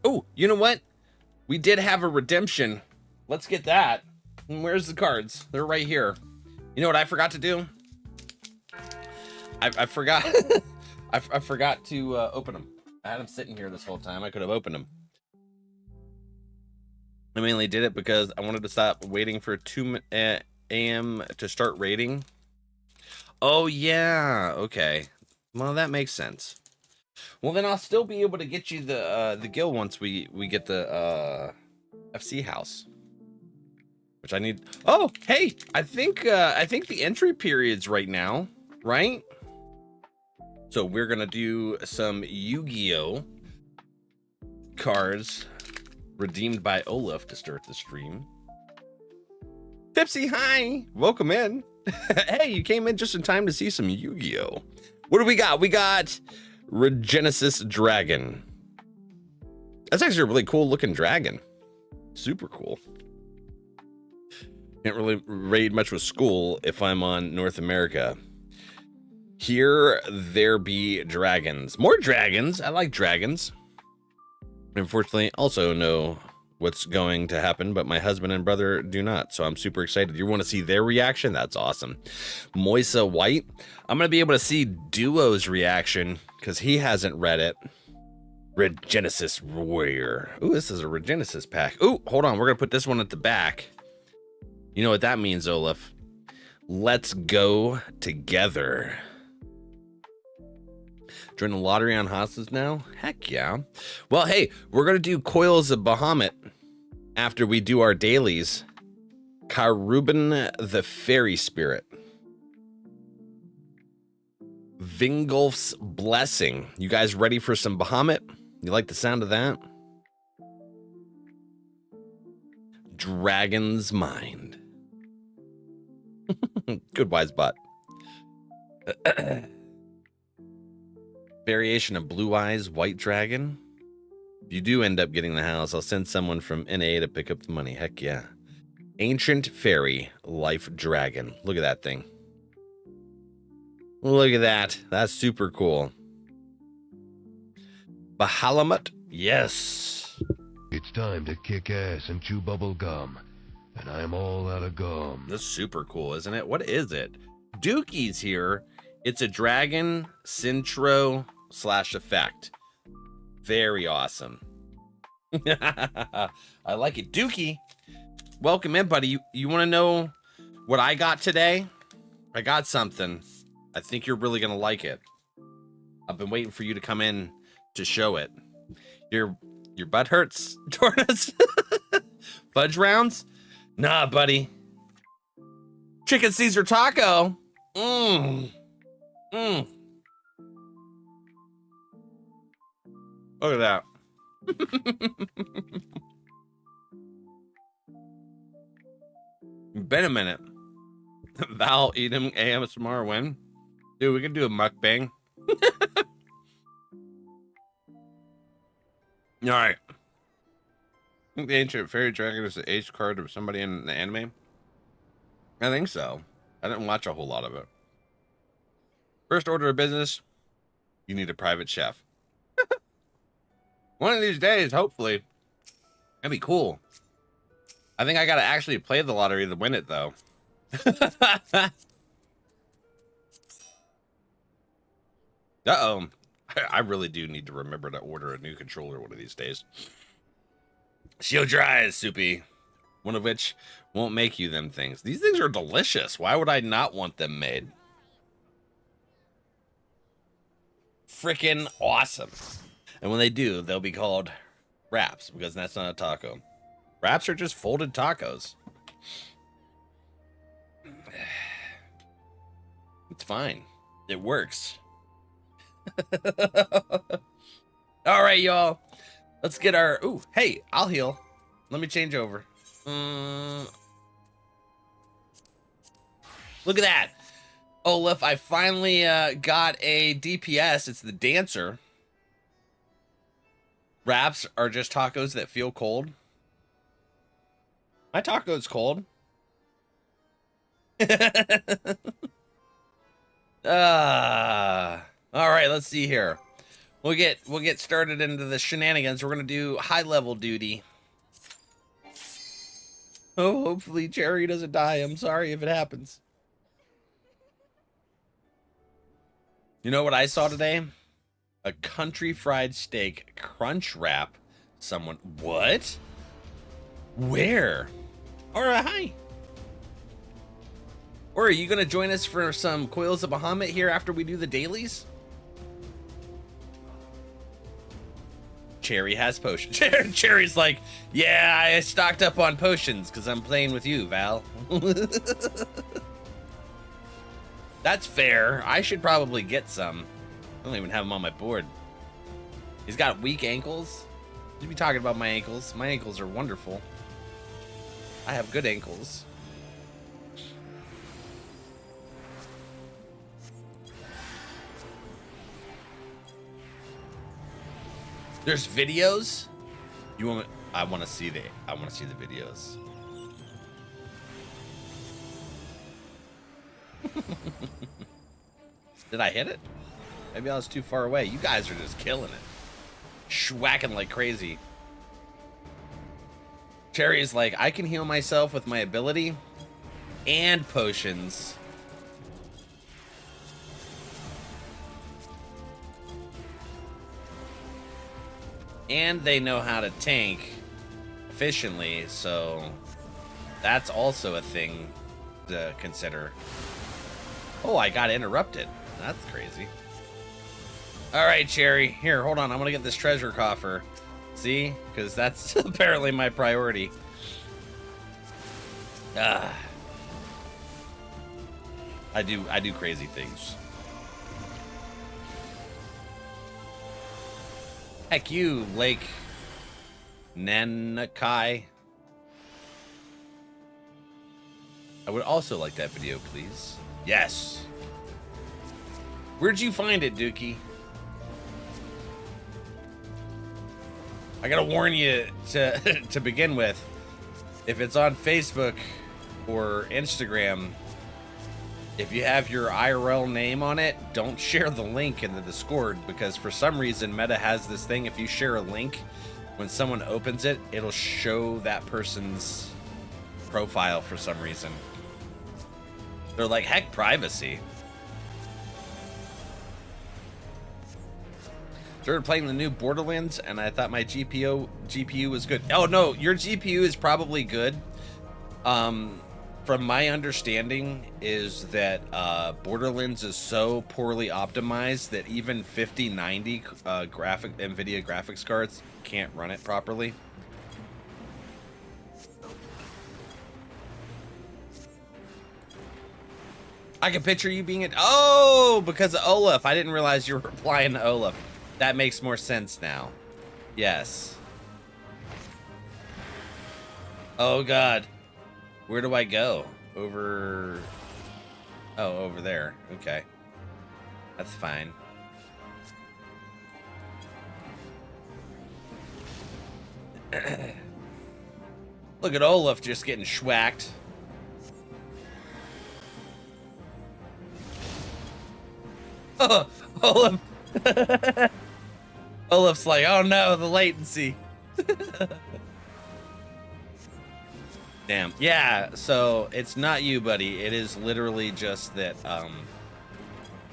Oh, you know what? We did have a redemption. Let's get that. And where's the cards? They're right here. You know what I forgot to do? I forgot. I forgot to open them. I had them sitting here this whole time. I could have opened them. I mainly did it because I wanted to stop waiting for 2 a.m. to start raiding. Oh, yeah. Okay. Well, that makes sense. Well, then I'll still be able to get you the guild once we get the FC house, which I need. Oh, hey, I think the entry period's right now, right? So we're gonna do some Yu-Gi-Oh cards redeemed by Olaf to start the stream. Pipsy, hi, welcome in. Hey, you came in just in time to see some Yu-Gi-Oh. What do we got? We got Regenesis Dragon. That's actually a really cool looking dragon. Super cool. Can't really raid much with school if I'm on North America. Here there be dragons. More dragons. I like dragons. Unfortunately, also know what's going to happen, but my husband and brother do not. So I'm super excited. You want to see their reaction? That's awesome. Moisa White. I'm going to be able to see Duo's reaction because he hasn't read it. Regenesis Warrior. Ooh, this is a Regenesis pack. Ooh, hold on. We're going to put this one at the back. You know what that means, Olaf? Let's go together. Join the lottery on hostas now? Heck yeah. Well, hey, we're going to do Coils of Bahamut after we do our dailies. Karubin the Fairy Spirit. Vingolf's Blessing. You guys ready for some Bahamut? You like the sound of that? Dragon's Mind. Good wise bot. Variation of Blue Eyes White Dragon. If you do end up getting the house, I'll send someone from NA to pick up the money. Heck yeah. Ancient Fairy Life Dragon. Look at that thing. Look at that. That's super cool. Bahamut. Yes. It's time to kick ass and chew bubble gum. And I'm all out of gum. That's super cool, isn't it? What is it? Dookie's here. It's a dragon Centro / effect. Very awesome. I like it. Dookie, welcome in, buddy. You want to know what I got today? I got something. I think you're really going to like it. I've been waiting for you to come in to show it. Your butt hurts, Tortoise? Fudge rounds? Nah, buddy. Chicken Caesar taco. Mmm. Mmm. Look at that. Been a minute. Val Edom ASMR win. Dude, we can do a mukbang. All right. I think the Ancient Fairy Dragon is the age card of somebody in the anime. I think so. I didn't watch a whole lot of it. First order of business, you need a private chef. One of these days, hopefully. That'd be cool. I think I gotta actually play the lottery to win it, though. Uh-oh. I really do need to remember to order a new controller one of these days. Shield your eyes, Soupy. One of which won't make you them things. These things are delicious. Why would I not want them made? Freaking awesome. And when they do, they'll be called wraps because that's not a taco. Wraps are just folded tacos. It's fine. It works. All right, y'all. Let's get our... Ooh, hey, I'll heal. Let me change over. Look at that. Olaf, I finally got a DPS. It's the Dancer. Wraps are just tacos that feel cold. My taco's cold. All right, let's see here. We'll get started into the shenanigans. We're gonna do high level duty. Oh, hopefully Cherry doesn't die. I'm sorry if it happens. You know what I saw today? A country fried steak crunch wrap. Someone, what? Where? All right, hi. Or are you gonna join us for some Coils of Bahamut here after we do the dailies? Cherry has potions. Cherry's like, yeah, I stocked up on potions because I'm playing with you, Val. That's fair. I should probably get some. I don't even have them on my board. He's got weak ankles. You be talking about my ankles. My ankles are wonderful. I have good ankles. There's videos. You want? I want to see the videos. Did I hit it? Maybe I was too far away. You guys are just killing it, schwacking like crazy. Cherry's like, I can heal myself with my ability and potions. And they know how to tank efficiently, so that's also a thing to consider. Oh, I got interrupted. That's crazy. All right, Cherry. Here, hold on. I'm gonna get this treasure coffer. See? Because that's apparently my priority. I do crazy things. Heck you, Lake Nanakai. I would also like that video, please. Yes. Where'd you find it, Dookie? I gotta warn you to begin with. If it's on Facebook or Instagram, if you have your IRL name on it, don't share the link in the Discord, because for some reason Meta has this thing. If you share a link, when someone opens it, it'll show that person's profile for some reason. They're like, heck, privacy. Started playing the new Borderlands, and I thought my GPU was good. Oh no, your GPU is probably good. From my understanding is that Borderlands is so poorly optimized that even 5090 NVIDIA graphics cards can't run it properly. I can picture you being because of Olaf. I didn't realize you were replying to Olaf. That makes more sense now. Yes. Oh God. Where do I go? Over... Oh, over there. Okay. That's fine. Look at Olaf just getting schwacked. Oh, Olaf. Olaf's like, oh no, the latency. Damn. Yeah, so it's not you, buddy. It is literally just that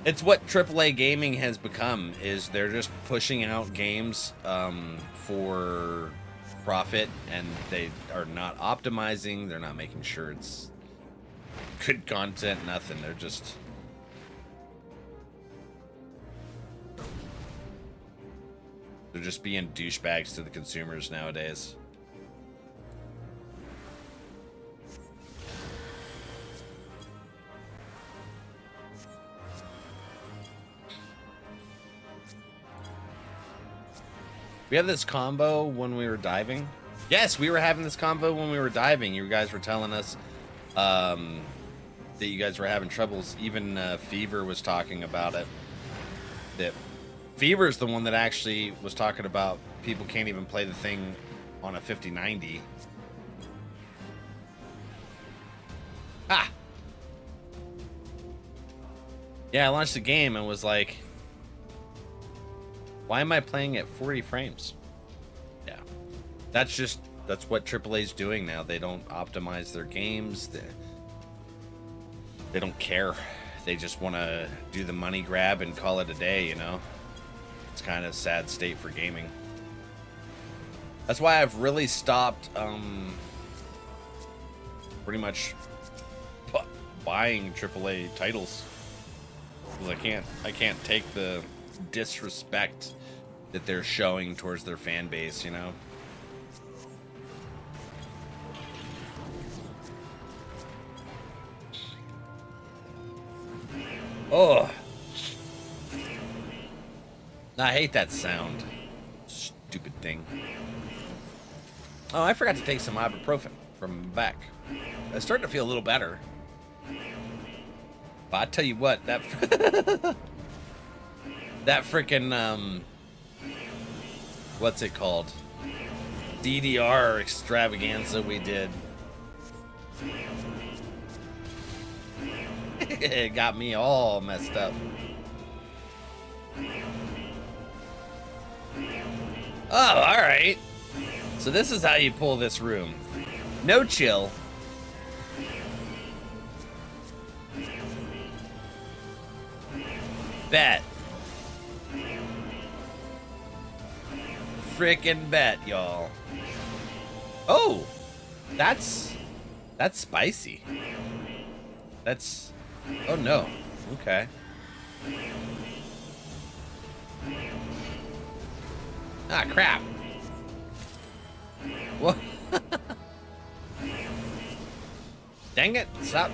it's what AAA gaming has become, is they're just pushing out games for profit, and they are not optimizing, they're not making sure it's good content, nothing. They're just being douchebags to the consumers nowadays. We had this combo when we were diving. Yes, we were having this combo when we were diving. You guys were telling us that you guys were having troubles. Even Fever was talking about it. That Fever's the one that actually was talking about people can't even play the thing on a 5090. Ah! Yeah, I launched the game and was like, Why am I playing at 40 frames? Yeah. That's what AAA's doing now. They don't optimize their games. They don't care. They just want to do the money grab and call it a day, you know? It's kind of a sad state for gaming. That's why I've really stopped pretty much buying AAA titles. Because I can't take the disrespect that they're showing towards their fan base, you know? Oh, I hate that sound. Stupid thing. Oh, I forgot to take some ibuprofen from back. I'm starting to feel a little better. But I tell you what, that that freaking what's it called? DDR extravaganza we did. It got me all messed up. Oh, all right. So this is how you pull this room. No chill. Bet. Frickin' bet, y'all. Oh, that's spicy. That's, oh no, okay. Ah, crap. What? Dang it, stop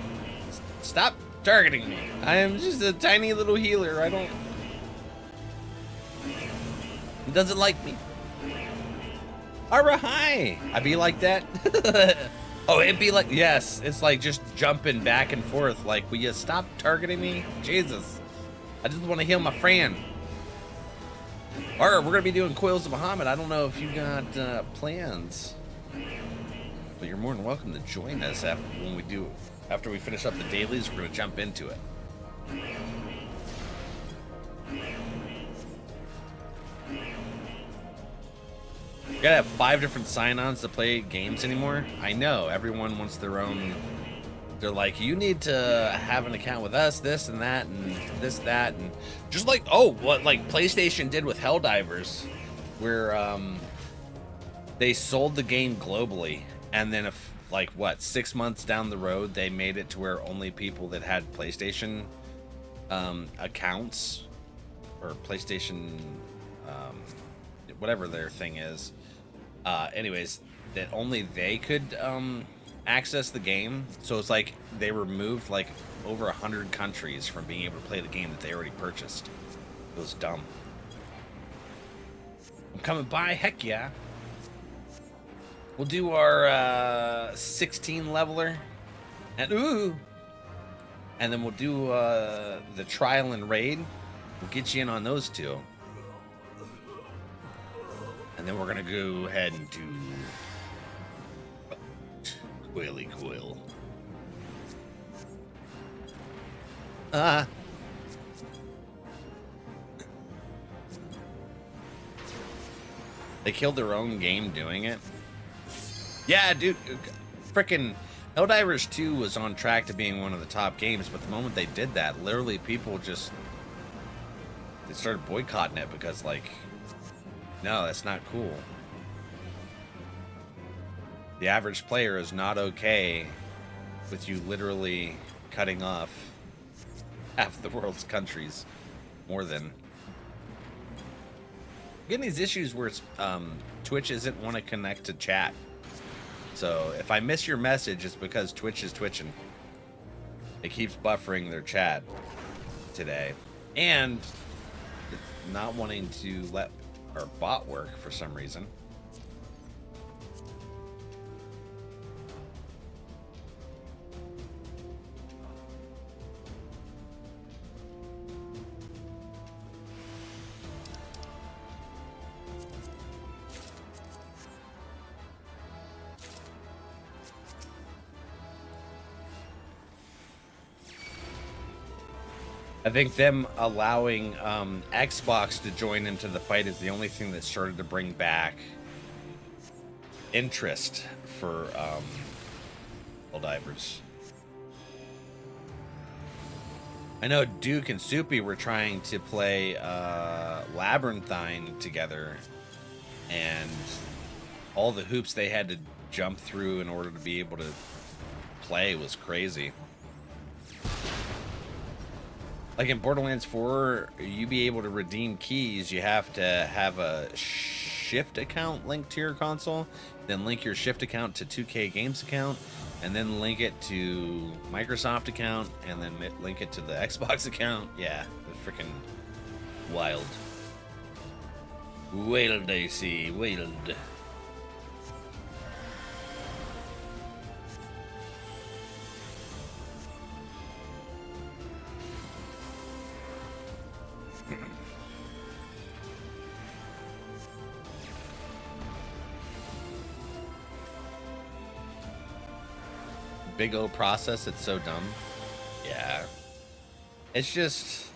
targeting me. I am just a tiny little healer. It doesn't like me. Alright, hi. I be like that. Oh, it'd be like, yes, it's like just jumping back and forth. Like, will you stop targeting me? Jesus. I just want to heal my friend. Alright, we're going to be doing Coils of Bahamut. I don't know if you got plans. But you're more than welcome to join us after we finish up the dailies. We're going to jump into it. You gotta have 5 different sign-ons to play games anymore. I know, everyone wants their own. They're like, you need to have an account with us, this and that, and this, that, and just like, oh, what like PlayStation did with Helldivers, where they sold the game globally, and then if like what 6 months down the road, they made it to where only people that had PlayStation accounts or PlayStation whatever their thing is. Anyways, that only they could access the game. So it's like they removed like over 100 countries from being able to play the game that they already purchased. It was dumb. I'm coming by, heck yeah. We'll do our 16 leveler, and and then we'll do the trial and raid. We'll get you in on those two. And then we're gonna go ahead and do Coily Coil. They killed their own game doing it. Yeah, dude, frickin' Helldivers 2 was on track to being one of the top games, but the moment they did that, literally people just they started boycotting it because like, no, that's not cool. The average player is not okay with you literally cutting off half the world's countries. More than. Getting these issues where it's, Twitch isn't want to connect to chat. So if I miss your message, it's because Twitch is twitching. It keeps buffering their chat today. And it's not wanting to let our bot work for some reason. I think them allowing Xbox to join into the fight is the only thing that started to bring back interest for divers. I know Duke and Soupy were trying to play Labyrinthine together, and all the hoops they had to jump through in order to be able to play was crazy. Like in Borderlands 4, you be able to redeem keys, you have to have a Shift account linked to your console, then link your Shift account to 2K Games account, and then link it to Microsoft account, and then link it to the Xbox account. Yeah, it's freaking wild. Wild, I see, wild. Big O process, it's so dumb. Yeah. It's just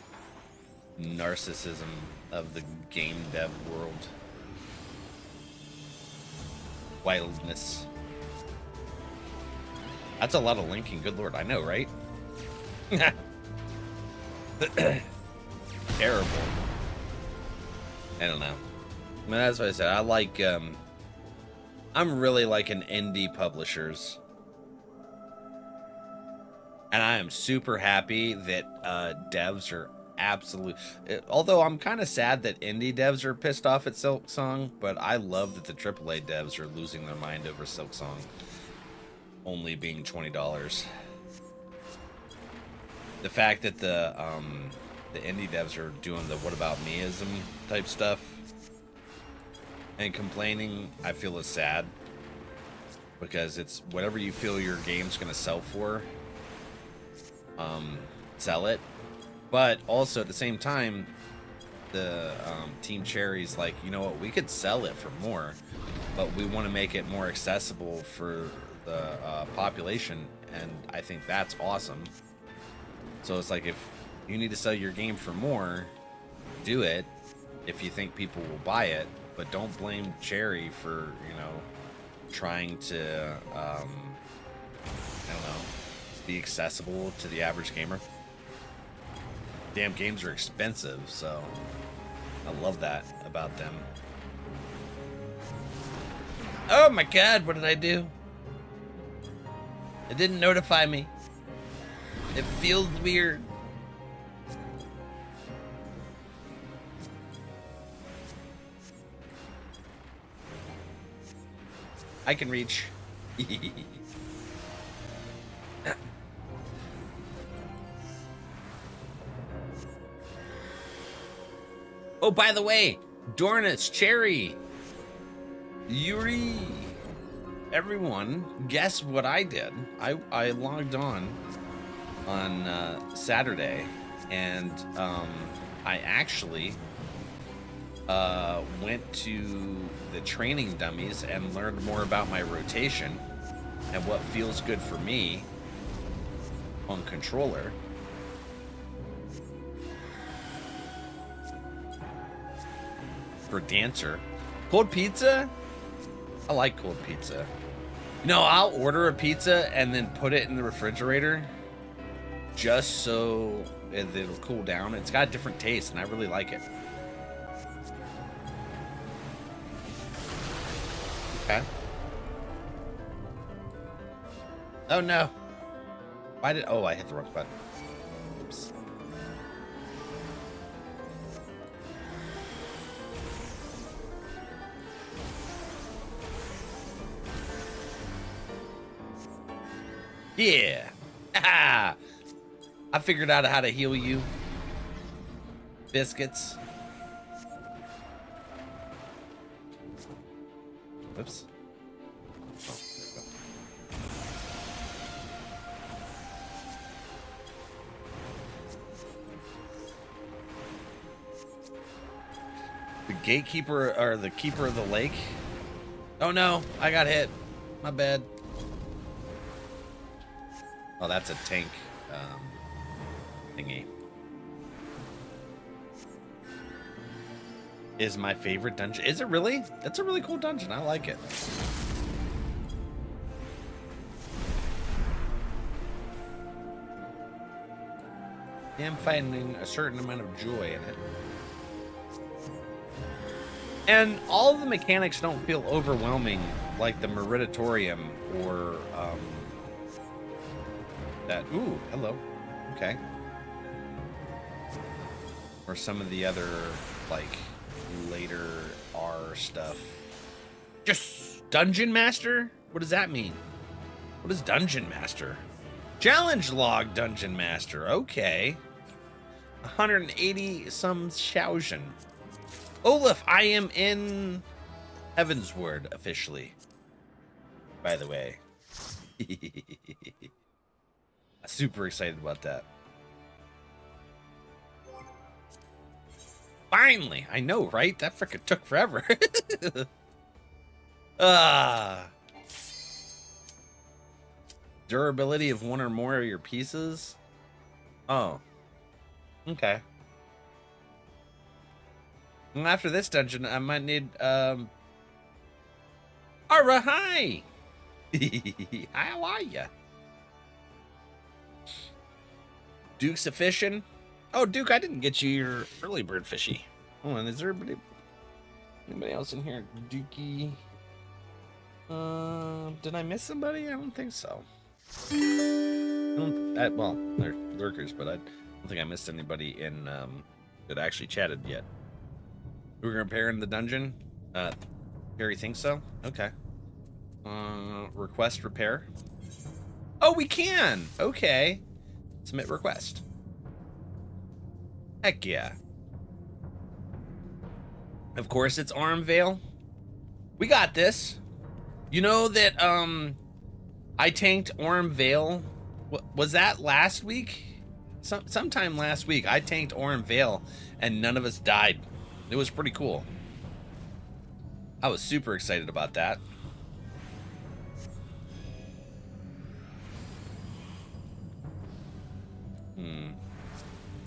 narcissism of the game dev world. Wildness. That's a lot of linking, good lord, I know, right? Terrible. I don't know. I mean, that's what I said. I like, I'm really liking indie publishers. And I am super happy that devs are although I'm kind of sad that indie devs are pissed off at Silksong, but I love that the AAA devs are losing their mind over Silksong only being $20. The fact that the indie devs are doing the what about meism type stuff and complaining, I feel is sad, because it's whatever you feel your game's gonna sell for, sell it. But also at the same time, the Team Cherry's like, you know what, we could sell it for more, but we want to make it more accessible for the population, and I think that's awesome. So it's like, if you need to sell your game for more, do it if you think people will buy it, but don't blame Cherry for, you know, trying to I don't know, be accessible to the average gamer. Damn games are expensive, so I love that about them. Oh my god, what did I do? It didn't notify me. It feels weird. I can reach. Oh, by the way, Dornus, Cherry, Yuri, everyone, guess what I did? I logged on Saturday, and I actually went to the training dummies and learned more about my rotation and what feels good for me on controller. For Dancer. Cold pizza? I like cold pizza. No, I'll order a pizza and then put it in the refrigerator just so it'll cool down. It's got a different taste and I really like it. Okay. Oh no. Why did, oh, I hit the wrong button. Oops. Yeah. I figured out how to heal you. Biscuits. Oops. Oh, there we go. The gatekeeper, or the keeper of the lake. Oh no, I got hit. My bad. Oh, that's a tank thingy. is my favorite dungeon. Is it really? That's a really cool dungeon. I like it. Yeah, I'm finding a certain amount of joy in it. And all of the mechanics don't feel overwhelming like the Meriditorium or that. Ooh, hello. Okay. Or some of the other like later R stuff. Just Dungeon Master? What does that mean? What is Dungeon Master? Challenge log Dungeon Master. Okay. 180 some Shaugen. Olaf, I am in Heavensward officially. By the way. Super excited about that. Finally! I know, right? That frickin' took forever. Durability of one or more of your pieces? Oh. Okay. Well, after this dungeon, I might need, Ara, hi! How are ya? Duke's a fishing? Oh, Duke, I didn't get you your early bird fishy. Hold on, is there anybody else in here? Dookie. Did I miss somebody? I don't think so. Well, they're lurkers, but I don't think I missed anybody in that actually chatted yet. We're repairing the dungeon. Harry thinks so. Okay. Request repair. Oh, we can. Okay. Submit request. Heck yeah. Of course it's NRValeck. We got this. You know that I tanked NRValeck. Was that last week? Sometime last week I tanked NRValeck and none of us died. It was pretty cool. I was super excited about that.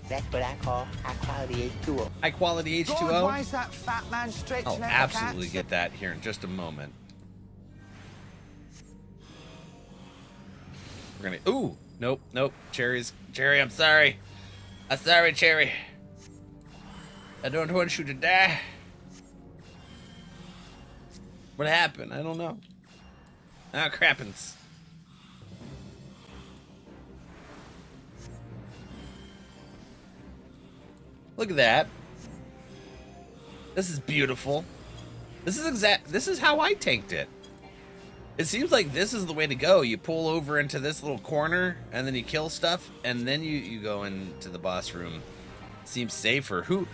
That's what I call high quality H2O. High quality H2O? God, why is that fat man stretching I'll out the absolutely cats? get that here in just a moment. We're gonna, ooh, nope, Cherry, I'm sorry. I'm sorry, Cherry. I don't want you to die. What happened? I don't know. Ah, crappens. Look at that. This is beautiful. This is how I tanked it. It seems like this is the way to go. You pull over into this little corner and then you kill stuff and then you go into the boss room. Seems safer. Who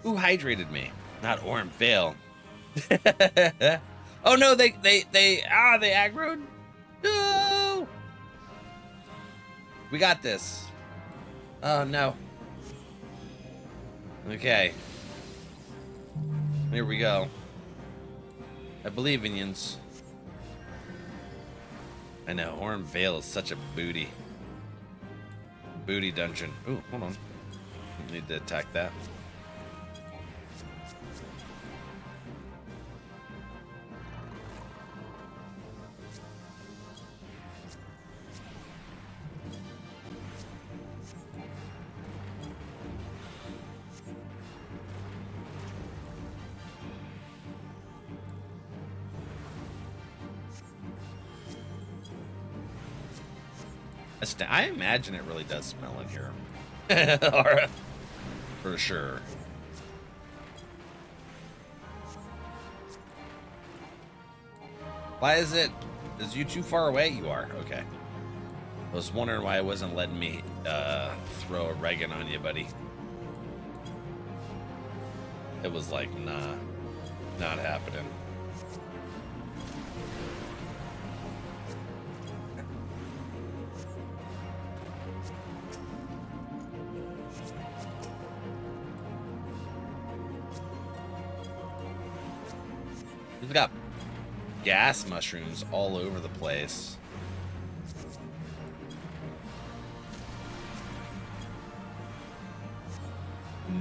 hydrated me? Not NRValeck. Oh no, they aggroed. No. We got this. Oh no. Okay. Here we go. I believe in yins. I know, NRValeck is such a booty dungeon. Ooh, hold on. Need to attack that. I imagine it really does smell in here. For sure. Why is you too far away? You are, okay. I was wondering why it wasn't letting me throw a Regan on you, buddy. It was like, nah, not happening. We've got gas mushrooms all over the place.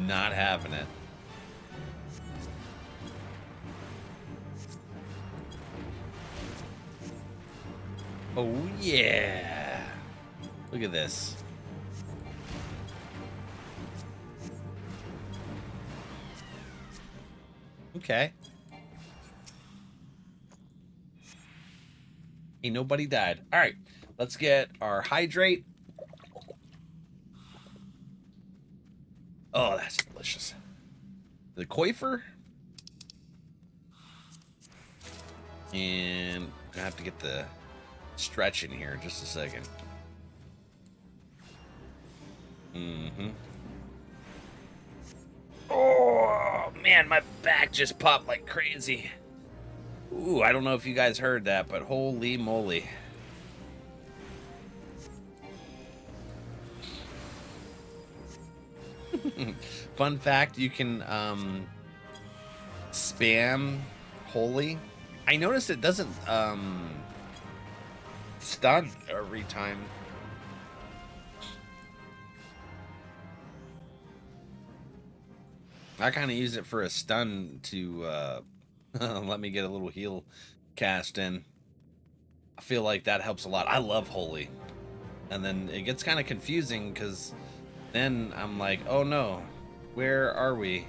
Not having it. Oh, yeah. Look at this. Okay. Ain't nobody died. All right. Let's get our hydrate. Oh, that's delicious. The coifer. And I have to get the stretch in here in just a second. Mm-hmm. Oh, man, my back just popped like crazy. Ooh, I don't know if you guys heard that, but holy moly. Fun fact, you can spam holy. I noticed it doesn't stun every time. I kind of use it for a stun to let me get a little heal cast in. I feel like that helps a lot. I love holy. And then it gets kind of confusing because then I'm like, oh no, where are we?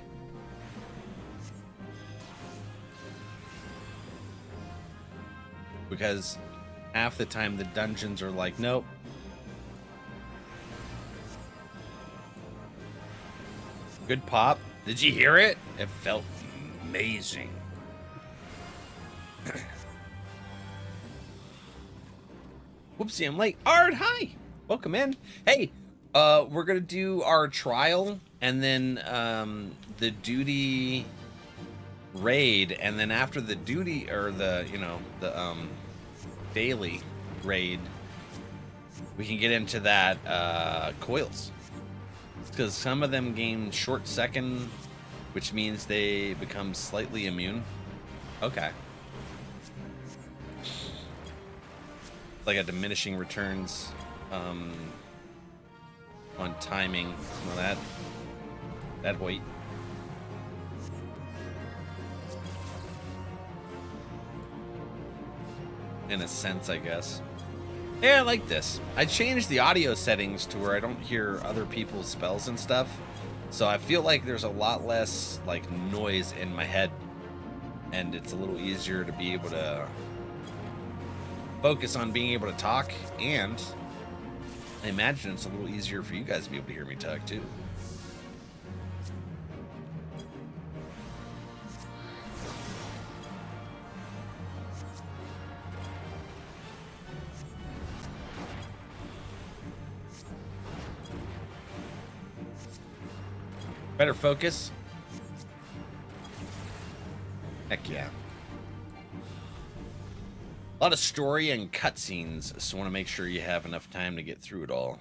Because half the time the dungeons are like, nope. Good pop. Did you hear it? It felt amazing. Whoopsie, I'm late. Ard, hi. Welcome in. Hey, we're gonna do our trial and then the duty raid, and then after the duty or the daily raid, we can get into that coils, because some of them gain short second, which means they become slightly immune. Okay. Like a diminishing returns on timing. Well, that wait. In a sense, I guess. Yeah, I like this. I changed the audio settings to where I don't hear other people's spells and stuff, so I feel like there's a lot less like noise in my head, and it's a little easier to be able to focus on being able to talk, and I imagine it's a little easier for you guys to be able to hear me talk too. Better focus. Heck yeah. A lot of story and cutscenes, so I want to make sure you have enough time to get through it all.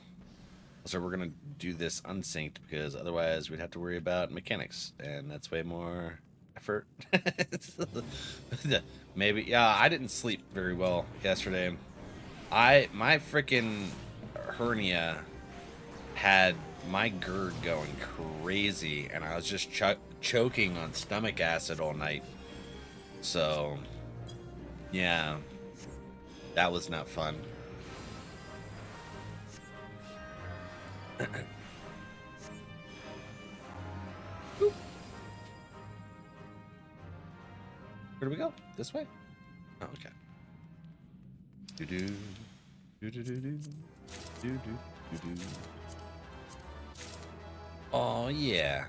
So we're going to do this unsynced, because otherwise we'd have to worry about mechanics, and that's way more effort. Maybe, yeah, I didn't sleep very well yesterday. My freaking hernia had my GERD going crazy, and I was just choking on stomach acid all night. So, yeah. That was not fun. Where do we go? This way? Oh, okay. Do-do. Do-do-do-do. Do-do-do-do. Oh, yeah.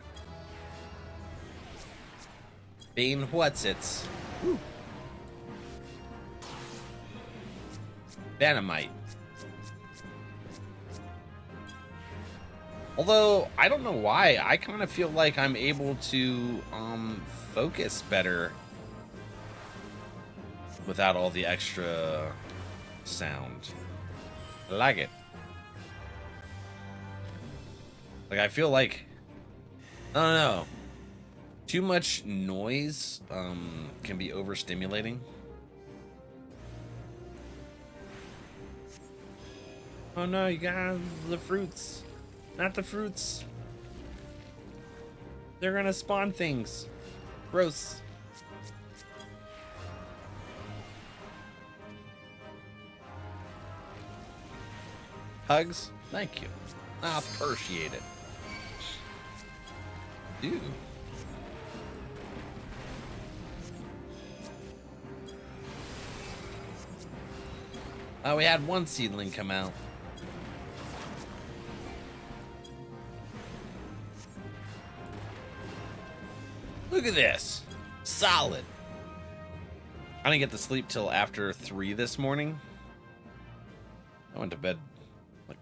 Bane what's-its. Woo. Dynamite. Although, I don't know why, I kind of feel like I'm able to focus better without all the extra sound. I like it. Like, I feel like, I don't know, too much noise can be overstimulating. Oh no, you got the fruits. Not the fruits. They're gonna spawn things. Gross. Hugs? Thank you. I appreciate it. Dude. Oh, we had one seedling come out. Look at this. Solid. I didn't get to sleep till after 3 this morning. I went to bed like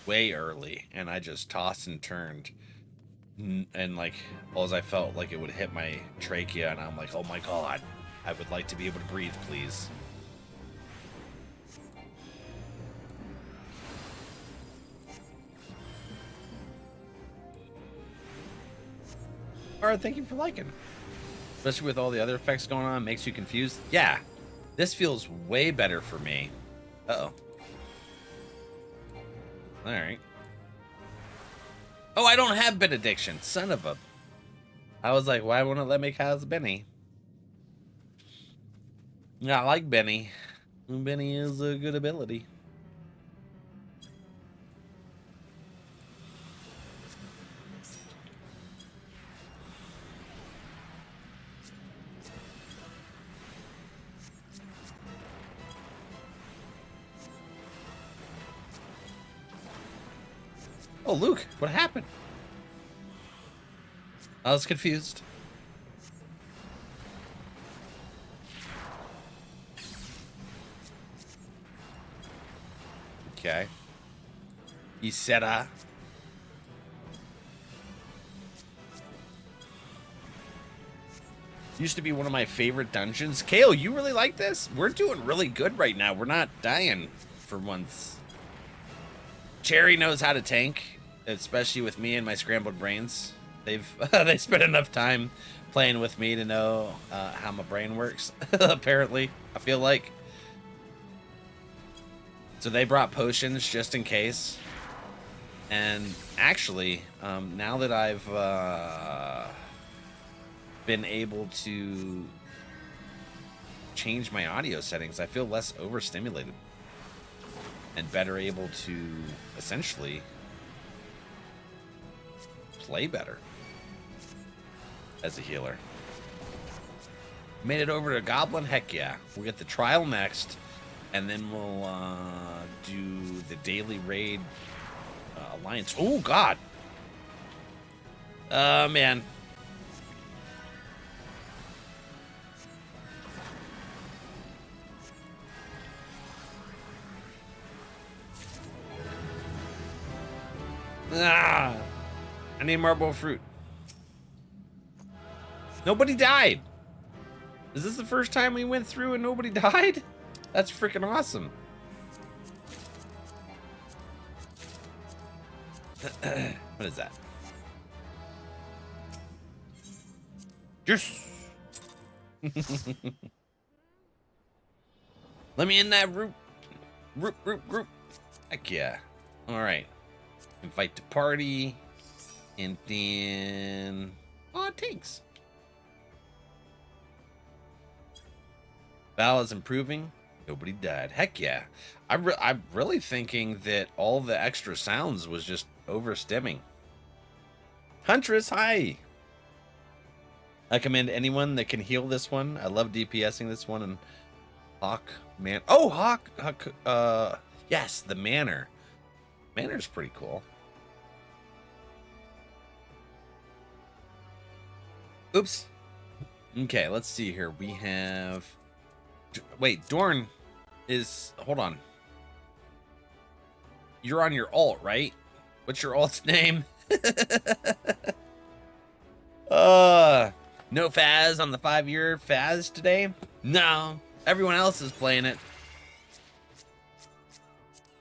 way early, and I just tossed and turned. And like, all I felt like it would hit my trachea, and I'm like, oh my God, I would like to be able to breathe, please. Alright, thank you for liking. Especially with all the other effects going on, makes you confused. Yeah, this feels way better for me. Uh-oh. Alright. Oh, I don't have benediction. Son of a... I was like, why won't it let me cast Benny? Yeah, I like Benny. Benny is a good ability. Oh, Luke, what happened? I was confused. Okay. He said, used to be one of my favorite dungeons. Kale, you really like this? We're doing really good right now. We're not dying for once. Cherry knows how to tank, especially with me and my scrambled brains. They spent enough time playing with me to know how my brain works. Apparently, I feel like. So they brought potions just in case. And actually, now that I've been able to change my audio settings, I feel less overstimulated and better able to essentially play better as a healer. Made it over to Goblin? Heck yeah. We'll get the trial next, and then we'll do the daily raid alliance. Oh, God. Man. Ah, I need marble fruit. Nobody died. Is this the first time we went through and nobody died? That's freaking awesome. What is that? Yes. Let me in that group. Group. Heck yeah. All right. Invite to party. And then... oh, tanks. Val is improving. Nobody died. Heck yeah. I'm really thinking that all the extra sounds was just overstimming. Huntress, hi. I commend anyone that can heal this one. I love DPSing this one. And Hawk, man. Oh, Hawk. Yes, the Manor. Manor's pretty cool. Oops. Okay, let's see here. We have... wait, Dorn is... hold on. You're on your alt, right? What's your alt's name? No Faz on the 5-year Faz today? No. Everyone else is playing it.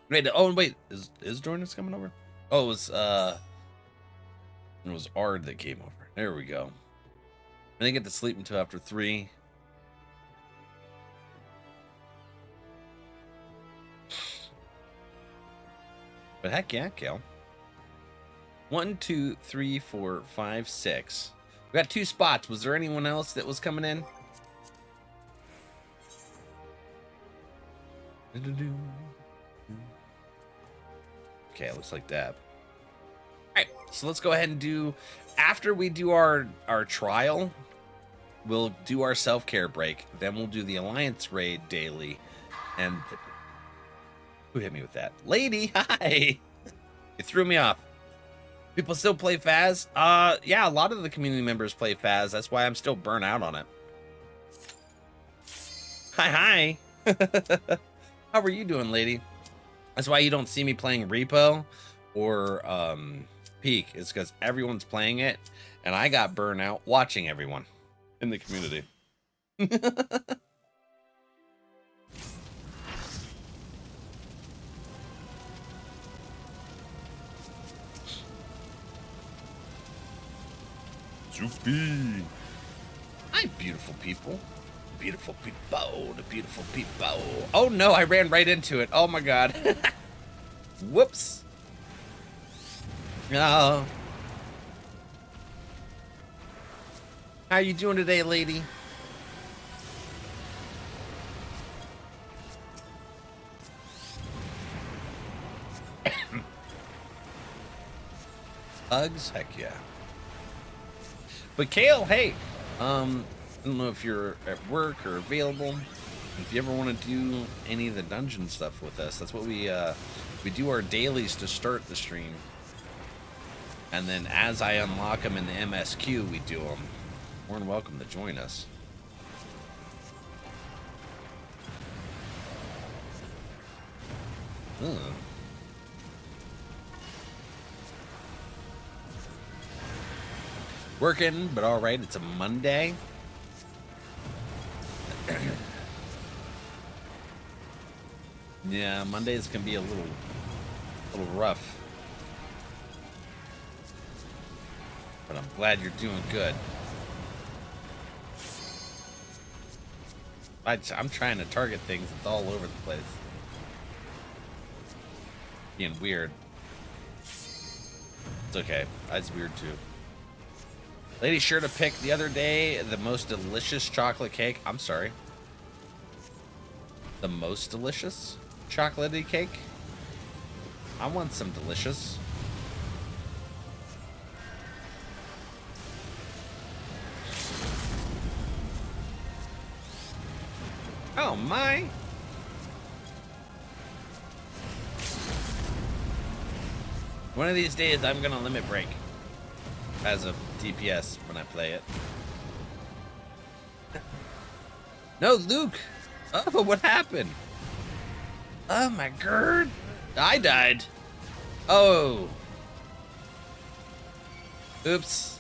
Wait, oh, wait. Is Dorn coming over? Oh, it was Ard that came over. There we go. I didn't get to sleep until after 3. But heck yeah, Kel. 1, 2, 3, 4, 5, 6. We got 2 spots. Was there anyone else that was coming in? Okay, it looks like that. All right, so let's go ahead and do, after we do our trial, we'll do our self-care break. Then we'll do the Alliance raid daily. And who hit me with that? Lady, hi. You threw me off. People still play Faz? Yeah, a lot of the community members play Faz. That's why I'm still burnt out on it. Hi. How are you doing, lady? That's why you don't see me playing Repo or Peak. It's because everyone's playing it, and I got burnt out watching everyone in the community. Soupy. Hi, beautiful people. Beautiful people. The beautiful people. Oh no, I ran right into it. Oh my god. Whoops. Oh. How you doing today, lady? Hugs? Heck yeah. But Kale, hey, I don't know if you're at work or available. If you ever want to do any of the dungeon stuff with us, that's what we do our dailies to start the stream. And then as I unlock them in the MSQ, we do them. More than welcome to join us. Working, but all right. It's a Monday. Yeah, Mondays can be a little rough. But I'm glad you're doing good. I'm trying to target things. It's all over the place. Being weird. It's okay. That's weird too. Lady sure to pick the other day the most delicious chocolate cake. I'm sorry. The most delicious chocolatey cake? I want some delicious. Oh my. One of these days I'm gonna limit break as a DPS when I play it. No, Luke! Oh, what happened? Oh my god! I died! Oh! Oops.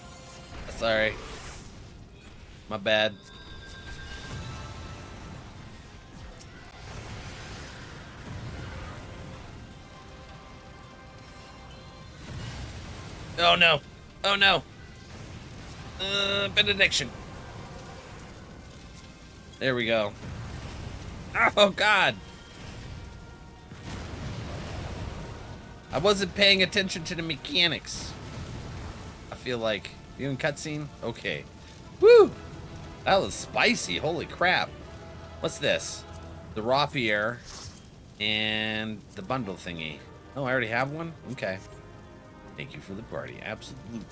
Sorry. My bad. Oh no! Oh no! Benediction. There we go. Oh god! I wasn't paying attention to the mechanics. I feel like viewing cutscene. Okay. Woo! That was spicy. Holy crap! What's this? The rapier and the bundle thingy. Oh, I already have one. Okay. Thank you for the party. Absolutely.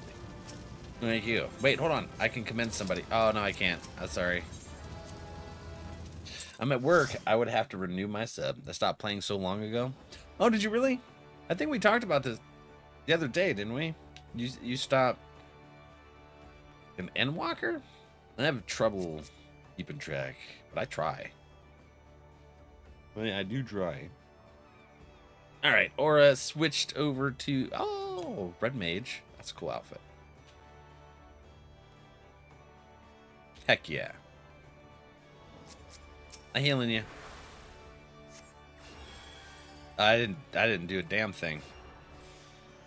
Thank you. Wait, hold on. I can commend somebody. Oh, no, I can't. I'm sorry. I'm at work. I would have to renew my sub. I stopped playing so long ago. Oh, did you really? I think we talked about this the other day, didn't we? You stopped an Endwalker? I have trouble keeping track, but I try. I do try. All right, Aura switched over to, oh, Red Mage. That's a cool outfit. Heck yeah. I'm healing you. I didn't do a damn thing.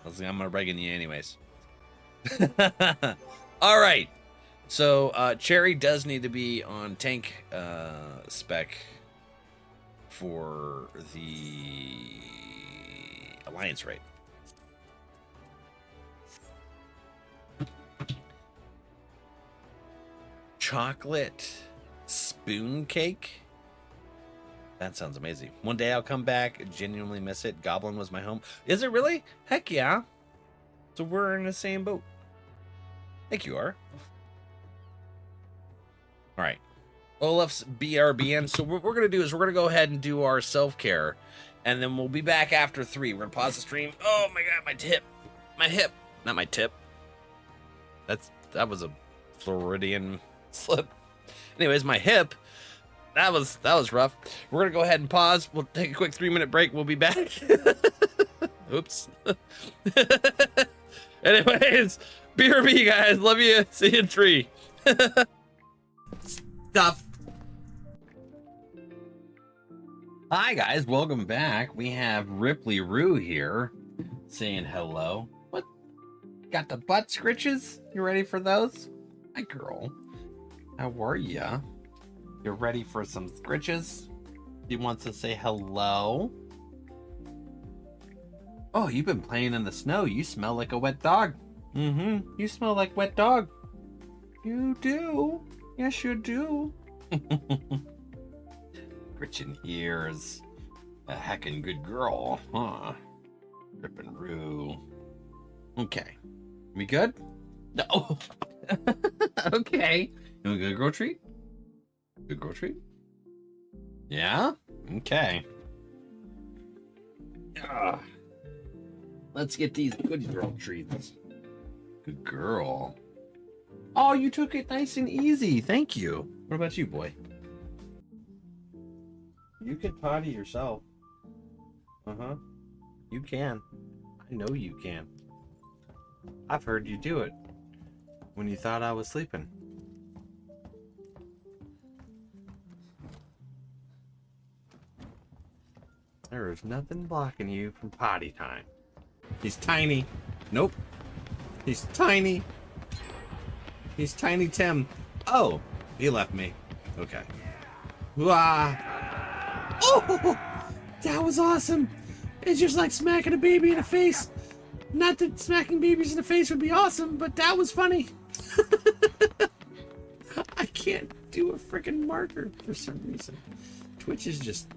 I'm gonna regging you anyways. All right. So Cherry does need to be on tank spec for the Alliance raid. Chocolate spoon cake? That sounds amazing. One day I'll come back, genuinely miss it. Goblin was my home. Is it really? Heck yeah. So we're in the same boat. Thank you are. All right. Olaf's BRBN. So what we're going to do is we're going to go ahead and do our self-care. And then we'll be back after 3. We're going to pause the stream. Oh my God, my tip. My hip. Not my tip. That was a Floridian slip. Anyways, my hip. That was rough. We're going to go ahead and pause. We'll take a quick 3-minute break. We'll be back. Oops. Anyways, BRB, guys. Love you. See you in 3. Stuff. Hi, guys. Welcome back. We have Ripley Roo here saying hello. What? Got the butt scritches? You ready for those? Hi, girl. How are ya? You ready for some scritches? He wants to say hello. Oh, you've been playing in the snow. You smell like a wet dog. Mm-hmm. You smell like wet dog. You do. Yes, you do. Gretchen here's a heckin' good girl, huh? Rippin' Roo. Okay. We good? No. Okay. You want a good girl treat? Good girl treat? Yeah? Okay. Let's get these good girl treats. Good girl. Oh, you took it nice and easy. Thank you. What about you, boy? You can potty yourself. Uh-huh. You can. I know you can. I've heard you do it when you thought I was sleeping. There is nothing blocking you from potty time. He's tiny. Nope. He's tiny. He's Tiny Tim. Oh, he left me. Okay. Wah. Oh, that was awesome. It's just like smacking a baby in the face. Not that smacking babies in the face would be awesome, but that was funny. I can't do a freaking marker for some reason. Twitch is just...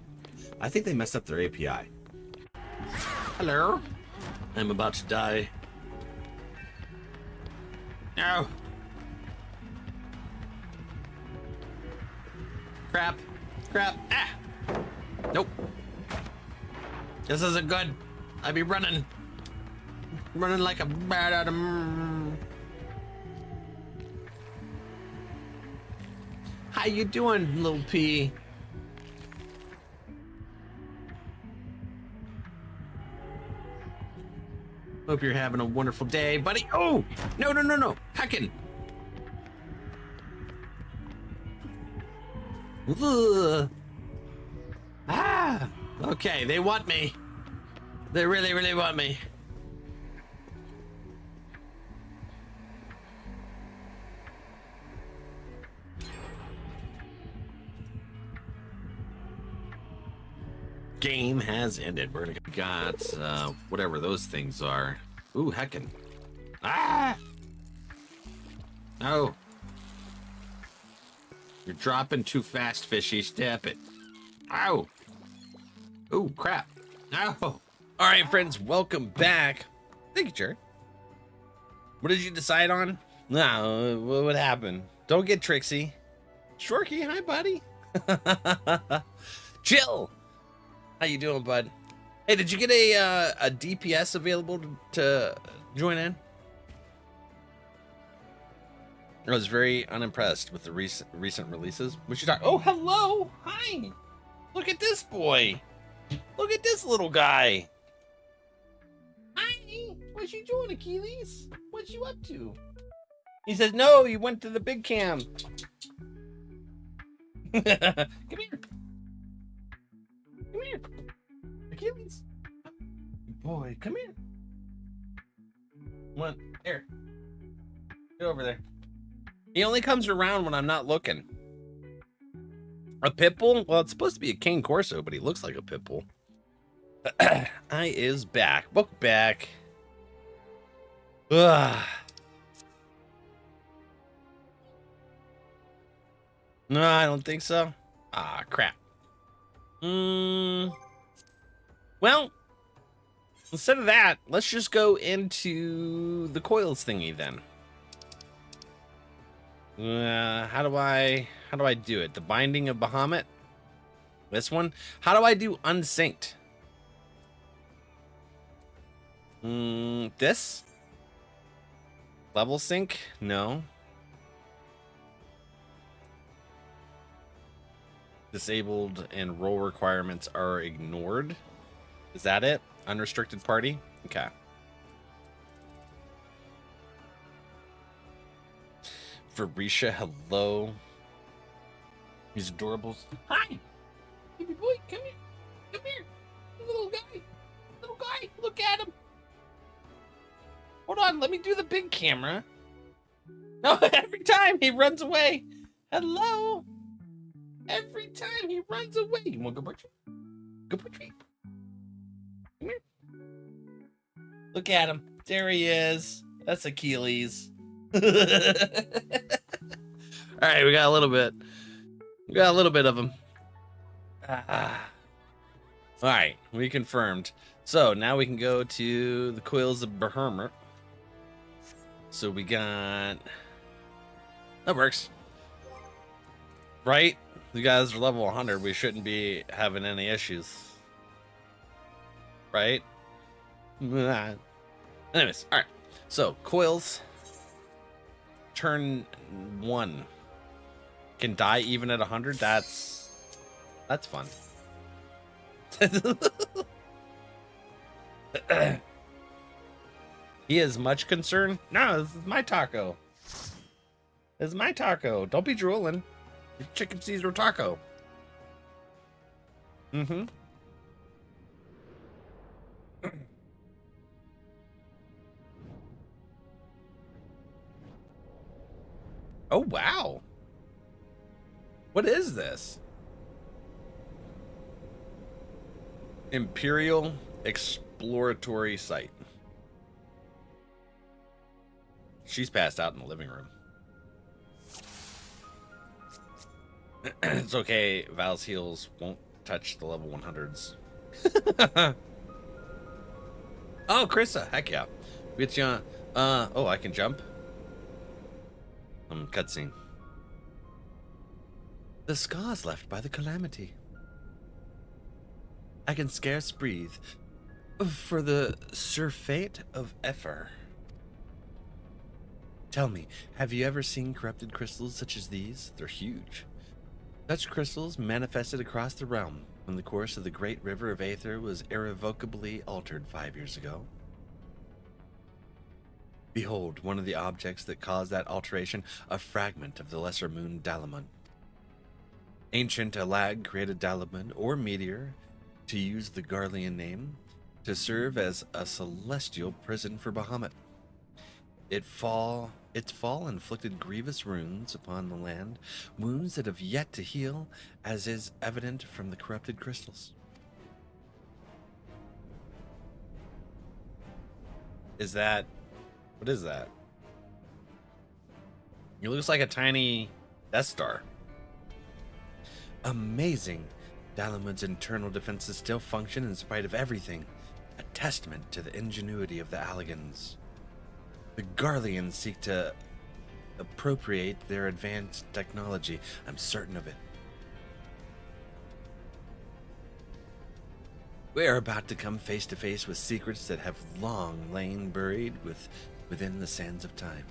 I think they messed up their API. Hello. I'm about to die. No. Crap. Crap. Ah. Nope. This isn't good. I be running. Running like a bat out of... How you doing, little P? Hope you're having a wonderful day, buddy. Oh! No, no, no, no. Heckin'. Ugh. Ah! Okay, they want me. They really, really want me. Game has ended. We're gonna got whatever those things are. Ooh, heckin'. Ah! No. You're dropping too fast, fishy. Step it. Ow. Ooh, crap. Ow. All right, friends, welcome back. Thank you, Jared. What did you decide on? No, what happened? Don't get tricksy. Shorky, hi, buddy. Chill. How you doing, bud? Hey, did you get a DPS available to join in? I was very unimpressed with the recent releases. What you talking? Oh, hello. Hi. Look at this boy. Look at this little guy. Hi. What you doing, Achilles? What you up to? He says, no, you went to the big cam. Come here. Come here. Achilles. Boy, come here. One. Here. Get over there. He only comes around when I'm not looking. A pit bull? Well, it's supposed to be a Cane Corso, but he looks like a pit bull. I is back. Book back. Ugh. No, I don't think so. Ah, crap. Well, instead of that, let's just go into the coils thingy then. How do I do it? The binding of Bahamut? This one? How do I do unsynced? This? Level sync? No. Disabled and role requirements are ignored. Is that it? Unrestricted party? Okay. Farisha, hello. He's adorable. Hi! Baby boy, come here. Come here. Little guy. Little guy. Look at him. Hold on, let me do the big camera. No, every time he runs away. Hello. Every time he runs away. You want to go treat? Go treat. Come here. Look at him. There he is. That's Achilles. All right, we got a little bit. We got a little bit of him. All right, we confirmed. So now we can go to the coils of Bahamut. So we got... That works. Right? You guys are level 100. We shouldn't be having any issues. Right? Anyways, all right. So, coils. Turn 1. Can die even at 100? That's fun. He is much concerned. No, this is my taco. This is my taco. Don't be drooling. It's chicken Caesar taco. Mm-hmm. Oh, wow. What is this? Imperial Exploratory Site. She's passed out in the living room. It's okay. Val's heals won't touch the level 100s. Oh, Krissa. Heck yeah. Get you on. Oh, I can jump. Cutscene. The scars left by the calamity. I can scarce breathe. For the surfeit of Efer. Tell me, have you ever seen corrupted crystals such as these? They're huge. Such crystals manifested across the realm when the course of the great river of Aether was irrevocably altered 5 years ago. Behold, one of the objects that caused that alteration, a fragment of the lesser moon Dalamon. Ancient Alag created Dalamon, or meteor, to use the Garlean name, to serve as a celestial prison for Bahamut. Its fall inflicted grievous wounds upon the land, wounds that have yet to heal, as is evident from the corrupted crystals. What is that? It looks like a tiny Death Star. Amazing. Dalamun's internal defenses still function in spite of everything. A testament to the ingenuity of the Alligans. The Garleans seek to appropriate their advanced technology. I'm certain of it. We are about to come face to face with secrets that have long lain buried within the sands of time.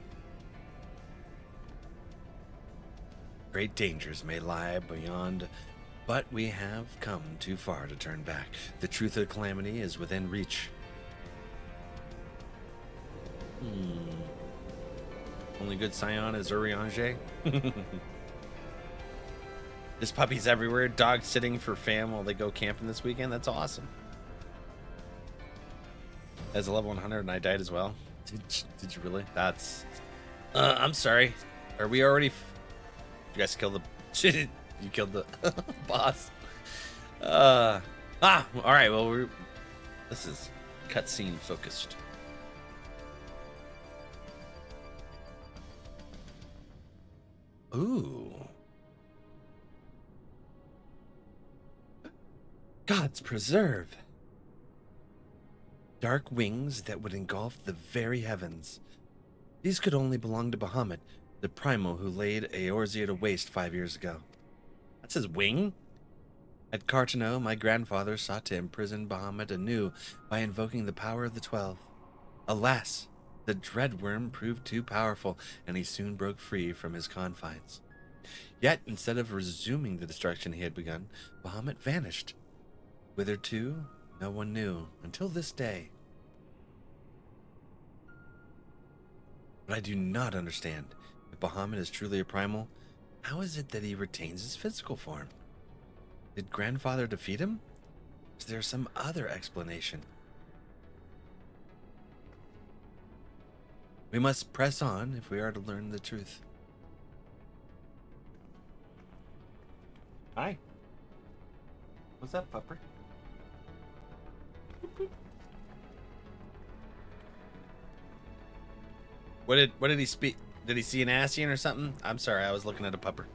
Great dangers may lie beyond, but we have come too far to turn back. The truth of calamity is within reach. Only good scion is Eorzea. There's puppies everywhere. Dogs sitting for fam while they go camping this weekend. That's awesome. As a level 100 and I died as well. Did you really? That's... I'm sorry. Are we already... You guys killed the... You killed the boss. All right. Well, this is cutscene focused. Ooh. God's preserve. Dark wings that would engulf the very heavens. These could only belong to Bahamut, the primal who laid Eorzea to waste 5 years ago. That's his wing? At Cartano, my grandfather sought to imprison Bahamut anew by invoking the power of the 12. Alas, the dreadworm proved too powerful, and he soon broke free from his confines. Yet, instead of resuming the destruction he had begun, Bahamut vanished. Whither to, no one knew, until this day. But I do not understand. If Bahamut is truly a primal, how is it that he retains his physical form? Did Grandfather defeat him? Is there some other explanation? We must press on if we are to learn the truth. Hi. What's up, pupper? What did he speak? Did he see an Asian or something? I'm sorry, I was looking at a pupper.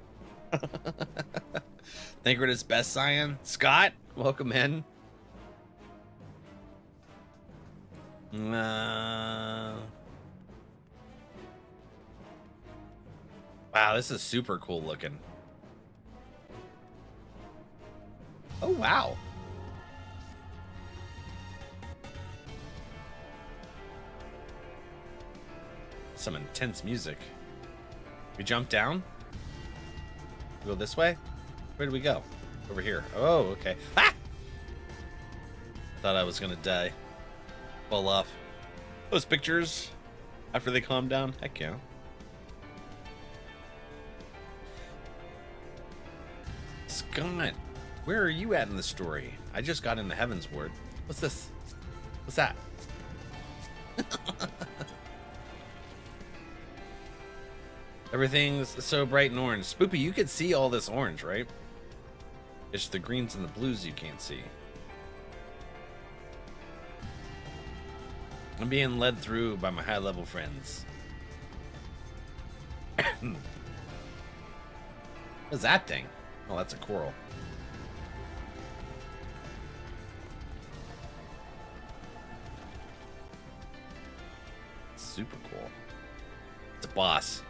Think we're his best scion. Scott, welcome in. Wow, this is super cool looking. Oh, wow. Some intense music. We jump down? We go this way? Where do we go? Over here. Oh, okay. Ah! Thought I was gonna die. Fall off. Those pictures after they calm down? Heck yeah. Scott, where are you at in the story? I just got in the Heavensward. What's this? What's that? Everything's so bright and orange. Spoopy, you can see all this orange, right? It's the greens and the blues you can't see. I'm being led through by my high-level friends. What's that thing? Oh, that's a coral. Super cool. It's a boss.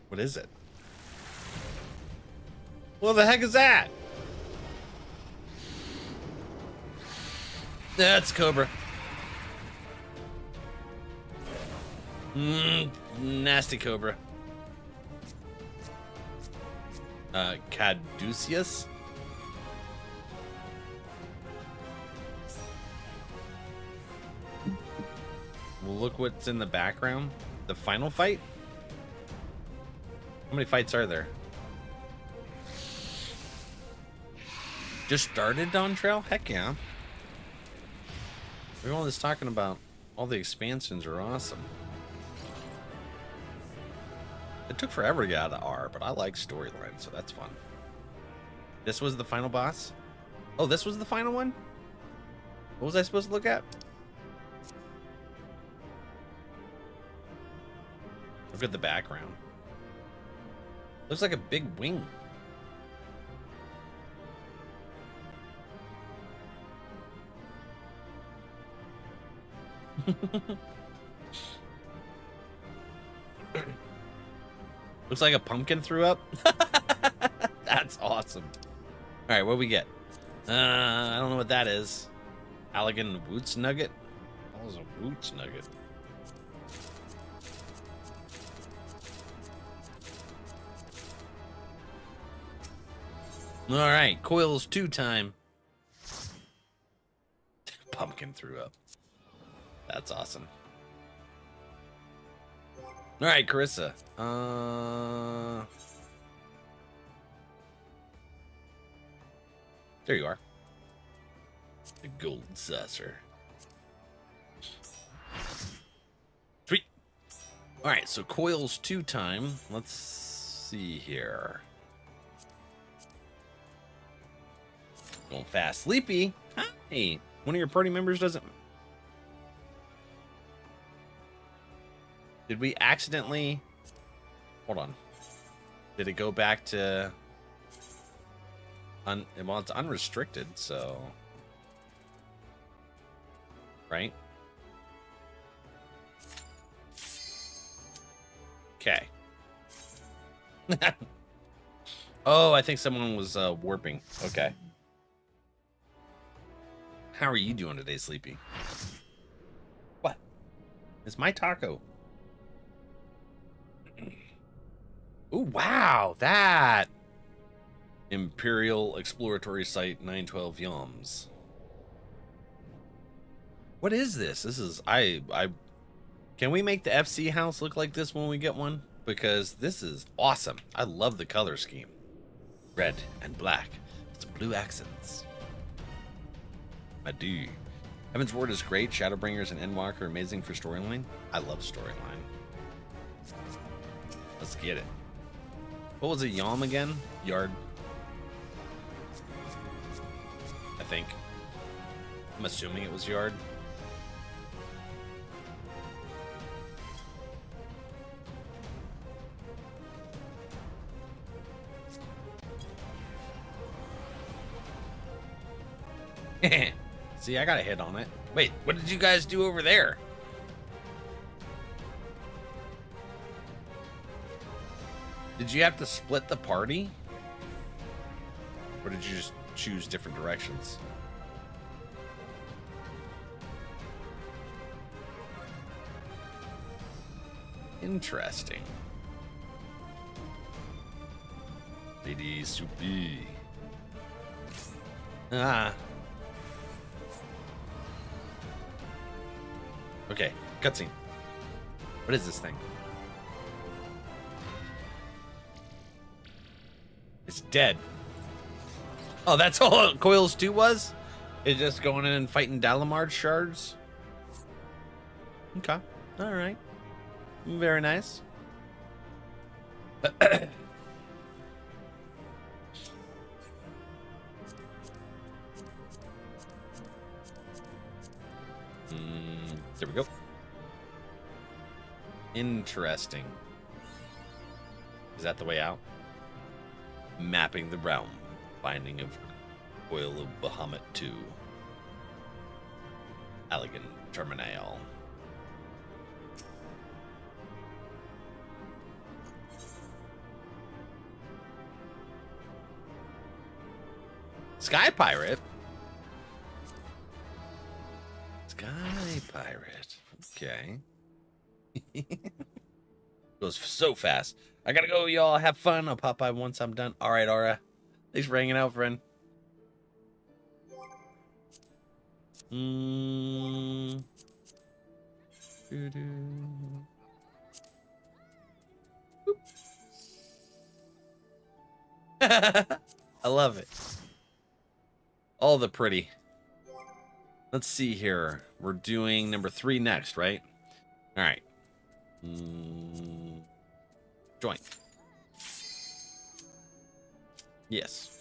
What is it? What the heck is that? That's Cobra. Nasty Cobra. Caduceus? Well, look what's in the background. The final fight? How many fights are there? Just started Dawn Trail? Heck yeah. Everyone is talking about all the expansions are awesome. It took forever to get out of R, but I like storyline, so that's fun. This was the final boss? Oh, this was the final one? What was I supposed to look at? Look at the background. Looks like a big wing. Looks like a pumpkin threw up. That's awesome. All right, what we get? I don't know what that is. Allegan Woots Nugget? What was a Woots Nugget? All right, Coils 2 time. Pumpkin threw up. That's awesome. All right, Carissa. There you are. The golden saucer. Sweet. All right, so Coils 2 time. Let's see here. Going fast. Sleepy. Hi. One of your party members doesn't... Did we accidentally... Hold on. Did it go back to... Well, it's unrestricted, so... Right? Okay. Oh, I think someone was warping. Okay. How are you doing today, Sleepy? What? It's my taco. Oh, wow. That Imperial Exploratory Site 912 Yums. What is this? This is can we make the FC house look like this when we get one? Because this is awesome. I love the color scheme. Red and black. Some blue accents. I do. Heavensward is great. Shadowbringers and Endwalker are amazing for storyline. I love storyline. Let's get it. What was it, Yom again? Yard. I think. I'm assuming it was Yard. See, I got a hit on it. Wait, what did you guys do over there? Did you have to split the party? Or did you just choose different directions? Interesting. Lady Soupy. Ah. Okay, cutscene. What is this thing? It's dead. Oh, that's all Coils 2 was? It's just going in and fighting Dalamar shards? Okay, alright. Very nice. There we go. Interesting. Is that the way out? Mapping the realm. Binding of Coil of Bahamut 2. Elegant Terminal. Sky Pirate? Sky Pirate. Okay. Goes so fast. I gotta go, y'all. Have fun. I'll pop by once I'm done. All right, Aura. Thanks for hanging out, friend. I love it. All the pretty. Let's see here. We're doing number 3 next, right? All right. Join. Yes.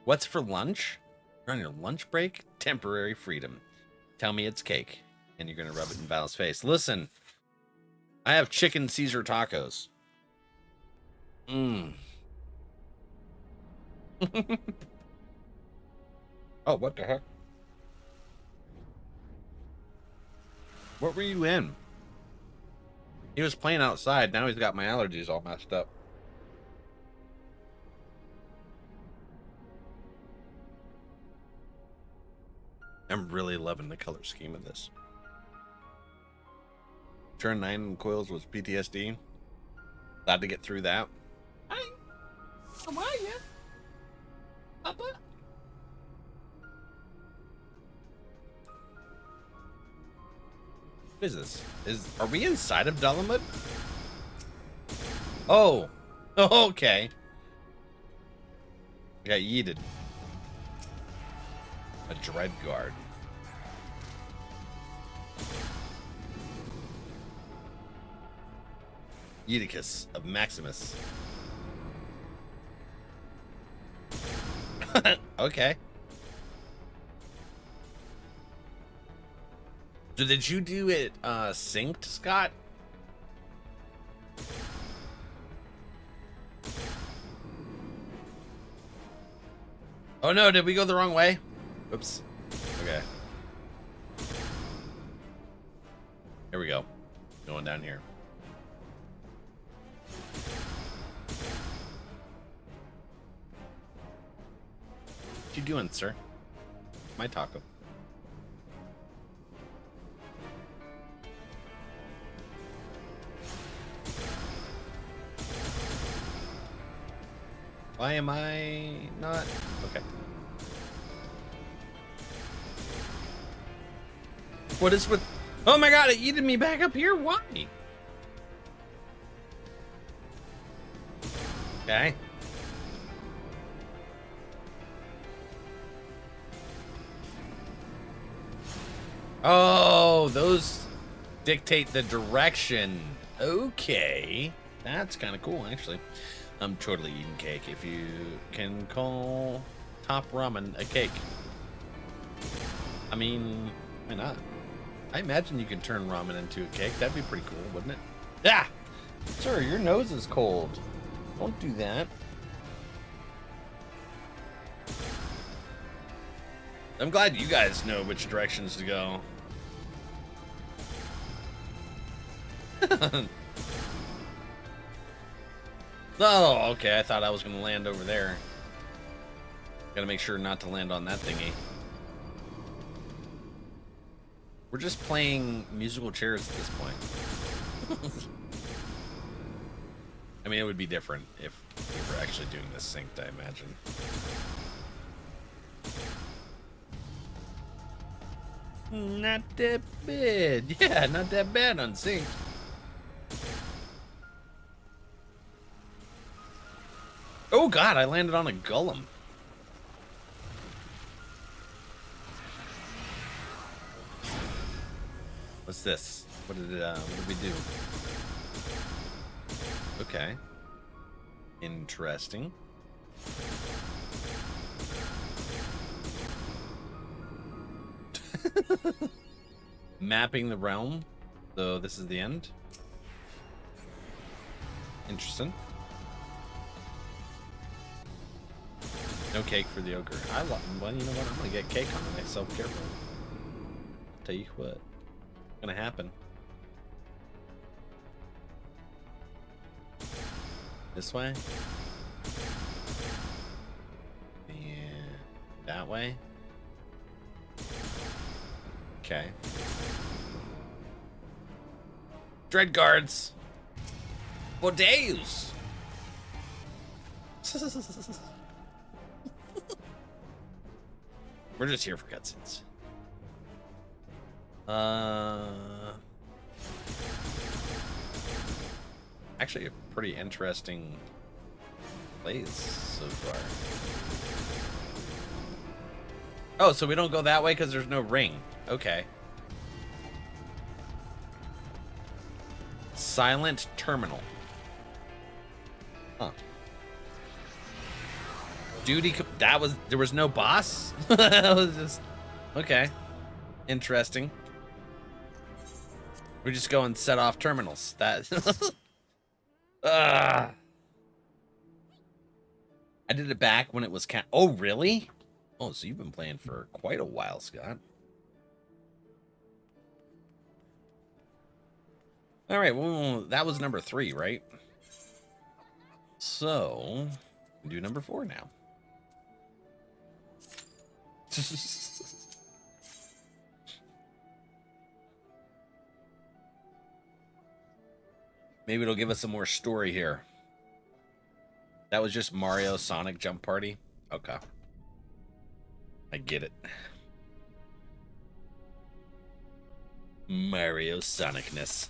What's for lunch? You're on your lunch break? Temporary freedom. Tell me it's cake. And you're going to rub it in Val's face. Listen. I have chicken Caesar tacos. Oh, what the heck? What were you in? He was playing outside. Now he's got my allergies all messed up. I'm really loving the color scheme of this. Turn 9 coils was PTSD. Glad to get through that. Hi. How are you? Papa? What is this? Are we inside of Dalamud? Oh. Okay. I got yeeted. A dread guard. Eutychus of Maximus. Okay. So did you do it synced, Scott? Oh no, did we go the wrong way? Oops. Okay. Here we go. Going down here. What you doing, sir? My taco. Why am I not? Okay. What is with... Oh my god, it yeeted me back up here? Why? Okay. Oh, those dictate the direction. Okay. That's kind of cool, actually. I'm totally eating cake if you can call top ramen a cake. I mean, why not? I imagine you can turn ramen into a cake. That'd be pretty cool, wouldn't it? Ah! Sir, your nose is cold. Don't do that. I'm glad you guys know which directions to go. Oh, okay. I thought I was going to land over there. Gotta make sure not to land on that thingy. We're just playing musical chairs at this point. I mean, it would be different if we were actually doing this synced, I imagine. Not that bad. Yeah, not that bad on synced. Oh god, I landed on a golem. What's this? What did we do? Okay. Interesting. Mapping the realm. So this is the end. Interesting. No cake for the ogre. Well, you know what? I'm gonna get cake on the next self-care room. Tell you what. What's gonna happen? This way? And that way? Okay. Dread guards! Bodeus! We're just here for cutscenes. Actually, a pretty interesting place so far. Oh, so we don't go that way because there's no ring. Okay. Silent terminal. Huh. Duty. There was no boss. That was just okay. Interesting. We just go and set off terminals. That. I did it back when it was Oh, really? Oh, so you've been playing for quite a while, Scott. All right, well, that was number 3, right? So, do number 4 now. Maybe it'll give us some more story here. That was just Mario Sonic Jump Party? Okay. I get it. Mario Sonicness.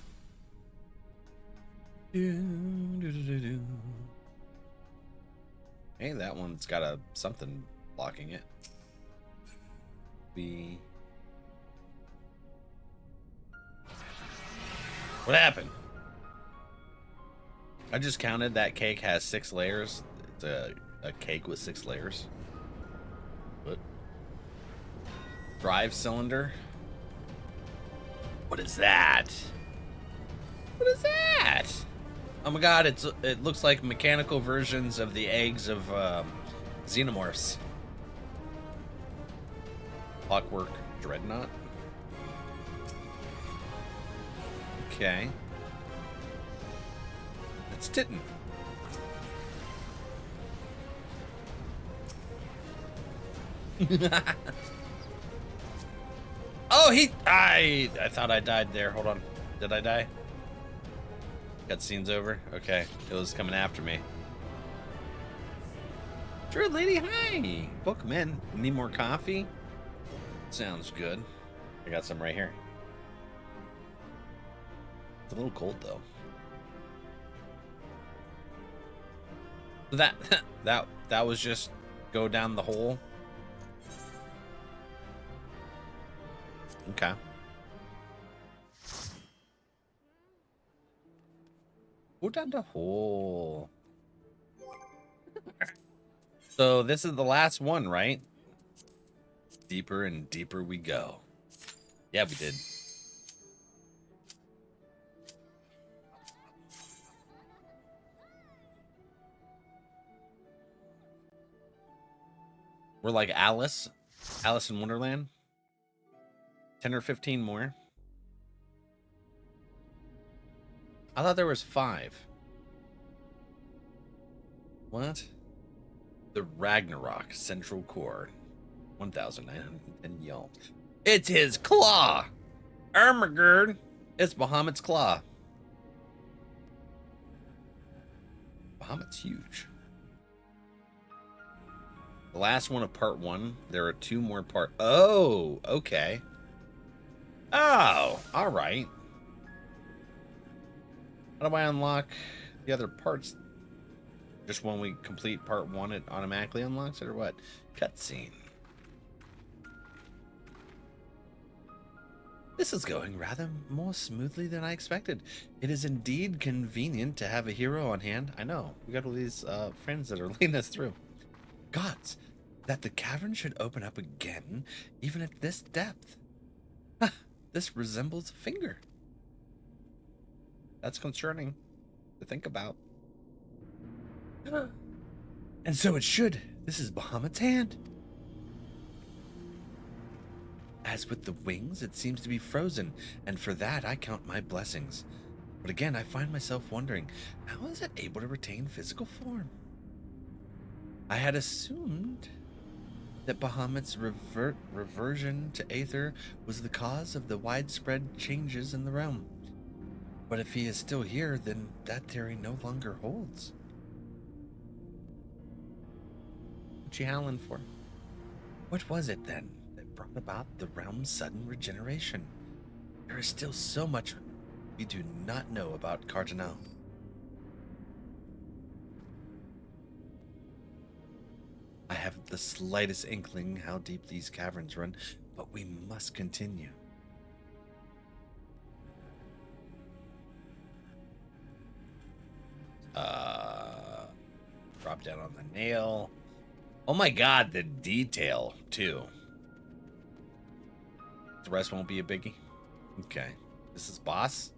Hey, that one's got something blocking it. What happened? I just counted that cake has 6 layers. It's a cake with 6 layers. What? Drive cylinder? What is that? What is that? Oh my god, it looks like mechanical versions of the eggs of xenomorphs. Clockwork Dreadnought. Okay. It's Titten. Oh, I thought I died there. Hold on. Did I die? Cutscene's over. Okay. It was coming after me. Druid lady, hi. Welcome in. Need more coffee? Sounds good. I got some right here. It's a little cold though. That was just go down the hole. Okay. Go down the hole. So this is the last one, right? Deeper and deeper we go. Yeah, we did. We're like Alice in Wonderland. 10 or 15 more. I thought there was 5. What? The Ragnarok Central Core. 1,910 yalt. It's his claw! Ermagerd! It's Bahamut's claw. Bahamut's huge. The last one of part 1. There are 2 more part. Oh, okay. Oh, all right. How do I unlock the other parts? Just when we complete part 1, it automatically unlocks it, or what? Cutscene. This is going rather more smoothly than I expected. It is indeed convenient to have a hero on hand. I know. We got all these friends that are leading us through. Gods, that the cavern should open up again, even at this depth. This resembles a finger. That's concerning to think about. And so it should. This is Bahamut's hand. As with the wings, it seems to be frozen, and for that I count my blessings. But again, I find myself wondering, how is it able to retain physical form? I had assumed that Bahamut's reversion to Aether was the cause of the widespread changes in the realm. But if he is still here, then that theory no longer holds. What you howling for? What was it then that brought about the realm's sudden regeneration? There is still so much we do not know about Cardinal. I have the slightest inkling how deep these caverns run, but we must continue. Drop down on the nail. Oh my god, the detail, too. The rest won't be a biggie? Okay. This is boss?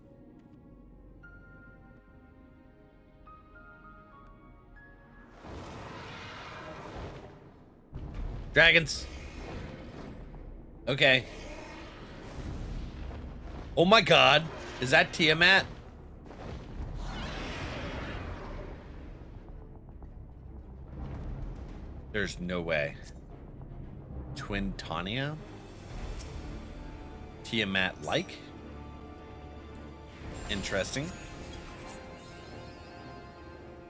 Dragons. Okay. Oh my god. Is that Tiamat? There's no way. Twin Tania? Tiamat-like? Interesting.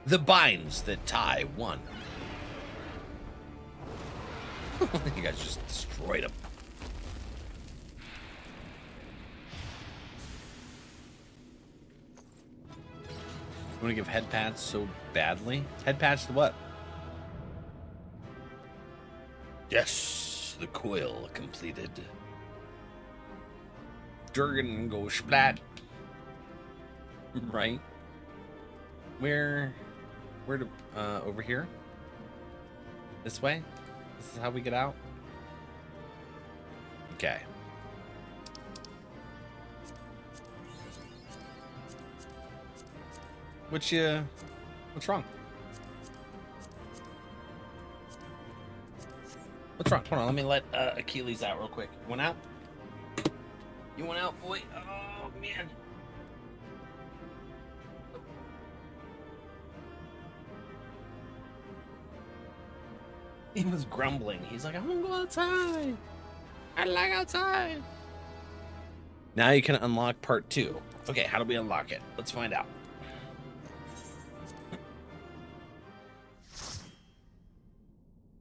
The binds that tie one. You guys just destroyed him. You want to give head pats so badly? Head pats to what? Yes, the coil completed. Durgan go splat. Right? Where to, over here? This way? This is how we get out? Okay. What's wrong? What's wrong? Hold on, let me let Achilles out real quick. You want out? You want out, boy? Oh, man. He was grumbling. He's like, I want to go outside. I like outside. Now you can unlock part 2. Okay, how do we unlock it? Let's find out.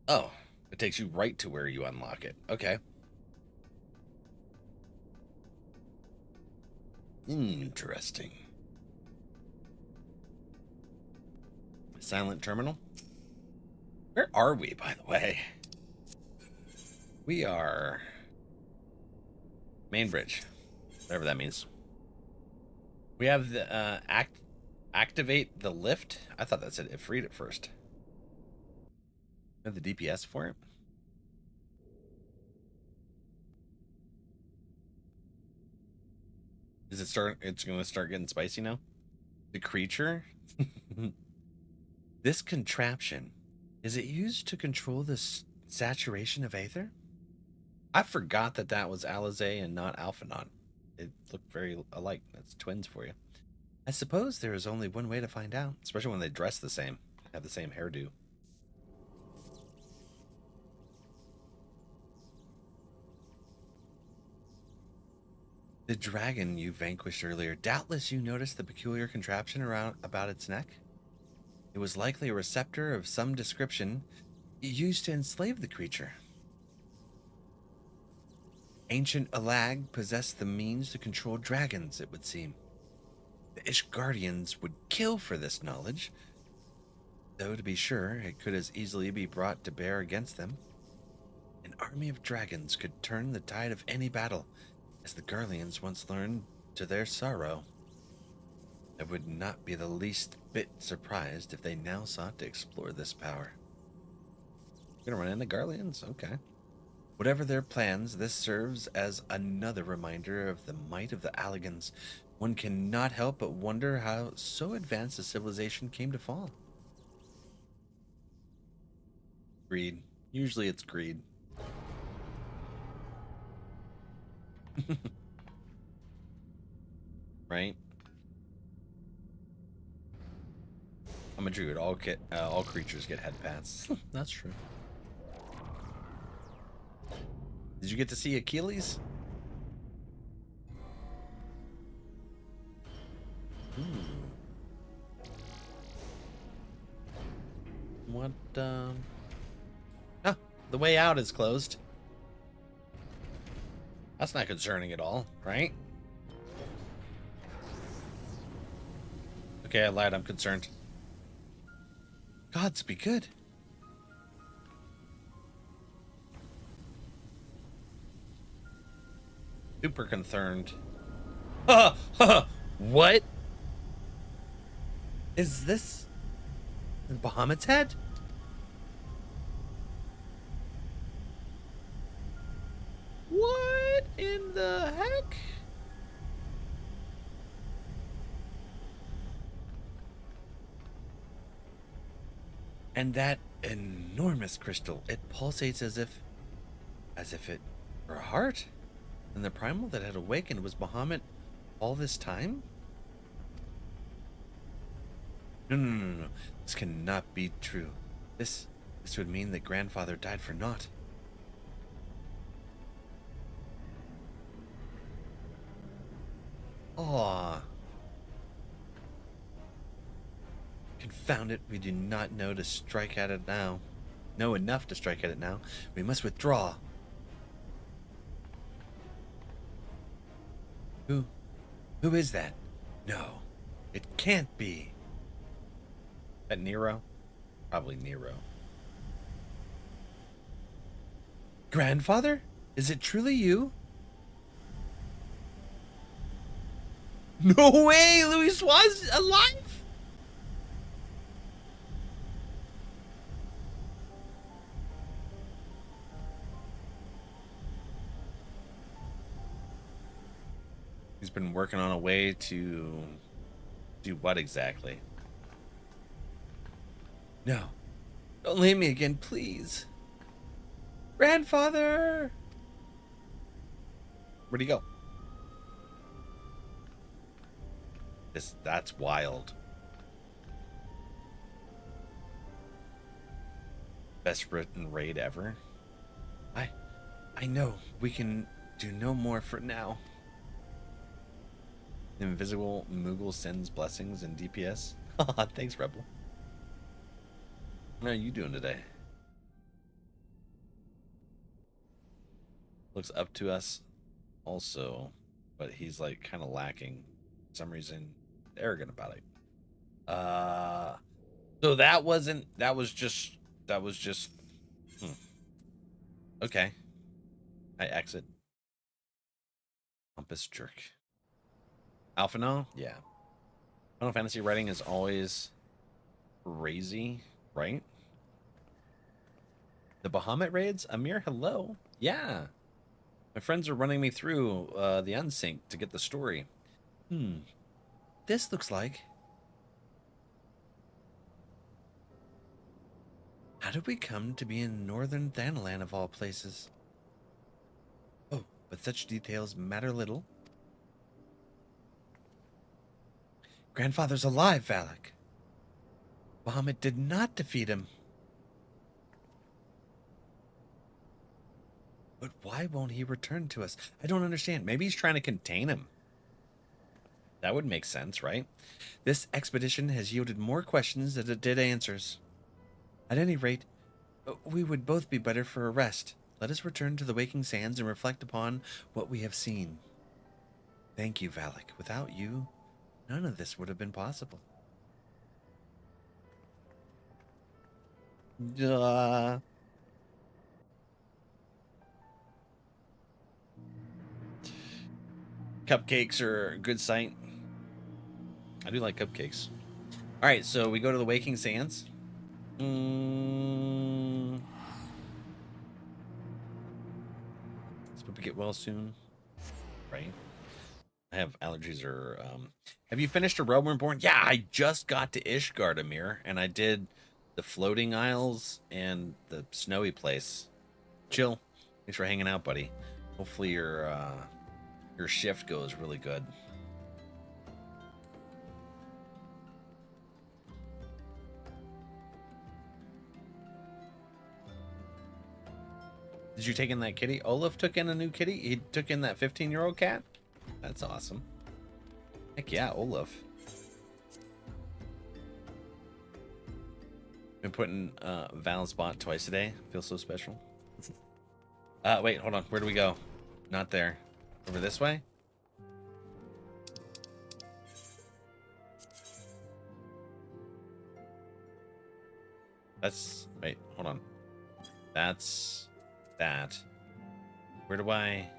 Oh, it takes you right to where you unlock it. Okay. Interesting. Silent terminal? Where are we, by the way? We are main bridge, whatever that means. We have the activate the lift. I thought that said it freed it first. We have the DPS for it. Is it start? It's going to start getting spicy now. The creature. This contraption, is it used to control the saturation of aether? I forgot that that was Eorzea and not Alphanon. It looked very alike. That's twins for you. I suppose there is only one way to find out, especially when they dress the same, have the same hairdo. The dragon you vanquished earlier, doubtless you noticed the peculiar contraption about its neck? It was likely a receptor of some description used to enslave the creature. Ancient Alag possessed the means to control dragons, it would seem. The Ishgardians would kill for this knowledge, though to be sure, it could as easily be brought to bear against them. An army of dragons could turn the tide of any battle, as the Garleans once learned to their sorrow. I would not be the least bit surprised if they now sought to explore this power. Gonna run into Garleans? Okay. Whatever their plans, this serves as another reminder of the might of the Alligans. One cannot help but wonder how so advanced a civilization came to fall. Greed. Usually it's greed. Right? I'm a druid. All creatures get head pats. That's true. Did you get to see Achilles? What, Ah, the way out is closed. That's not concerning at all, right? Okay, I lied. I'm concerned. Gods be good. Super concerned. What? Is this Bahamut's head? What in the heck? And that enormous crystal, it pulsates as if it were a heart. And the primal that had awakened was Bahamut all this time? No. This cannot be true. This would mean that grandfather died for naught. Aww. Confound it, we do not know to strike at it now. Know enough to strike at it now. We must withdraw. Who is that? No, it can't be. That Nero? Probably Nero. Grandfather? Is it truly you? No way! Louis was alive? He's been working on a way to do what exactly? No. Don't leave me again, please. Grandfather! Where'd he go? That's wild. Best written raid ever. I know we can do no more for now. Invisible Moogle sends blessings and DPS. Thanks, Rebel. How are you doing today? Looks up to us also, but he's like kind of lacking for some reason, arrogant about it. So that was just okay. I exit. Compass jerk. Alphano? Yeah. Final Fantasy writing is always crazy, right? The Bahamut raids? Amir, hello. Yeah. My friends are running me through the unsync to get the story. This looks like... How did we come to be in northern Thanalan of all places? Oh, but such details matter little. Grandfather's alive, Valak. Bahamut did not defeat him. But why won't he return to us? I don't understand. Maybe he's trying to contain him. That would make sense, right? This expedition has yielded more questions than it did answers. At any rate, we would both be better for a rest. Let us return to the Waking Sands and reflect upon what we have seen. Thank you, Valak. Without you, none of this would have been possible. Cupcakes are a good sight. I do like cupcakes. All right, so we go to the Waking Sands. Let's hope we get well soon. Right? I have allergies or have you finished A Realm Reborn? Yeah, I just got to Ishgard, Amir, and I did the floating isles and the snowy place. Chill. Thanks for hanging out, buddy. Hopefully your shift goes really good. Did you take in that kitty? Olaf took in a new kitty? He took in that 15-year-old cat? That's awesome. Heck yeah, Olaf. Been putting Val's spot twice a day. Feels so special. Wait, hold on. Where do we go? Not there. Over this way? That's... Wait, hold on. That's... that. Where do I...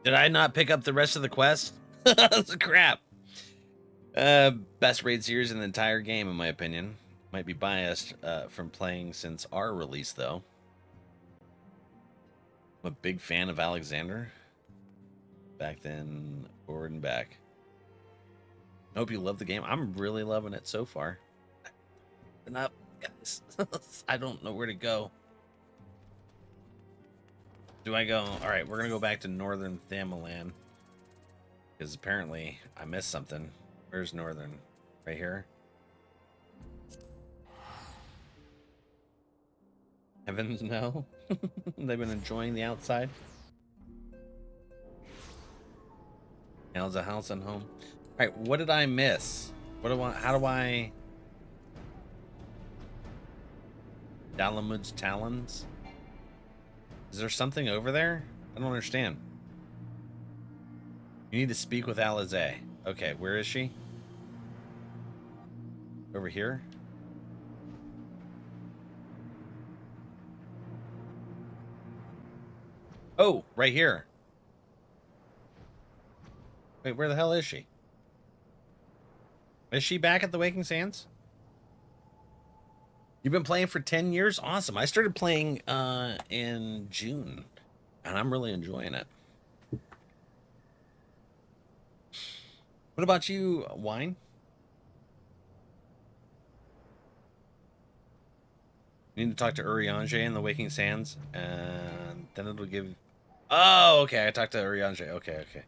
Did I not pick up the rest of the quest? That's crap. Best raid series in the entire game, in my opinion. Might be biased from playing since our release, though. I'm a big fan of Alexander. Back then, forward and back. I hope you love the game. I'm really loving it so far. Open up, guys. I don't know where to go. Do I go? All right, we're going to go back to Northern Thanalan. Because apparently I missed something. Where's Northern? Right here? Heavens no. They've been enjoying the outside. How's a house and home? All right, what did I miss? What do I? How do I? Dalamud's Talons. Is there something over there? I don't understand. You need to speak with Eorzea. Okay, where is she? Over here? Oh, right here. Wait, where the hell is she? Is she back at the Waking Sands? You've been playing for 10 years? Awesome. I started playing in June, and I'm really enjoying it. What about you, Wine? You need to talk to Eorzea in the Waking Sands, and then it'll give... Oh, okay, I talked to Eorzea. Okay, okay.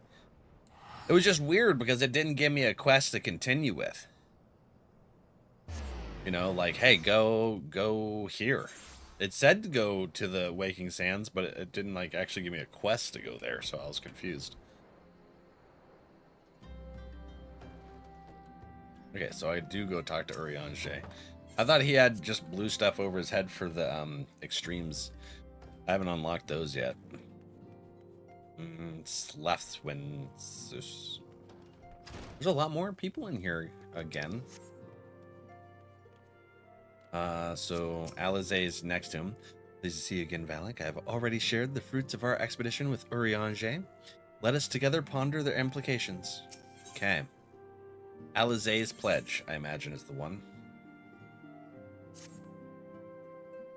It was just weird because it didn't give me a quest to continue with. You know, like, hey, go here. It said to go to the Waking Sands, but it didn't, like, actually give me a quest to go there, so I was confused. Okay, so I do go talk to Eorzea. I thought he had just blue stuff over his head for the extremes. I haven't unlocked those yet. Slefswin. There's a lot more people in here again. So Alizé is next to him. Pleased to see you again, Valak. I have already shared the fruits of our expedition with Eorzea. Let us together ponder their implications. Okay. Alizé's pledge, I imagine, is the one.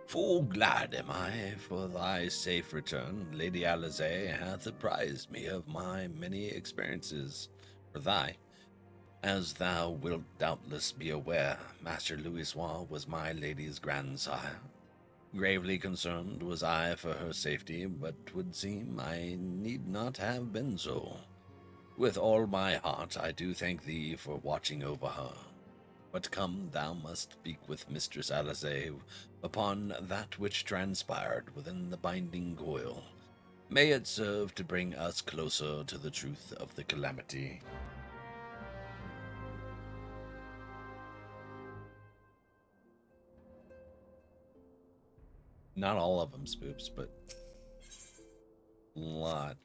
Full glad am I for thy safe return. Lady Alizé hath apprised me of my many experiences for thy. As thou wilt doubtless be aware, Master Louisoix was my lady's grandsire. Gravely concerned was I for her safety, but 'twould seem I need not have been so. With all my heart I do thank thee for watching over her. But come, thou must speak with Mistress Alizé upon that which transpired within the binding coil. May it serve to bring us closer to the truth of the calamity. Not all of them, Spoops, but a lot.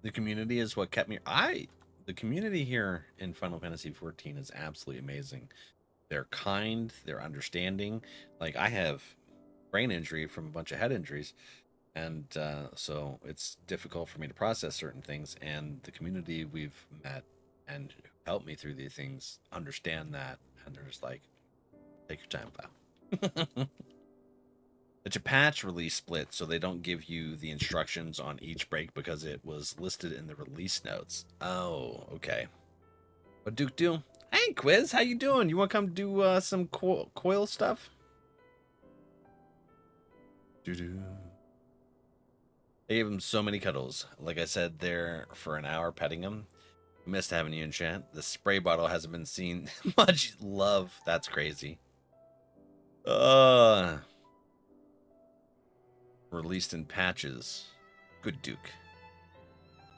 The community is what kept me... The community here in Final Fantasy XIV is absolutely amazing. They're kind, they're understanding. Like, I have brain injury from a bunch of head injuries, and so it's difficult for me to process certain things, and the community we've met and helped me through these things understand that, and they're just like, take your time, pal. The Japatch release split, so they don't give you the instructions on each break because it was listed in the release notes. Oh, okay. What Duke do? Hey, Quiz, how you doing? You want to come do some coil stuff? Doo-doo. They gave him so many cuddles. Like I said, there for an hour petting him. Missed having you in chat. The spray bottle hasn't been seen. Much love. That's crazy. Released in patches. Good Duke.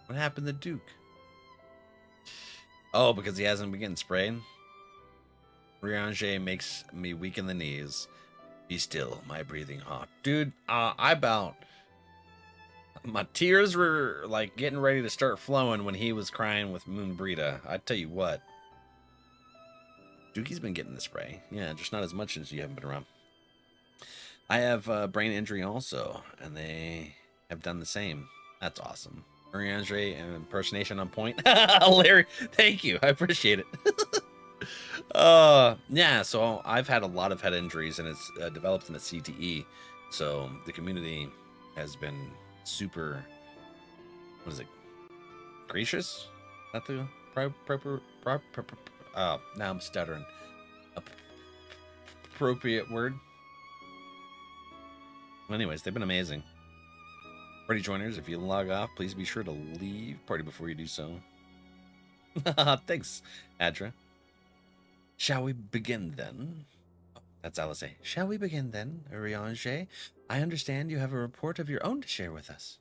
What happened to Duke? Oh, because he hasn't been getting sprayed? Eorzea makes me weak in the knees. Be still, my breathing heart. Dude, I about... My tears were, like, getting ready to start flowing when he was crying with Moon Brita. I tell you what. Dukey's been getting the spray. Yeah, just not as much as you haven't been around. I have brain injury also, and they have done the same. That's awesome. Eorzea and impersonation on point. Larry, thank you. I appreciate it. Yeah, so I've had a lot of head injuries, and it's developed in a CTE. So the community has been super, what is it, gracious? Is that the proper, now I'm stuttering. Appropriate word. Anyways, they've been amazing. Party joiners, if you log off, please be sure to leave party before you do so. Thanks, Adra. Shall we begin then? Oh, that's Alizé. Shall we begin then, Eorzea? I understand you have a report of your own to share with us.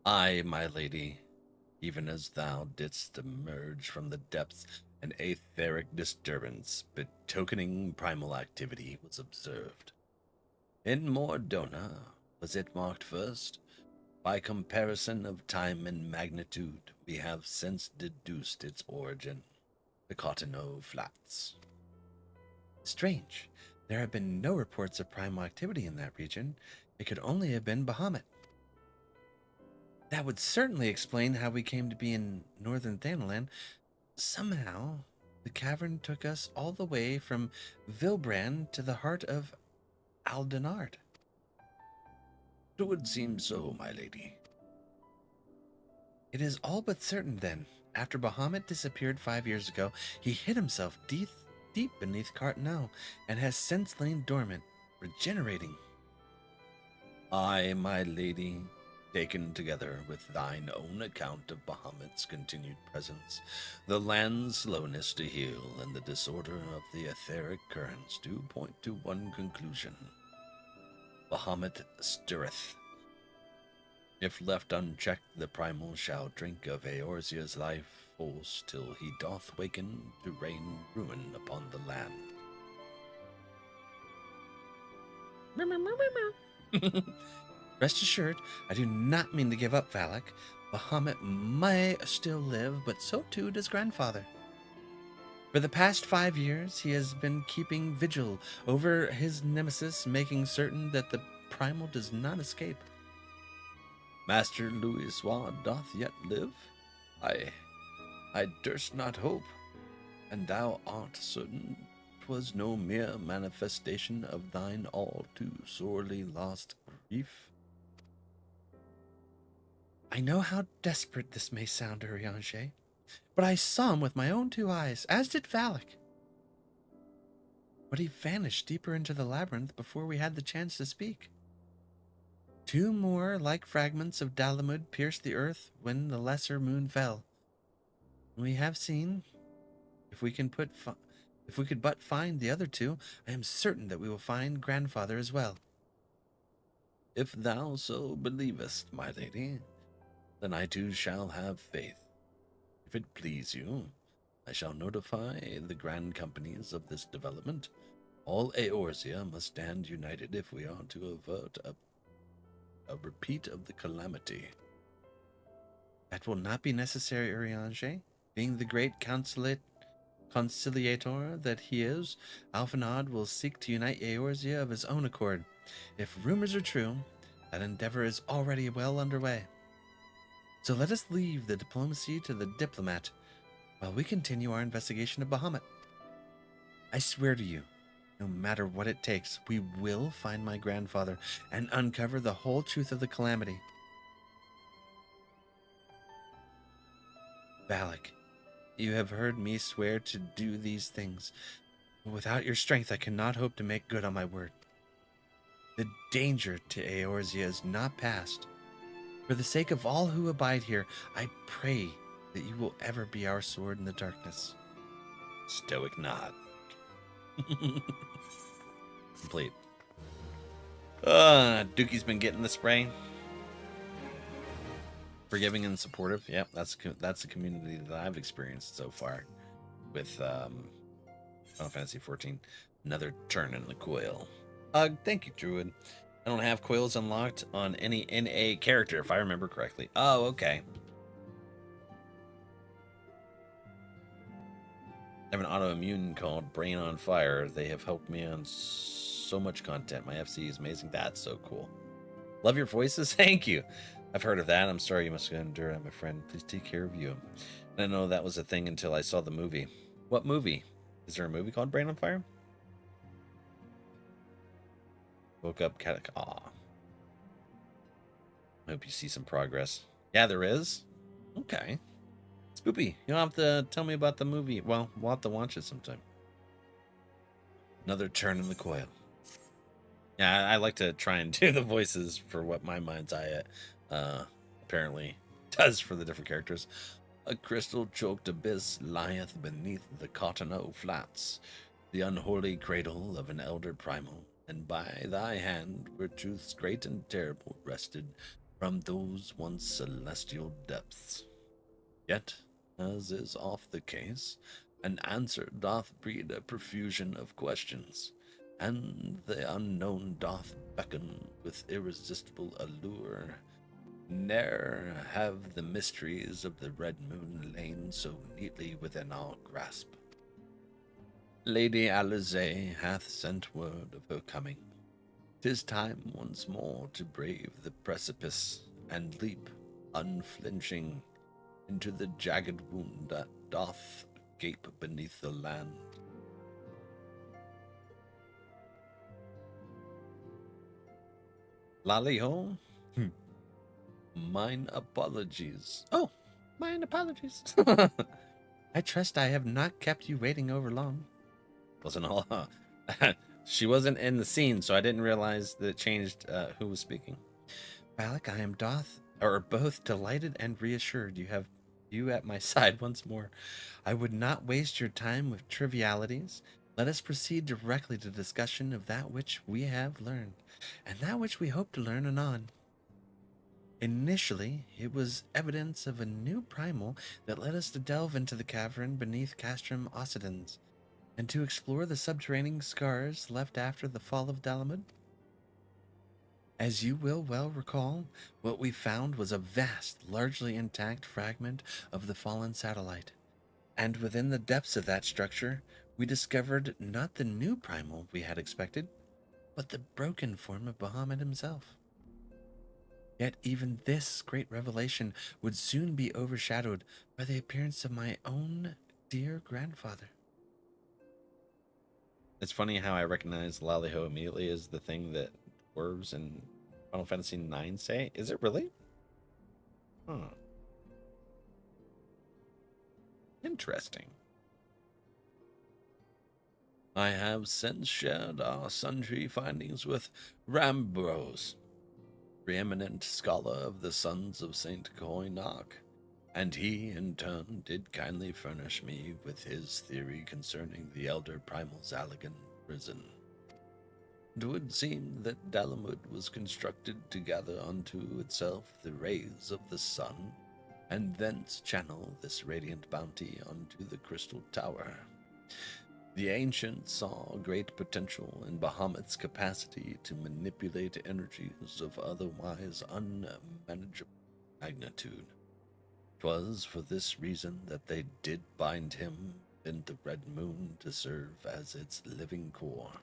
Aye, my lady. Even as thou didst emerge from the depths, an etheric disturbance betokening primal activity was observed. In Mordona was it marked first. By comparison of time and magnitude, we have since deduced its origin, the Cotonou Flats. Strange. There have been no reports of primal activity in that region. It could only have been Bahamut. That would certainly explain how we came to be in northern Thanalan. Somehow, the cavern took us all the way from Vilbrand to the heart of Aldenard. It would seem so, my lady. It is all but certain, then. After Bahamut disappeared 5 years ago, he hid himself deep beneath Cartnell, and has since lain dormant, regenerating. I, my lady, taken together with thine own account of Bahamut's continued presence, the land's slowness to heal, and the disorder of the etheric currents do point to one conclusion. Bahamut stirreth. If left unchecked, the primal shall drink of Eorzea's life force till he doth waken to rain ruin upon the land. Rest assured, I do not mean to give up, Valak. Bahamut may still live, but so too does grandfather. For the past 5 years, he has been keeping vigil over his nemesis, making certain that the primal does not escape. Master Louis Swad doth yet live? I durst not hope, and thou art certain 'twas no mere manifestation of thine all too sorely lost grief? I know how desperate this may sound, Urianger, but I saw him with my own 2 eyes, as did Valak. But he vanished deeper into the labyrinth before we had the chance to speak. 2 more like fragments of Dalamud pierced the earth when the lesser moon fell. We have seen. If we could but find the other 2, I am certain that we will find grandfather as well. If thou so believest, my lady, then I too shall have faith. If it please you, I shall notify the grand companies of this development. All Eorzea must stand united if we are to avert a repeat of the calamity. That will not be necessary, Urianger. Being the great conciliator that he is, Alphanod will seek to unite Eorzea of his own accord. If rumors are true, that endeavor is already well underway. So let us leave the diplomacy to the diplomat, while we continue our investigation of Bahamut. I swear to you, no matter what it takes, we will find my grandfather and uncover the whole truth of the calamity. Valak, you have heard me swear to do these things, but without your strength I cannot hope to make good on my word. The danger to Eorzea is not past. For the sake of all who abide here, I pray that you will ever be our sword in the darkness. Stoic nod. Complete. Dookie's been getting the spray. Forgiving and supportive. Yep, that's the community that I've experienced so far with Final Fantasy XIV. Another turn in the coil. Thank you, Druid. I don't have coils unlocked on any NA character, if I remember correctly. Oh, okay. I have an autoimmune called Brain on Fire. They have helped me on so much content. My FC is amazing. That's so cool. Love your voices. Thank you. I've heard of that. I'm sorry you must endure that, my friend. Please take care of you. I didn't know that was a thing until I saw the movie. What movie? Is there a movie called Brain on Fire? Woke up, aw. I hope you see some progress. Yeah, there is? Okay. Spoopy, you don't have to tell me about the movie. Well, we'll have to watch it sometime. Another turn in the coil. Yeah, I like to try and do the voices for what my mind's eye apparently does for the different characters. A crystal-choked abyss lieth beneath the Cotonou flats, the unholy cradle of an elder primal, and by thy hand where truths great and terrible rested from those once celestial depths. Yet, as is oft the case, an answer doth breed a profusion of questions, and the unknown doth beckon with irresistible allure. Ne'er have the mysteries of the red moon lain so neatly within our grasp. Lady Eorzea hath sent word of her coming. 'Tis time once more to brave the precipice and leap, unflinching, into the jagged wound that doth gape beneath the land. Lally ho? Mine apologies. Oh, mine apologies. I trust I have not kept you waiting over long. Wasn't all. She wasn't in the scene, so I didn't realize that it changed who was speaking. Valak, I am both delighted and reassured you have you at my side once more. I would not waste your time with trivialities. Let us proceed directly to discussion of that which we have learned, and that which we hope to learn anon. Initially, it was evidence of a new primal that led us to delve into the cavern beneath Castrum Occidens, and to explore the subterranean scars left after the fall of Dalamud. As you will well recall, what we found was a vast, largely intact fragment of the fallen satellite, and within the depths of that structure, we discovered not the new primal we had expected, but the broken form of Bahamut himself. Yet even this great revelation would soon be overshadowed by the appearance of my own dear grandfather. It's funny how I recognize Laliho immediately as the thing that dwarves in Final Fantasy IX say. Is it really? Huh. Interesting. I have since shared our sundry findings with Rambros, preeminent scholar of the Sons of Saint Koinok, and he, in turn, did kindly furnish me with his theory concerning the elder primal Zalagan prison. It would seem that Dalamud was constructed to gather unto itself the rays of the sun, and thence channel this radiant bounty unto the crystal tower. The ancients saw great potential in Bahamut's capacity to manipulate energies of otherwise unmanageable magnitude. 'Twas for this reason that they did bind him in the Red Moon to serve as its living core.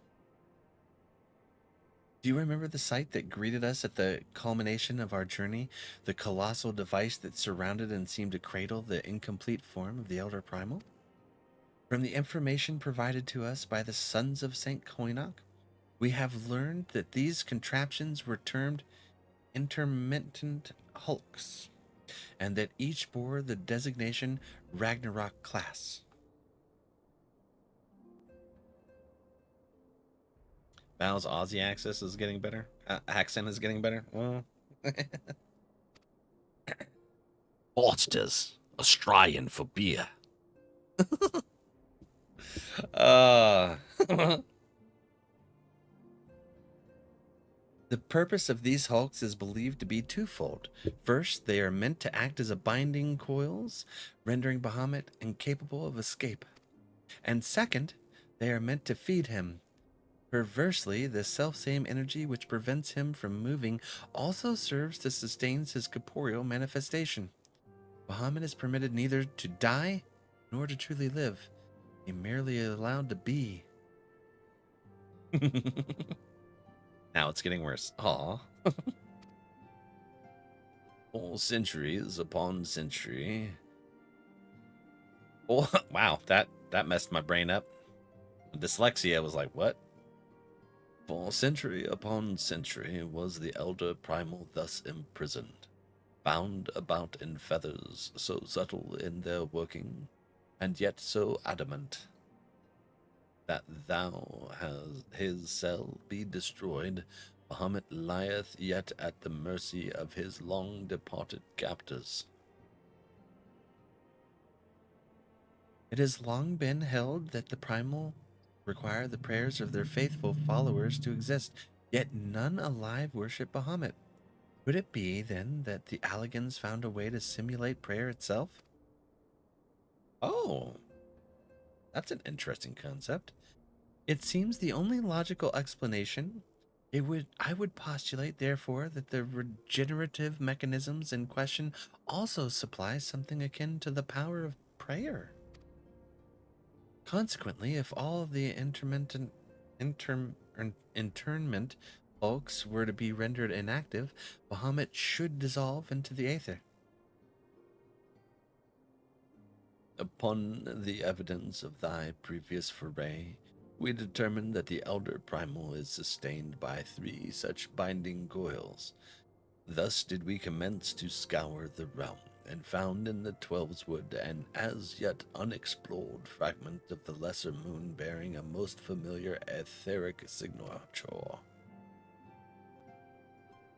Do you remember the sight that greeted us at the culmination of our journey? The colossal device that surrounded and seemed to cradle the incomplete form of the Elder Primal? From the information provided to us by the Sons of St. Koinok, we have learned that these contraptions were termed intermittent hulks, and that each bore the designation Ragnarok class. Val's Aussie accent is getting better. Accent is getting better. Well, Foster's Australian for beer. uh The purpose of these hulks is believed to be twofold. First, they are meant to act as a binding coils, rendering Bahamut incapable of escape. And second, they are meant to feed him. Perversely, the selfsame energy which prevents him from moving also serves to sustain his corporeal manifestation. Bahamut is permitted neither to die nor to truly live. He merely allowed to be. Now it's getting worse. Aw. For centuries upon century. Oh, wow, that messed my brain up. Dyslexia was like, what? For century upon century was the elder primal thus imprisoned, bound about in feathers so subtle in their working, and yet so adamant, that thou his cell be destroyed, Bahamut lieth yet at the mercy of his long-departed captors. It has long been held that the primal require the prayers of their faithful followers to exist, yet none alive worship Bahamut. Could it be, then, that the Alligans found a way to simulate prayer itself? Oh, that's an interesting concept. It seems the only logical explanation. I would postulate, therefore, that the regenerative mechanisms in question also supply something akin to the power of prayer. Consequently, if all of the internment hulks were to be rendered inactive, Bahamut should dissolve into the aether. Upon the evidence of thy previous foray, we determined that the elder primal is sustained by 3 such binding coils. Thus did we commence to scour the realm, and found in the Twelveswood an as yet unexplored fragment of the lesser moon bearing a most familiar etheric signature.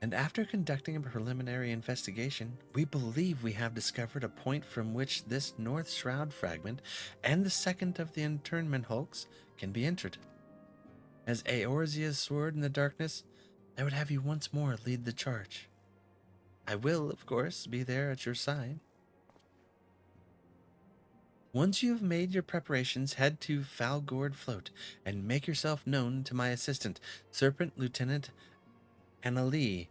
And after conducting a preliminary investigation, we believe we have discovered a point from which this North Shroud fragment and the second of the internment hulks can be entered. As Eorzea's sword in the darkness, I would have you once more lead the charge. I will, of course, be there at your side. Once you have made your preparations, head to Falgord Float and make yourself known to my assistant, Serpent Lieutenant Annalee.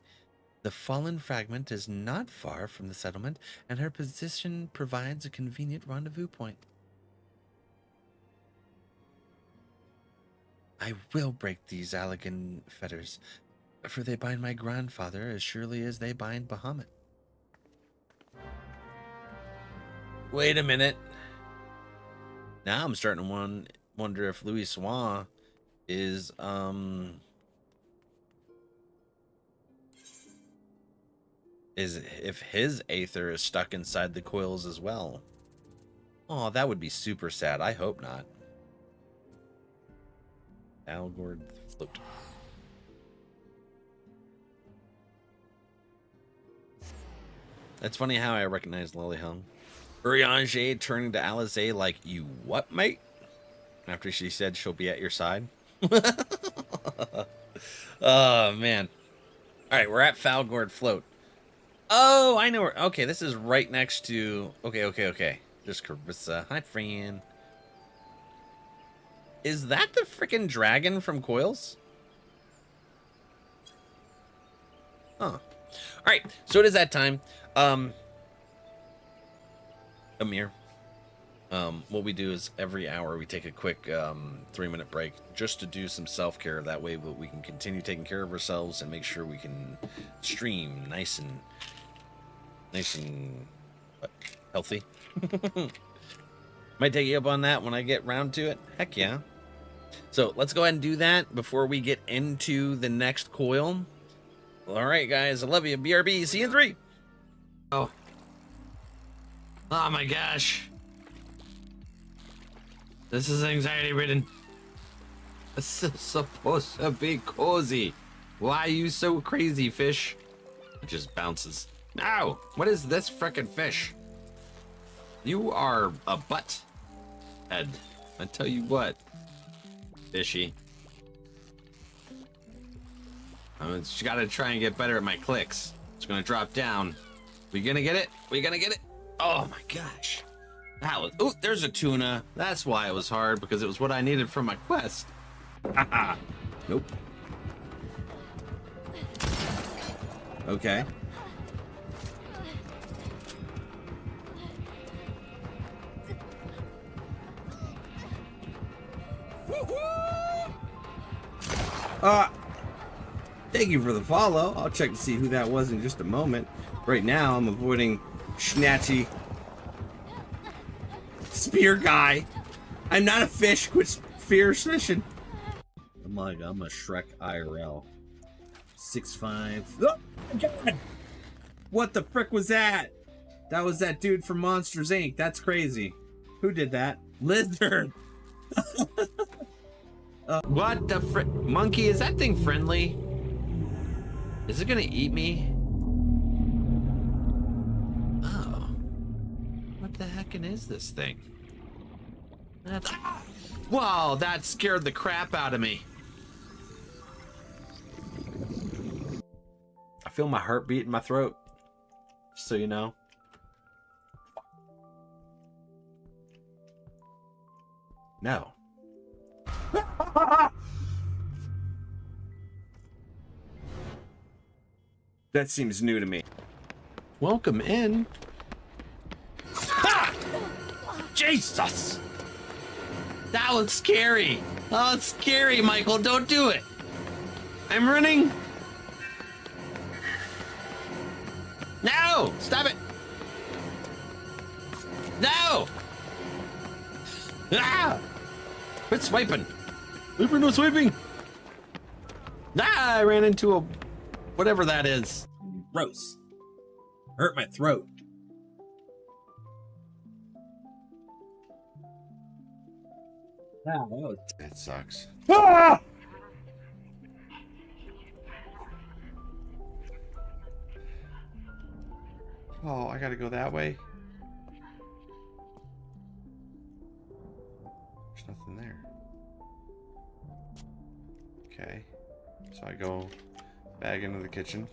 The fallen fragment is not far from the settlement, and her position provides a convenient rendezvous point. I will break these Allegan fetters, for they bind my grandfather as surely as they bind Bahamut. Wait a minute. Now I'm starting to wonder if Louis Swan is, if his Aether is stuck inside the coils as well. Oh, that would be super sad. I hope not. Falgord Float. That's funny how I recognize Lily Hung. Urianger turning to Alizé like, you what, mate? After she said she'll be at your side. Oh, man. All right, we're at Falgord Float. Oh, I know where. Okay, this is right next to. Okay. There's Carissa. Hi, friend. Is that the freaking dragon from Coils? Huh. All right, so it is that time. Amir. What we do is every hour we take a quick 3-minute break just to do some self-care. That way we can continue taking care of ourselves and make sure we can stream nice and what, healthy. Might take you up on that when I get round to it. Heck yeah. So let's go ahead and do that before we get into the next coil. All right, guys. I love you. BRB. See you in 3. Oh my gosh. This is anxiety ridden. This is supposed to be cozy. Why are you so crazy, fish? It just bounces. Ow! What is this frickin' fish? You are a butt head. I tell you what, fishy. I just gotta try and get better at my clicks. It's gonna drop down. We gonna get it? We gonna get it? Oh my gosh. That was, oh, there's a tuna. That's why it was hard, because it was what I needed for my quest. Haha. Nope. Okay. Thank you for the follow. I'll check to see who that was in just a moment. Right now, I'm avoiding Schnatchy Spear Guy. I'm not a fish. Quit fear fishing. I'm a Shrek IRL. 6'5". Oh my god! What the frick was that? That was that dude from Monsters Inc. That's crazy. Who did that? Lizard. What the frick? Monkey, is that thing friendly? Is it gonna eat me? Oh. What the heckin' is this thing? That's... Wow, that scared the crap out of me. I feel my heartbeat in my throat. Just so you know. No. That seems new to me. Welcome in. Ah! Jesus! That was scary. Oh, it's scary, Michael. Don't do it. I'm running. No! Stop it! No! Ah! Quit swiping. We're no swiping. Ah! I ran into a... whatever that is. Gross. Hurt my throat. Wow, that sucks. Ah! Oh, I gotta go that way. There's nothing there. Okay. So I go back into the kitchen.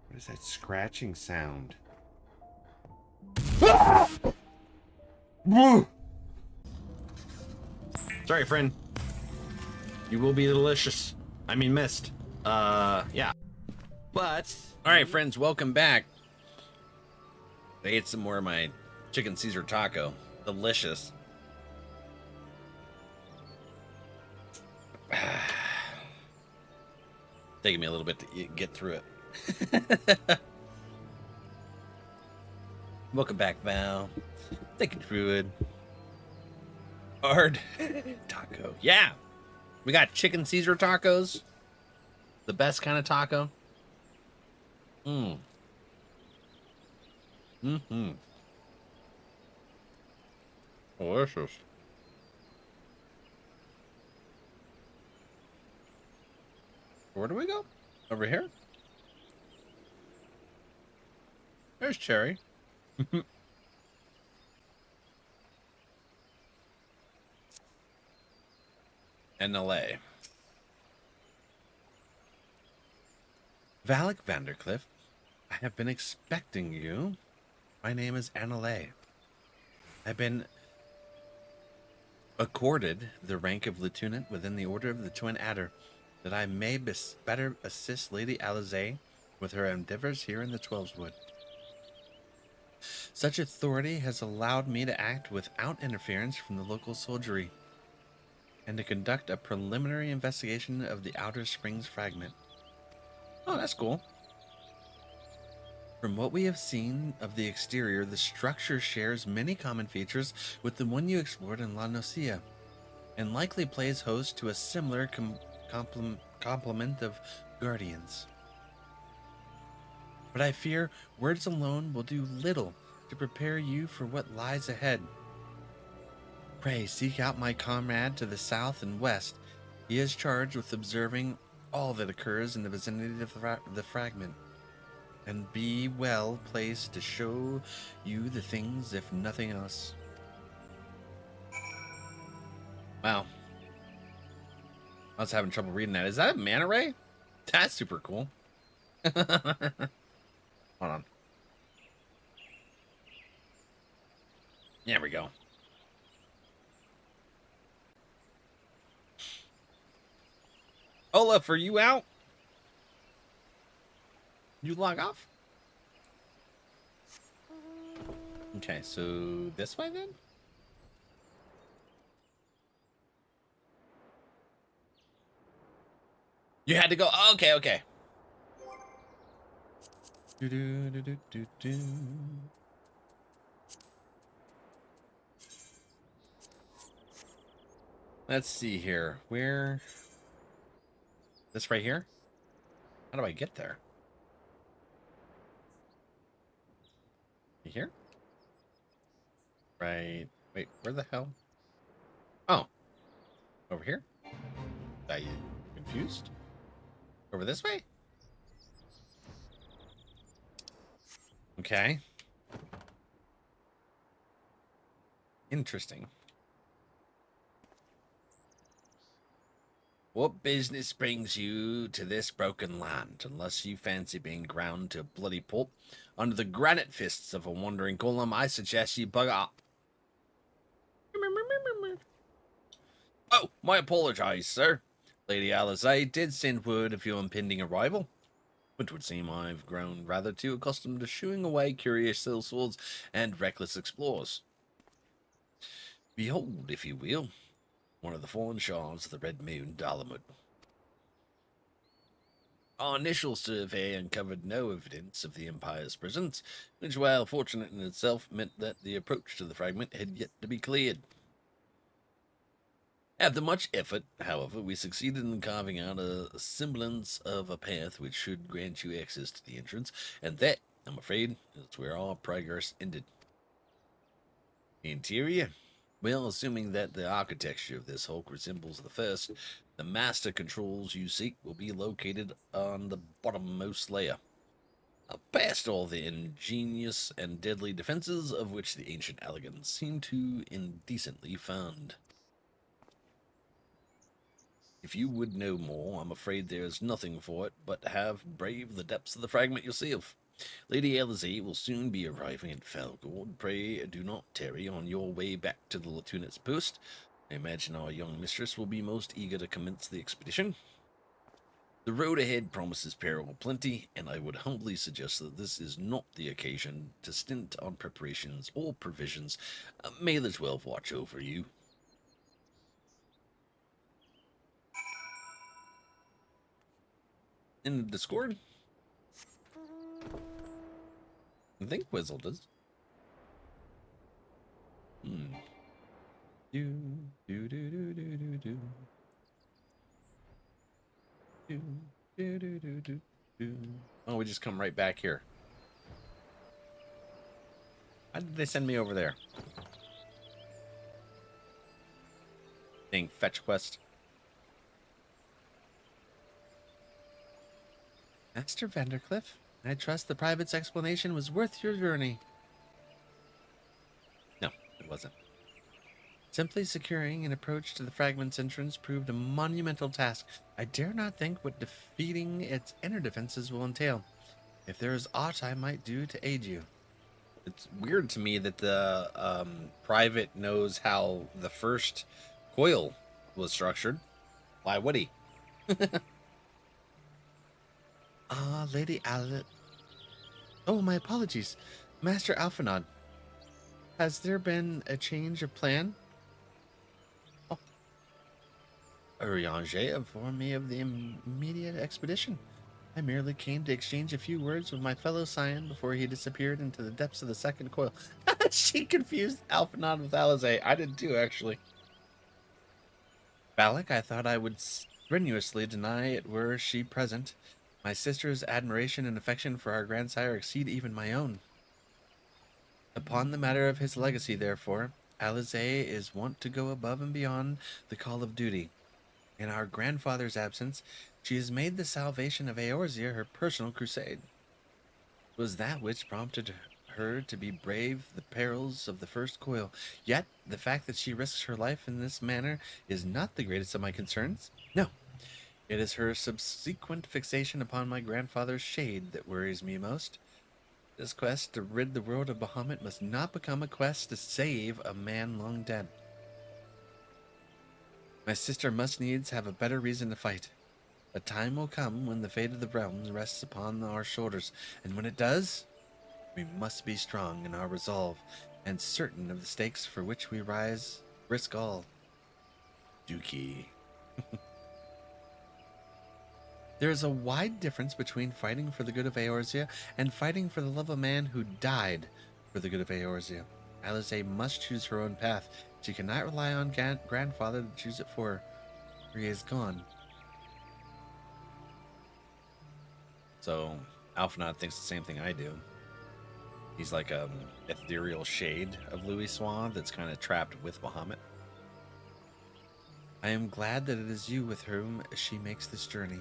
What is that scratching sound? Ah! Sorry, friend. You will be delicious. I mean, missed. Yeah. But, alright, friends, welcome back. I ate some more of my chicken Caesar taco. Delicious. Taking me a little bit to get through it. Welcome back, Val. Thinking through it. Hard taco. Yeah. We got chicken Caesar tacos. The best kind of taco. Delicious. Where do we go? Over here? There's Cherry. NLA. Valak Vandercliff, I have been expecting you. My name is NLA. I've been accorded the rank of lieutenant within the Order of the Twin Adder, that I may better assist Lady Eorzea with her endeavors here in the Twelveswood. Such authority has allowed me to act without interference from the local soldiery, and to conduct a preliminary investigation of the Outer Springs fragment. Oh, that's cool. From what we have seen of the exterior, the structure shares many common features with the one you explored in La Nocia, and likely plays host to a similar complement of guardians. But I fear words alone will do little to prepare you for what lies ahead. Pray seek out my comrade to the south and west. He is charged with observing all that occurs in the vicinity of the fragment, and be well placed to show you the things, if nothing else. Wow. I was having trouble reading that. Is that a manta ray? That's super cool. Hold on. There we go. Olaf, are you out? You log off? Okay, so this way then? You had to go. Oh, okay, okay. Let's see here. Where? This right here? How do I get there? Here? Right. Wait, where the hell? Oh. Over here? Are you confused? Over this way? Okay. Interesting. What business brings you to this broken land, unless you fancy being ground to a bloody pulp under the granite fists of a wandering golem? I suggest you bug up. Oh, my apologies, sir. Lady Eorzea did send word of your impending arrival. It would seem I've grown rather too accustomed to shooing away curious sellswords and reckless explorers. Behold, if you will, one of the fallen shards of the Red Moon, Dalamud. Our initial survey uncovered no evidence of the Empire's presence, which, while fortunate in itself, meant that the approach to the fragment had yet to be cleared. After much effort, however, we succeeded in carving out a semblance of a path which should grant you access to the entrance, and that, I'm afraid, is where our progress ended. Interior? Well, assuming that the architecture of this hulk resembles the first, the master controls you seek will be located on the bottommost layer. Past all the ingenious and deadly defenses of which the ancient elegants seem to indecently fond. If you would know more, I'm afraid there is nothing for it but have brave the depths of the fragment yourself. Lady Eorzea will soon be arriving at Falgord. Pray do not tarry on your way back to the lieutenant's post. I imagine our young mistress will be most eager to commence the expedition. The road ahead promises peril aplenty, and I would humbly suggest that this is not the occasion to stint on preparations or provisions. May the 12 watch over you. In the Discord? I think Quizzle does. Do, do, do, do, do, do, do. Do, do, do, do, do, do. Oh, we just come right back here. Why did they send me over there? Dang, fetch quest. Master Vandercliff, I trust the private's explanation was worth your journey. No, it wasn't. Simply securing an approach to the fragment's entrance proved a monumental task. I dare not think what defeating its inner defenses will entail. If there is aught I might do to aid you. It's weird to me that the private knows how the first coil was structured. Why would he? Lady Alet. Oh, my apologies. Master Alphanod. Has there been a change of plan? Oh. Eorzea informed me of the immediate expedition. I merely came to exchange a few words with my fellow scion before he disappeared into the depths of the second coil. She confused Alphanod with Alizé. I did too, actually. Valak, I thought I would strenuously deny it were she present. My sister's admiration and affection for our grandsire exceed even my own. Upon the matter of his legacy, therefore, Alizé is wont to go above and beyond the call of duty. In our grandfather's absence, she has made the salvation of Eorzea her personal crusade. It was that which prompted her to be brave the perils of the first coil. Yet, the fact that she risks her life in this manner is not the greatest of my concerns. No. It is her subsequent fixation upon my grandfather's shade that worries me most. This quest to rid the world of Bahamut must not become a quest to save a man long dead. My sister must needs have a better reason to fight. A time will come when the fate of the realms rests upon our shoulders, and when it does, we must be strong in our resolve, and certain of the stakes for which we risk all. Dookie. There is a wide difference between fighting for the good of Eorzea and fighting for the love of a man who died for the good of Eorzea. Alizé must choose her own path. She cannot rely on grandfather to choose it for her, for he is gone. So, Alphanod thinks the same thing I do. He's like an ethereal shade of Louisoix that's kind of trapped with Bahamut. I am glad that it is you with whom she makes this journey.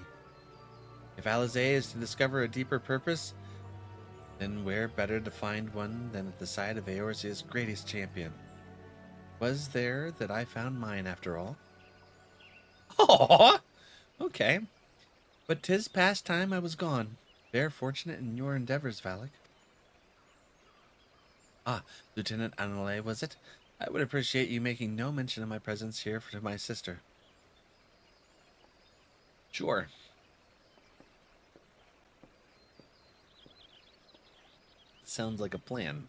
If Alizé is to discover a deeper purpose, then where better to find one than at the side of Eorzea's greatest champion? Was there that I found mine after all? Oh, okay. But 'tis past time I was gone. Bear fortunate in your endeavors, Valak. Ah, Lieutenant Annalay, was it? I would appreciate you making no mention of my presence here for my sister. Sure. Sounds like a plan.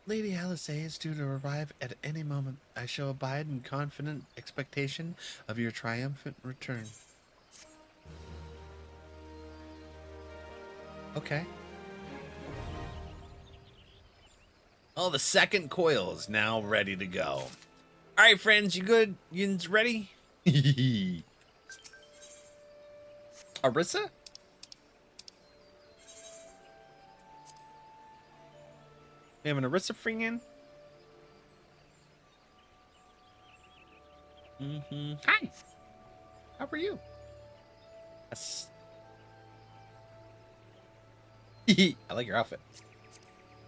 Lady Alizé is due to arrive at any moment. I shall abide in confident expectation of your triumphant return. Okay. Oh, the second coil is now ready to go. All right, friends, you good? You ready? Arissa? We have an Arissa freeing in? Hi. How are you? Yes. I like your outfit.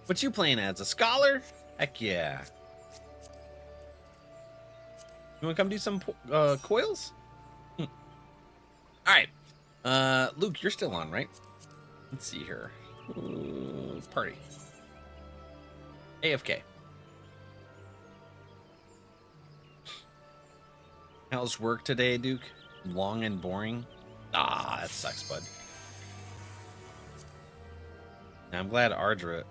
What you playing as? A scholar? Heck yeah. You want to come do some coils? All right. Luke, you're still on, right? Let's see here. Party. AFK. How's work today, Duke? Long and boring? Ah, that sucks, bud. Now, I'm glad Ardra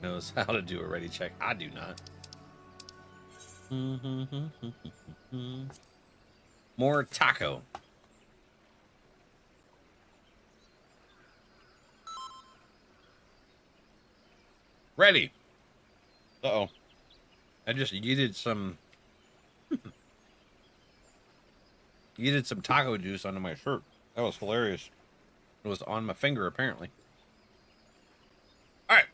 knows how to do a ready check. I do not. More taco. Ready. Uh-oh. I just yeeted some taco juice onto my shirt. That was hilarious. It was on my finger, apparently. All right.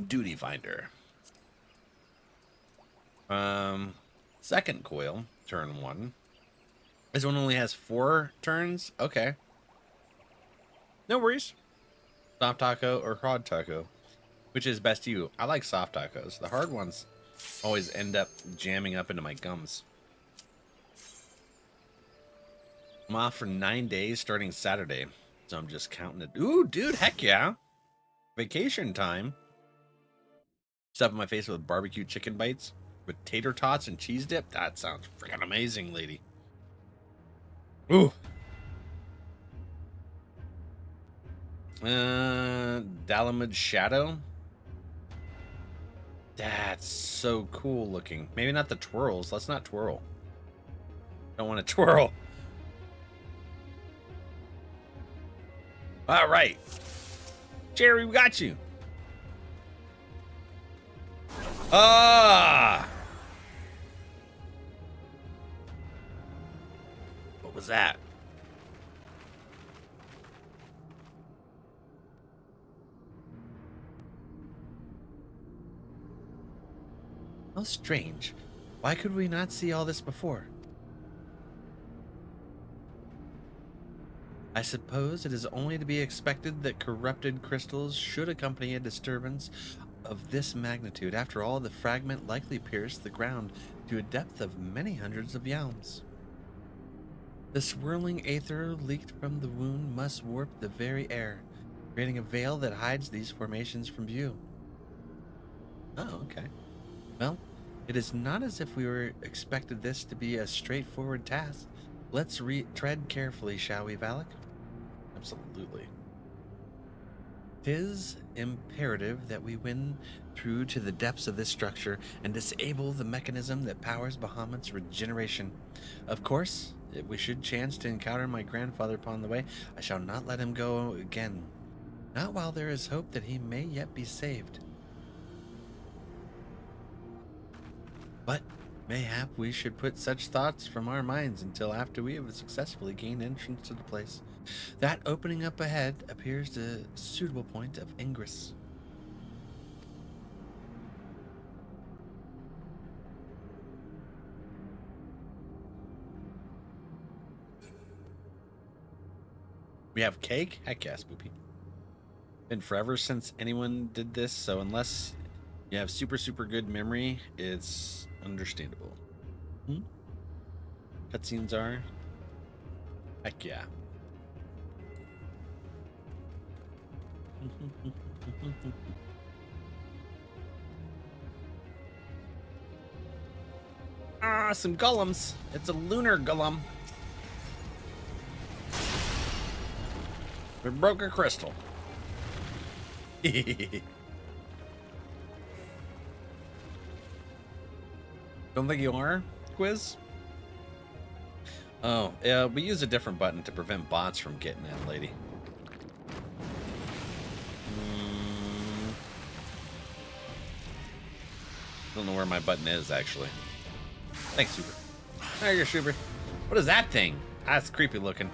Duty finder. Second coil, turn 1. This one only has 4 turns. Okay. No worries. Soft taco or hard taco, which is best to you? I like soft tacos. The hard ones always end up jamming up into my gums. I'm off for 9 days starting Saturday, so I'm just counting it. Ooh, dude, heck yeah. Vacation time. Stuffing my face with barbecue chicken bites with tater tots and cheese dip. That sounds freaking amazing, lady. Ooh. Dalamud Shadow. That's so cool looking. Maybe not the twirls. Let's not twirl. Don't want to twirl. All right. Jerry, we got you. Ah! What was that? How strange. Why could we not see all this before? I suppose it is only to be expected that corrupted crystals should accompany a disturbance of this magnitude. After all, the fragment likely pierced the ground to a depth of many hundreds of yalms. The swirling aether leaked from the wound must warp the very air, creating a veil that hides these formations from view. Oh, okay. Well, it is not as if we were expected this to be a straightforward task. Let's tread carefully, shall we, Valak? Absolutely. 'Tis imperative that we win through to the depths of this structure and disable the mechanism that powers Bahamut's regeneration. Of course, if we should chance to encounter my grandfather upon the way, I shall not let him go again. Not while there is hope that he may yet be saved. But mayhap we should put such thoughts from our minds until after we have successfully gained entrance to the place. That opening up ahead appears the suitable point of ingress. We have cake? Heck yes, Boopy. Been forever since anyone did this, so unless you have super good memory, it's understandable. Cutscenes are? Heck yeah. Ah, some golems. It's a lunar golem. We broke a crystal. Don't think you are, Quiz? Oh, yeah, we use a different button to prevent bots from getting in, lady. Don't know where my button is, actually. Thanks, Super. There you go, Super. What is that thing? That's creepy looking.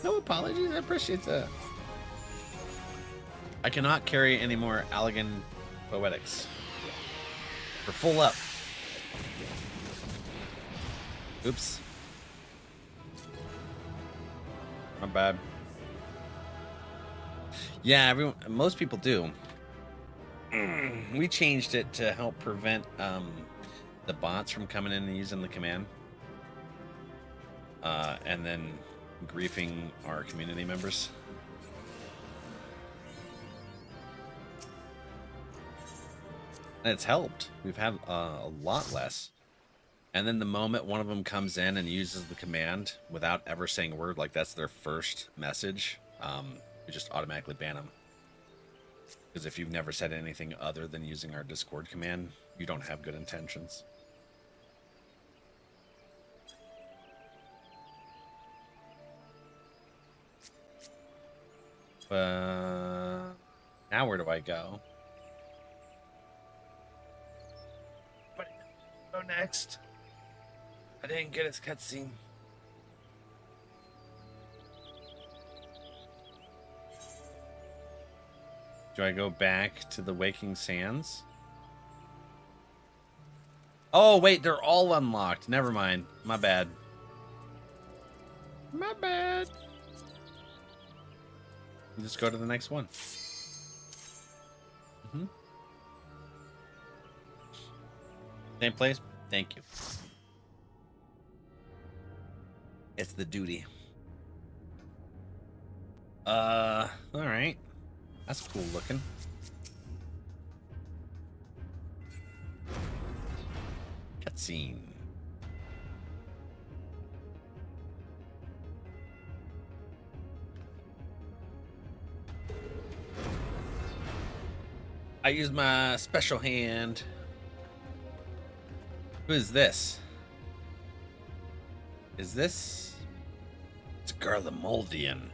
No apologies. I appreciate that. I cannot carry any more Allegan Poetics. We're full up. Oops. Not bad. Yeah, most people do. We changed it to help prevent the bots from coming in and using the command. And then griefing our community members. And it's helped. We've had a lot less. And then the moment one of them comes in and uses the command without ever saying a word, like that's their first message, we just automatically ban them. Because if you've never said anything other than using our Discord command, you don't have good intentions. Now where do I go? But go next. I didn't get his cutscene. Do I go back to the Waking Sands? Oh, wait, they're all unlocked. Never mind. My bad. My bad. You just go to the next one. Same place? Thank you. It's the duty. Alright. That's cool looking. Cutscene. I use my special hand. Who is this? Is this? It's Garlemoldian.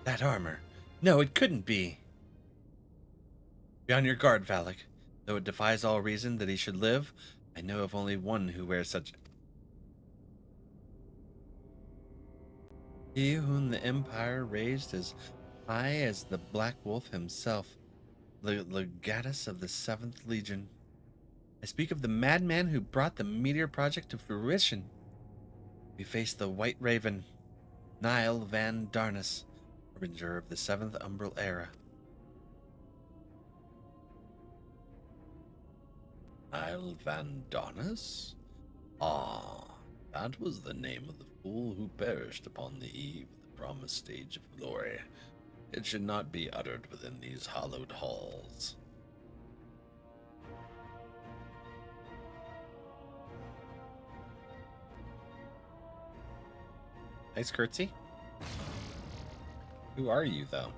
That armor. No, it couldn't be. Be on your guard, Valak. Though it defies all reason that he should live, I know of only one who wears such. He whom the Empire raised as high as the Black Wolf himself, the legatus of the 7th Legion. I speak of the madman who brought the Meteor Project to fruition. We face the White Raven, Niall Van Darnus, harbinger of the 7th Umbral Era. Niall Van Darnus? Ah, that was the name of the fool who perished upon the eve of the promised stage of glory. It should not be uttered within these hallowed halls. Nice curtsy. Who are you, though?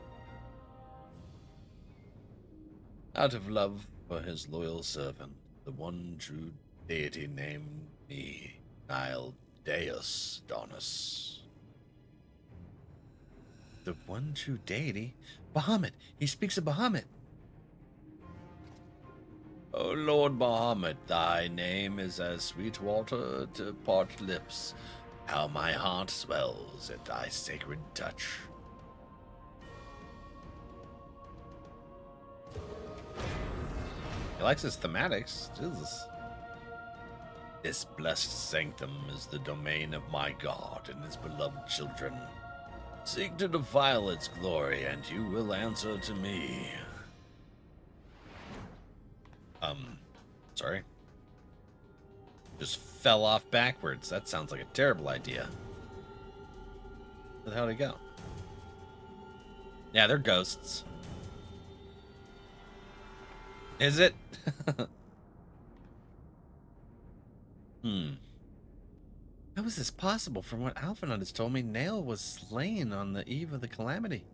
Out of love for his loyal servant, the one true deity named me, Niall Deus Donus. The one true deity? Bahamut! He speaks of Bahamut! O Lord Bahamut, thy name is as sweet water to parched lips. How my heart swells at thy sacred touch. He likes his thematics. Jesus. This blessed sanctum is the domain of my God and his beloved children. Seek to defile its glory, and you will answer to me. Sorry. Just fell off backwards. That sounds like a terrible idea. Where the hell did he go? Yeah, they're ghosts. Is it? How is this possible? From what Alphanut has told me, Nail was slain on the eve of the calamity.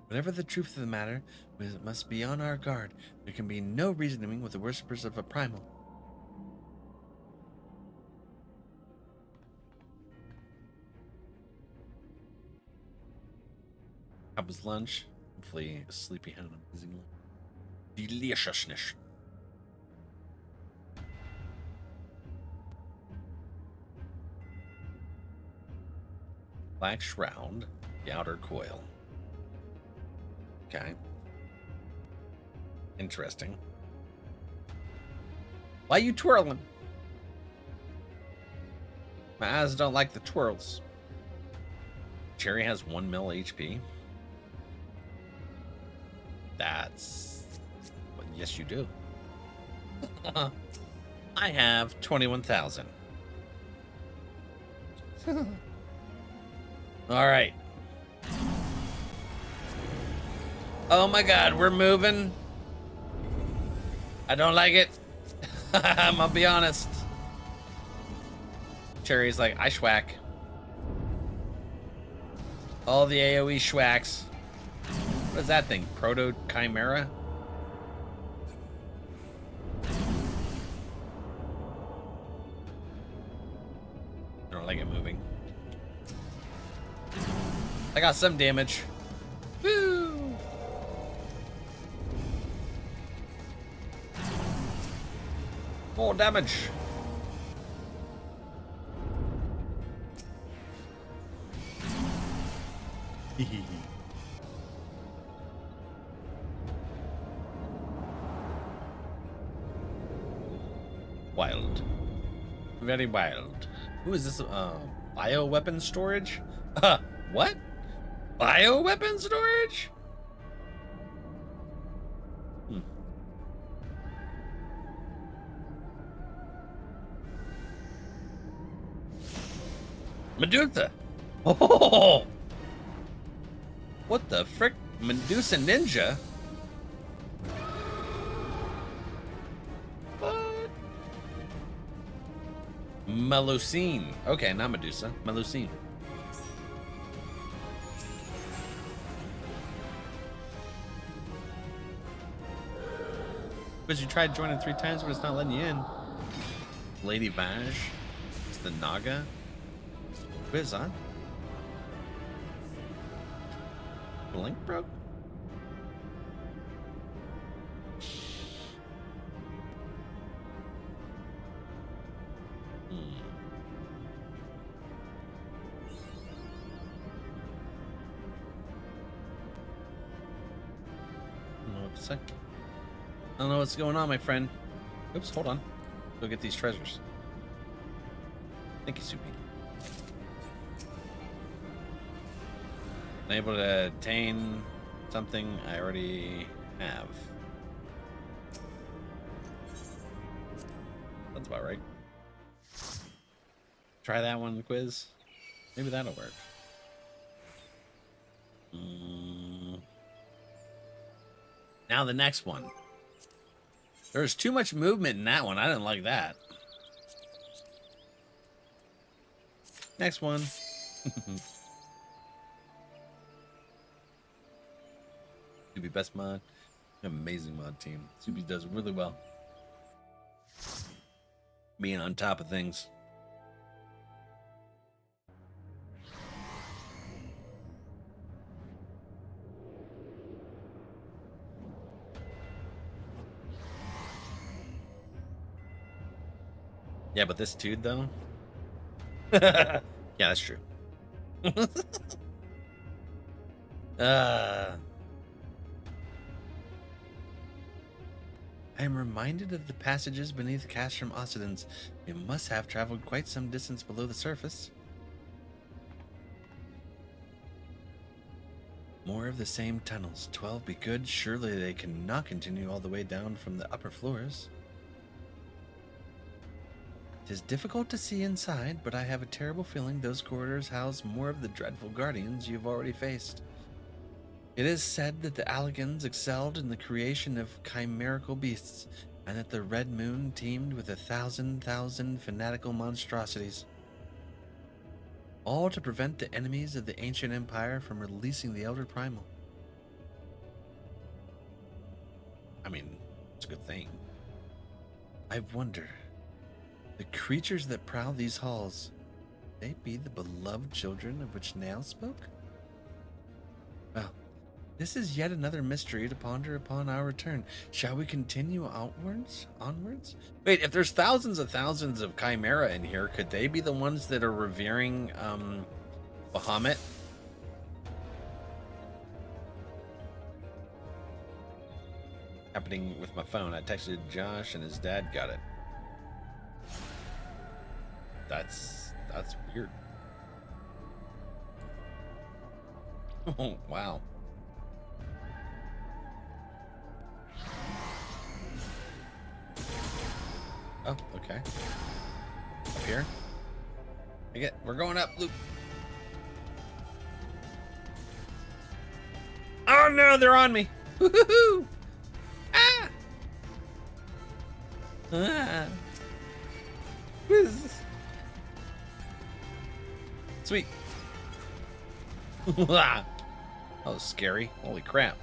Whatever the truth of the matter, we must be on our guard. There can be no reasoning with the worshippers of a primal. How was lunch? Hopefully Sleepy had an amazing lunch. Deliciousness. Black shroud, the outer coil. Okay. Interesting. Why you twirling? My eyes don't like the twirls. Cherry has 1 mil HP. That's... Well, yes, you do. I have 21,000. All right. Oh my god, we're moving. I don't like it. I'm gonna be honest. Cherry's like, I schwack. All the AoE schwacks. What is that thing? Proto Chimera? I don't like it moving. I got some damage. Woo! More damage. Wild. Very wild. Who is this? Bioweapon storage? What? Bioweapon storage? Medusa. Oh! What the frick? Medusa Ninja? What? Melusine. Okay, not Medusa. Melusine. Because you tried joining 3 times, but it's not letting you in. Lady Vaj. It's the Naga. Quiz on. Link broke? I don't know what's going on, my friend. Oops, hold on. Go get these treasures. Thank you, Soupy. Able to attain something I already have. That's about right. Try that one quiz. Maybe that'll work. Now the next one. There's too much movement in that one. I didn't like that. Next one. Subi best mod. Amazing mod team. Subi does really well. Being on top of things. Yeah, but this dude though. Yeah, that's true. I am reminded of the passages beneath Castrum Occidens. We must have traveled quite some distance below the surface. More of the same tunnels. 12 be good. Surely they cannot continue all the way down from the upper floors. It is difficult to see inside, but I have a terrible feeling those corridors house more of the dreadful guardians you've already faced. It is said that the Alligans excelled in the creation of chimerical beasts, and that the Red Moon teemed with 1,000 fanatical monstrosities. All to prevent the enemies of the ancient empire from releasing the Elder Primal. I mean, it's a good thing. I wonder, the creatures that prowl these halls, they be the beloved children of which Nail spoke? Well, This is yet another mystery to ponder upon our return. Shall we continue outwards? Onwards? Wait, if there's thousands of Chimera in here, could they be the ones that are revering Bahamut? Happening with my phone. I texted Josh and his dad got it. That's weird. Oh, wow. Oh, okay. Up here. We're going up, Luke. Oh no, they're on me. Woohoo! Ah! Ah! Whiz. Sweet. That was scary. Holy crap.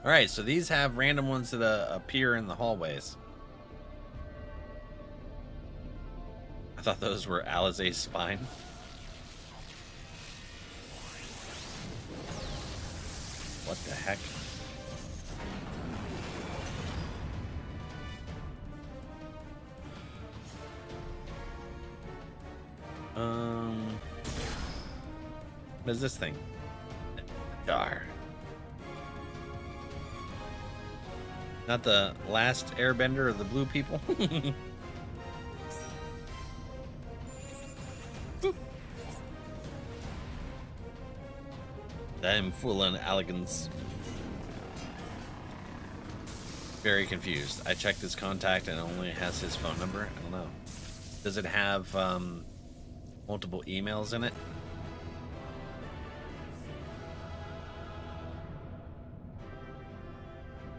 Alright, so these have random ones that appear in the hallways. I thought those were Alizé's spine. What the heck? What is this thing? Dar. Not the last airbender of the blue people? I'm full on elegance. Very confused. I checked his contact and it only has his phone number. I don't know. Does it have multiple emails in it?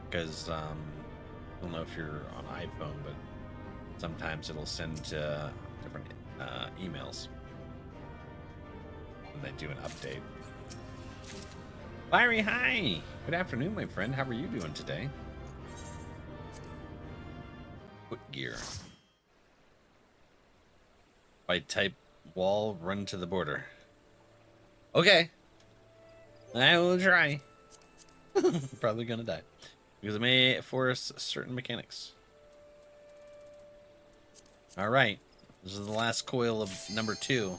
Because I don't know if you're on iPhone, but sometimes it'll send different emails when they do an update. Larry, hi! Good afternoon, my friend. How are you doing today? Foot gear. If I type wall, run to the border. Okay. I will try. Probably gonna die. Because it may force certain mechanics. Alright. This is the last coil of number 2.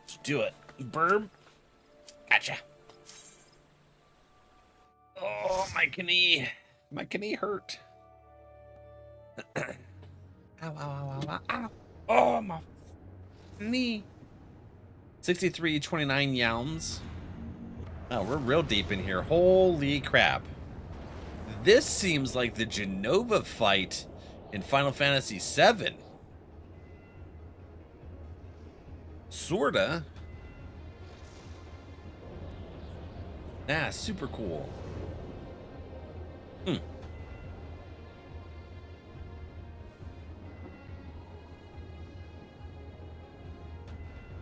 Let's do it. Burb. Gotcha. Oh, my knee. My knee hurt. Ow, ow, ow, ow, ow. Oh, my knee. 6329 yowns. Oh, we're real deep in here. Holy crap. This seems like the Genova fight in Final Fantasy VII. Sorta. Nah, super cool.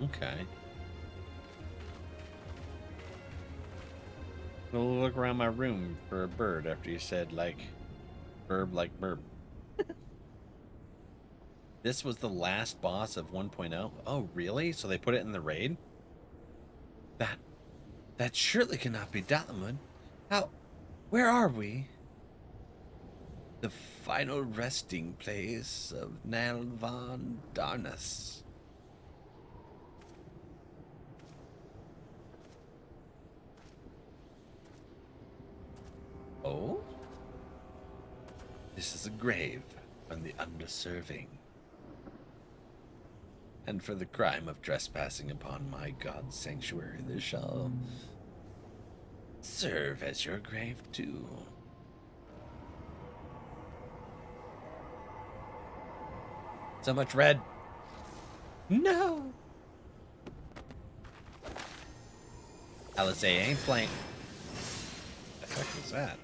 Okay. We'll look around my room for a bird after you said, like, burb like burb. This was the last boss of 1.0? Oh, really? So they put it in the raid? That surely cannot be Dalamud. Where are we? The final resting place of Nalvan Darnus. Oh? This is a grave on the undeserving. And for the crime of trespassing upon my god's sanctuary, there shall serve as your grave too. So much red. No. Alizé ain't playing. What the heck was that?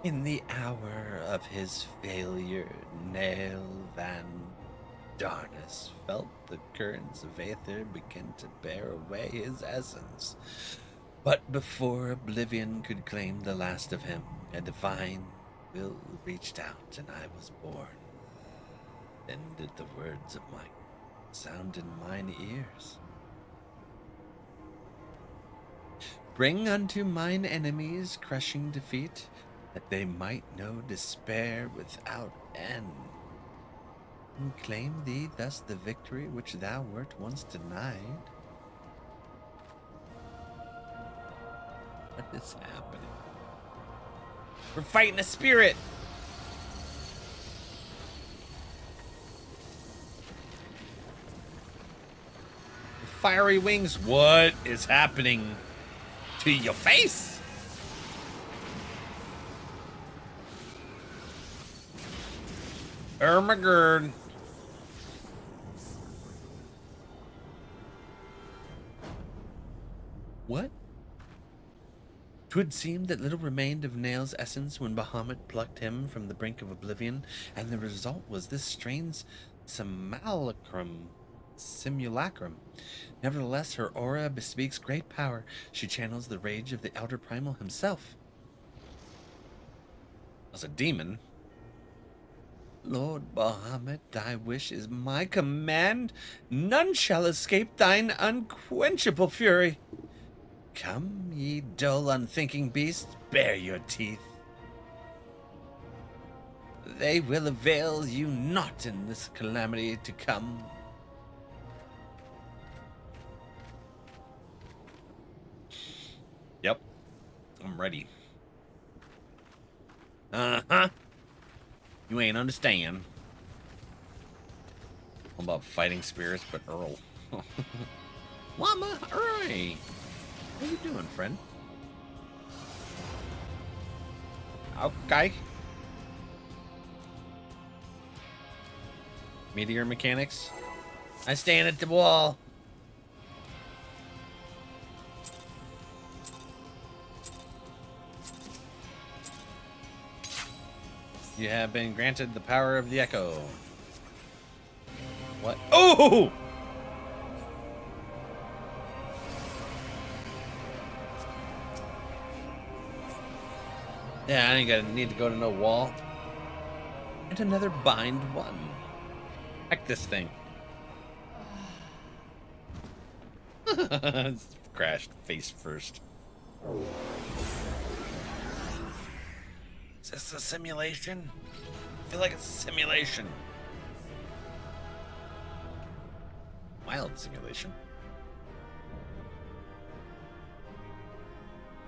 In the hour of his failure, Nalvan Darnus felt the currents of aether begin to bear away his essence. But before oblivion could claim the last of him, a divine will reached out and I was born. Then did the words of mine sound in mine ears. Bring unto mine enemies crushing defeat, that they might know despair without end. And claim thee thus the victory which thou wert once denied. What is happening? We're fighting a spirit! With fiery wings, what is happening to your face? Oh my god. What? 'Twould seem that little remained of Nail's essence when Bahamut plucked him from the brink of oblivion, and the result was this strange simulacrum. Nevertheless, her aura bespeaks great power. She channels the rage of the Elder Primal himself. As a demon. Lord Bahamut, thy wish is my command. None shall escape thine unquenchable fury. Come, ye dull, unthinking beasts, bare your teeth. They will avail you not in this calamity to come. Yep, I'm ready. Uh-huh. You ain't understand. I'm about fighting spirits, but Earl. Llama, hooray! How you doing, friend? Okay. Meteor mechanics. I stand at the wall. You have been granted the power of the echo. What? Oh! Yeah, I ain't need to go to no wall. And another bind one. Heck this thing. It's crashed face first. Is this a simulation? I feel like it's a simulation. Mild simulation.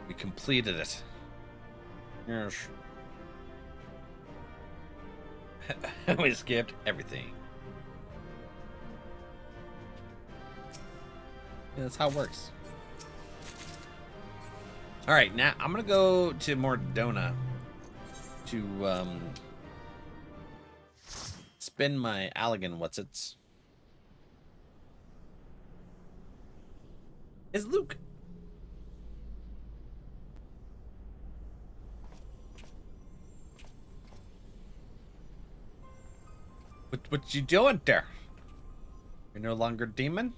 We completed it. Yes. We skipped everything. Yeah, that's how it works. Alright, now I'm gonna go to Mordona to spin my Allegan whatsits. Is Luke? What you doing there? You're no longer demon?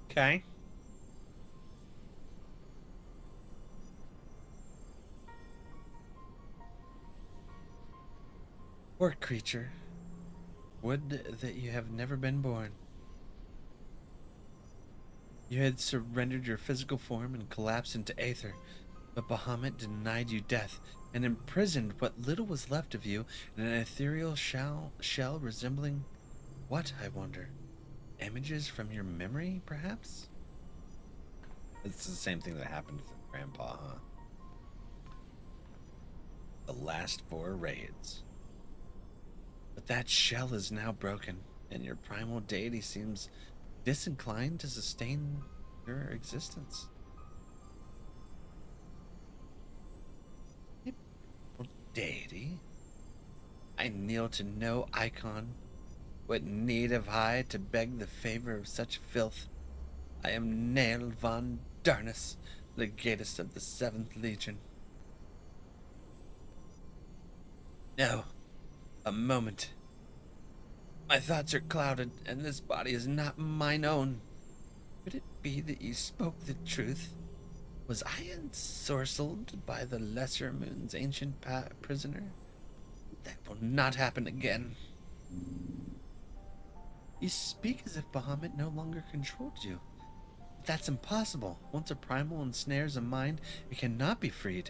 Okay. Poor creature. Would that you have never been born. You had surrendered your physical form and collapsed into aether, but Bahamut denied you death and imprisoned what little was left of you in an ethereal shell resembling what, I wonder? Images from your memory, perhaps? It's the same thing that happened to Grandpa, huh? The last 4 raids. But that shell is now broken, and your primal deity seems disinclined to sustain your existence. Deity? I kneel to no icon. What need have I to beg the favor of such filth? I am Nail von Darnus, legatus of the 7th Legion. No, a moment. My thoughts are clouded, and this body is not mine own. Could it be that you spoke the truth? Was I ensorcelled by the Lesser Moon's ancient prisoner? That will not happen again. You speak as if Bahamut no longer controlled you. But that's impossible. Once a primal ensnares a mind, it cannot be freed.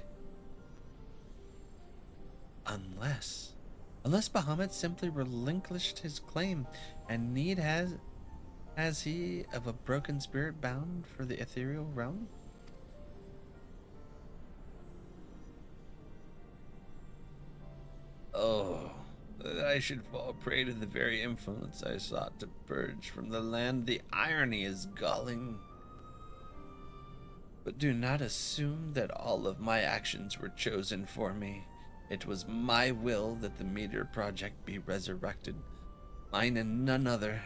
Unless Bahamut simply relinquished his claim, and need has he of a broken spirit bound for the ethereal realm? Oh, that I should fall prey to the very influence I sought to purge from the land. The irony is galling. But do not assume that all of my actions were chosen for me. It was my will that the Meteor Project be resurrected, mine and none other.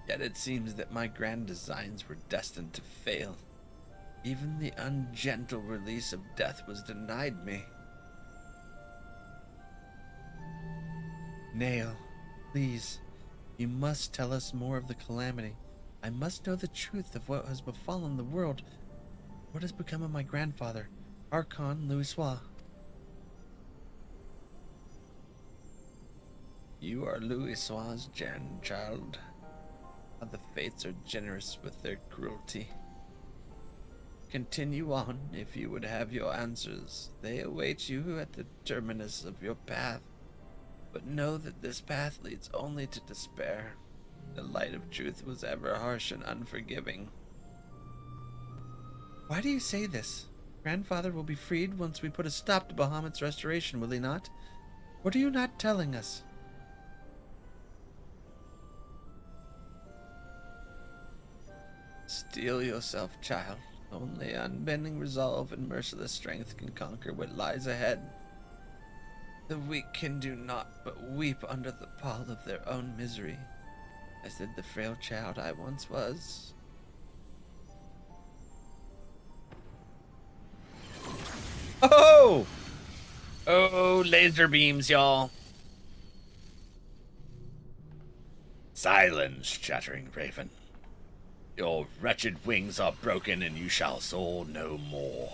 Yet it seems that my grand designs were destined to fail. Even the ungentle release of death was denied me. Nail, please, you must tell us more of the calamity. I must know the truth of what has befallen the world. What has become of my grandfather, Archon Louisoix? You are Louisoix's grandchild. How the fates are generous with their cruelty. Continue on if you would have your answers. They await you at the terminus of your path. But know that this path leads only to despair. The light of truth was ever harsh and unforgiving. Why do you say this? Grandfather will be freed once we put a stop to Bahamut's restoration, will he not? What are you not telling us? Steel yourself, child. Only unbending resolve and merciless strength can conquer what lies ahead. The weak can do naught but weep under the pall of their own misery, as did the frail child I once was. Oh! Oh, laser beams, y'all. Silence, chattering raven. Your wretched wings are broken and you shall soar no more.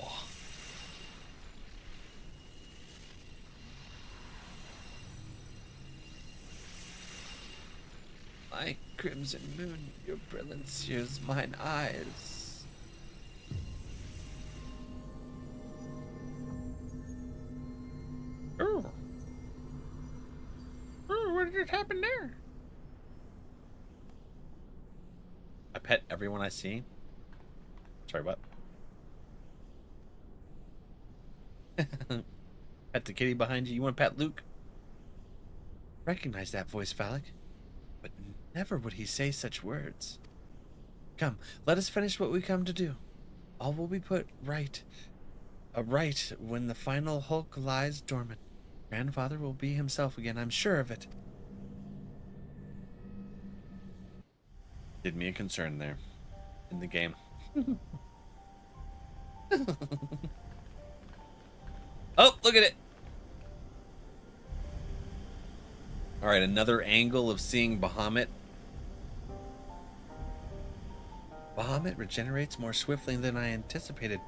My crimson moon, your brilliance sears mine eyes. Oh. Oh, what just happened there? I pet everyone I see. Sorry, what? Pet the kitty behind you. You want to pet Luke? Recognize that voice, Valak. But never would he say such words. Come, let us finish what we come to do. All will be put right. Right when the final hulk lies dormant. Grandfather will be himself again, I'm sure of it. Did me a concern there in the game. Oh, look at it. All right, another angle of seeing Bahamut. Bahamut regenerates more swiftly than I anticipated.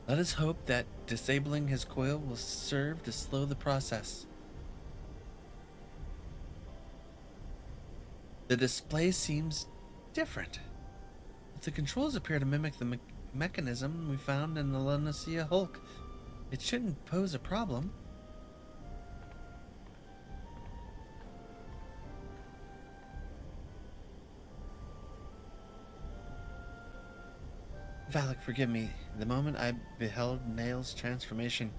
Let us hope that disabling his coil will serve to slow the process. The display seems different. If the controls appear to mimic the mechanism we found in the Lunacia Hulk, it shouldn't pose a problem. Valak, forgive me. The moment I beheld Nail's transformation,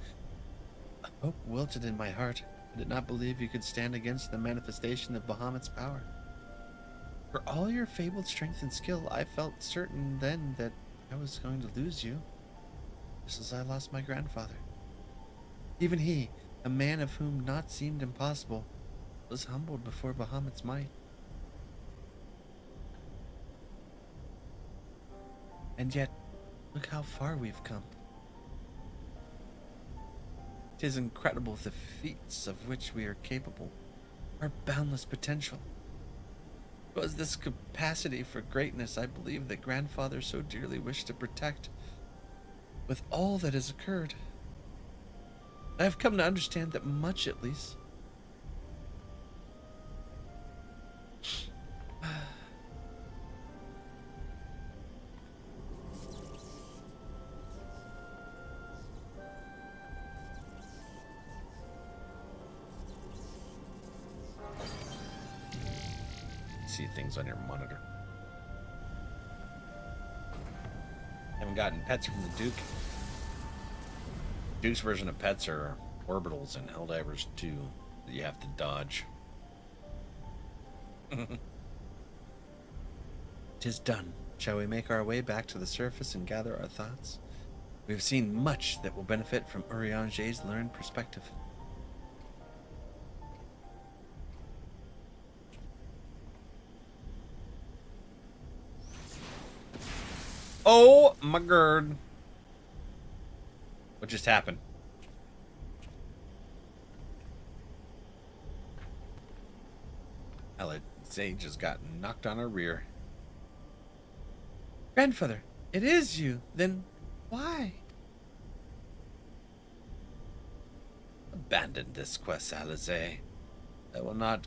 hope wilted in my heart. I did not believe you could stand against the manifestation of Bahamut's power. For all your fabled strength and skill, I felt certain then that I was going to lose you, just as I lost my grandfather. Even he, a man of whom naught seemed impossible, was humbled before Bahamut's might. And yet, look how far we've come. 'Tis incredible the feats of which we are capable, our boundless potential. 'Twas this capacity for greatness I believe that grandfather so dearly wished to protect. With all that has occurred, I have come to understand that much, at least. See things on your monitor. Haven't gotten pets from the Duke. Duke's version of pets are orbitals in Helldivers 2 that you have to dodge. 'Tis done. Shall we make our way back to the surface and gather our thoughts? We have seen much that will benefit from Eorzea learned perspective. Oh my god. What just happened? Eorzea just got knocked on her rear. Grandfather, it is you. Then why? Abandon this quest, Eorzea. I will not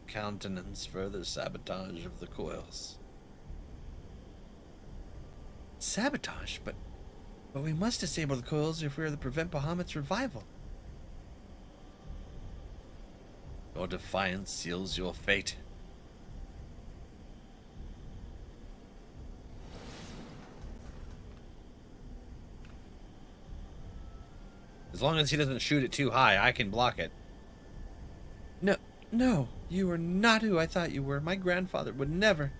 countenance further sabotage of the coils. Sabotage? But we must disable the coils if we are to prevent Bahamut's revival. Your defiance seals your fate. As long as he doesn't shoot it too high, I can block it. No, you are not who I thought you were. My grandfather would never.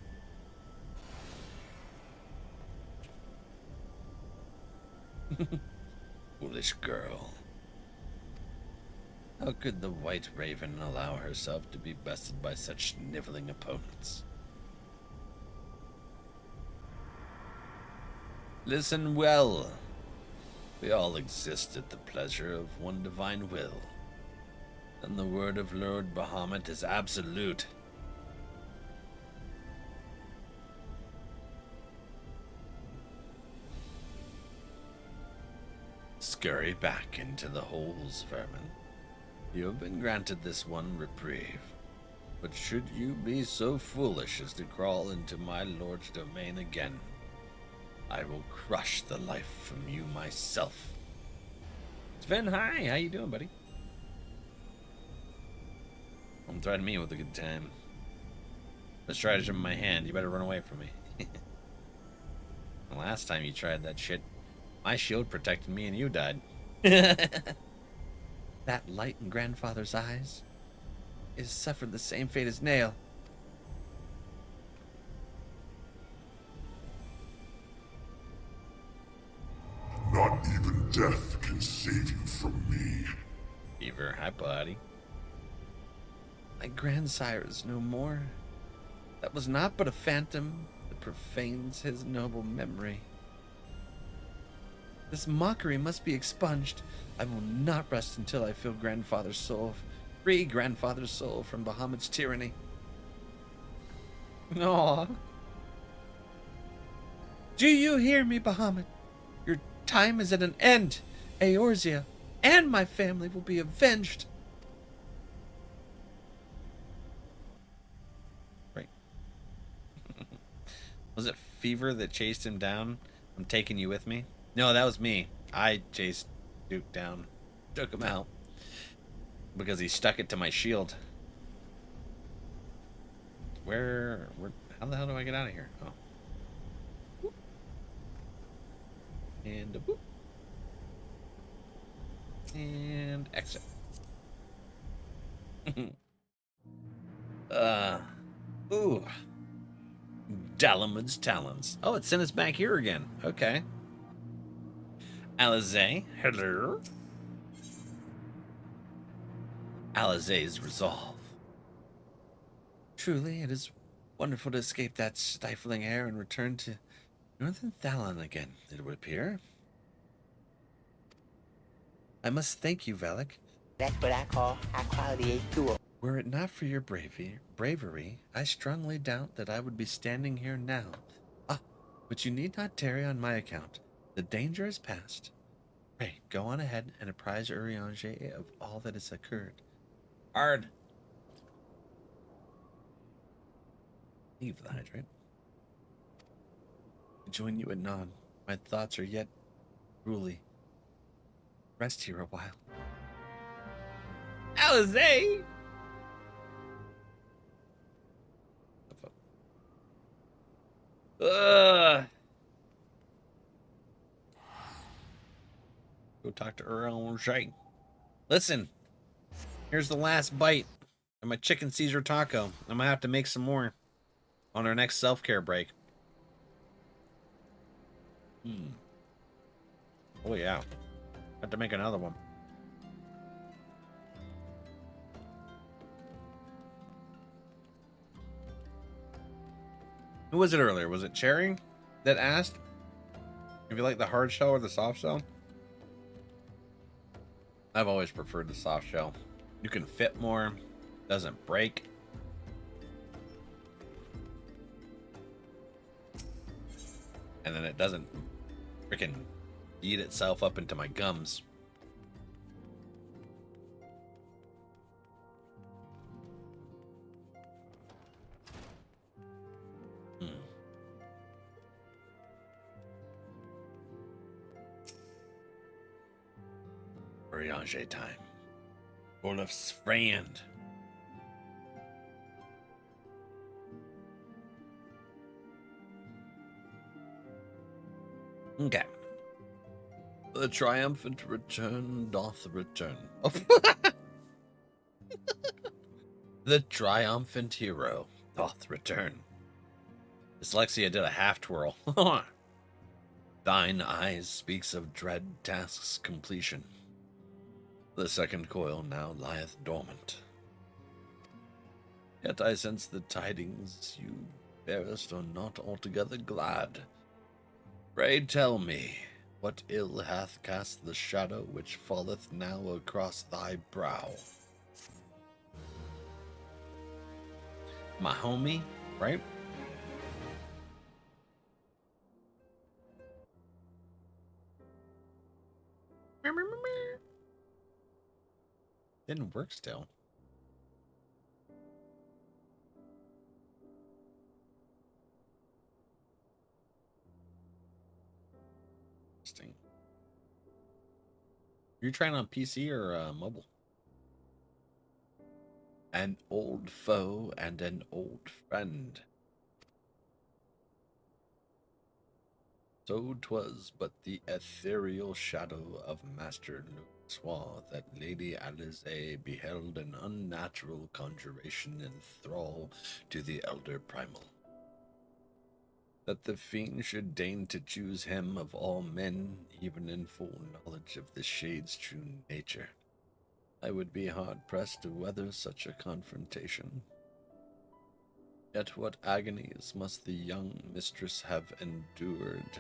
Foolish girl. How could the White Raven allow herself to be bested by such sniveling opponents? Listen well. We all exist at the pleasure of one divine will. And the word of Lord Bahamut is absolute. Scurry back into the holes, vermin. You have been granted this one reprieve. But should you be so foolish as to crawl into my lord's domain again, I will crush the life from you myself. Sven, hi. How you doing, buddy? Don't threaten me with a good time. A stratagem in my hand. You better run away from me. The last time you tried that shit, my shield protected me and you died. That light in grandfather's eyes is suffered the same fate as Nail. Not even death can save you from me. Beaver, hi buddy. My grandsire is no more. That was not but a phantom that profanes his noble memory. This mockery must be expunged. I will not rest until I feel grandfather's soul, free grandfather's soul from Bahamut's tyranny. Aww. Do you hear me, Bahamut? Your time is at an end. Eorzea and my family will be avenged. Right. Was it Fever that chased him down? I'm taking you with me? No, that was me. I chased Duke down. Took him out. Because he stuck it to my shield. Where how the hell do I get out of here? Oh. Whoop. And a boop. And exit. Ooh. Dalamud's Talons. Oh, it sent us back here again. Okay. Eorzea, hello. Eorzea's resolve. Truly, it is wonderful to escape that stifling air and return to Northern Thalon again, it would appear. I must thank you, Valak. That's what I call high quality H2O. Were it not for your bravery, I strongly doubt that I would be standing here now. Ah, but you need not tarry on my account. The danger is past. Pray, go on ahead and apprise Eorzea of all that has occurred. Hard. Leave the hydrant. Join you at Nod. My thoughts are yet truly. Rest here a while. Alizé! Ugh. Go talk to Eorzea. Listen, here's the last bite of my chicken Caesar taco. I'm gonna have to make some more on our next self-care break. Oh yeah, have to make another one. Who was it earlier? Was it Cherry that asked if you like the hard shell or the soft shell? I've always preferred the soft shell. You can fit more, doesn't break. And then it doesn't freaking eat itself up into my gums. Eorzea time. Olaf's friend. Okay. The triumphant return doth return. Oh. The triumphant hero doth return. Dyslexia did a half twirl. Thine eyes speaks of dread tasks completion. The second coil now lieth dormant. Yet I sense the tidings you bearest are not altogether glad. Pray tell me, what ill hath cast the shadow which falleth now across thy brow? My homie, right? Didn't work still. Interesting. You're trying on PC or mobile? An old foe and an old friend. So 'twas but the ethereal shadow of Master Luxois that Lady Alizé beheld an unnatural conjuration in thrall to the elder primal. That the fiend should deign to choose him of all men, even in full knowledge of the shade's true nature. I would be hard-pressed to weather such a confrontation. Yet what agonies must the young mistress have endured?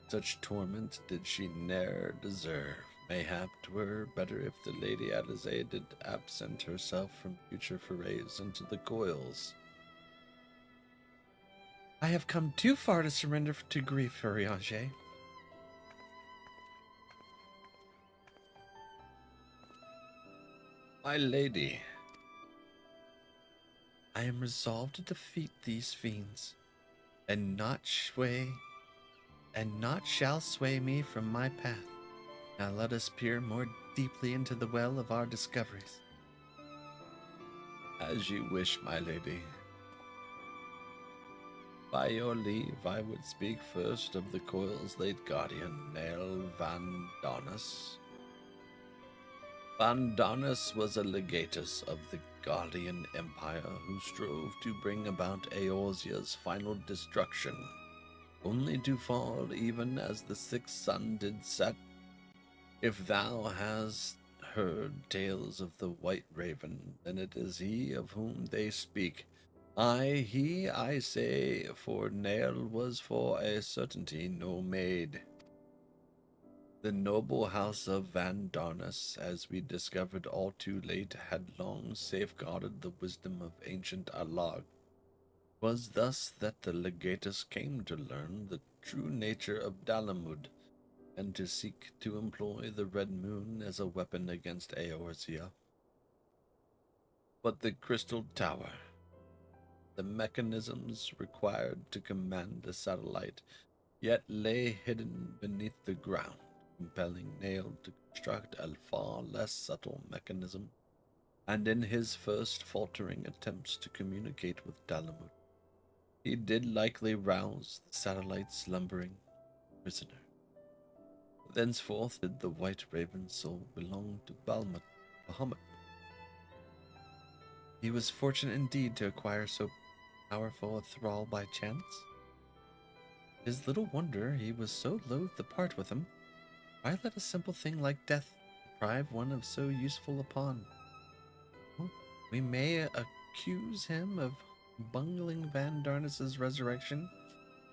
Such torment did she ne'er deserve. Mayhap 'twere better if the Lady Alizé did absent herself from future forays into the coils. I have come too far to surrender to grief, Eorzea. My lady, I am resolved to defeat these fiends, and not shall sway me from my path. Now let us peer more deeply into the well of our discoveries. as you wish, my lady. By your leave, I would speak first of the coil's late guardian, Nael Van Donus. Van Donus was a legatus of the Guardian Empire who strove to bring about Eorzea's final destruction, only to fall even as the sixth sun did set. If thou hast heard tales of the White Raven, then it is he of whom they speak. Aye, he, I say, for Nael was for a certainty no maid. The noble house of Van Darnus, as we discovered all too late, had long safeguarded the wisdom of ancient Alag. 'Twas thus that the legatus came to learn the true nature of Dalamud, and to seek to employ the red moon as a weapon against Eorzea. But the crystal tower, the mechanisms required to command a satellite, yet lay hidden beneath the ground, compelling Nail to construct a far less subtle mechanism, and in his first faltering attempts to communicate with Dalamud, he did likely rouse the satellite's slumbering prisoner. Thenceforth did the White Raven's soul belong to Bahamut. He was fortunate indeed to acquire so powerful a thrall by chance. Tis little wonder he was so loath to part with him. Why let a simple thing like death deprive one of so useful a pawn? Well, we may accuse him of bungling Van Darnus's resurrection.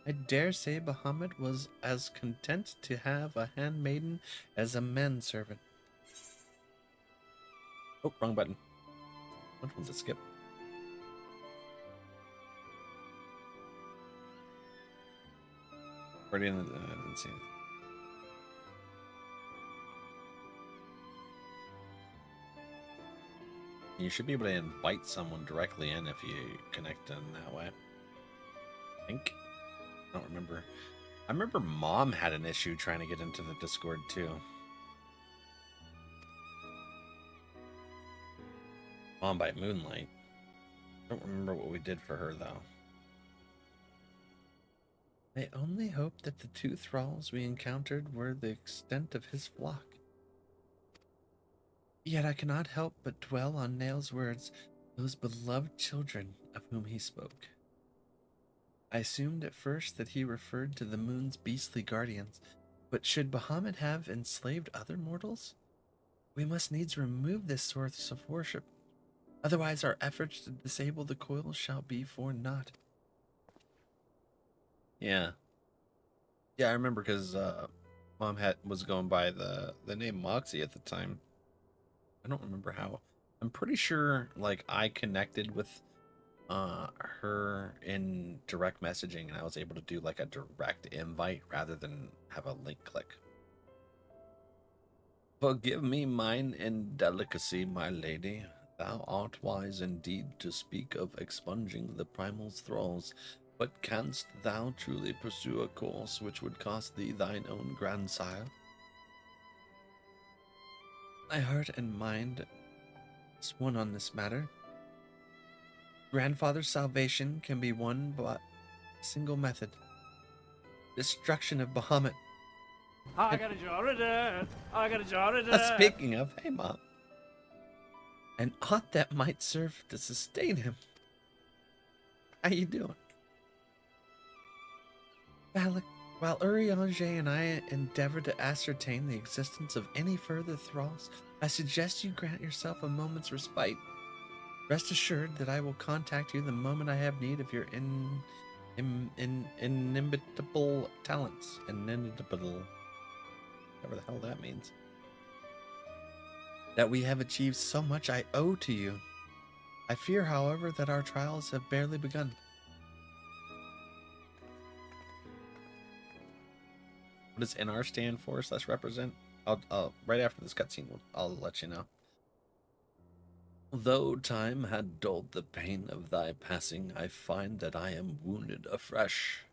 I dare say Bahamut was as content to have a handmaiden as a manservant. Oh, wrong button. Which one's a skip? Already in the didn't see it. You should be able to invite someone directly in if you connect in that way. I think. I don't remember. I remember Mom had an issue trying to get into the Discord too. Mom by Moonlight. I don't remember what we did for her though. I only hope that the two thralls we encountered were the extent of his flock. Yet I cannot help but dwell on Nail's words, those beloved children of whom he spoke. I assumed at first that he referred to the moon's beastly guardians, but should Bahamut have enslaved other mortals? We must needs remove this source of worship. Otherwise our efforts to disable the coil shall be for naught. Yeah. Yeah, I remember because Mom was going by the name Moxie at the time. I don't remember how. I'm pretty sure like I connected with her in direct messaging and I was able to do like a direct invite rather than have a link click. Forgive me mine indelicacy, my lady. Thou art wise indeed to speak of expunging the primal thralls, but canst thou truly pursue a course which would cost thee thine own grandsire? My heart and mind is one on this matter. Grandfather's salvation can be won by a single method. Destruction of Bahamut. I got a jar of dirt. I got a jar of dirt. Speaking of, hey Mom. An aught that might serve to sustain him. How you doing? Valak, while Eorzea and I endeavor to ascertain the existence of any further thralls, I suggest you grant yourself a moment's respite. Rest assured that I will contact you the moment I have need of your inimitable talents. Inimitable. Whatever the hell that means. That we have achieved so much I owe to you. I fear, however, that our trials have barely begun. What does NR stand for / represent? I'll right after this cutscene, I'll let you know. Though time had dulled the pain of thy passing, I find that I am wounded afresh.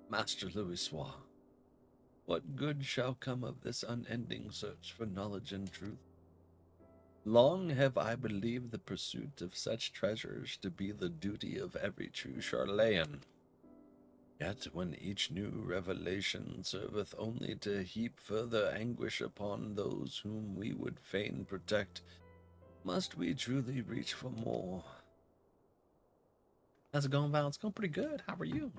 Master Louisoix, what good shall come of this unending search for knowledge and truth? Long have I believed the pursuit of such treasures to be the duty of every true Charlayan. Yet when each new revelation serveth only to heap further anguish upon those whom we would fain protect, must we truly reach for more? How's it going, Val? It's going pretty good. How are you?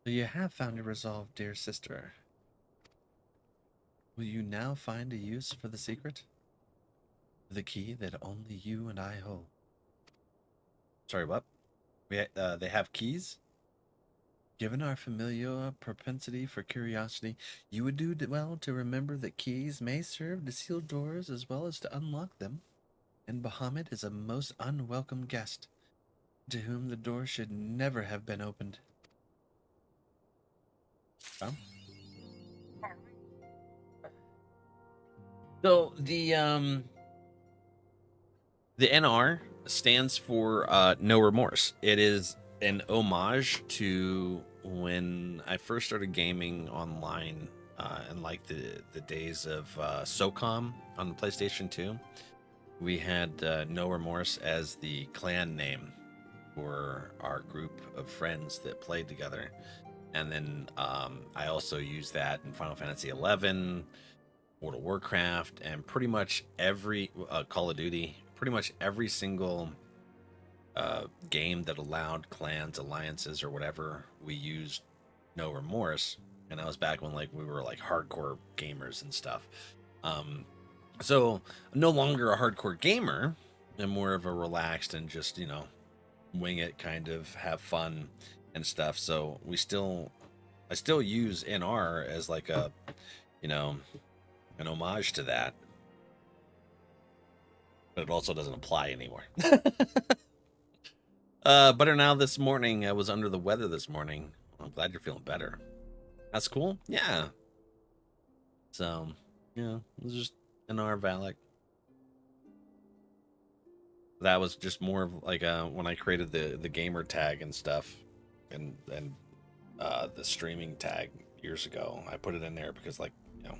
So you have found your resolve, dear sister. Will you now find a use for the secret? The key that only you and I hold. Sorry, what? They have keys? Given our familial propensity for curiosity, you would do well to remember that keys may serve to seal doors as well as to unlock them, and Bahamut is a most unwelcome guest, to whom the door should never have been opened. Tom? So the NR stands for no remorse. It is an homage to when I first started gaming online in like the days of SOCOM on the PlayStation 2. We had No Remorse as the clan name for our group of friends that played together. And then I also used that in Final Fantasy 11, World of Warcraft, and pretty much every Call of Duty, pretty much every single game that allowed clans, alliances, or whatever, we used No Remorse. And that was back when like we were like hardcore gamers and stuff. So I'm no longer a hardcore gamer. I'm more of a relaxed and just, you know, wing it, kind of have fun and stuff. So I still use NR as like a, you know, an homage to that, but it also doesn't apply anymore. Better now this morning. I was under the weather this morning. I'm glad you're feeling better. That's cool. Yeah. So, yeah, it was just NRValeck. That was just more of like when I created the gamer tag and stuff, and the streaming tag years ago. I put it in there because, like, you know,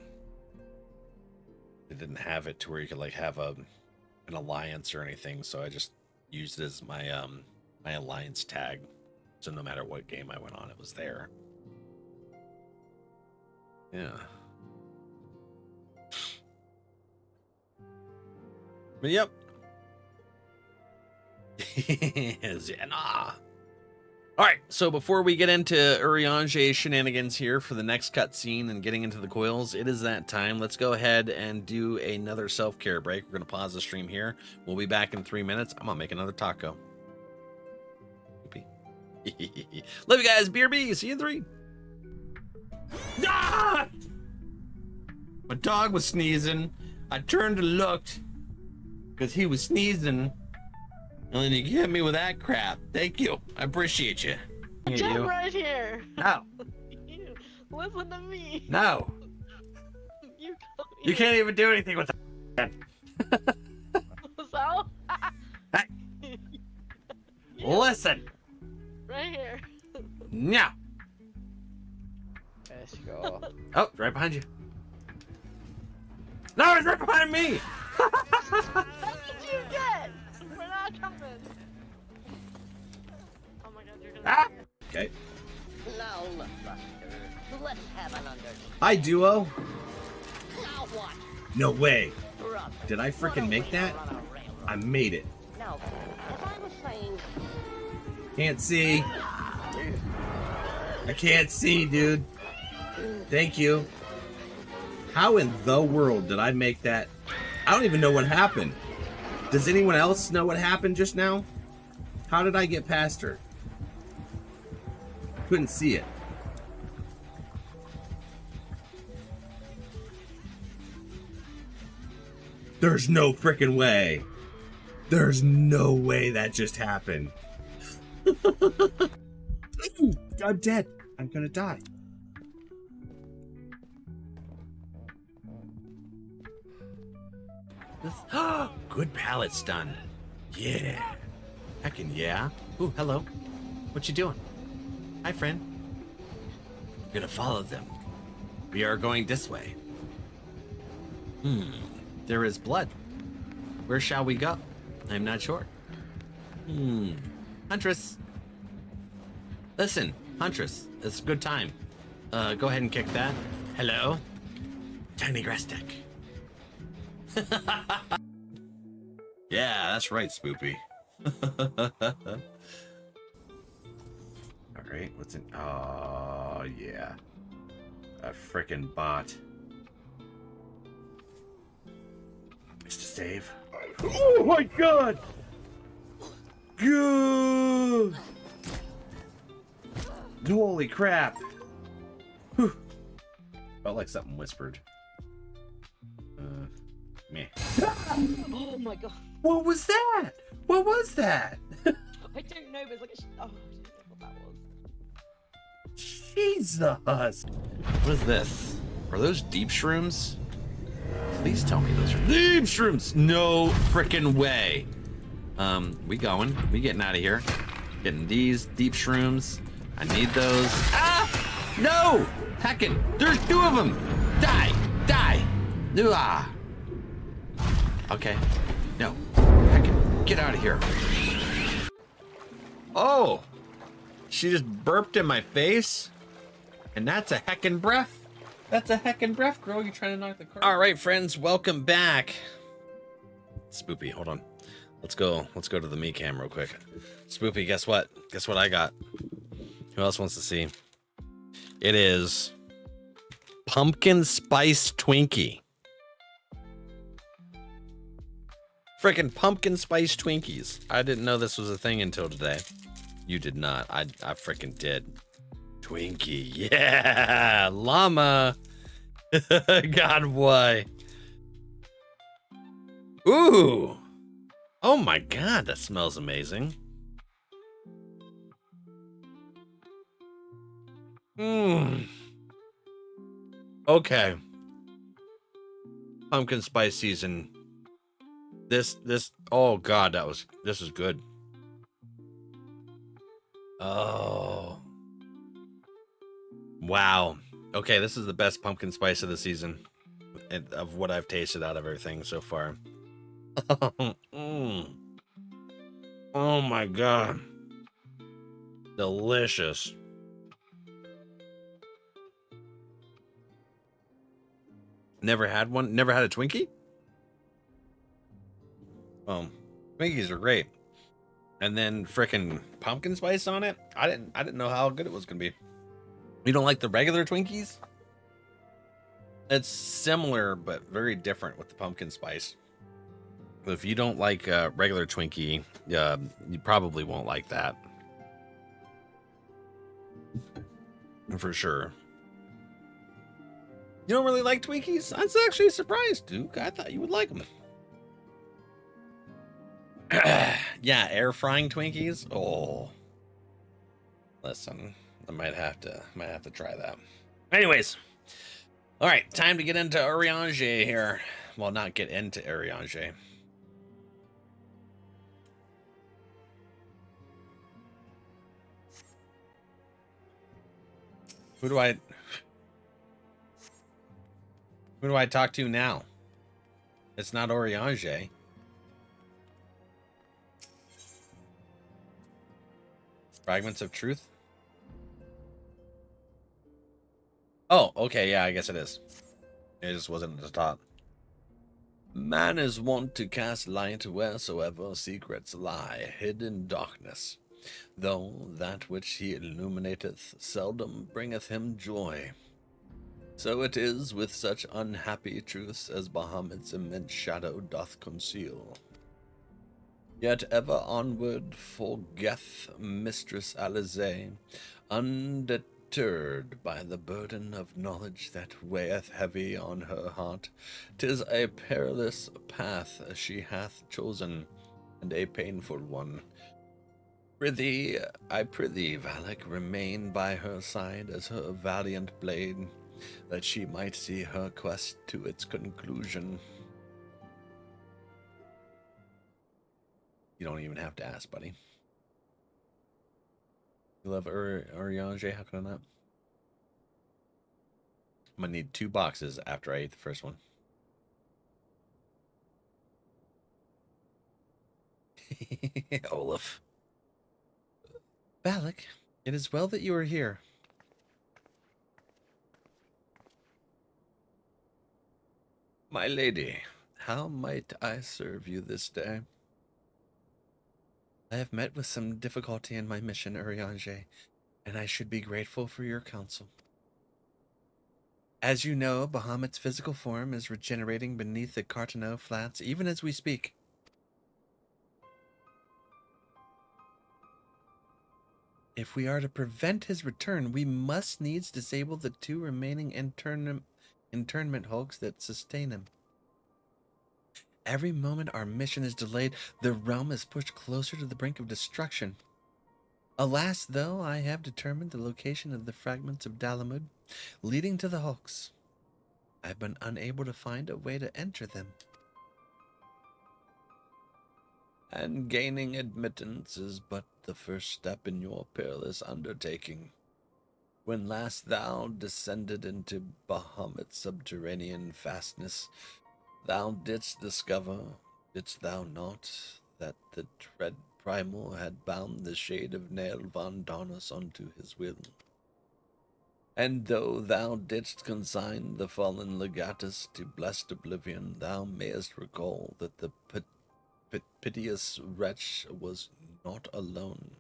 it didn't have it to where you could like have an alliance or anything, so I just used it as my my alliance tag. So no matter what game I went on, it was there. Yeah. But yep. Xena. All right, so before we get into Eorzea shenanigans here for the next cutscene and getting into the coils, it is that time. Let's go ahead and do another self-care break. We're going to pause the stream here. We'll be back in 3 minutes. I'm going to make another taco. Love you guys. BRB. See you in 3. Ah! My dog was sneezing. I turned and looked because he was sneezing. And then you hit me with that crap. Thank you. I appreciate you. Jump right here. No. You, listen to me. No. You, You can't even do anything with that. So? Hey. Listen. Right here. No. Let's go. Oh, right behind you. No, it's right behind me. That's what you get. We're not coming. Oh my god, you're gonna. Ah. Okay. Now look, Buster. Let's have an understanding. Hi, Duo. Now what? No way. Brother, Did I freaking make that? on a railroad. I made it. Now, as I was saying, Can't see. I can't see, dude. Thank you. How in the world did I make that? I don't even know what happened. Does anyone else know what happened just now? How did I get past her? Couldn't see it. There's no freaking way. There's no way that just happened. I'm dead. I'm gonna die. Good palette stun. Yeah. Heckin' yeah. Ooh, hello. What you doing? Hi, friend. I'm gonna follow them. We are going this way. There is blood. Where shall we go? I'm not sure. Huntress. Listen, Huntress, it's a good time. Go ahead and kick that. Hello? Tiny grass deck. Yeah, that's right, Spoopy. Alright, what's in... Oh, yeah. A frickin' bot. Mr. Save. Oh my god! Good! Holy crap. Whew. Felt like something whispered. Meh. Oh my god. What was that? What was that? I don't know, but it's like a. Oh, I don't know what that was. Jesus. What is this? Are those deep shrooms? Please tell me those are deep shrooms. No frickin' way. We going. We getting out of here. Getting these deep shrooms. I need those. Ah! No! Heckin', there's 2 of them. Die! Die! Ah! Okay. No. Heckin', get out of here. Oh! She just burped in my face? And that's a heckin' breath. That's a heckin' breath, girl. You're trying to knock the car. All right, friends, welcome back. Spoopy, hold on. Let's go to the me cam real quick. Spoopy, guess what? Guess what I got? Who else wants to see? It is pumpkin spice Twinkie. Freaking pumpkin spice Twinkies. I didn't know this was a thing until today. You did not. I freaking did. Twinkie. Yeah. Llama. God, why? Ooh. Oh my God. That smells amazing. Mmm. Okay. Pumpkin spice season. This, oh God, this is good. Oh. Wow. Okay, this is the best pumpkin spice of the season. Of what I've tasted out of everything so far. Mm. Oh my God. Delicious. Never had one? Never had a Twinkie? Twinkies are great. And then frickin' pumpkin spice on it? I didn't know how good it was gonna be. You don't like the regular Twinkies? It's similar but very different with the pumpkin spice. But if you don't like regular Twinkie, you probably won't like that. For sure. You don't really like Twinkies? I was actually surprised, Duke. I thought you would like them. Yeah, air frying Twinkies. Oh, listen, I might have to try that. Anyways, all right, time to get into Eorzea here. Well, not get into Eorzea. Who do I talk to now? It's not Eorzea. Fragments of Truth? Oh, okay, yeah, I guess it is. It just wasn't at the top. Man is wont to cast light wheresoever secrets lie, hid in darkness. Though that which he illuminateth seldom bringeth him joy. So it is with such unhappy truths as Bahamut's immense shadow doth conceal. Yet ever onward forgeth Mistress Eorzea, undeterred by the burden of knowledge that weigheth heavy on her heart. 'Tis a perilous path she hath chosen, and a painful one. Prithee, I prithee, Valak, remain by her side as her valiant blade, that she might see her quest to its conclusion. You don't even have to ask, buddy. You love Eorzea? How can I not? I'm gonna need 2 boxes after I eat the first one. Olaf. Valak, it is well that you are here. My lady, how might I serve you this day? I have met with some difficulty in my mission, Eorzea, and I should be grateful for your counsel. As you know, Bahamut's physical form is regenerating beneath the Cartano Flats even as we speak. If we are to prevent his return, we must needs disable the 2 remaining internment hulks that sustain him. Every moment our mission is delayed, the realm is pushed closer to the brink of destruction. Alas, though, I have determined the location of the fragments of Dalamud leading to the hulks. I've been unable to find a way to enter them. And gaining admittance is but the first step in your perilous undertaking. When last thou descended into Bahamut's subterranean fastness, thou didst discover, didst thou not, that the dread primal had bound the shade of Nail von Darnus unto his will? And though thou didst consign the fallen legatus to blessed oblivion, thou mayest recall that the piteous wretch was not alone.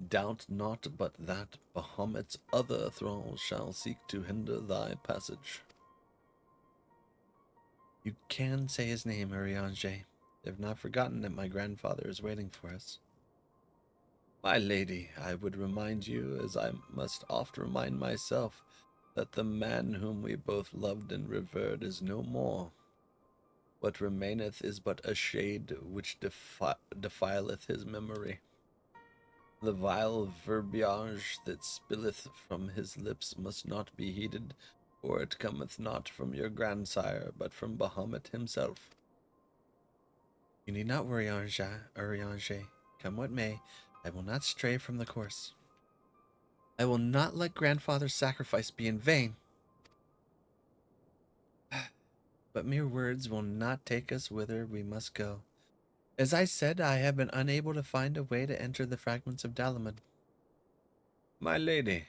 Doubt not but that Bahamut's other thralls shall seek to hinder thy passage. You can say his name, Eorzea. They have not forgotten that my grandfather is waiting for us. My lady, I would remind you, as I must oft remind myself, that the man whom we both loved and revered is no more. What remaineth is but a shade which defileth his memory. The vile verbiage that spilleth from his lips must not be heeded, for it cometh not from your grandsire, but from Bahamut himself. You need not worry, Eorzea. Come what may, I will not stray from the course. I will not let grandfather's sacrifice be in vain. But mere words will not take us whither we must go. As I said, I have been unable to find a way to enter the fragments of Dalamud. My lady,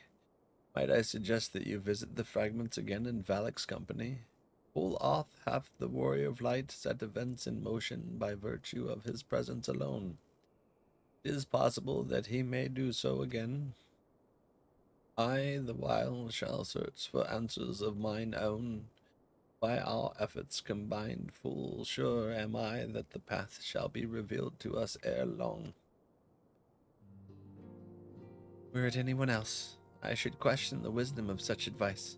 might I suggest that you visit the fragments again in Valak's company? Full oft hath the warrior of light set events in motion by virtue of his presence alone. It is possible that he may do so again. I, the while, shall search for answers of mine own. By our efforts combined, full sure am I that the path shall be revealed to us ere long. Were it anyone else, I should question the wisdom of such advice.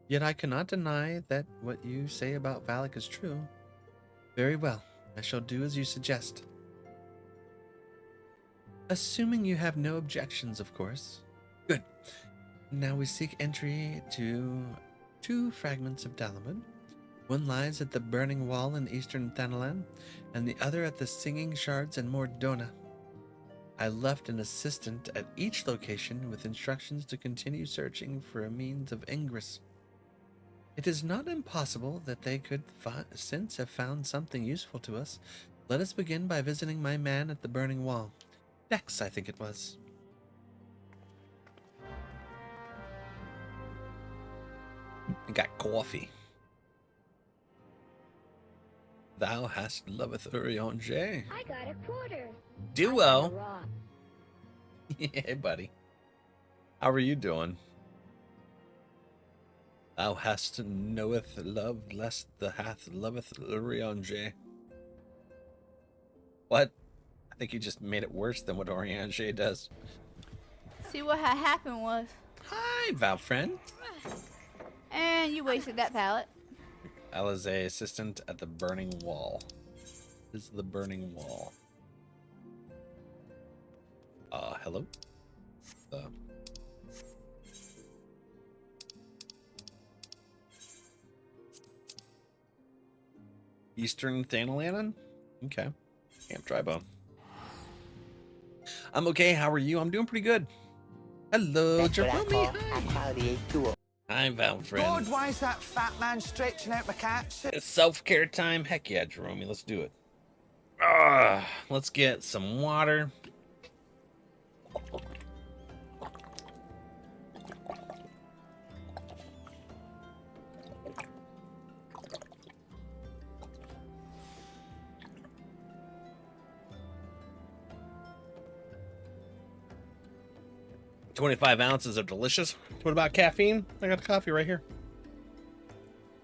Yet I cannot deny that what you say about Valak is true. Very well, I shall do as you suggest. Assuming you have no objections, of course. Good. Now we seek entry to 2 fragments of Dalamud. One lies at the Burning Wall in eastern Thanalan, and the other at the Singing Shards in Mordona. I left an assistant at each location with instructions to continue searching for a means of ingress. It is not impossible that they could since have found something useful to us. Let us begin by visiting my man at the Burning Wall. Dex, I think it was. I got coffee. Thou hast loveth Eorzea. I got a quarter. Duo. Raw. Hey, buddy. How are you doing? Thou hast knoweth love, lest the hath loveth Eorzea. What? I think you just made it worse than what Eorzea does. See what had happened was. Hi, Val friend. And you wasted that pallet. Eorzea, assistant at the Burning Wall. This is the Burning Wall. Hello? Eastern Thanalan? Okay. Camp Tribone. I'm okay. How are you? I'm doing pretty good. Hello, That's what I Jerome. call a quality A2. Hi, Val friend. God, why is that fat man stretching out my cats? It's self-care time. Heck yeah, Jerome. Let's do it. Let's get some water. $25 ounces of delicious. What about caffeine? I got the coffee right here.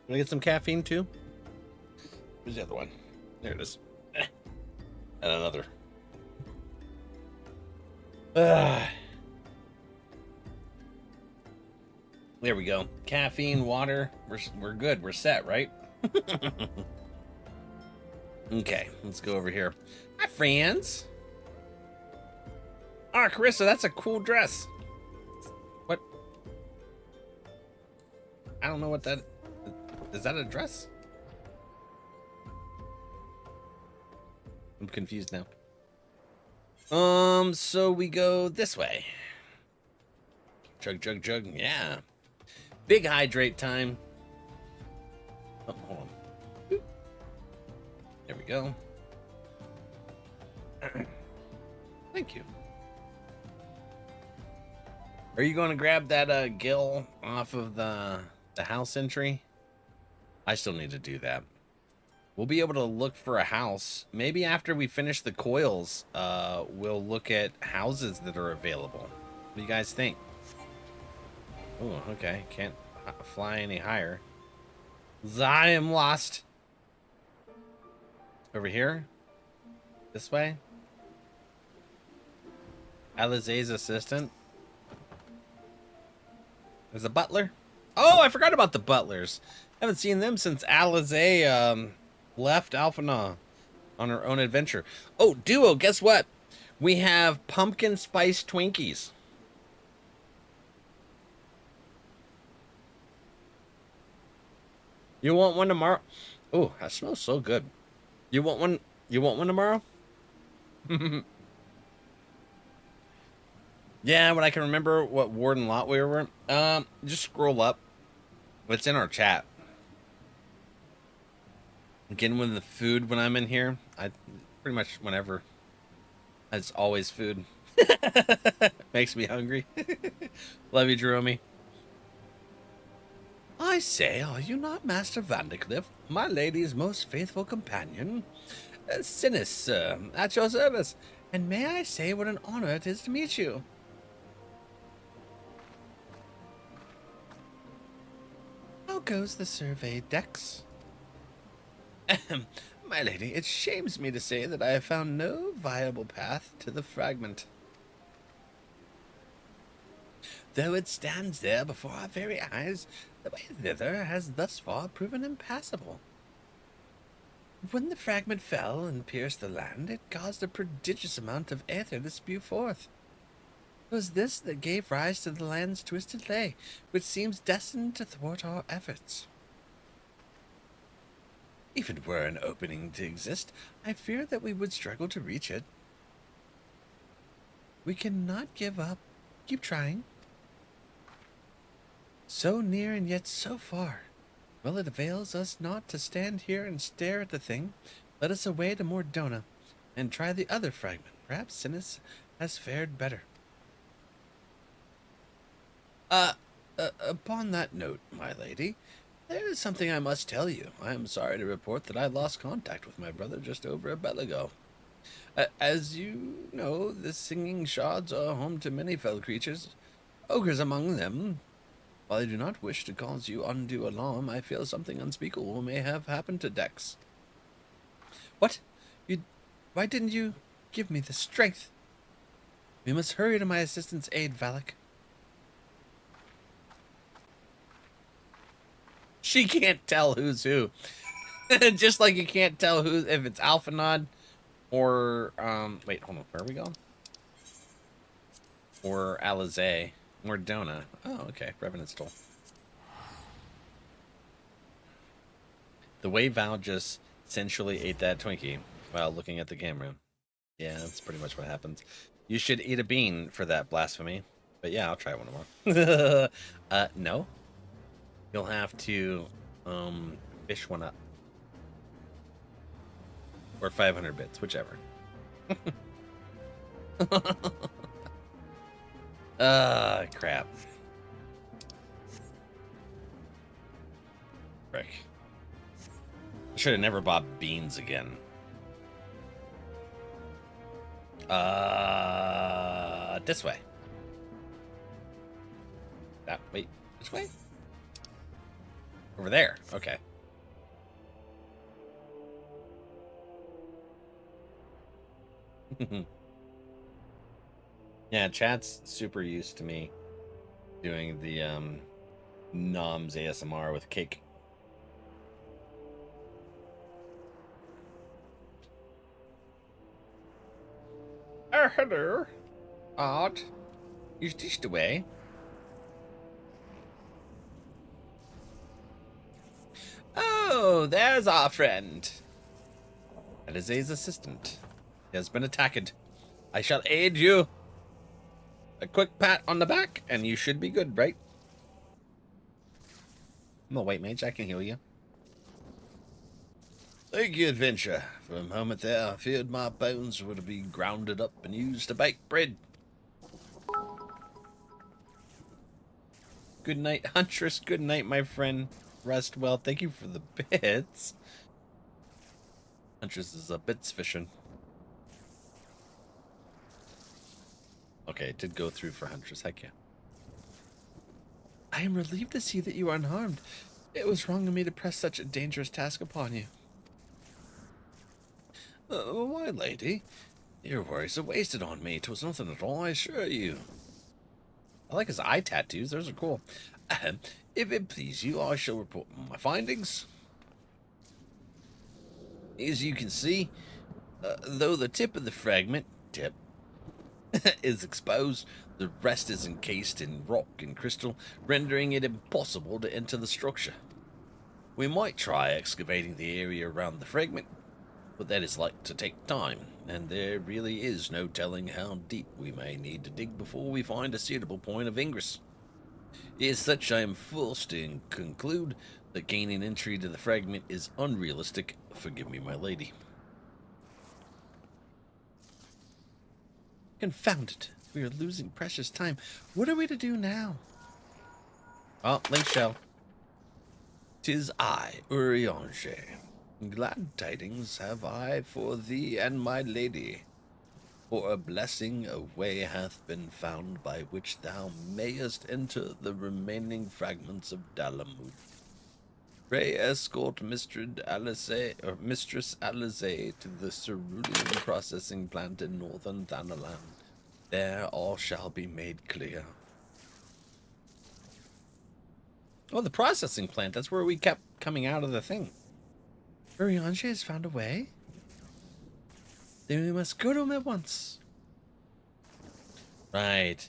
Can I get some caffeine too? Where's the other one? There it is. And another. There we go. Caffeine, water. We're good. We're set, right? Okay, let's go over here. Hi, friends. Ah, Carissa, that's a cool dress. What? I don't know what that is. That a dress? I'm confused now. So we go this way. Chug, chug, chug. Yeah. Big hydrate time. Oh, hold on. There we go. Thank you. Are you going to grab that gill off of the house entry? I still need to do that. We'll be able to look for a house. Maybe after we finish the coils, we'll look at houses that are available. What do you guys think? Oh, okay. Can't fly any higher. I am lost. Over here? This way? Alize's assistant? There's a butler? Oh, I forgot about the butlers. Haven't seen them since Alize left Alphana on her own adventure. Oh, Duo, guess what? We have pumpkin spice Twinkies. You want one tomorrow? Oh, that smells so good. You want one? You want one tomorrow? Yeah, when I can remember what ward and lot we were. Just scroll up. It's in our chat. Getting with the food when I'm in here. I pretty much whenever. It's always food. Makes me hungry. Love you, Jerome. I say, are you not Master Vandercliff, my lady's most faithful companion? Sinis, sir, at your service. And may I say what an honor it is to meet you. How goes the survey, Dex? My lady, it shames me to say that I have found no viable path to the fragment. Though it stands there before our very eyes, the way thither has thus far proven impassable. When the fragment fell and pierced the land, it caused a prodigious amount of aether to spew forth. It was this that gave rise to the land's twisted lay, which seems destined to thwart our efforts. If it were an opening to exist, I fear that we would struggle to reach it. We cannot give up. Keep trying. So near and yet so far. Well, it avails us not to stand here and stare at the thing. Let us away to Mordona, and try the other fragment. Perhaps Sinis has fared better. Upon that note, my lady, there is something I must tell you. I am sorry to report that I lost contact with my brother just over a bell ago. As you know, the singing shards are home to many fell creatures, ogres among them. While I do not wish to cause you undue alarm, I feel something unspeakable may have happened to Dex. What? Why didn't you give me the strength? We must hurry to my assistant's aid, Valak. She can't tell who's who. Just like you can't tell who, if it's Alphanod or, wait, hold on, where are we going? Or Alize. Mordona. Oh, okay. Revenant's Toll. The way Val just sensually ate that Twinkie while looking at the camera. Yeah, that's pretty much what happens. You should eat a bean for that blasphemy. But yeah, I'll try one more. No. You'll have to, fish one up. Or 500 bits, whichever. Crap. Frick. I should have never bought beans again. This way. That, wait, which way? Over there, okay. Yeah, chat's super used to me doing the Noms ASMR with cake. Hello. Odd. You stitched away. Oh, there's our friend. Elize's assistant. He has been attacked. I shall aid you. A quick pat on the back, and you should be good, right? I'm a white mage. I can heal you. Thank you, adventure. For a moment there, I feared my bones would be grounded up and used to bake bread. Good night, Huntress. Good night, my friend. Rest well. Thank you for the bits. Huntress is a bits fishing. Okay, it did go through for Huntress. Heck yeah. I am relieved to see that you are unharmed. It was wrong of me to press such a dangerous task upon you. Why, lady? Your worries are wasted on me. 'Twas nothing at all, I assure you. I like his eye tattoos. Those are cool. If it please you, I shall report my findings. As you can see, though the tip of the fragment, is exposed, the rest is encased in rock and crystal, rendering it impossible to enter the structure. We might try excavating the area around the fragment, but that is like to take time, and there really is no telling how deep we may need to dig before we find a suitable point of ingress. As such, I am forced to conclude that gaining entry to the fragment is unrealistic. Forgive me, my lady. Confound it. We are losing precious time. What are we to do now? Oh, link shell. 'Tis I, Eorzea. Glad tidings have I for thee and my lady. For a blessing a way hath been found by which thou mayest enter the remaining fragments of Dalamut. Pray escort Mistress Eorzea to the cerulean processing plant in northern Thanalan. There all shall be made clear. Oh, the processing plant. That's where we kept coming out of the thing. Eorzea has found a way? Then we must go to him at once. Right.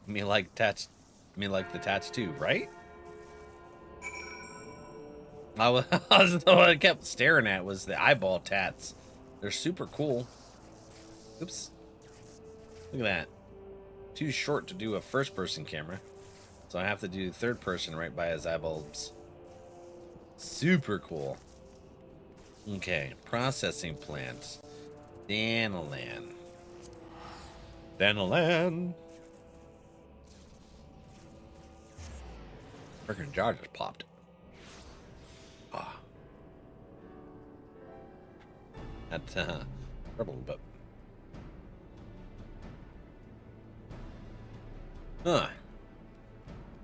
Me like the tats too, right? What I kept staring at was the eyeball tats. They're super cool. Oops. Look at that. Too short to do a first-person camera. So I have to do third person right by his eyeballs. Super cool. Okay, processing plants. Thanalan. Thanalan. Freaking jaw just popped. Ah. That's trouble, but. Huh.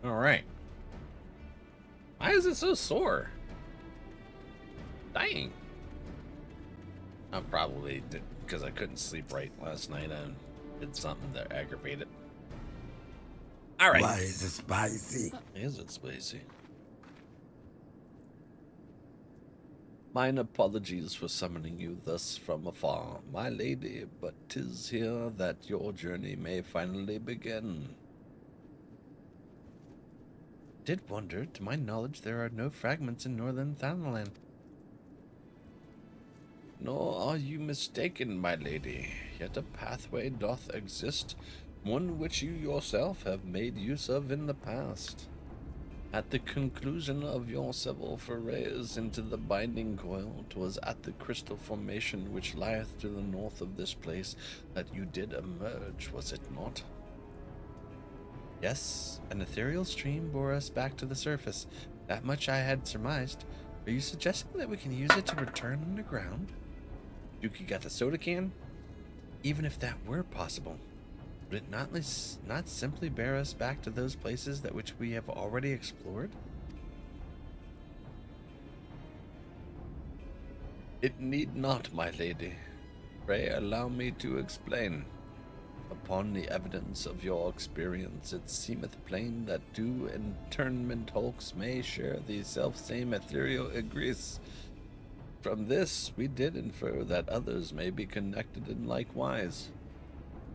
Alright. Why is it so sore? Dang. I probably did because I couldn't sleep right last night and did something that aggravated. Alright. Why is it spicy? Is it spicy? Mine apologies for summoning you thus from afar, my lady, but 'tis here that your journey may finally begin. Did wonder, to my knowledge, there are no fragments in northern Thanalan. Nor are you mistaken, my lady, yet a pathway doth exist, one which you yourself have made use of in the past. At the conclusion of your several forays into the binding coil, 'twas at the crystal formation which lieth to the north of this place that you did emerge, was it not? Yes, an ethereal stream bore us back to the surface. That much I had surmised. Are you suggesting that we can use it to return underground? Dookie got the soda can? Even if that were possible, would it not simply bear us back to those places that which we have already explored? It need not, my lady. Pray allow me to explain. Upon the evidence of your experience, it seemeth plain that two internment hulks may share the self-same ethereal egress. From this, we did infer that others may be connected in like wise.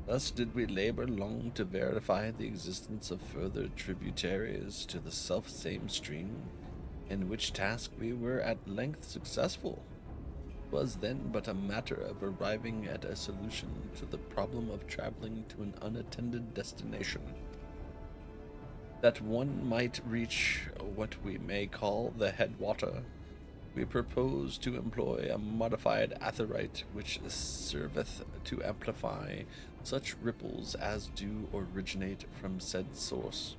Thus did we labor long to verify the existence of further tributaries to the self-same stream, in which task we were at length successful. 'Twas then but a matter of arriving at a solution to the problem of traveling to an unattended destination. That one might reach what we may call the headwater, we propose to employ a modified aetherite which serveth to amplify such ripples as do originate from said source.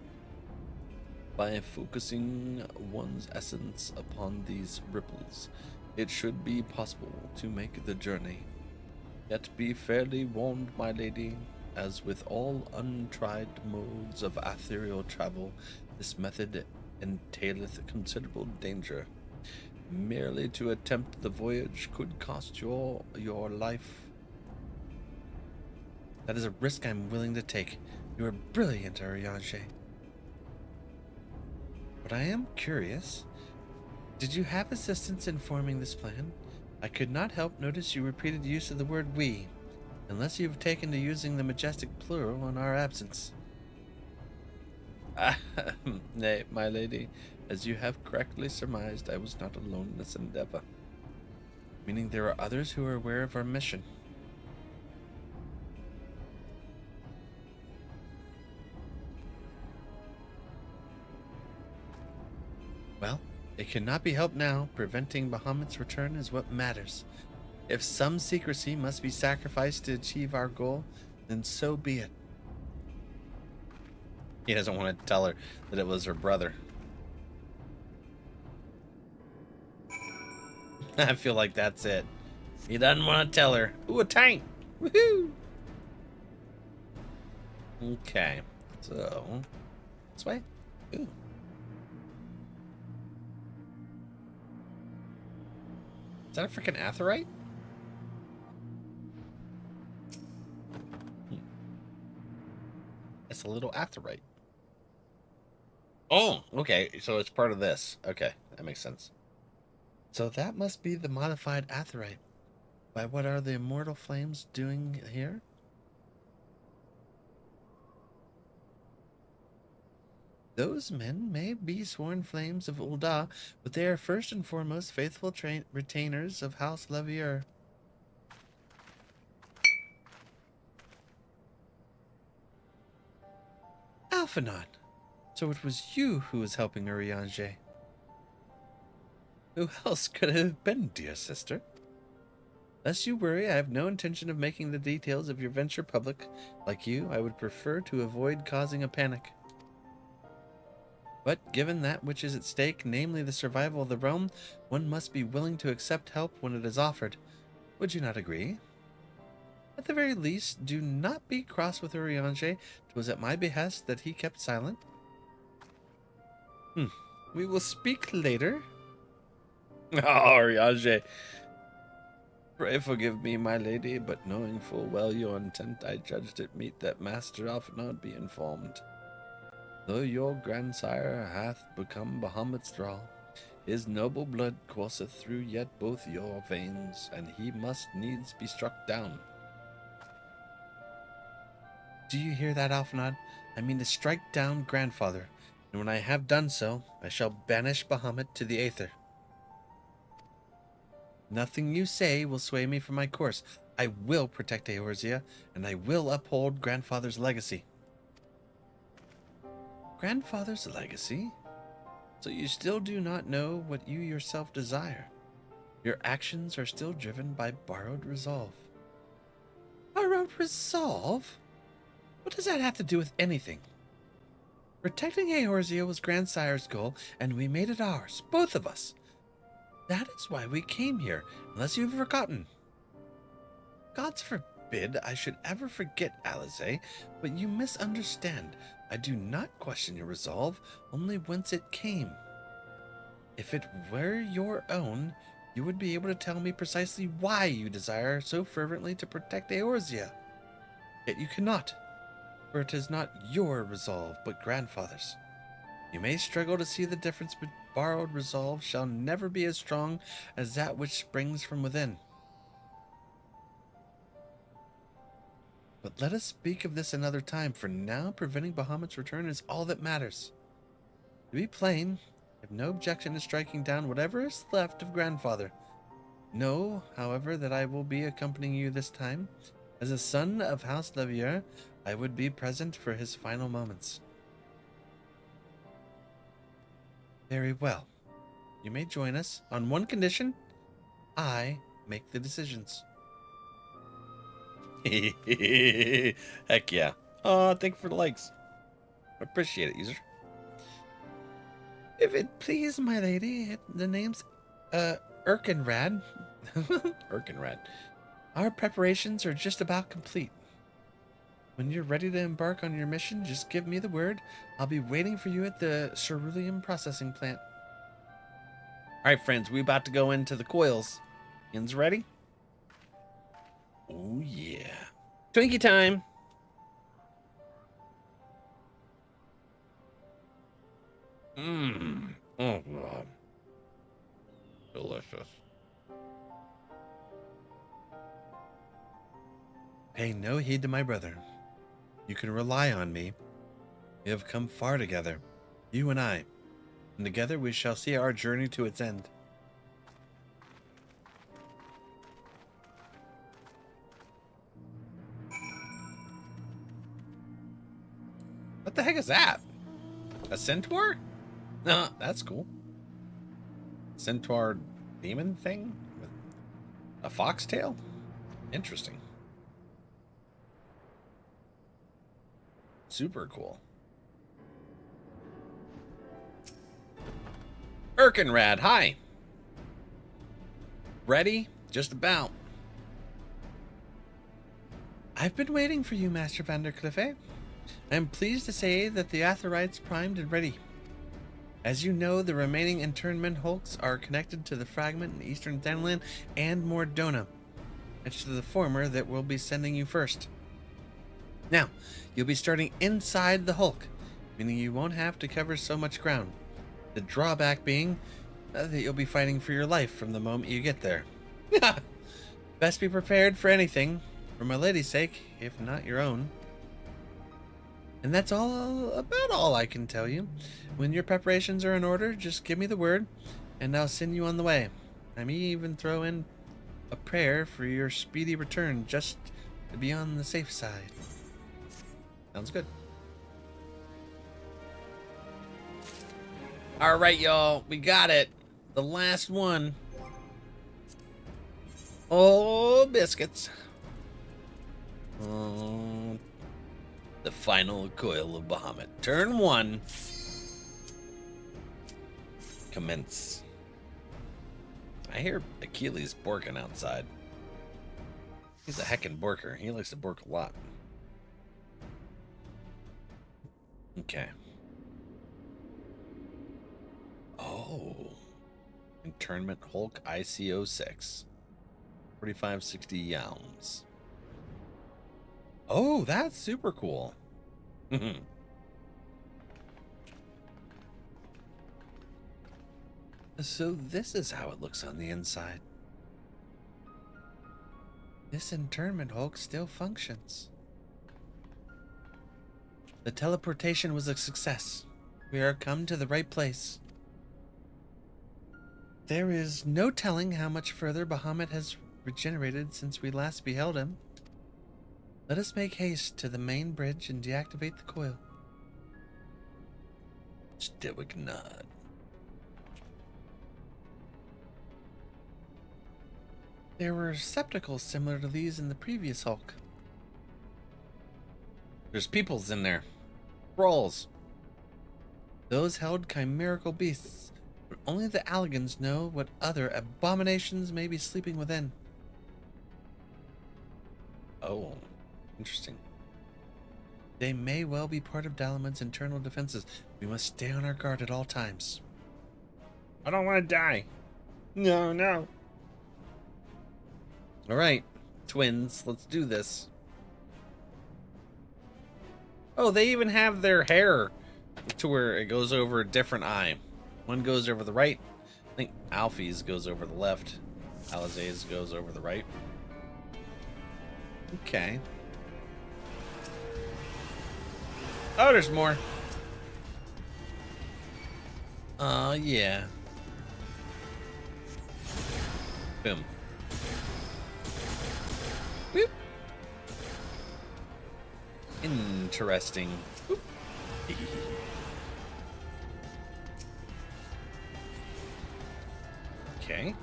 By focusing one's essence upon these ripples, it should be possible to make the journey. Yet be fairly warned, my lady, as with all untried modes of ethereal travel, this method entaileth considerable danger. Merely to attempt the voyage could cost your life. That is a risk I'm willing to take. You are brilliant, Eorzea. But I am curious. Did you have assistance in forming this plan? I could not help notice you repeated use of the word we, unless you've taken to using the majestic plural in our absence. Nay, my lady, as you have correctly surmised, I was not alone in this endeavor. Meaning there are others who are aware of our mission. Well, it cannot be helped now. Preventing Bahamut's return is what matters. If some secrecy must be sacrificed to achieve our goal, then so be it. He doesn't want to tell her that it was her brother. I feel like that's it. He doesn't want to tell her. Ooh, a tank! Woohoo! Okay, so this way. Ooh. Is that a freaking aetherite? It's a little aetherite. Oh, okay. So it's part of this. Okay, that makes sense. So that must be the modified aetherite. By what are the immortal flames doing here? Those men may be sworn flames of Ul'dah, but they are first and foremost faithful retainers of House Levier. Alphinaud! So it was you who was helping Eorzea. Who else could it have been, dear sister? Lest you worry, I have no intention of making the details of your venture public. Like you, I would prefer to avoid causing a panic. But given that which is at stake, namely the survival of the realm, one must be willing to accept help when it is offered. Would you not agree? At the very least, do not be cross with Eorzea. 'Twas at my behest that he kept silent. We will speak later. Oh, Eorzea. Pray forgive me, my lady, but knowing full well your intent, I judged it meet that Master Alphinaud be informed. Though your grandsire hath become Bahamut's thrall, his noble blood courseth through yet both your veins, and he must needs be struck down. Do you hear that, Alphinaud? I mean to strike down grandfather, and when I have done so, I shall banish Bahamut to the Aether. Nothing you say will sway me from my course. I will protect Eorzea, and I will uphold grandfather's legacy. Grandfather's legacy? So you still do not know what you yourself desire. Your actions are still driven by borrowed resolve. Borrowed resolve? What does that have to do with anything? Protecting Eorzea was grandsire's goal, and we made it ours, both of us. That is why we came here, unless you've forgotten. Gods forbid I should ever forget, Eorzea, but you misunderstand. I do not question your resolve, only whence it came. If it were your own, you would be able to tell me precisely why you desire so fervently to protect Eorzea. Yet you cannot, for it is not your resolve, but grandfather's. You may struggle to see the difference, but borrowed resolve shall never be as strong as that which springs from within. But let us speak of this another time, for now preventing Bahamut's return is all that matters. To be plain, I have no objection to striking down whatever is left of grandfather. Know, however, that I will be accompanying you this time. As a son of House Levier, I would be present for his final moments. Very well. You may join us on one condition. I make the decisions. Heck yeah. Oh, thank you for the likes. I appreciate it, user. If it please my lady, the name's Erkenrad. Erkenrad. Our preparations are just about complete. When you're ready to embark on your mission, just give me the word. I'll be waiting for you at the cerulean processing plant. All right, friends, we about to go into the coils. Yins ready? Oh, yeah. Twinkie time. Mmm. Oh, God. Delicious. Pay no heed to my brother. You can rely on me. We have come far together, you and I, and together we shall see our journey to its end. What the heck is that? A centaur? No, that's cool. Centaur demon thing with a foxtail? Interesting. Super cool. Erkenrad, hi. Ready? Just about. I've been waiting for you, Master Vandercliffe. I am pleased to say that the Aetheryte's primed and ready. As you know, the remaining internment hulks are connected to the fragment in Eastern Thanalan and Mordona. It's to the former that we'll be sending you first. Now, you'll be starting inside the hulk, meaning you won't have to cover so much ground. The drawback being that you'll be fighting for your life from the moment you get there. Best be prepared for anything, for my lady's sake, if not your own. And that's about all I can tell you. When your preparations are in order, just give me the word, and I'll send you on the way. I may even throw in a prayer for your speedy return, just to be on the safe side. Sounds good. All right, y'all. We got it. The last one. Oh, biscuits. Oh, the final coil of Bahamut. Turn 1. Commence. I hear Achilles borking outside. He's a heckin' borker. He likes to bork a lot. Okay. Oh. Internment Hulk ICO6. 4560 yalms. Oh, that's super cool. So this is how it looks on the inside. This internment hulk still functions. The teleportation was a success. We are come to the right place. There is no telling how much further Bahamut has regenerated since we last beheld him. Let us make haste to the main bridge and deactivate the coil. Stiwick nod. There were receptacles similar to these in the previous hulk. There's peoples in there. Brawls. Those held chimerical beasts, but only the Alligans know what other abominations may be sleeping within. Oh, interesting. They may well be part of Dalamud's internal defenses. We must stay on our guard at all times. I don't want to die. No, no. All right, twins, let's do this. Oh, they even have their hair to where it goes over a different eye. One goes over the right. I think Alfie's goes over the left. Alize's goes over the right. Okay. Oh, there's more. Yeah. Boom. Whoop. Interesting. Whoop. Okay.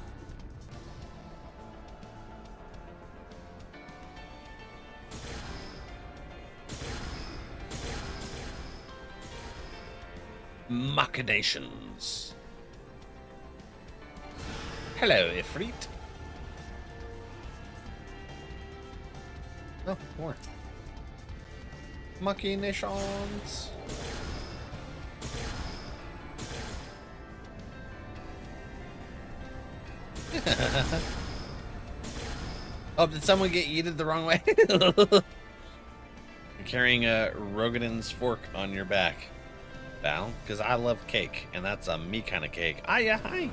Machinations. Hello, Ifrit. Oh, more. Machinations. Oh, did someone get yeeted the wrong way? You're carrying a Rogadin's fork on your back, Val, because I love cake, and that's a me kind of cake. Hiya, hi.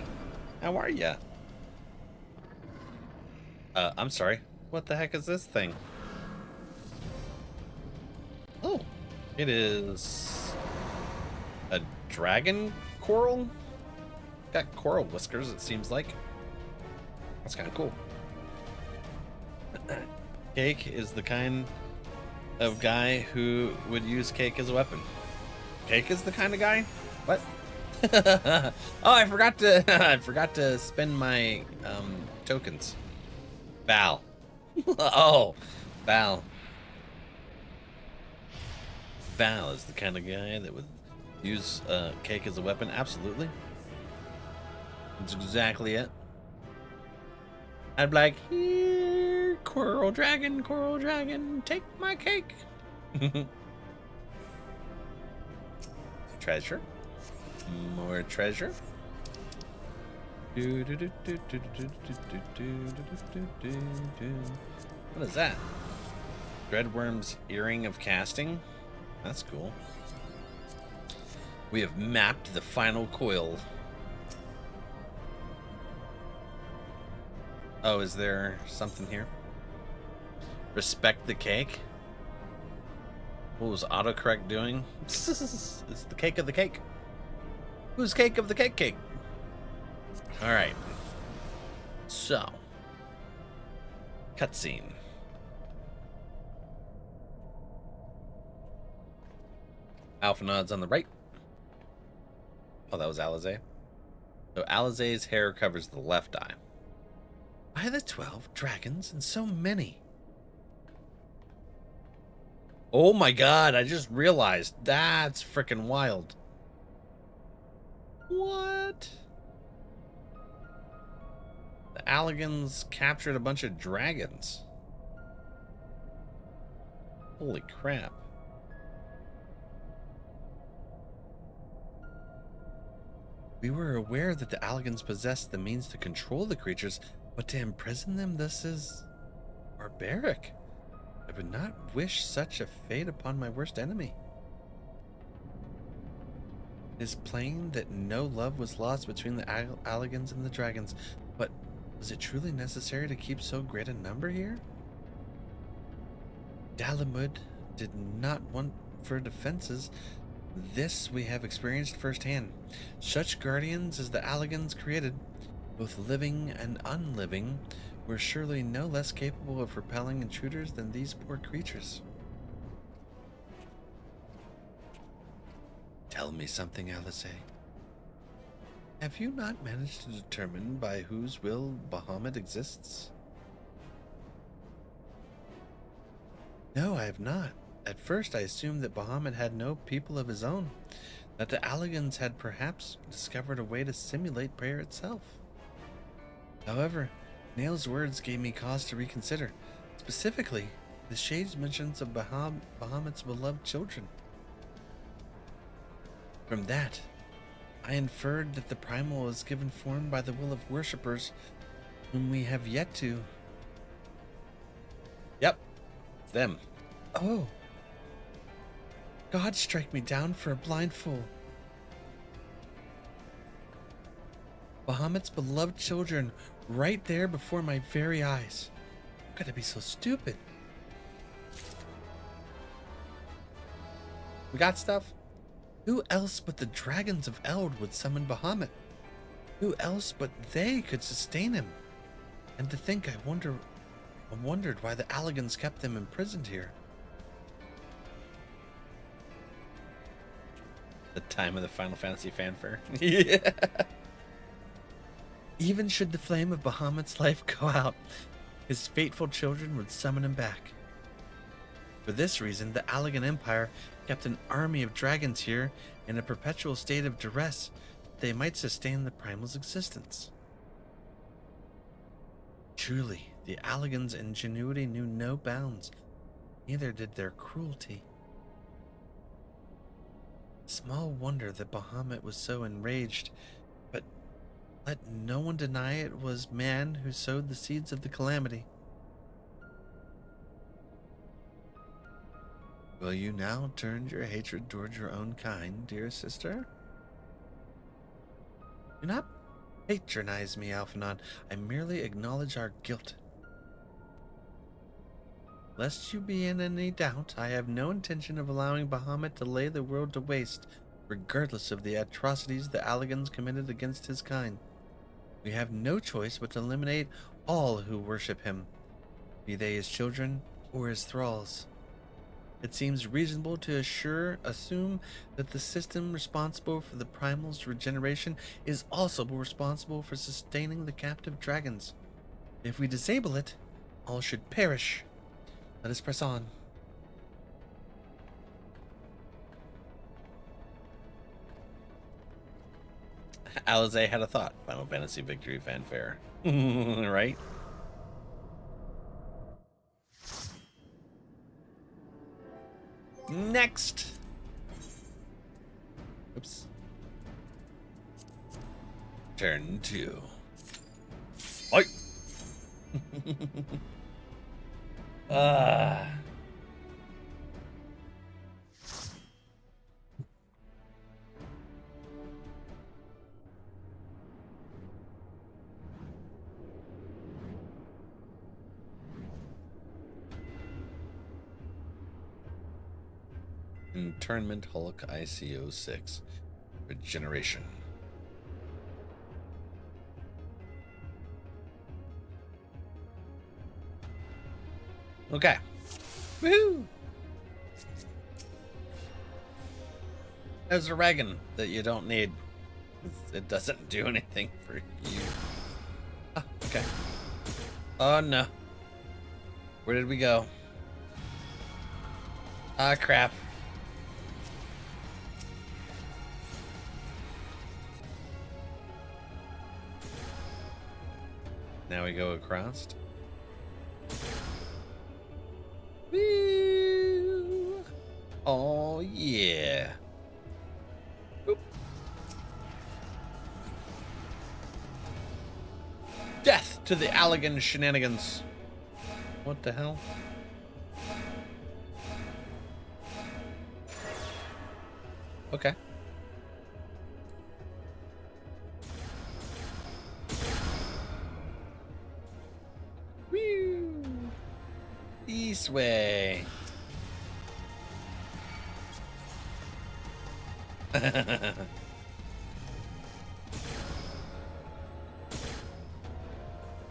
How are ya? I'm sorry. What the heck is this thing? Oh, it is a dragon coral. Got coral whiskers, it seems like. That's kind of cool. Cake is the kind of guy who would use cake as a weapon. Cake is the kind of guy? What? Oh, I forgot to spend my tokens. Val. Oh, Val. Val is the kind of guy that would use cake as a weapon. Absolutely. That's exactly it. I'd be like, here, coral dragon, take my cake. Treasure. More treasure. What is that? Dreadworm's earring of casting? That's cool. We have mapped the final coil. Oh, is there something here? Respect the cake? What was autocorrect doing? It's the cake of the cake. Who's cake of the cake? Alright. So. Cutscene. Alpha nods on the right. Oh, that was Alize. So Alize's hair covers the left eye. Why the 12 dragons and so many? Oh my god, I just realized. That's freaking wild. What? The Alligans captured a bunch of dragons. Holy crap. We were aware that the Alligans possessed the means to control the creatures, but to imprison them, this is barbaric. I would not wish such a fate upon my worst enemy. It is plain that no love was lost between the Alligans and the dragons, but was it truly necessary to keep so great a number here? Dalamud did not want for defenses. This we have experienced firsthand. Such guardians as the Alligans created, both living and unliving, were surely no less capable of repelling intruders than these poor creatures. Tell me something, Alice. Have you not managed to determine by whose will Bahamut exists? No, I have not. At first I assumed that Bahamut had no people of his own, that the Alligans had perhaps discovered a way to simulate prayer itself. However, Nail's words gave me cause to reconsider. Specifically, the Shade's mentions of Bahamut's beloved children. From that, I inferred that the primal was given form by the will of worshippers whom we have yet to... Yep, it's them. Oh. God strike me down for a blind fool. Bahamut's beloved children right there before my very eyes. How could I be so stupid? We got stuff? Who else but the dragons of Eld would summon Bahamut? Who else but they could sustain him? And to think I wondered why the Alligans kept them imprisoned here. The time of the Final Fantasy fanfare. Yeah. Even should the flame of Bahamut's life go out, his fateful children would summon him back. For this reason, the Allagan Empire kept an army of dragons here in a perpetual state of duress that they might sustain the Primal's existence. Truly, the Allagans' ingenuity knew no bounds, neither did their cruelty. Small wonder that Bahamut was so enraged, but let no one deny it was man who sowed the seeds of the calamity. Will you now turn your hatred toward your own kind, dear sister? Do not patronize me, Alphanon. I merely acknowledge our guilt. Lest you be in any doubt, I have no intention of allowing Bahamut to lay the world to waste, regardless of the atrocities the Allagans committed against his kind. We have no choice but to eliminate all who worship him, be they his children or his thralls. It seems reasonable to assume that the system responsible for the Primal's regeneration is also responsible for sustaining the captive dragons. If we disable it, all should perish. Let us press on. Eorzea had a thought. Final Fantasy Victory fanfare. Right? Next. Oops. Turn 2. Oi! Internment Hulk ICO6 Regeneration. Okay. Woohoo! There's a Regan that you don't need. It doesn't do anything for you. Ah, okay. Oh no. Where did we go? Ah, crap. Now we go across. Woo! Oh yeah. Oop. Death to the Allagan shenanigans. What the hell? Okay. Woo! This way.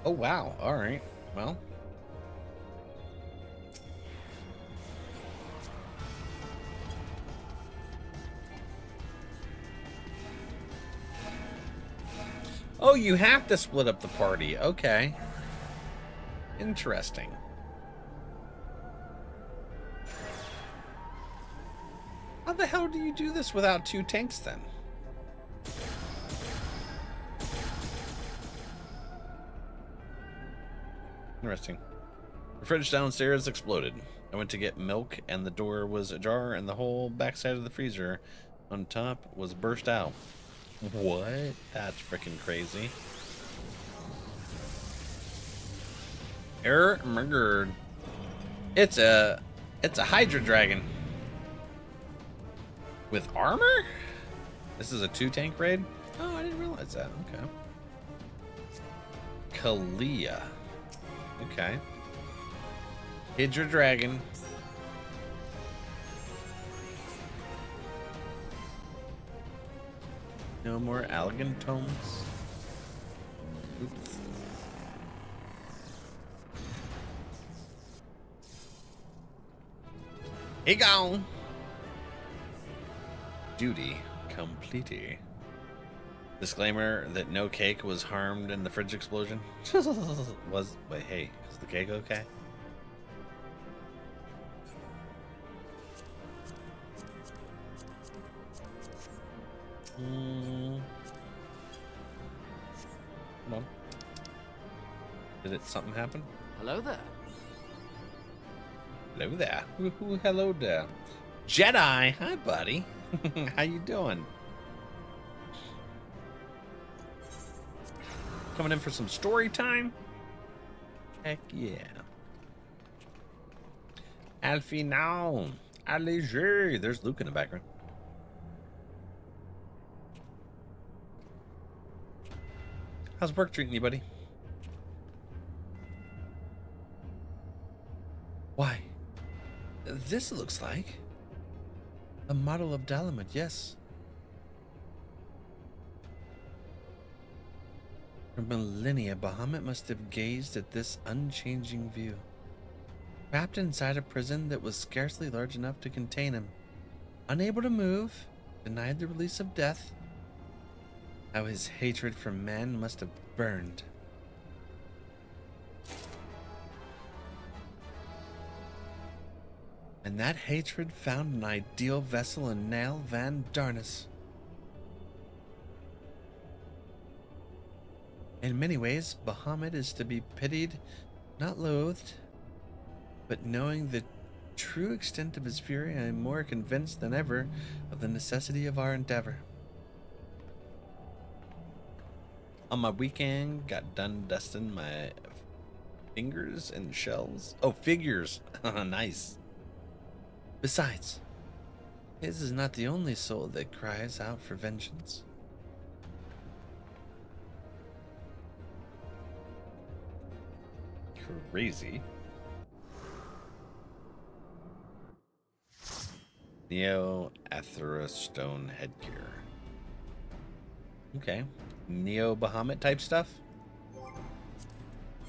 Oh wow, all right. Well, oh, you have to split up the party. Okay. Interesting. How the hell do you do this without 2 tanks then? Interesting. The fridge downstairs exploded. I went to get milk and the door was ajar and the whole backside of the freezer on top was burst out. What? That's freaking crazy. Error murdered. It's a Hydra dragon. With armor? This is a 2-tank raid? Oh, I didn't realize that. Okay. Kalia. Okay. Hydra Dragon. No more Allegan tomes. Oops. He gone. Duty completed. Disclaimer that no cake was harmed in the fridge explosion. Wait, hey, is the cake okay? Hold on. Did something happen? Hello there. Hello there. Ooh, hello there. Jedi, hi buddy. How you doing? Coming in for some story time? Heck yeah. Alfie now. Allégé. There's Luke in the background. How's work treating you, buddy? Why? This looks like a model of Dalamud, yes. For millennia, Bahamut must have gazed at this unchanging view. Trapped inside a prison that was scarcely large enough to contain him. Unable to move, denied the release of death. How his hatred for man must have burned. And that hatred found an ideal vessel in Nale Van Darnus. In many ways, Bahamut is to be pitied, not loathed, but knowing the true extent of his fury, I am more convinced than ever of the necessity of our endeavor. On my weekend, got done dusting my fingers and shells. Oh, figures. Nice. Besides, his is not the only soul that cries out for vengeance. Crazy. Neo Athera Stone headgear. Okay. Neo Bahamut type stuff.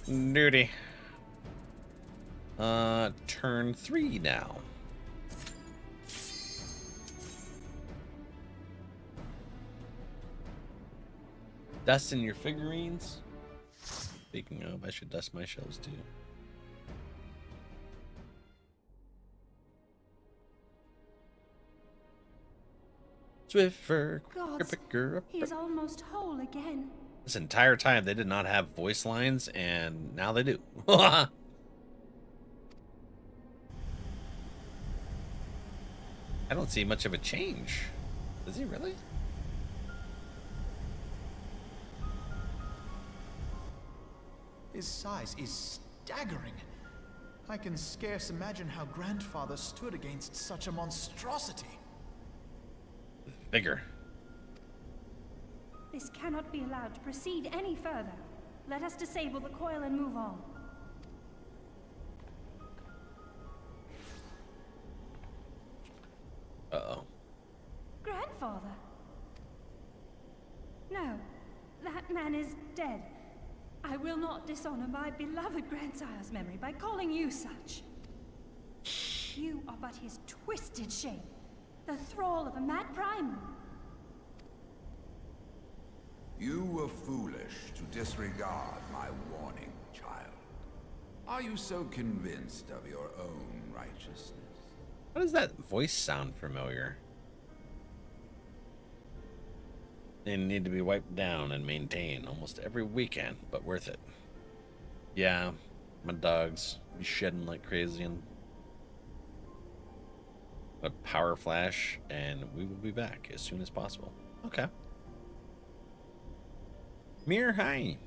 Dirty. Turn 3 now. Dusting your figurines. Speaking of, I should dust my shelves too. Swiffer, quicker, He is almost whole again. This entire time they did not have voice lines, and now they do. I don't see much of a change. Does he really? His size is staggering. I can scarce imagine how Grandfather stood against such a monstrosity. Bigger. This cannot be allowed to proceed any further. Let us disable the coil and move on. Uh-oh. Grandfather? No, that man is dead. I will not dishonor my beloved grandsire's memory by calling you such. You are but his twisted shape, the thrall of a mad primal. You were foolish to disregard my warning, child. Are you so convinced of your own righteousness? How does that voice sound familiar? They need to be wiped down and maintained almost every weekend, but worth it. Yeah, my dogs be shedding like crazy, and a power flash, and we will be back as soon as possible. Okay. Mir, hi.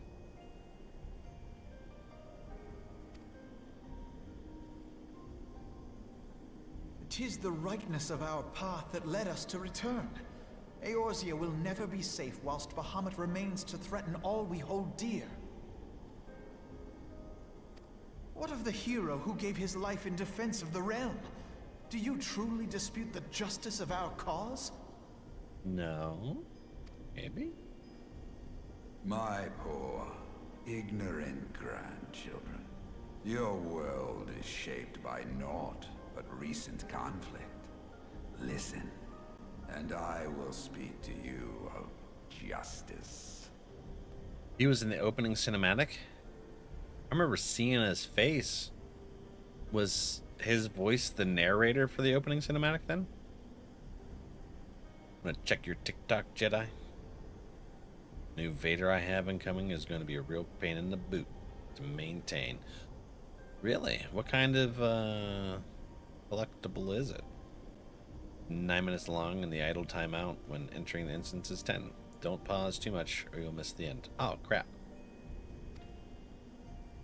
The 'Tis the rightness of our path that led us to return. Eorzea will never be safe whilst Bahamut remains to threaten all we hold dear. What of the hero who gave his life in defense of the realm? Do you truly dispute the justice of our cause? No. Maybe? My poor, ignorant grandchildren. Your world is shaped by naught but recent conflict. Listen, and I will speak to you of justice. He was in the opening cinematic? I remember seeing his face. Was his voice the narrator for the opening cinematic then? I'm gonna check your TikTok, Jedi. New Vader I have incoming is going to be a real pain in the boot to maintain. Really? What kind of collectible is it? 9 minutes long, and the idle timeout when entering the instance is 10. Don't pause too much or you'll miss the end. Oh, crap.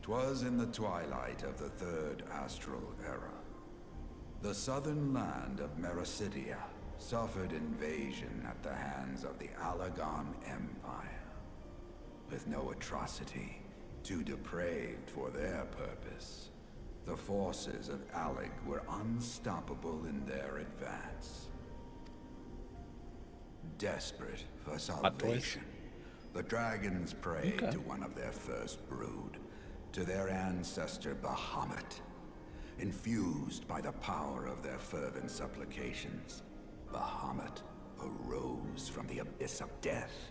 'Twas in the twilight of the third astral era. The southern land of Mericidia suffered invasion at the hands of the Alagon Empire. With no atrocity too depraved for their purpose, the forces of Alec were unstoppable in their advance. Desperate for salvation, the dragons prayed to one of their first brood, to their ancestor Bahamut. Infused by the power of their fervent supplications, Bahamut arose from the abyss of death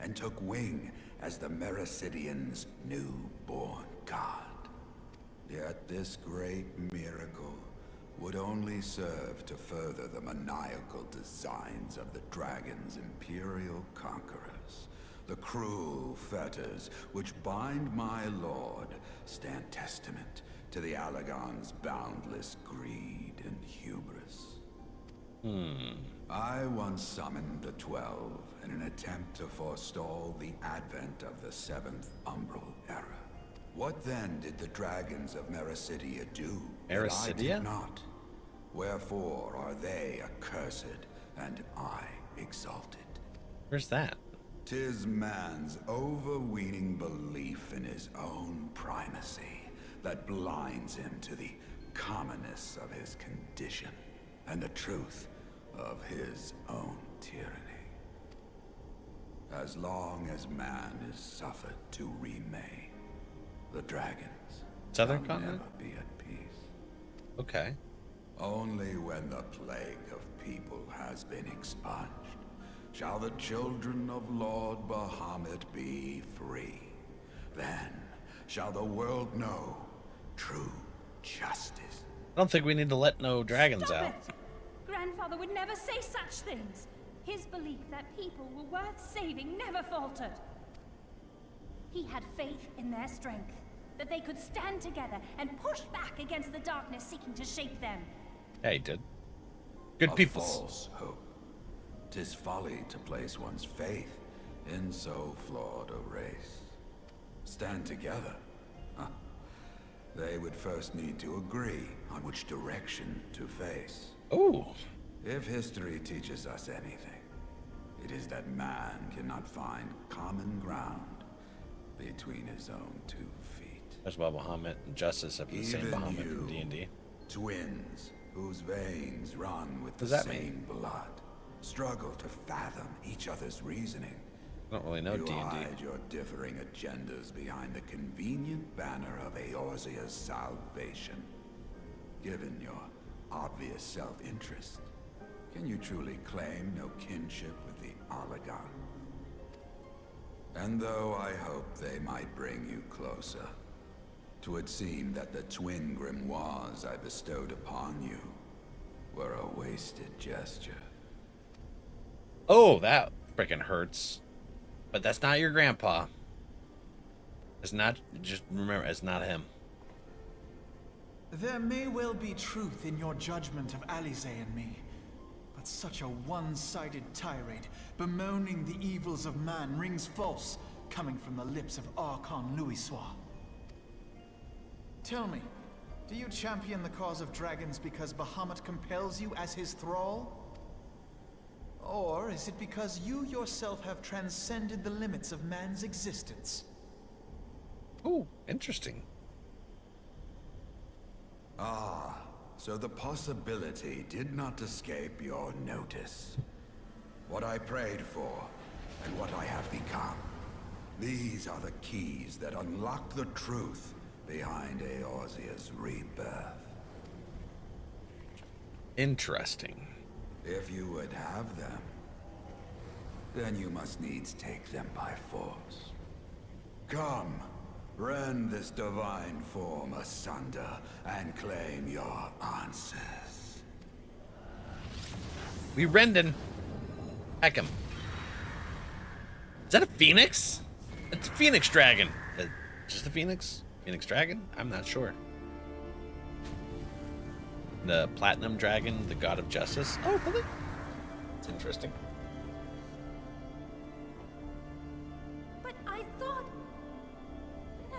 and took wing as the Mericidians' newborn god. Yet this great miracle would only serve to further the maniacal designs of the dragon's imperial conquerors. The cruel fetters which bind my lord stand testament to the Alagon's boundless greed and hubris. I once summoned the 12 in an attempt to forestall the advent of the 7th Umbral Era. What then did the dragons of Mericidia do? Mericidia? That I did not. Wherefore are they accursed and I exalted? Where's that? 'Tis man's overweening belief in his own primacy that blinds him to the commonness of his condition and the truth of his own tyranny. As long as man is suffered to remain, the dragons Southern shall continent? never be at peace. Okay. Only when the plague of people has been expunged shall the children of Lord Bahamut be free. Then shall the world know true justice. I don't think we need to let no dragons Stop out. it! Grandfather would never say such things. His belief that people were worth saving never faltered. He had faith in their strength, that they could stand together and push back against the darkness seeking to shape them. Yeah, he did. Good A people. false hope. 'Tis folly to place one's faith in so flawed a race. Stand together? Huh. They would first need to agree on which direction to face. Ooh. If history teaches us anything, it is that man cannot find common ground between his own 2 feet. That's why Bahamut and Justice have the same Even Bahamut you, from D&D. twins whose veins run with the Does that same blood, struggle to fathom each other's reasoning. I don't really know You D&D. hide your differing agendas behind the convenient banner of Eorzea's salvation. Given your obvious self-interest, can you truly claim no kinship with the Alagon? And though I hope they might bring you closer, 'twould seem that the twin grimoires I bestowed upon you were a wasted gesture. Oh, that freaking hurts. But that's not your grandpa. It's not, just remember, it's not him. There may well be truth in your judgment of Alize and me, but such a one-sided tirade bemoaning the evils of man rings false, coming from the lips of Archon Louis Soir. Tell me, Do you champion the cause of dragons because Bahamut compels you as his thrall? Or is it because you yourself have transcended the limits of man's existence? Ooh, interesting. Ah, so the possibility did not escape your notice. What I prayed for, and what I have become. These are the keys that unlock the truth behind Eorzea's rebirth. Interesting. If you would have them, then you must needs take them by force. Come, rend this divine form asunder and claim your answers. We rending. Heck him. Is that a phoenix? It's a phoenix dragon. Just a phoenix? Phoenix dragon? I'm not sure. The platinum dragon, the god of justice. Oh, really? It's interesting. But I thought... No.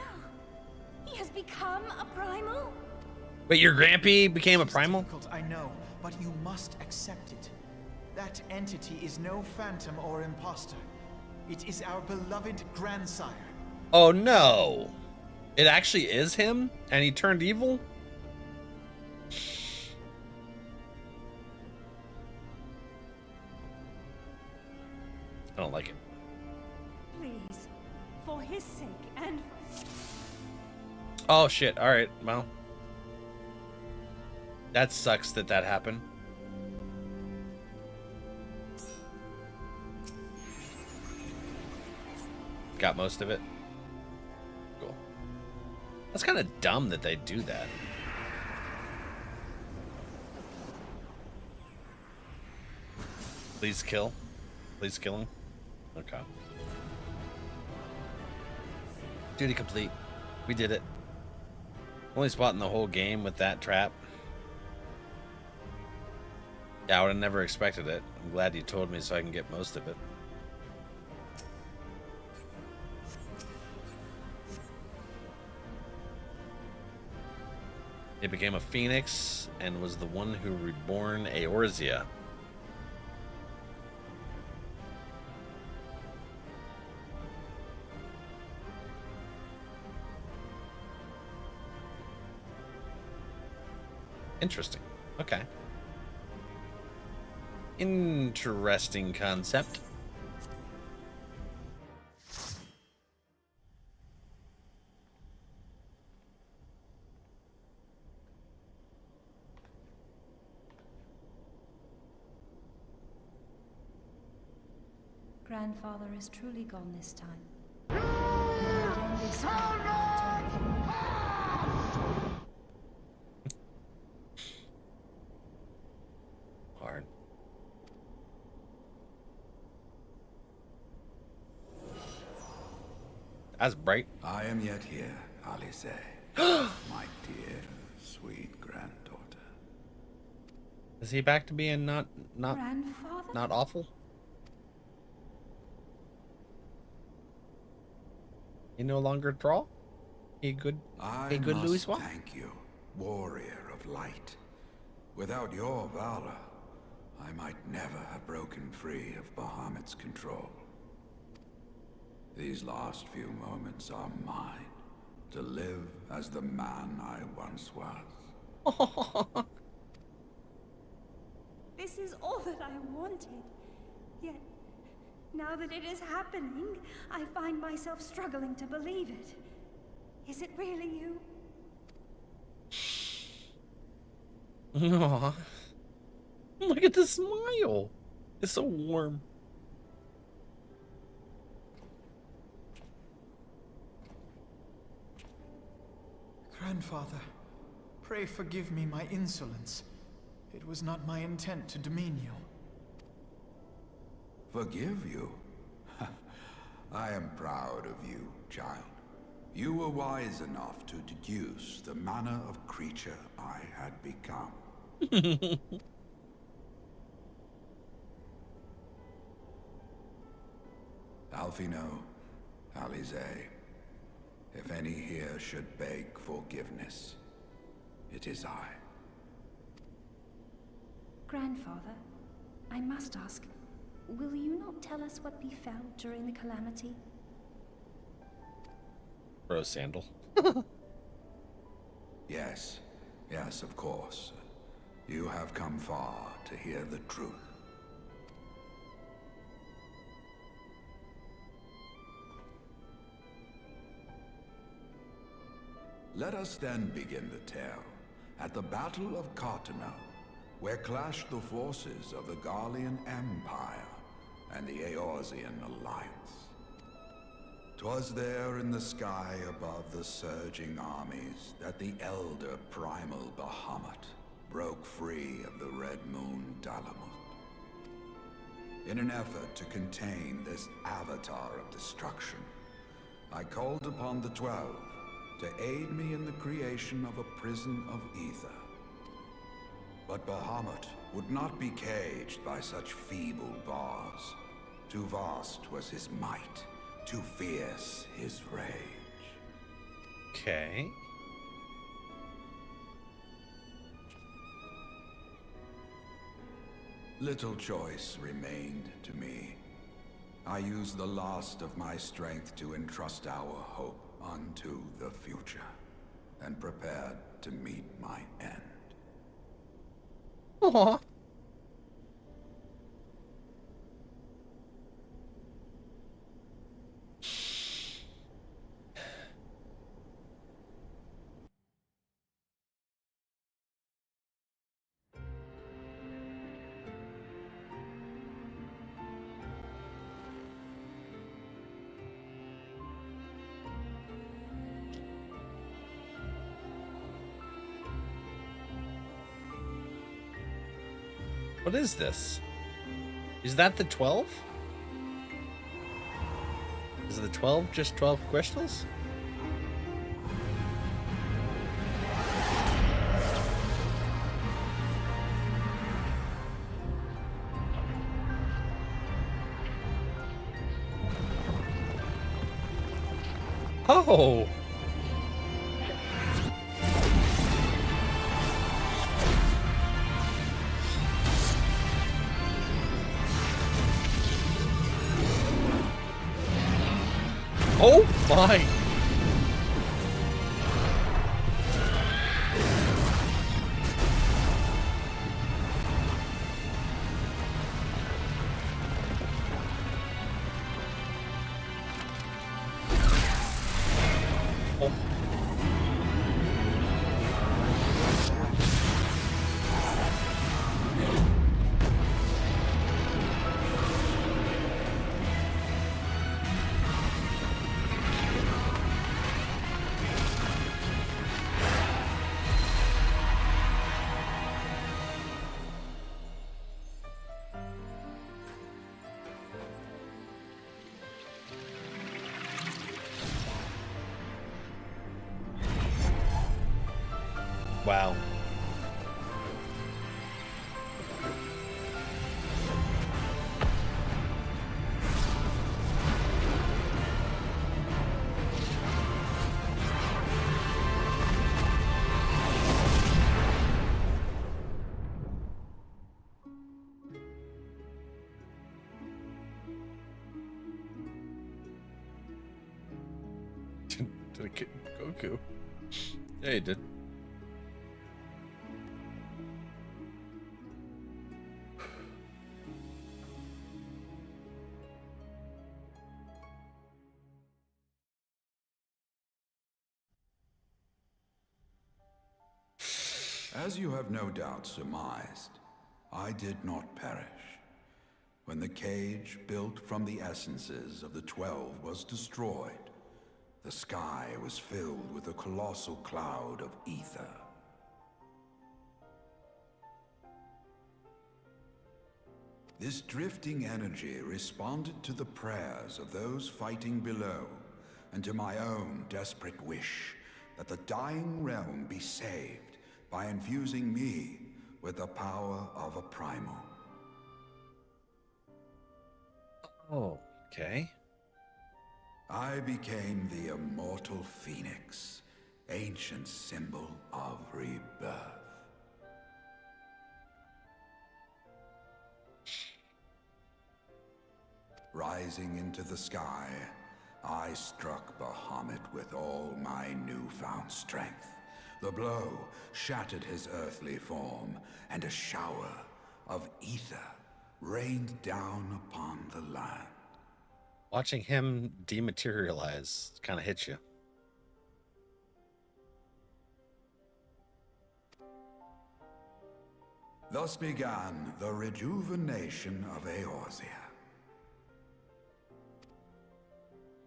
He has become a primal? Wait, your Grampy became a primal? It's difficult, I know, but you must accept it. That entity is no phantom or imposter. It is our beloved grandsire. Oh no. It actually is him? And he turned evil? I don't like it. Please, for his sake and... Oh shit, alright, well. That sucks that that happened. Got most of it. Cool. That's kind of dumb that they do that. Please kill. Please kill him. Okay. Duty complete. We did it. Only spot in the whole game with that trap. Yeah, I would have never expected it. I'm glad you told me so I can get most of it. It became a phoenix and was the one who reborn Eorzea. Interesting. Okay. Interesting concept. Grandfather is truly gone this time. Again this way. Hard. That's bright. I am yet here, Alice. My dear, sweet granddaughter. Is he back to being not Grandfather? not awful? He no longer draw? He good Louis Wa? Thank you, warrior of light. Without your valor, I might never have broken free of Bahamut's control. These last few moments are mine, to live as the man I once was. This is all that I wanted. Yet, now that it is happening, I find myself struggling to believe it. Is it really you? Aww. Look at the smile. It's so warm. Grandfather, pray forgive me my insolence. It was not my intent to demean you. Forgive you? I am proud of you, child. You were wise enough to deduce the manner of creature I had become. Alfino, Alize, if any here should beg forgiveness, it is I. Grandfather, I must ask, will you not tell us what befell during the calamity? Bro sandal. Yes, yes, of course. You have come far to hear the truth. Let us then begin the tale at the Battle of Cartano, where clashed the forces of the Garlean Empire and the Eorzean Alliance. 'Twas there in the sky above the surging armies that the elder primal Bahamut broke free of the Red Moon Dalamut. In an effort to contain this avatar of destruction, I called upon the 12 to aid me in the creation of a prison of ether. But Bahamut would not be caged by such feeble bars. Too vast was his might, too fierce his rage. Okay. Little choice remained to me. I used the last of my strength to entrust our hope unto the future, and prepared to meet my end. Aww. What is this? Is that the 12? Is the 12 just 12 crystals? Oh! Oh my! Oh. Wow. Did it get Goku? Yeah, he did. As you have no doubt surmised, I did not perish. When the cage built from the essences of the 12 was destroyed, the sky was filled with a colossal cloud of ether. This drifting energy responded to the prayers of those fighting below, and to my own desperate wish that the dying realm be saved by infusing me with the power of a primal. Oh, okay. I became the immortal phoenix, ancient symbol of rebirth. Rising into the sky, I struck Bahamut with all my newfound strength. The blow shattered his earthly form, and a shower of ether rained down upon the land. Watching him dematerialize kind of hits you. Thus began the rejuvenation of Eorzea.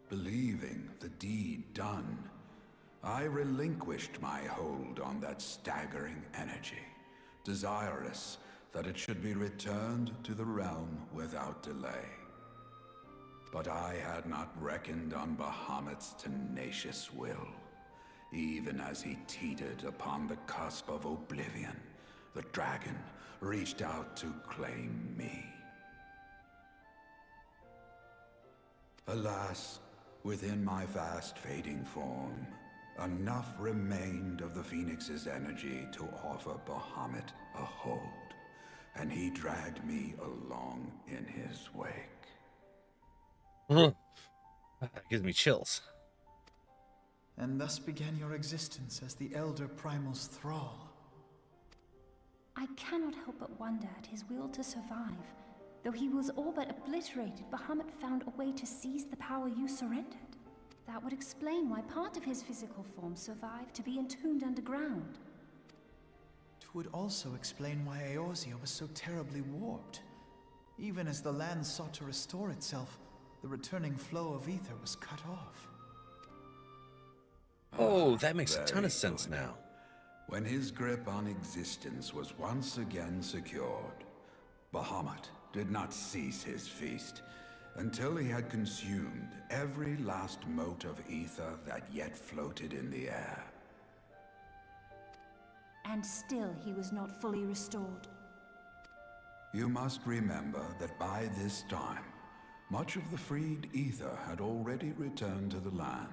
Believing the deed done, I relinquished my hold on that staggering energy, desirous that it should be returned to the realm without delay. But I had not reckoned on Bahamut's tenacious will. Even as he teetered upon the cusp of oblivion, the dragon reached out to claim me. Alas, within my fast fading form, enough remained of the Phoenix's energy to offer Bahamut a hold, and he dragged me along in his wake. That gives me chills. And thus began your existence as the Elder Primal's thrall. I cannot help but wonder at his will to survive. Though he was all but obliterated, Bahamut found a way to seize the power you surrendered. That would explain why part of his physical form survived to be entombed underground. It would also explain why Eorzea was so terribly warped. Even as the land sought to restore itself, the returning flow of ether was cut off. Oh, that makes a ton of sense now. When his grip on existence was once again secured, Bahamut did not cease his feast until he had consumed every last mote of ether that yet floated in the air. And still he was not fully restored. You must remember that by this time, much of the freed ether had already returned to the land.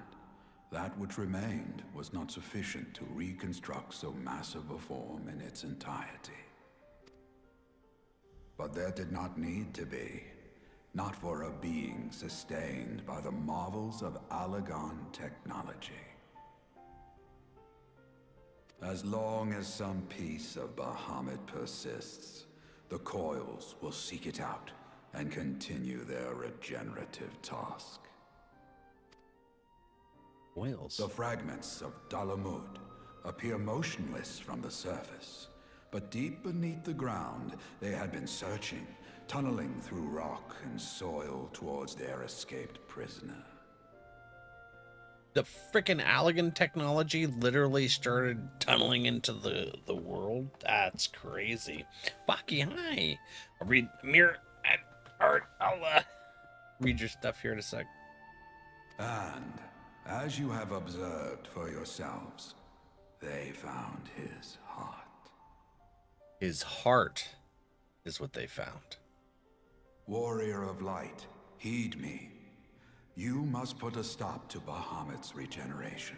That which remained was not sufficient to reconstruct so massive a form in its entirety. But there did not need to be. Not for a being sustained by the marvels of Allagan technology. As long as some piece of Bahamut persists, the coils will seek it out and continue their regenerative task. Coils? The fragments of Dalamud appear motionless from the surface, but deep beneath the ground they had been searching, tunneling through rock and soil towards their escaped prisoner. The frickin' Allagan technology literally started tunneling into the world? That's crazy. Baki, hi. I'll read Mirror and Art. I'll read your stuff here in a sec. And, as you have observed for yourselves, they found his heart. His heart is what they found. Warrior of Light, heed me. You must put a stop to Bahamut's regeneration.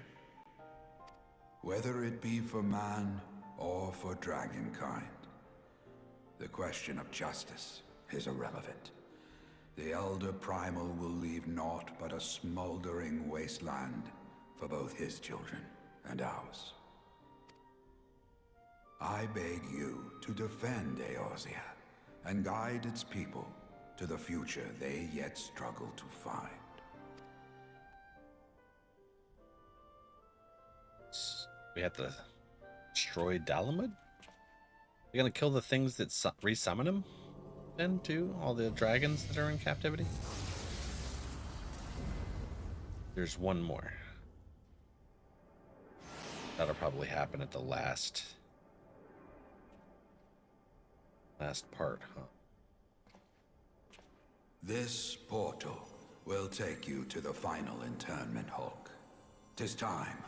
Whether it be for man or for dragonkind. The question of justice is irrelevant. The Elder Primal will leave naught but a smoldering wasteland for both his children and ours. I beg you to defend Eorzea and guide its people to the future they yet struggle to find. We have to destroy Dalamud? We're gonna kill the things that resummon him? Then, too? All the dragons that are in captivity? There's one more. That'll probably happen at the last part, huh? This portal will take you to the final internment hulk. 'Tis time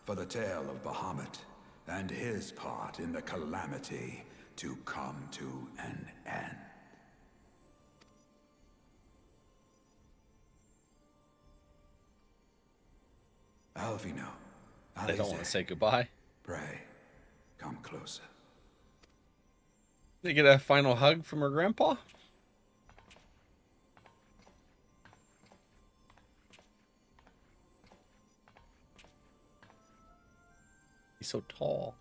for the tale of Bahamut and his part in the calamity to come to an end. Alvino, They don't want to say goodbye. Pray, come closer. They get a final hug from her grandpa. He's so tall.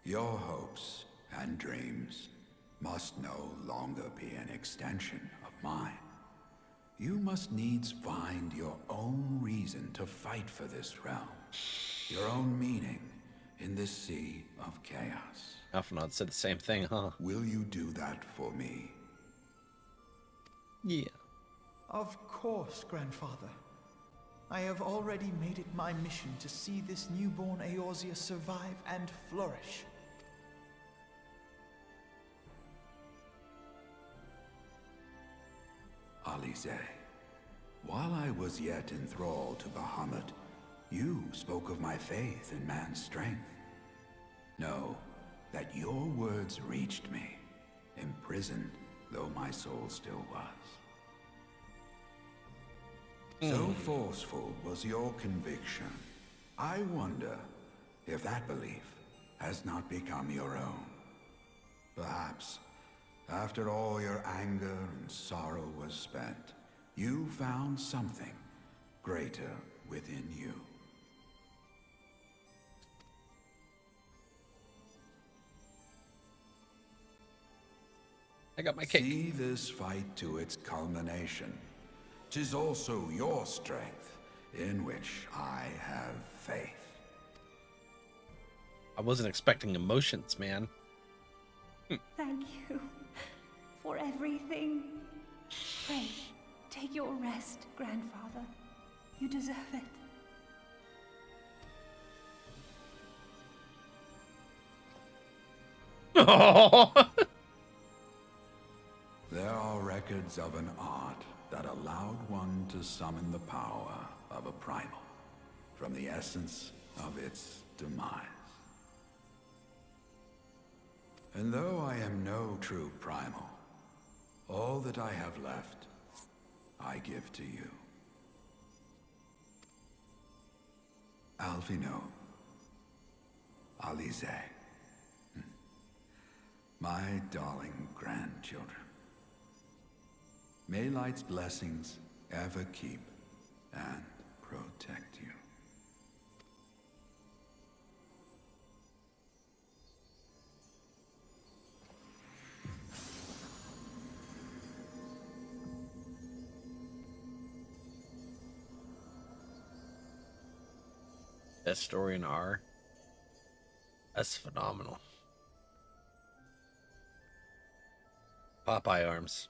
Your hopes and dreams must no longer be an extension of mine. You must needs find your own reason to fight for this realm, your own meaning in this sea of chaos. Alphanod said the same thing, huh? Will you do that for me? Yeah. Of course, Grandfather. I have already made it my mission to see this newborn Eorzea survive and flourish. Alize, while I was yet enthralled to Bahamut, you spoke of my faith in man's strength. Know that your words reached me, imprisoned though my soul still was. So forceful was your conviction, I wonder if that belief has not become your own. Perhaps, after all your anger and sorrow was spent, you found something greater within you. I got my cake. See this fight to its culmination. 'Tis also your strength, in which I have faith. I wasn't expecting emotions, man. Thank you for everything. Pray, take your rest, Grandfather. You deserve it. There are records of an art that allowed one to summon the power of a primal from the essence of its demise. And though I am no true primal, all that I have left, I give to you. Alvino, Alize, my darling grandchildren. May light's blessings ever keep and protect you. Best story in R. That's phenomenal. Popeye arms.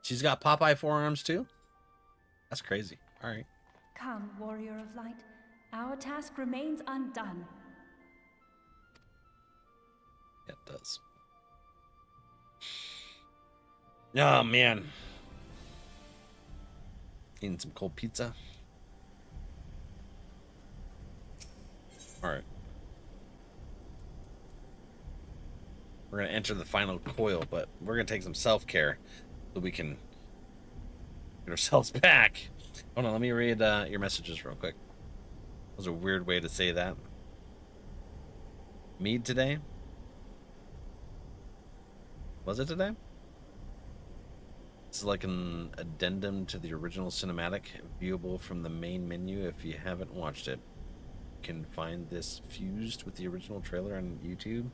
She's got Popeye forearms too? That's crazy. All right. Come, warrior of light. Our task remains undone. Yeah, it does. Oh, man. Eating some cold pizza. All right. We're going to enter the final coil, but we're going to take some self-care so we can get ourselves back. Hold on, let me read your messages real quick. That was a weird way to say that. Mead today? Was it today? This is like an addendum to the original cinematic, viewable from the main menu if you haven't watched it. You can find this fused with the original trailer on YouTube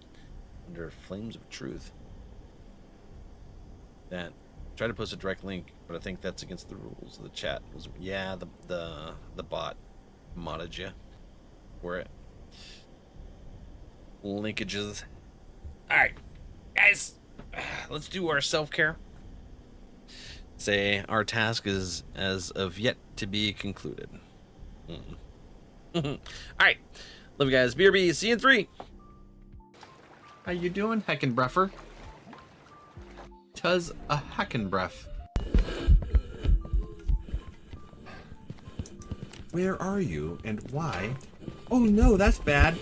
under Flames of Truth. That try to post a direct link, but I think that's against the rules of the chat. Yeah, the bot modded you for it. Linkages. All right, guys, let's do our self-care. Say our task is as of yet to be concluded. All right, love you guys. BRB, see you in 3. How you doing, Heckenbreffer? Tuz a Heckenbref. Where are you and why? Oh no, that's bad.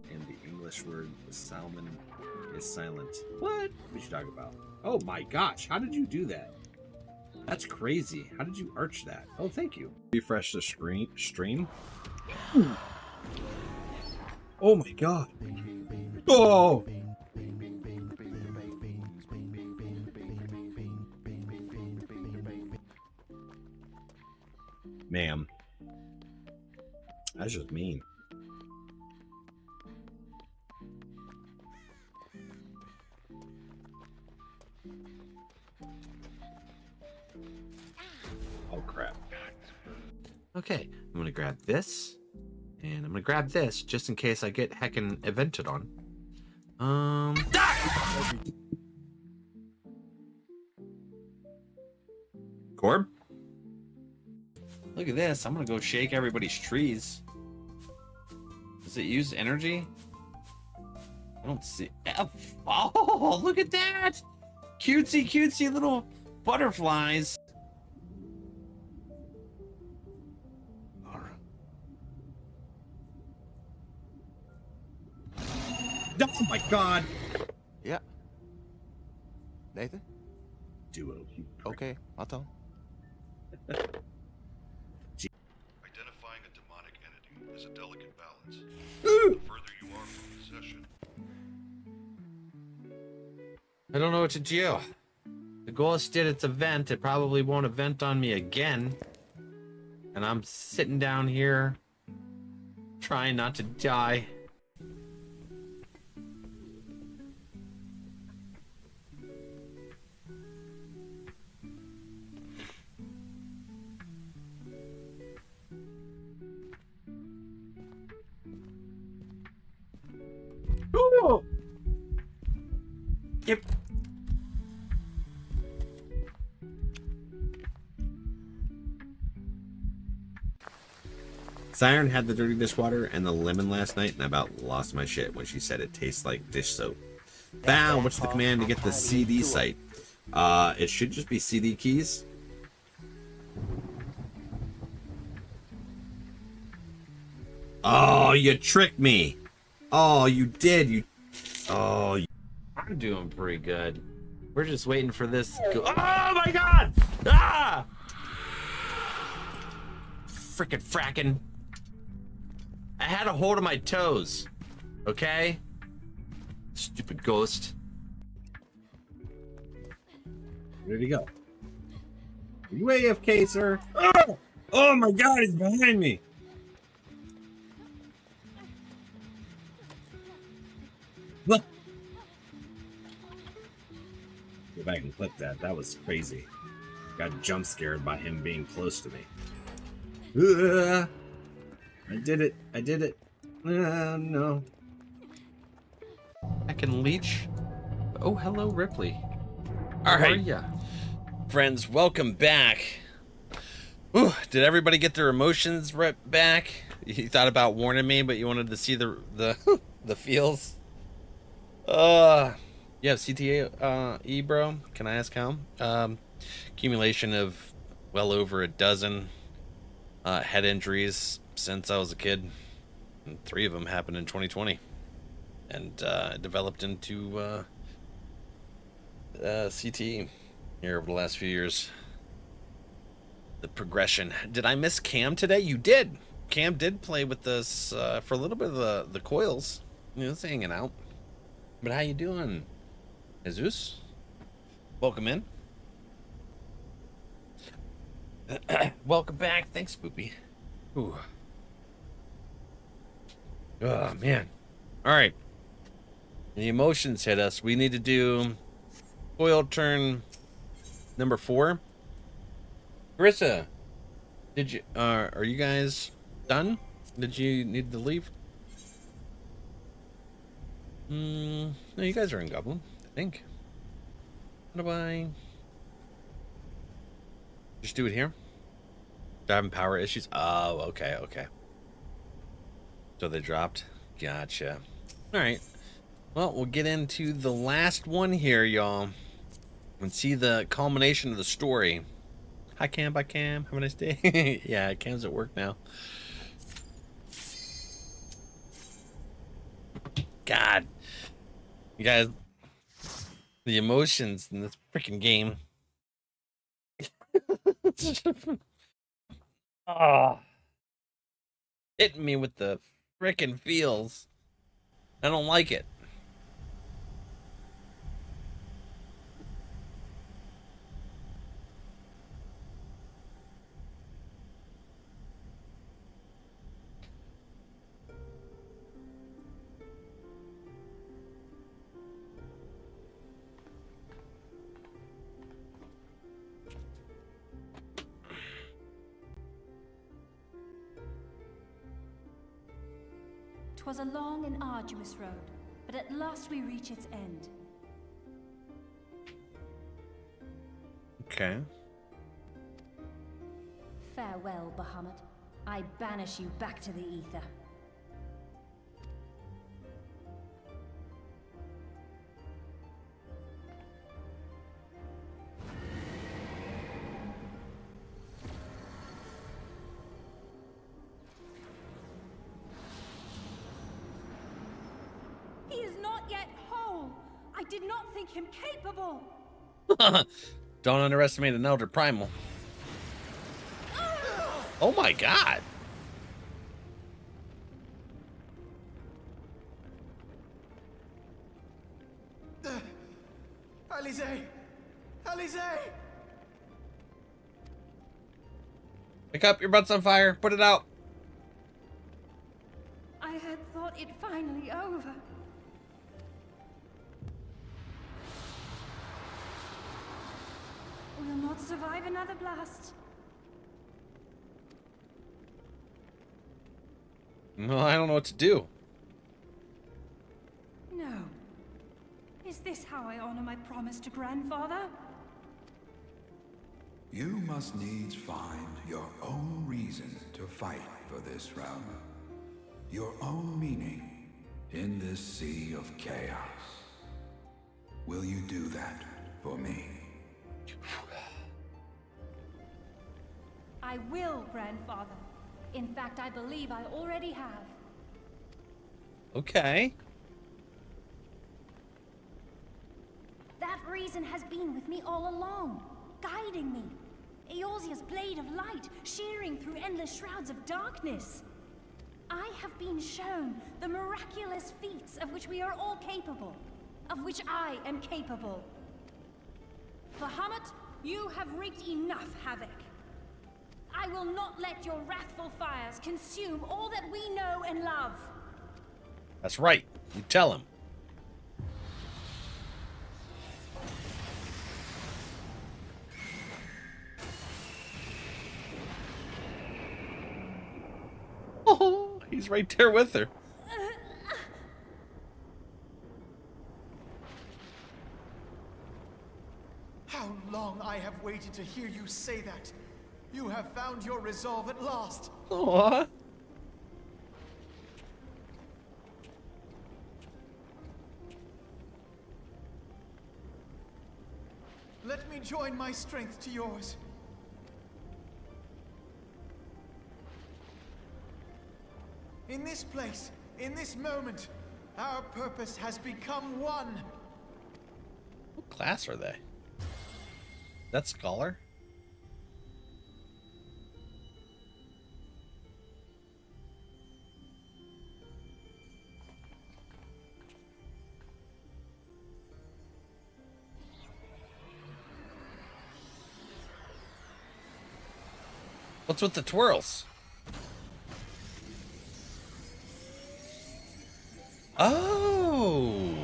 In the English word salmon is silent. What? What you talking about? Oh my gosh, how did you do that? That's crazy. How did you arch that? Oh, thank you. Refresh the stream. Oh my god. Oh! Ma'am. That's just mean. Oh crap. Okay, I'm gonna grab this, and I'm gonna grab this just in case I get heckin' evented on. Corb? Look at this. I'm gonna go shake everybody's trees. Does it use energy? I don't see. Oh, look at that! Cutesy, cutesy little butterflies. Oh my god! Yeah. Nathan? Duo. Okay, I'll tell him. Identifying a demonic entity is a delicate balance. The further you are from possession. I don't know what to do. The ghost did its event. It probably won't event on me again. And I'm sitting down here trying not to die. Ooh. Yep. Siren had the dirty dishwater and the lemon last night, and I about lost my shit when she said it tastes like dish soap. Bow, what's the command to get the CD site? It should just be CD keys. Oh, you tricked me. Oh, you did. I'm doing pretty good. We're just waiting for this. Oh my god! Ah! Frickin' frackin'. I had a hold of my toes. Okay? Stupid ghost. Where did he go? Are you AFK, sir? Oh! Oh my god, he's behind me. Look. Go back and clip that. That was crazy. Got jump scared by him being close to me. I did it. I did it. No. I can leech. Oh, hello, Ripley. All right. How are ya? Friends, welcome back. Ooh, did everybody get their emotions back? You thought about warning me, but you wanted to see the the feels. Yeah, CTA bro. Can I ask how? Accumulation of well over a dozen head injuries since I was a kid. And 3 of them happened in 2020, and developed into CTE here over the last few years. The progression. Did I miss Cam today? You did. Cam did play with us for a little bit of the coils. You know, it's hanging out. But how you doing, Jesus? Welcome in. Welcome back. Thanks, Boopy. Ooh. Oh, man. All right. The emotions hit us. We need to do coil turn number 4. Carissa, did you are you guys done? Did you need to leave? No, you guys are in Goblin, I think. How do I just do it here? Having power issues? Oh, okay. So they dropped. Gotcha. All right. Well, we'll get into the last one here, y'all, and see the culmination of the story. Hi, Cam. Bye, Cam. Have a nice day. Yeah, Cam's at work now. God. You guys, The emotions in this freaking game. Ah, hitting me with the freaking feels. I don't like it. "'Twas a long and arduous road, but at last we reach its end. Okay. Farewell, Bahamut. I banish you back to the ether." He is not yet whole. I did not think him capable. Don't underestimate an elder primal. Oh my god. Eorzea! Eorzea! Pick up, your butt's on fire. Put it out. I had thought it finally over. We'll not survive another blast. No, I don't know what to do. No. Is this how I honor my promise to Grandfather? You must needs find your own reason to fight for this realm. Your own meaning in this sea of chaos. Will you do that for me? I will, Grandfather. In fact, I believe I already have. Okay. That reason has been with me all along, guiding me. Eorzea's blade of light, shearing through endless shrouds of darkness. I have been shown the miraculous feats of which we are all capable, of which I am capable. Bahamut, you have wreaked enough havoc. I will not let your wrathful fires consume all that we know and love. That's right. You tell him. Oh, he's right there with her. How long I have waited to hear you say that. You have found your resolve at last. Aww. Let me join my strength to yours. In this place, in this moment, our purpose has become one. What class are they? That Scholar? What's with the twirls? Oh,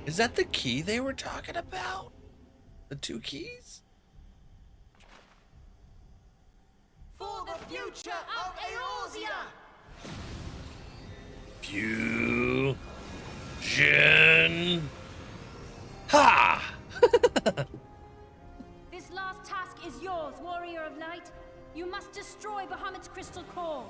is that the key they were talking about? The two keys? For the future of Eorzea! Fusion. Ha! This last task is yours, Warrior of Light. You must destroy Bahamut's crystal core.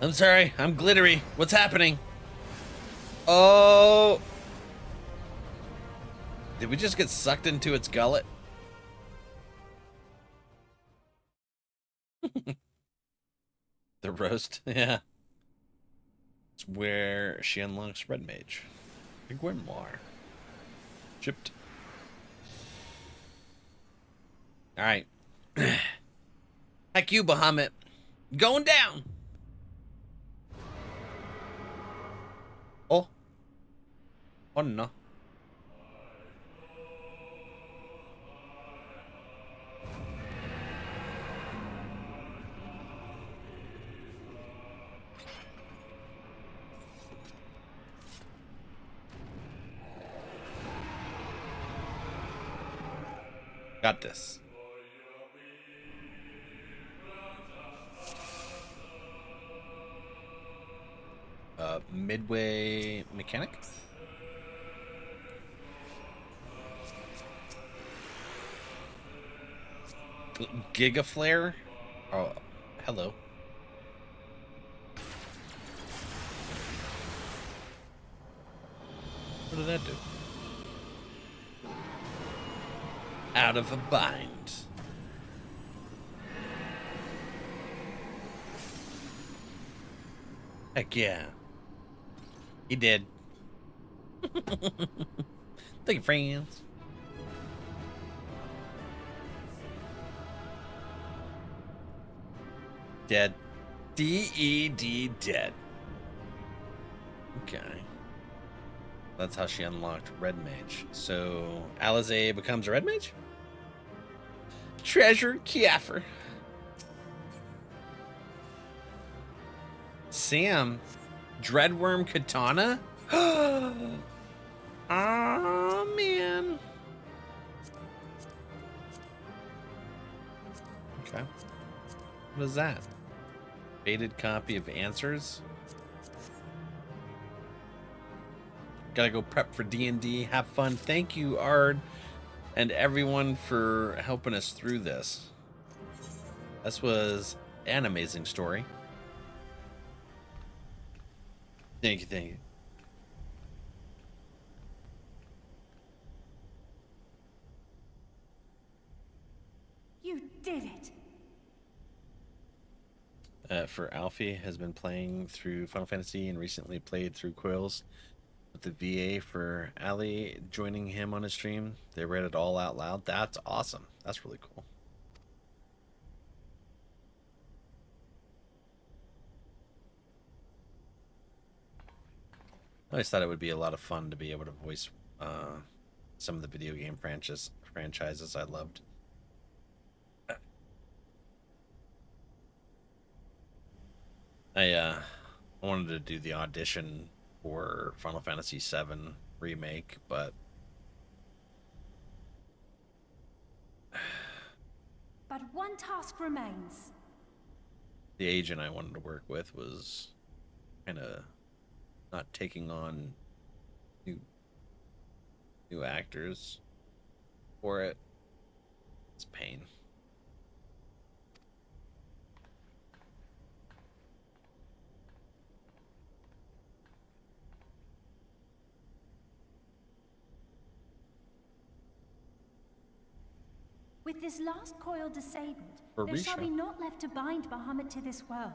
I'm sorry, I'm glittery. What's happening? Oh. Did we just get sucked into its gullet? The roast, yeah. It's where she unlocks Red Mage. The Grimoire. Chipped. Alright. Heck you, Bahamut. Going down! Oh. Oh no. Got this. Midway mechanic. Giga Flare. Oh, hello. What did that do? Out of a bind. Heck yeah. He did. Thank you, friends. Dead. D-E-D, dead. Okay. That's how she unlocked Red Mage. So, Eorzea becomes a Red Mage? Treasure Kiaffer. Sam. Dreadworm Katana? Oh, man. Okay. What is that? Faded copy of Answers? Gotta go prep for D&D. Have fun. Thank you, Ard, and everyone for helping us through this. This was an amazing story. Thank you, thank you. You did it. For Alfie has been playing through Final Fantasy and recently played through Quills with the VA for Ali joining him on his stream. They read it all out loud. That's awesome. That's really cool. I always thought it would be a lot of fun to be able to voice some of the video game franchises I loved. I wanted to do the audition for Final Fantasy VII Remake, but one task remains. the agent I wanted to work with was kind of not taking on new actors for it. It's pain. With this last coil disabled, For there shall Risha. be naught left to bind Bahamut to this world.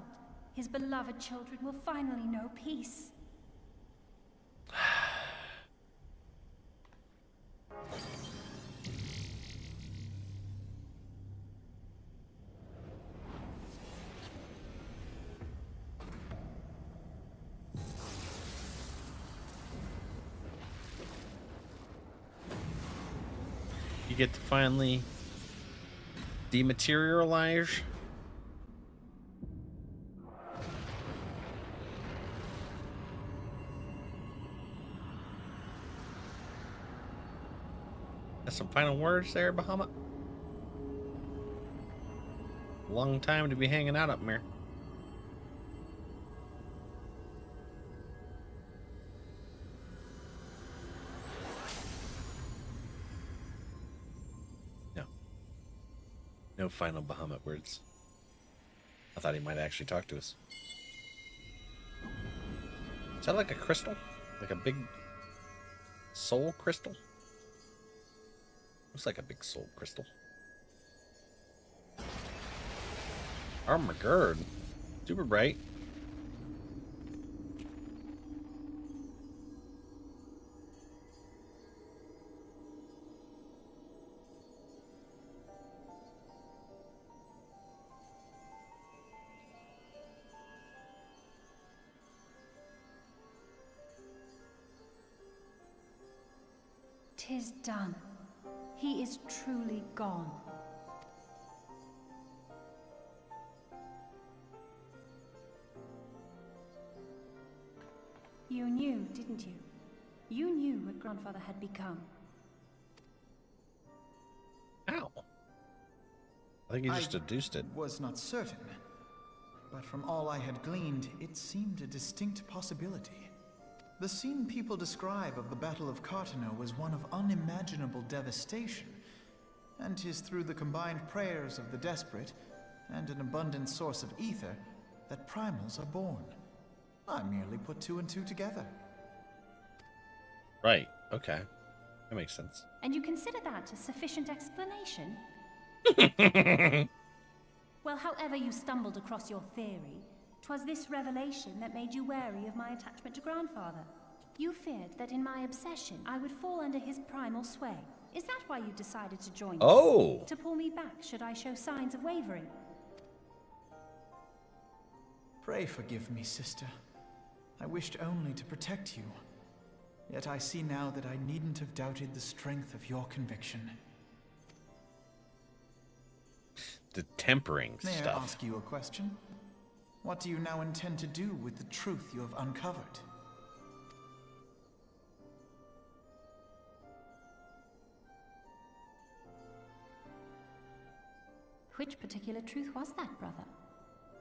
His beloved children will finally know peace. You get to finally dematerialize. Got some final words there, Bahamut? Long time to be hanging out up here. No final Bahamut words. I thought he might actually talk to us. Is that like a crystal? Like a big soul crystal? Looks like a big soul crystal. Oh my god. Super bright. "'Tis done. He is truly gone." You knew, didn't you? You knew what Grandfather had become. Ow. I think he just deduced it. I was not certain, but from all I had gleaned, it seemed a distinct possibility. The scene people describe of the Battle of Cartano was one of unimaginable devastation, and 'tis through the combined prayers of the desperate and an abundant source of ether that primals are born. I merely put two and two together. Right. Okay. That makes sense. And you consider that a sufficient explanation? Well, however you stumbled across your theory, 'twas this revelation that made you wary of my attachment to Grandfather. You feared that in my obsession, I would fall under his primal sway. Is that why you decided to join Oh! us? To pull me back should I show signs of wavering? Pray forgive me, sister. I wished only to protect you. Yet I see now that I needn't have doubted the strength of your conviction. The tempering May I stuff. ask you a question? What do you now intend to do with the truth you have uncovered? Which particular truth was that, brother?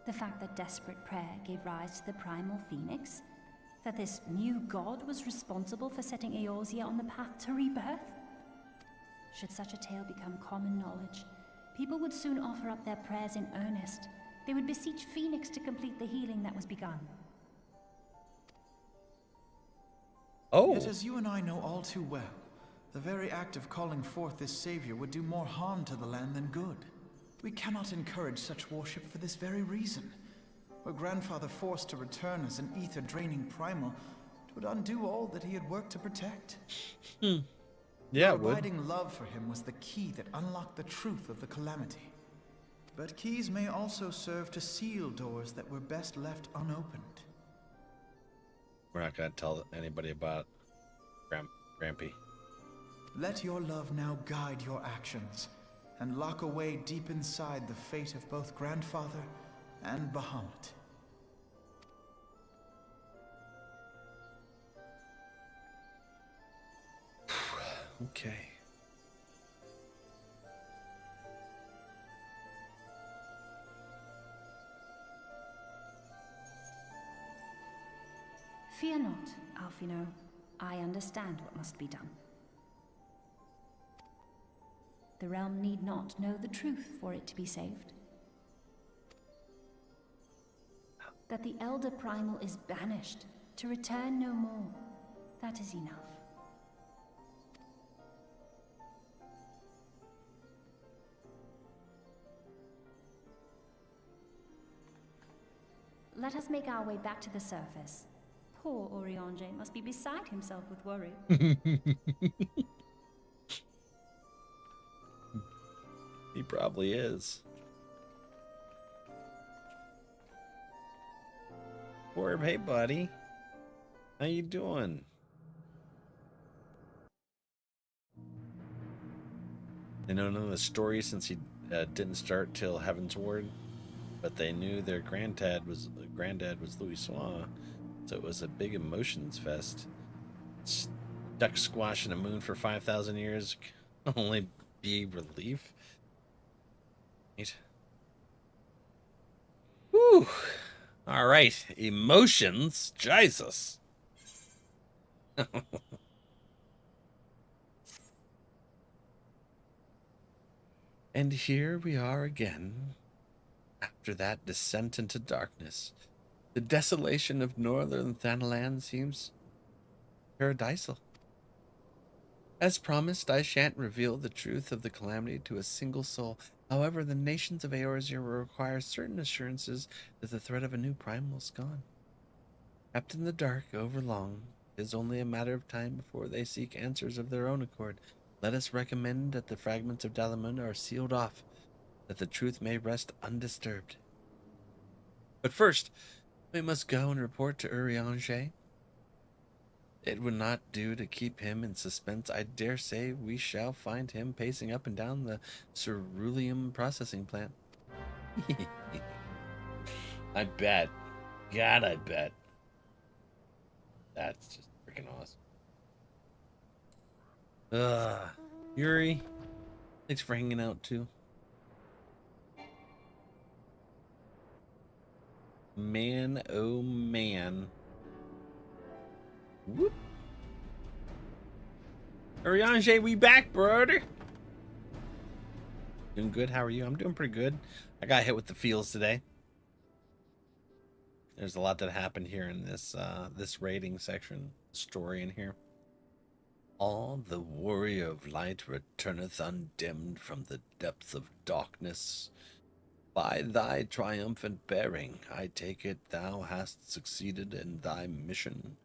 The fact that desperate prayer gave rise to the primal phoenix? That this new god was responsible for setting Eorzea on the path to rebirth? Should such a tale become common knowledge, people would soon offer up their prayers in earnest. They would beseech Phoenix to complete the healing that was begun. Oh! Yet as you and I know all too well, the very act of calling forth this savior would do more harm to the land than good. We cannot encourage such worship for this very reason. Were Grandfather forced to return as an ether-draining primal, it would undo all that he had worked to protect. Yeah, Your it would. abiding love for him was the key that unlocked the truth of the calamity. But keys may also serve to seal doors that were best left unopened. We're not going to tell anybody about Grampy. Let your love now guide your actions, and lock away deep inside the fate of both Grandfather and Bahamut. Okay. Fear not, Alfino. I understand what must be done. The realm need not know the truth for it to be saved. That the Elder Primal is banished, to return no more. That is enough. Let us make our way back to the surface. Poor Eorzea must be beside himself with worry. He probably is. Orb, hey buddy. How you doing? They don't know the story since he didn't start till Heavensward, but they knew their granddad was Louis Soir, so it was a big emotions fest. Stuck squashing a moon for 5,000 years, only be relief. Right. Whew. All right, emotions, Jesus. And here we are again, after that descent into darkness. The desolation of northern Thanalan seems paradisal. As promised, I shan't reveal the truth of the calamity to a single soul. However, the nations of Eorzea will require certain assurances that the threat of a new primal is gone. Kept in the dark over long, it is only a matter of time before they seek answers of their own accord. Let us recommend that the fragments of Dalamud are sealed off, that the truth may rest undisturbed. But first, we must go and report to Eorzea. It would not do to keep him in suspense. I dare say we shall find him pacing up and down the ceruleum processing plant. I bet. God, I bet. That's just freaking awesome. Yuri, thanks for hanging out too. Man, oh man. Whoop. Eorzea, we back, brother. Doing good. How are you? I'm doing pretty good. I got hit with the feels today. There's a lot that happened here in this this rating section story in here. All the warrior of light returneth undimmed from the depths of darkness. By thy triumphant bearing, I take it thou hast succeeded in thy mission,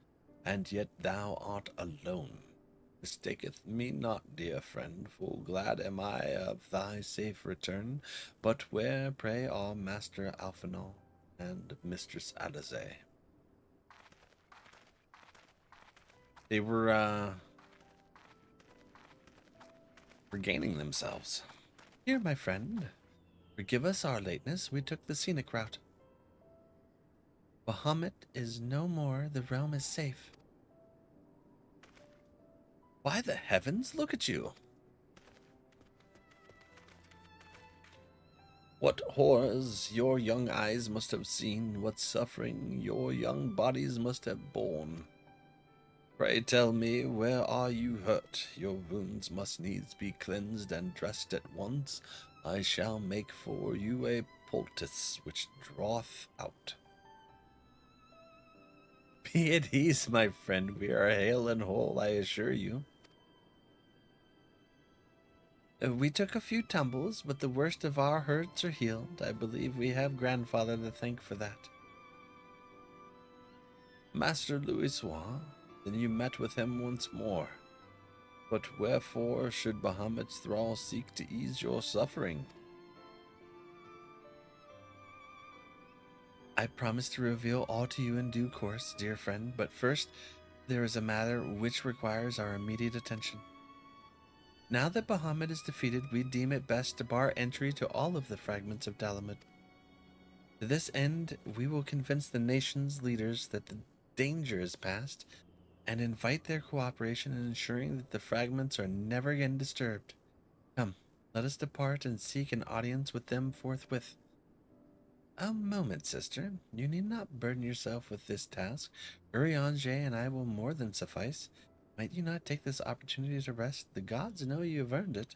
and yet thou art alone. Mistaketh me not, dear friend, full glad am I of thy safe return. But where, pray, are Master Alphinaud and Mistress Eorzea? They were regaining themselves. Here, my friend, forgive us our lateness. We took the scenic route. Bahamut is no more. The realm is safe. By the heavens, look at you. What horrors your young eyes must have seen, what suffering your young bodies must have borne. Pray tell me, where are you hurt? Your wounds must needs be cleansed and dressed at once. I shall make for you a poultice which draweth out. Be at ease, my friend. We are hale and whole, I assure you. We took a few tumbles, but the worst of our hurts are healed. I believe we have grandfather to thank for that. Master Louisoix, then you met with him once more. But wherefore should Bahamut's thrall seek to ease your suffering? I promise to reveal all to you in due course, dear friend, but first there is a matter which requires our immediate attention. Now that Bahamut is defeated, we deem it best to bar entry to all of the fragments of Dalamud. To this end, we will convince the nation's leaders that the danger is past and invite their cooperation in ensuring that the fragments are never again disturbed. Come, let us depart and seek an audience with them forthwith. A moment, sister. You need not burden yourself with this task. Eorzea and I will more than suffice. Might you not take this opportunity to rest? The gods know you have earned it.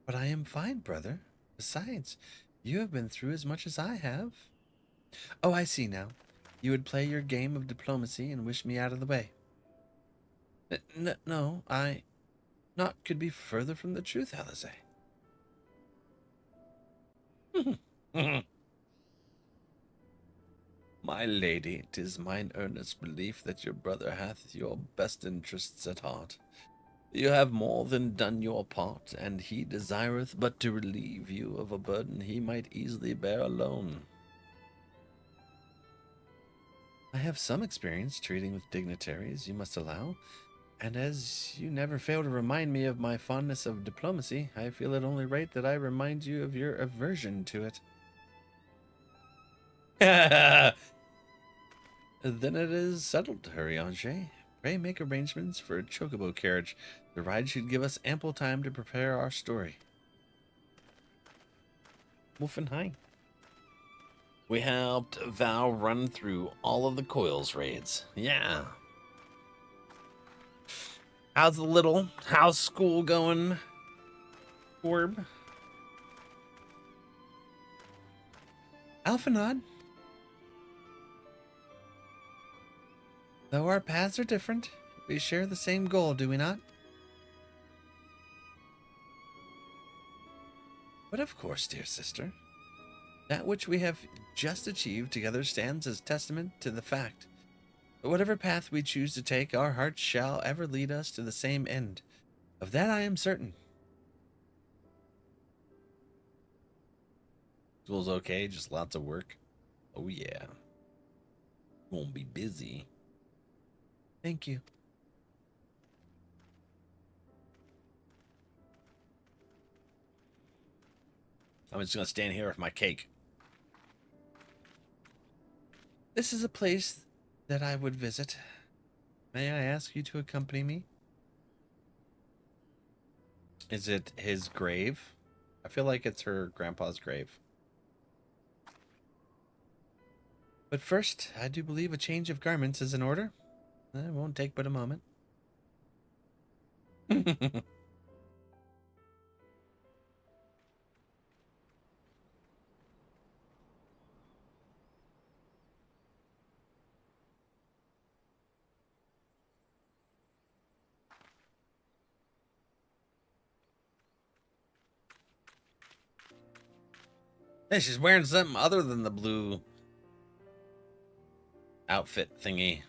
But I am fine, brother. Besides, you have been through as much as I have. Oh, I see now. You would play your game of diplomacy and wish me out of the way. No, Naught could be further from the truth, Eorzea. My lady, 'tis mine earnest belief that your brother hath your best interests at heart. You have more than done your part, and he desireth but to relieve you of a burden he might easily bear alone. I have some experience treating with dignitaries, you must allow, and as you never fail to remind me of my fondness of diplomacy, I feel it only right that I remind you of your aversion to it. Then it is settled, Eorzea. Pray make arrangements for a chocobo carriage. The ride should give us ample time to prepare our story. Wolfenheim. We helped Val run through all of the Coils raids. Yeah. How's the little house school going, Orb? Alphinaud? Though our paths are different, we share the same goal, do we not? But of course, dear sister, that which we have just achieved together stands as testament to the fact that whatever path we choose to take, our hearts shall ever lead us to the same end. Of that I am certain. School's okay, just lots of work. Oh yeah. Won't be busy. Thank you. I'm just gonna stand here with my cake. This is a place that I would visit. May I ask you to accompany me? Is it his grave? I feel like it's her grandpa's grave. But first, I do believe a change of garments is in order. It won't take but a moment. Hey, she's wearing something other than the blue outfit thingy.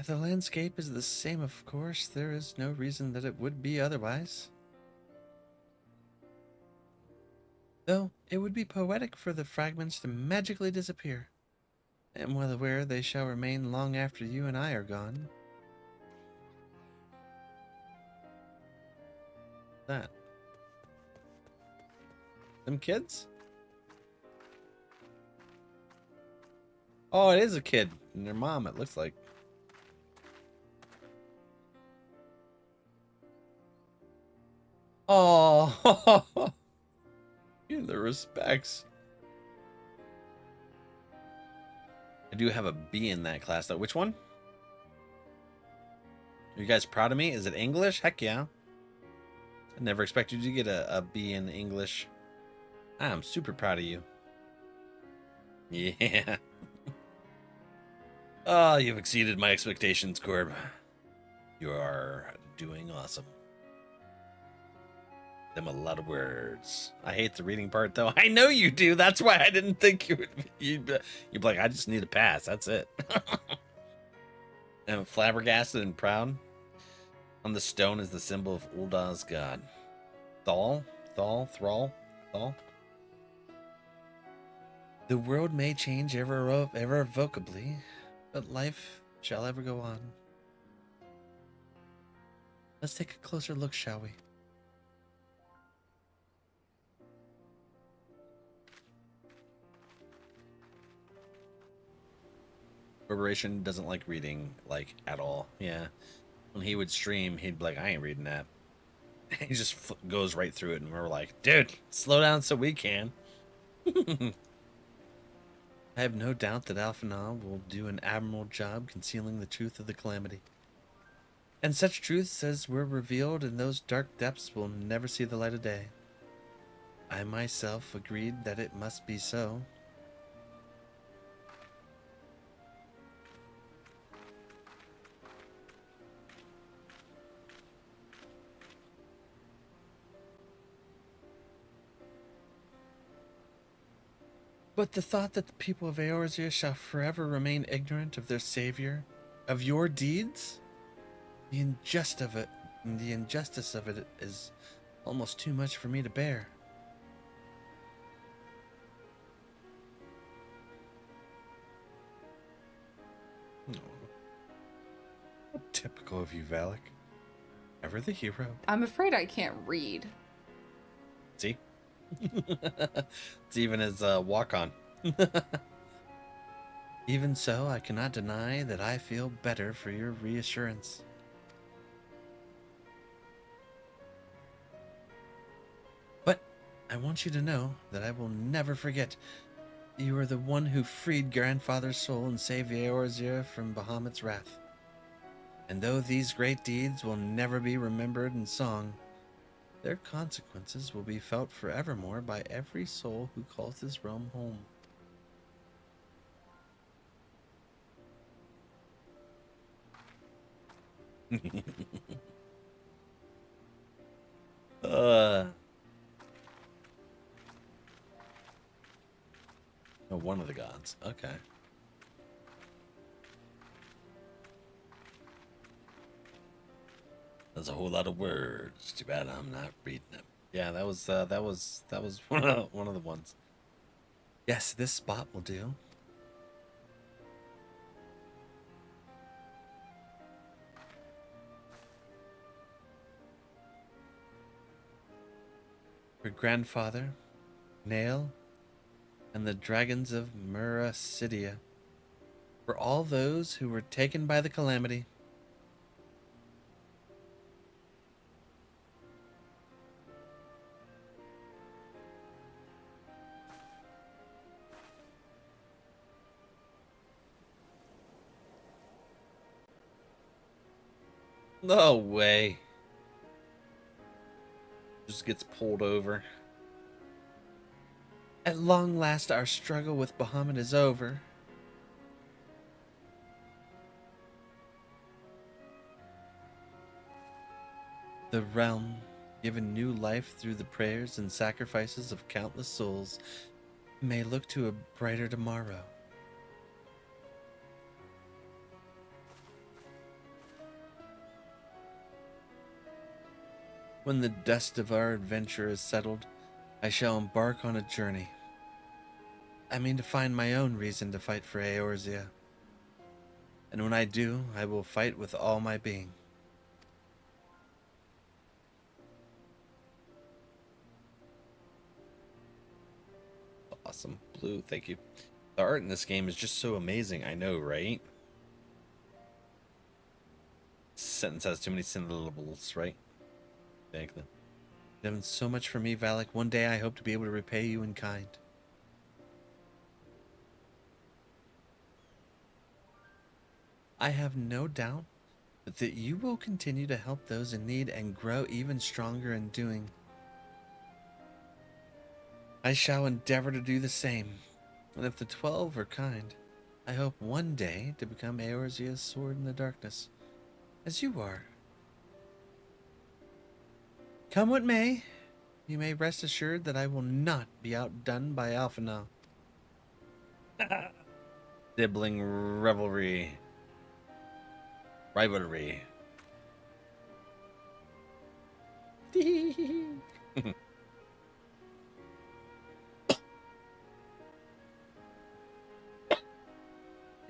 The landscape is the same, of course. There is no reason that it would be otherwise. Though, it would be poetic for the fragments to magically disappear. I am well aware they shall remain long after you and I are gone. That. Them kids? Oh, it is a kid and their mom, it looks like. Oh, in the respects. I do have a B in that class, though. Which one? Are you guys proud of me? Is it English? Heck yeah. I never expected you to get a B in English. I'm super proud of you. Yeah. Oh, you've exceeded my expectations, Corb. You are doing awesome. Them a lot of words. I hate the reading part, though. I know you do. That's why I didn't think you would. You'd be like, I just need a pass. That's it. I'm flabbergasted and proud. On the stone is the symbol of Ulda's god. Thrall. The world may change ever irrevocably, but life shall ever go on. Let's take a closer look, shall we? Corporation doesn't like reading, like, at all. Yeah. When he would stream, he'd be like, I ain't reading that. He just goes right through it, and we're like, dude, slow down so we can. I have no doubt that Alphanal will do an admirable job concealing the truth of the calamity. And such truths as were revealed in those dark depths will never see the light of day. I myself agreed that it must be so. But the thought that the people of Eorzea shall forever remain ignorant of their savior, of your deeds, the injustice of it is almost too much for me to bear. How typical of you, Valak. Ever the hero. I'm afraid I can't read. See? It's even his walk-on. Even so, I cannot deny that I feel better for your reassurance. But I want you to know that I will never forget you are the one who freed Grandfather's soul and saved Eorzea from Bahamut's wrath. And though these great deeds will never be remembered in song, their consequences will be felt forevermore by every soul who calls this realm home. Oh, one of the gods. Okay. That's a whole lot of words. Too bad I'm not reading them. Yeah, that was one of the ones. Yes, this spot will do. Her grandfather, Nail, and the dragons of Murasidia were all those who were taken by the calamity. No way. Just gets pulled over. At long last, our struggle with Bahamut is over. The realm, given new life through the prayers and sacrifices of countless souls, may look to a brighter tomorrow. When the dust of our adventure is settled, I shall embark on a journey. I mean to find my own reason to fight for Eorzea. And when I do, I will fight with all my being. Awesome. Blue, thank you. The art in this game is just so amazing, I know, right? Sentence has too many syllables, right? Thank you. You've done so much for me, Valak. One day I hope to be able to repay you in kind. I have no doubt that you will continue to help those in need and grow even stronger in doing. I shall endeavor to do the same, and if the 12 are kind, I hope one day to become Eorzea's sword in the darkness, as you are. Come what may, you may rest assured that I will not be outdone by Alphinaud. Sibling rivalry. Excuse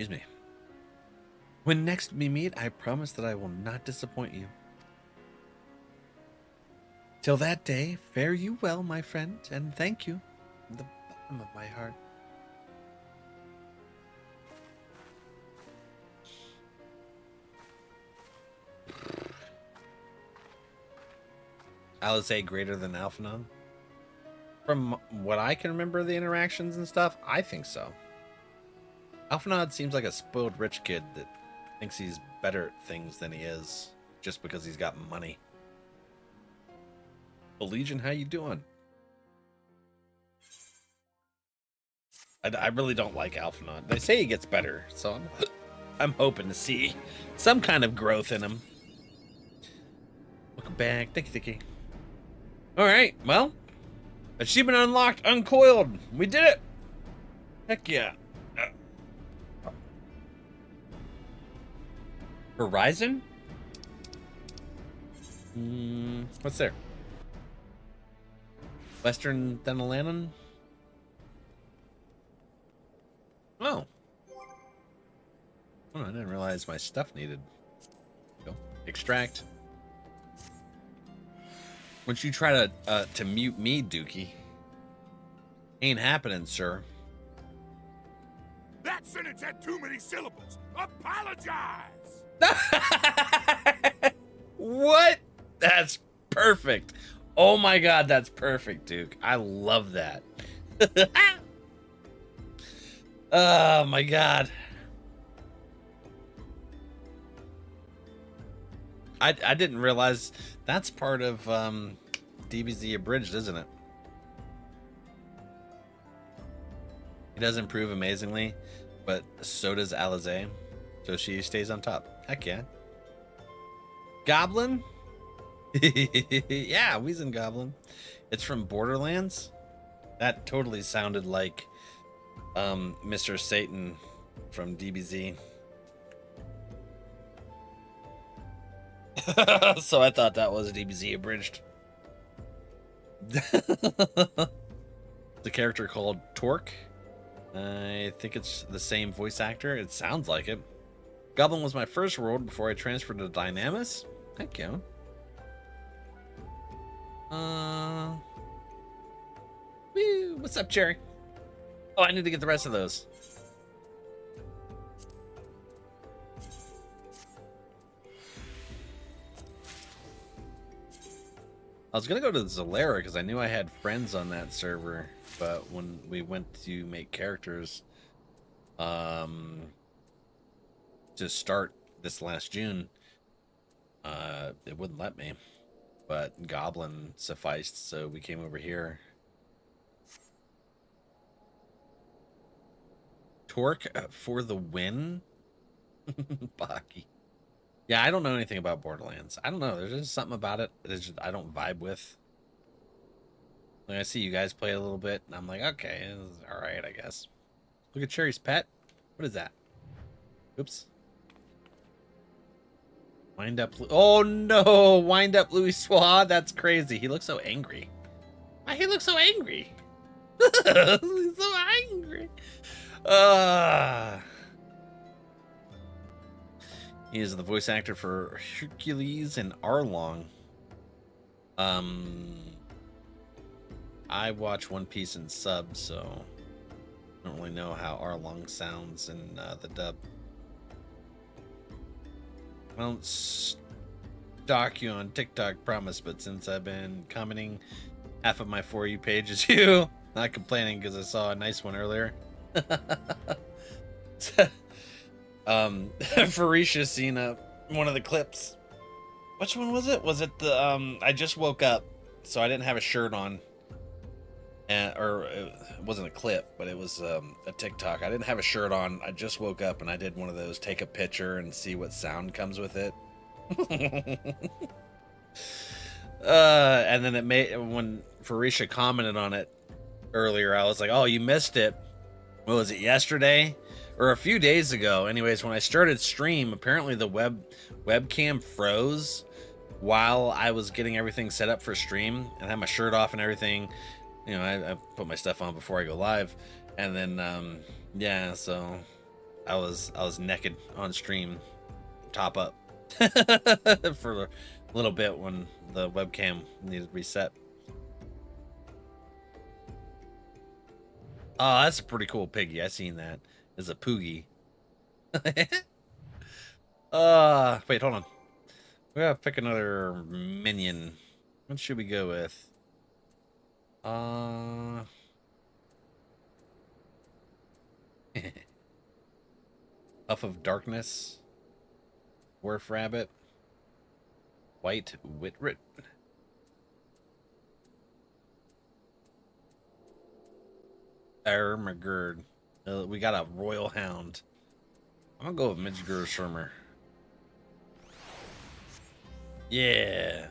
me. When next we meet, I promise that I will not disappoint you. Till that day, fare you well, my friend, and thank you from the bottom of my heart. I would say greater than Alphinaud. From what I can remember of the interactions and stuff, I think so. Alphinaud seems like a spoiled rich kid that thinks he's better at things than he is just because he's got money. Legion, how you doing? I really don't like Alphinaud. They say he gets better, so I'm hoping to see some kind of growth in him. Welcome back. Thank you. Alright, well. Achievement unlocked, uncoiled. We did it. Heck yeah. Horizon? What's there? Western Thanalan? Oh. Oh, I didn't realize my stuff needed. Go. Extract. Once you try to mute me, Dookie. Ain't happening, sir. That sentence had too many syllables. Apologize! What? That's perfect. Oh my god, that's perfect, Duke. I love that. Oh my god. I didn't realize that's part of DBZ abridged, isn't it? He does improve amazingly, but so does Eorzea. So she stays on top. Heck yeah. Goblin? Yeah, Weezin Goblin. It's from Borderlands. That totally sounded like Mr. Satan from DBZ. So I thought that was DBZ abridged. The character called Torque. I think it's the same voice actor. It sounds like it. Goblin was my first world before I transferred to Dynamis. Thank you. Woo, what's up, Cherry? Oh, I need to get the rest of those. I was gonna go to Zalera because I knew I had friends on that server, but when we went to make characters, to start this last June, it wouldn't let me. But Goblin sufficed, so we came over here. Torque for the win. Baki. Yeah, I don't know anything about Borderlands. I don't know. There's just something about it that just, I don't vibe with. Like, I see you guys play a little bit, and I'm like, okay, it's all right, I guess. Look at Cherry's pet. What is that? Oops. Wind up. Oh no! Wind up, Louis Swad. That's crazy. He looks so angry. Why he looks so angry? He's so angry. He is the voice actor for Hercules and Arlong. I watch One Piece in sub, so I don't really know how Arlong sounds in the dub. I don't stalk you on TikTok, promise, but since I've been commenting half of my For You page is you, not complaining because I saw a nice one earlier. Farisha seen one of the clips. Which one was it? Was it the I just woke up, so I didn't have a shirt on, or it wasn't a clip, but it was a TikTok. I didn't have a shirt on. I just woke up and I did one of those take a picture and see what sound comes with it. And then it made, when Farisha commented on it earlier, I was like, oh, you missed it. What was it, yesterday or a few days ago? Anyways, when I started stream, apparently the webcam froze while I was getting everything set up for stream and had my shirt off and everything. You know, I put my stuff on before I go live, and then yeah, so I was naked on stream, top up for a little bit when the webcam needed reset. Oh, that's a pretty cool piggy. I seen that. It's a poogie. Wait, hold on. We gotta pick another minion. What should we go with? Puff of Darkness, Dwarf Rabbit, White Whitrit, Ermagerd. We got a Royal Hound. I'm gonna go with Midgard Shurmer. Yeah.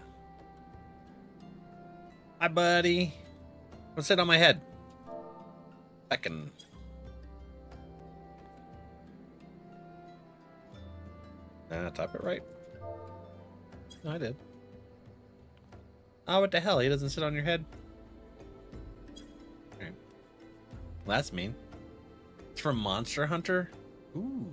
Hi, buddy. What's it on my head? Beckin. Type it right. No, I did. Oh, what the hell? He doesn't sit on your head? Okay. Well, that's mean. It's from Monster Hunter? Ooh.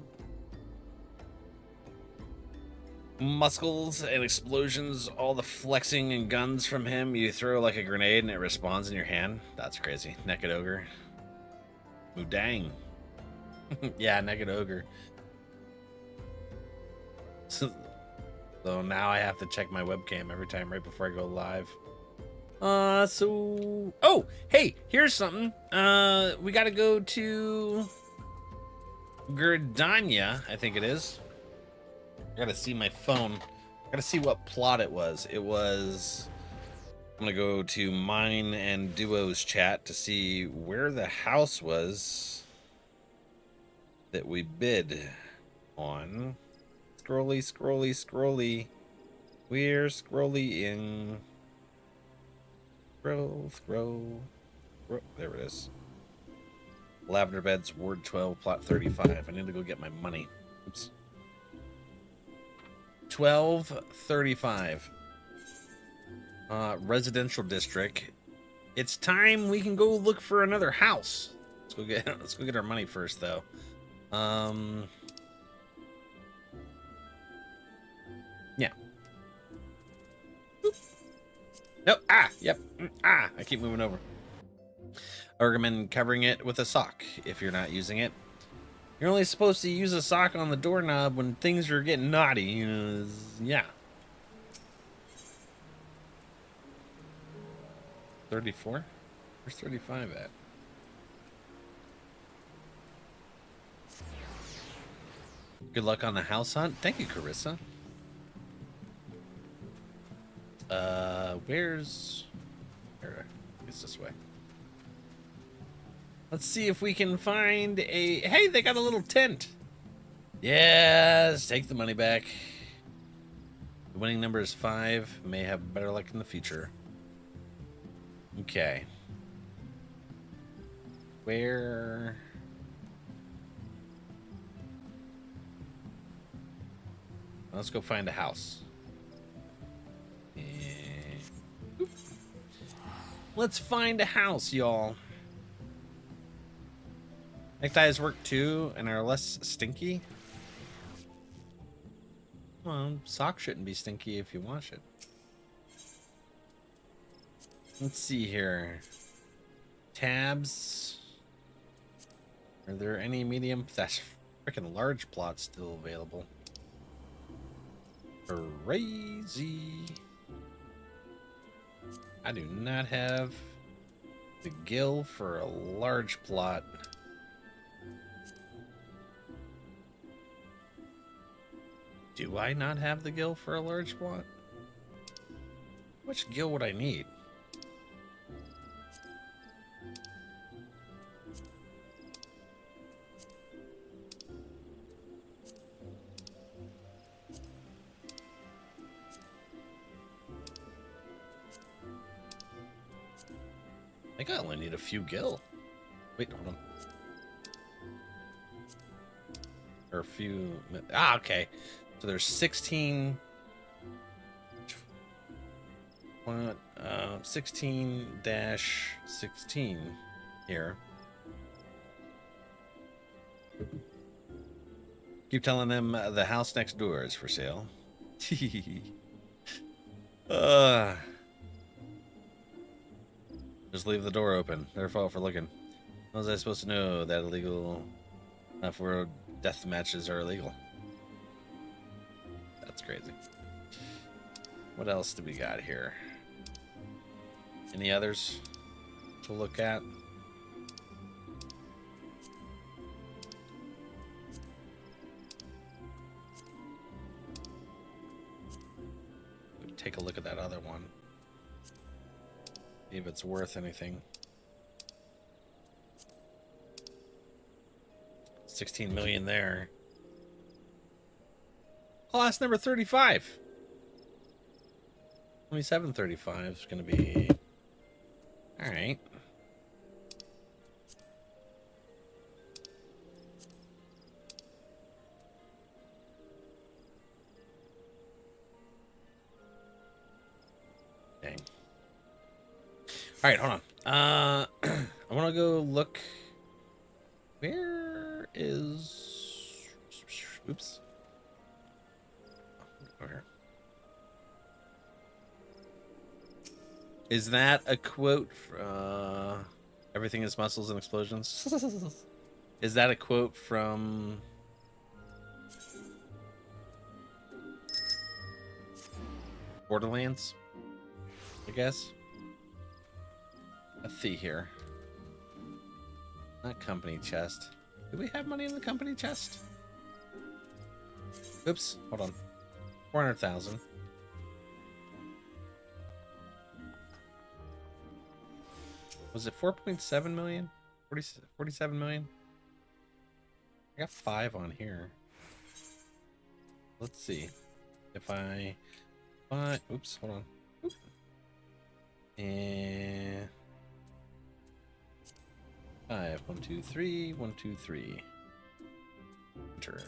Muscles and explosions, all the flexing and guns from him. You throw like a grenade and it respawns in your hand. That's crazy. Naked Ogre. Ooh, dang. Yeah, Naked Ogre. So now I have to check my webcam every time right before I go live. Oh, hey, here's something. We gotta go to Gerdania, I think it is. I gotta see my phone. I gotta see what plot it was. It was I'm gonna go to mine and Duo's chat to see where the house was that we bid on. Scrolly, scrolly, scrolly. We're scrolling. Scroll. There it is. Lavender Beds, Ward 12, Plot 35. I need to go get my money. Oops. 1235. Residential district. It's time we can go look for another house. Let's go get our money first, though. Yeah. Oop. No. Yep. I keep moving over. I recommend covering it with a sock if you're not using it. You're only supposed to use a sock on the doorknob when things are getting naughty. You know, yeah. 34? Where's 35 at? Good luck on the house hunt. Thank you, Carissa. Where's... There, it's this way. Let's see if we can find a... Hey, they got a little tent. Yes, take the money back. The winning number is 5. May have better luck in the future. Okay. Where... Let's go find a house. Let's find a house, y'all. Neckties work too and are less stinky. Well, socks shouldn't be stinky if you wash it. Let's see here. Tabs. Are there any medium? That's freaking large plots still available. Crazy. I do not have the gill for a large plot. Do I not have the gill for a large plot? How much gill would I need? I think I only need a few gill. Wait, hold on. Or a few... okay. So there's 16... 16-16 here. Keep telling them the house next door is for sale. Just leave the door open. Their fault for looking. How was I supposed to know that illegal off-world death matches are illegal? That's crazy. What else do we got here? Any others to look at? Take a look at that other one. See if it's worth anything. 16 million there. Oh, that's number 35. 2735 is going to be... All right. Dang. All right, hold on. I want to go look. Where is... Oops. Over here. Is that a quote? Everything is muscles and explosions. Is that a quote from... Borderlands? I guess. Let's see here. Not company chest. Do we have money in the company chest? Oops, hold on. 400,000. Was it 4.7 million? 47 million? I got 5 on here. Let's see. If I find, oops, hold on. Oop. And 5, 1, 2, 3, 1, 2, 3. Enter.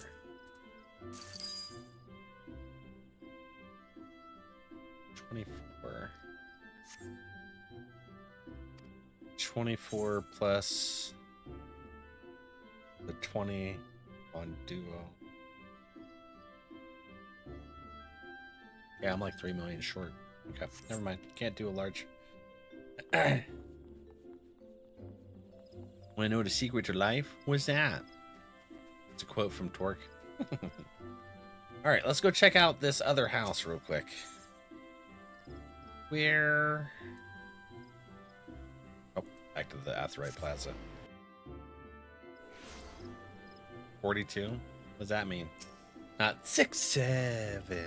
$24 plus the 20 on duo. Yeah, I'm like 3 million short. Okay, never mind. Can't do a large. Want to know the secret to life? What's that? It's a quote from Torque. All right, let's go check out this other house real quick. Where? Oh, back to the Aetheryte Plaza. 42? What does that mean? Not 6, 7.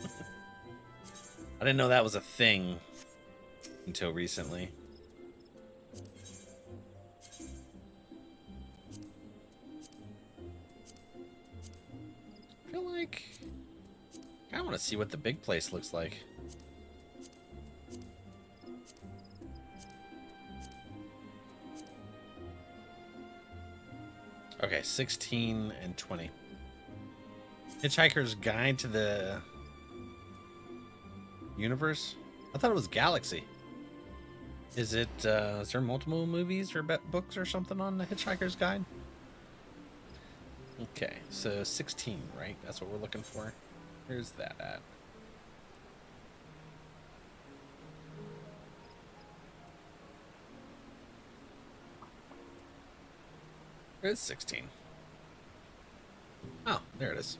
I didn't know that was a thing until recently. I feel like I want to see what the big place looks like. Okay, 16 and 20. Hitchhiker's Guide to the Universe? I thought it was Galaxy. Is it, is there multiple movies or books or something on the Hitchhiker's Guide? Okay, so 16, right? That's what we're looking for. Where's that at? Where's 16? Oh, there it is.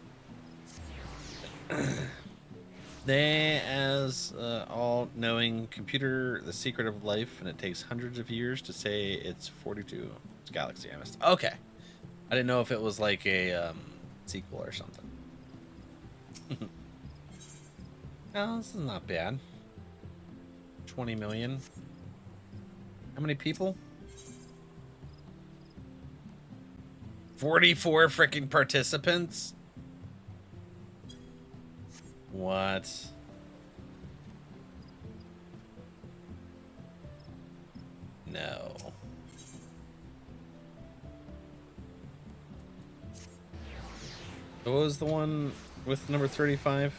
They, as all-knowing computer, the secret of life, and it takes hundreds of years to say it's 42. It's Galaxy, I missed. Okay. I didn't know if it was like a sequel or something. Oh, this is not bad. 20 million. How many people? 44 freaking participants? What? No. What was the one with number 35?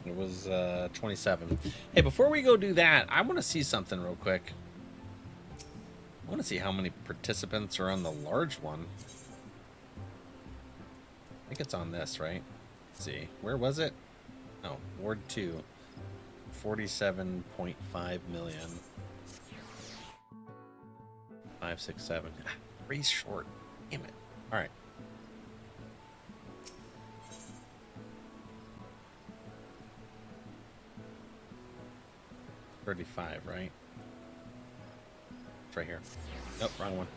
It was 27. Hey, before we go do that, I want to see something real quick. I want to see how many participants are on the large one. I think it's on this, right? Let's see. Where was it? Oh, Ward 2. 47.5 million. 5, 6, 7. 3 short. Damn it. All right. $35, right? It's right here. Nope, wrong one.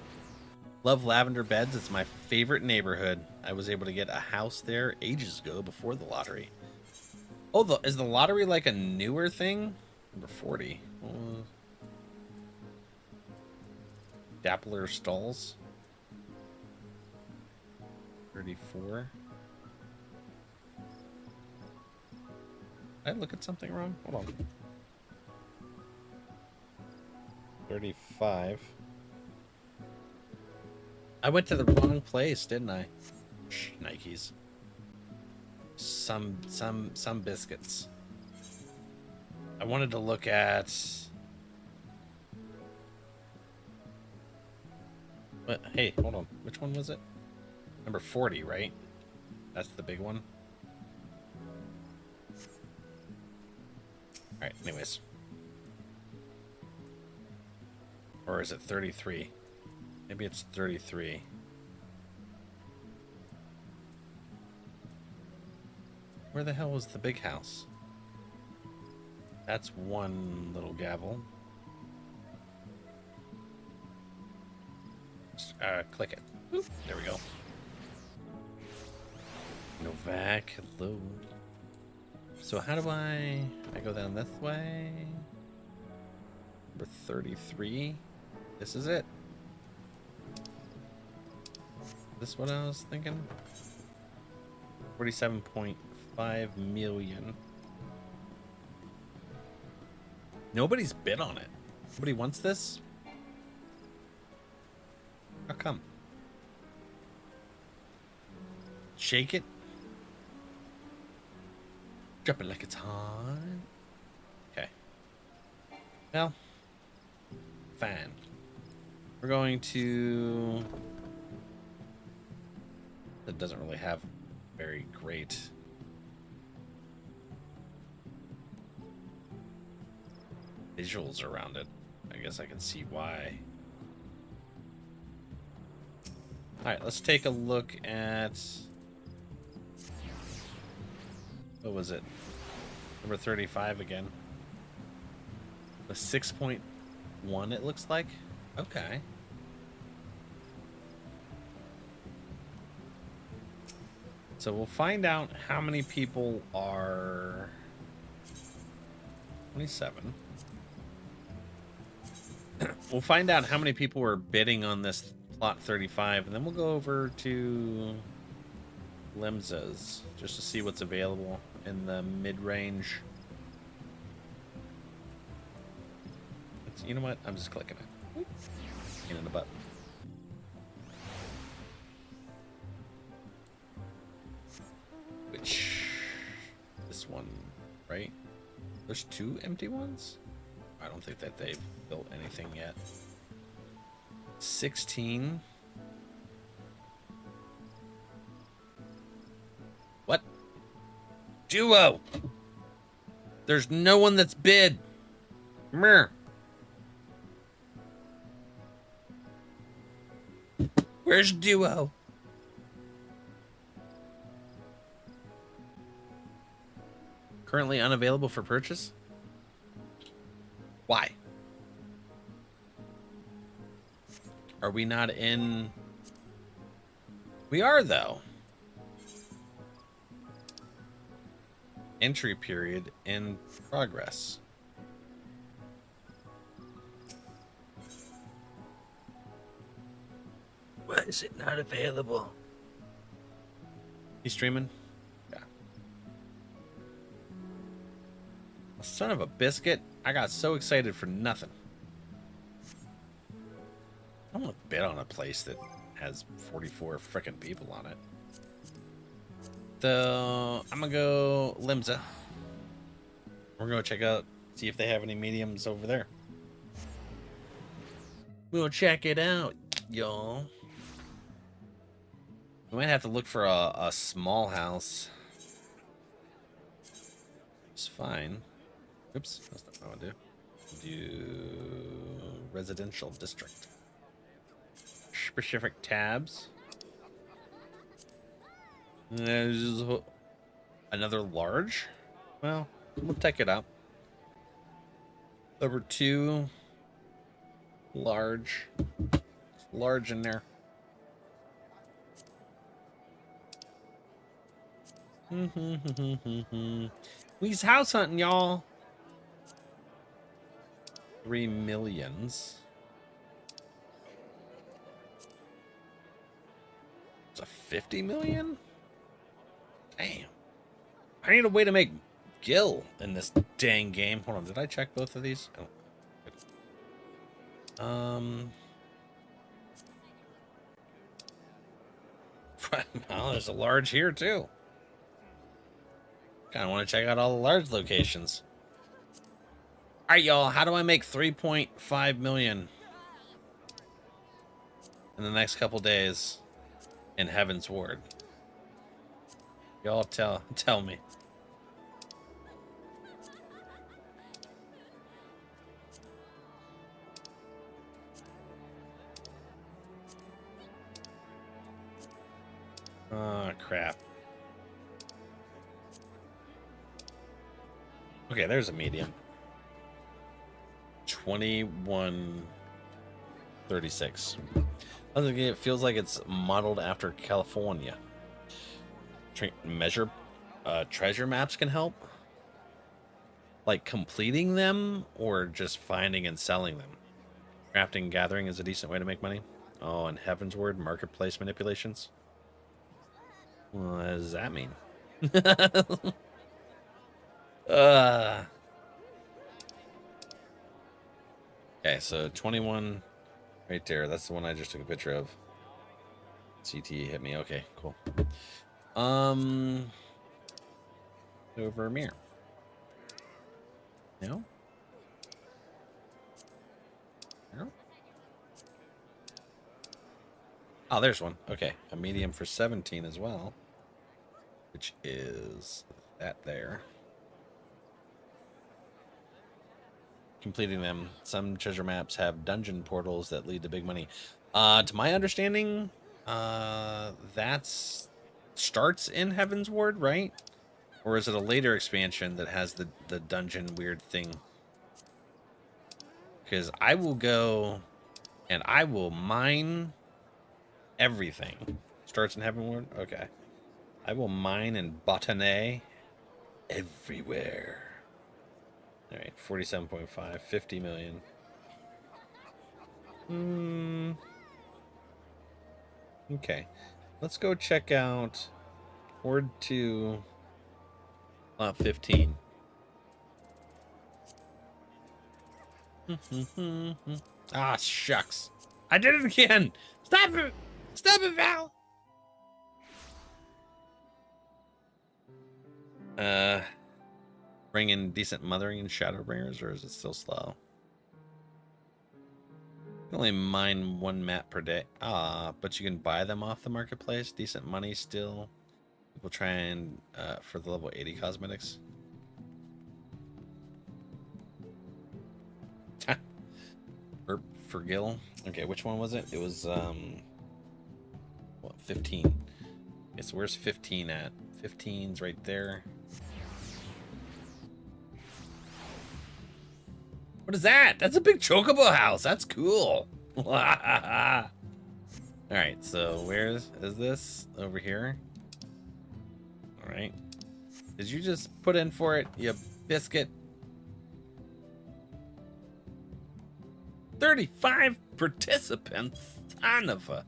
Love Lavender Beds. It's my favorite neighborhood. I was able to get a house there ages ago before the lottery. Oh, is the lottery like a newer thing? Number 40. Dappler Stalls. 34. Did I look at something wrong? Hold on. 35. I went to the wrong place, didn't I? Shh, Nikes. Some biscuits. I wanted to look at. What? Hey, hold on. Which one was it? Number 40, right? That's the big one. All right. Anyways. Or is it 33? Maybe it's 33. Where the hell was the big house? That's one little gavel. Click it. Oop, there we go. NRValeck, hello. So how do I go down this way? Number 33. This is it. This what I was thinking? 47.5 million. Nobody's bid on it. Nobody wants this? How come? Shake it. Drop it like it's hot. Okay. Well, fine. We're going to... That doesn't really have very great... visuals around it. I guess I can see why. Alright, let's take a look at... What was it? Number 35 again. The 6.1 it looks like? Okay. So we'll find out how many people are... 27. We'll find out how many people were bidding on this plot 35, and then we'll go over to Limza's just to see what's available in the mid-range. You know what? I'm just clicking it. In the butt. Which... This one, right? There's 2 empty ones? I don't think that they've built anything yet. 16. What? Duo! There's no one that's bid. Mer. Where's Duo? Currently unavailable for purchase? Why? Are we not in... We are, though. Entry period in progress. Why is it not available? You streaming? Yeah. Son of a biscuit. I got so excited for nothing. I don't want to bid on a place that has 44 frickin' people on it. So I'm gonna go Limza. We're gonna check out, see if they have any mediums over there. We'll check it out, y'all. We might have to look for a small house. It's fine. Oops, that's not what I want to do. Do residential district. Specific tabs. There's another large. Well, we'll check it out. Number 2, large. It's large in there. We's house hunting, y'all. 3 millions. It's a 50 million? Damn. I need a way to make Gil in this dang game. Hold on, did I check both of these? Oh. Well, there's a large here too. Kind of want to check out all the large locations. All right, y'all. How do I make 3.5 million in the next couple days in Heavensward? Y'all tell me. Oh, crap. Okay, there's a medium. 2136. I think it feels like it's modeled after California. measure treasure maps can help? Like completing them or just finding and selling them? Crafting and gathering is a decent way to make money. Oh, and Heavensward marketplace manipulations. What does that mean? Okay, so 21 right there. That's the one I just took a picture of. CT hit me. Okay, cool. Over mirror. No? No? Oh, there's one. Okay, a medium for 17 as well, which is that there. Completing them. Some treasure maps have dungeon portals that lead to big money. To my understanding, that's starts in Heavensward, right? Or is it a later expansion that has the dungeon weird thing? Because I will go and I will mine everything. Starts in Heavenward? Okay. I will mine and botany everywhere. All right, 47.5, 50 million. Okay. Let's go check out Horde 2, lot 15. Ah, shucks. I did it again. Stop it. Stop it, Val. Bring in decent mothering and Shadowbringers, or is it still slow? You can only mine one map per day. Ah, but you can buy them off the marketplace. Decent money still. People try and for the level 80 cosmetics. Burp for Gil. Okay, which one was it? It was what, 15. Okay, so where's 15 at? 15's right there. What is that? That's a big chocobo house. That's cool. All right, so where is this? Over here. All right. Did you just put in for it, you biscuit? 35 participants. Son of a...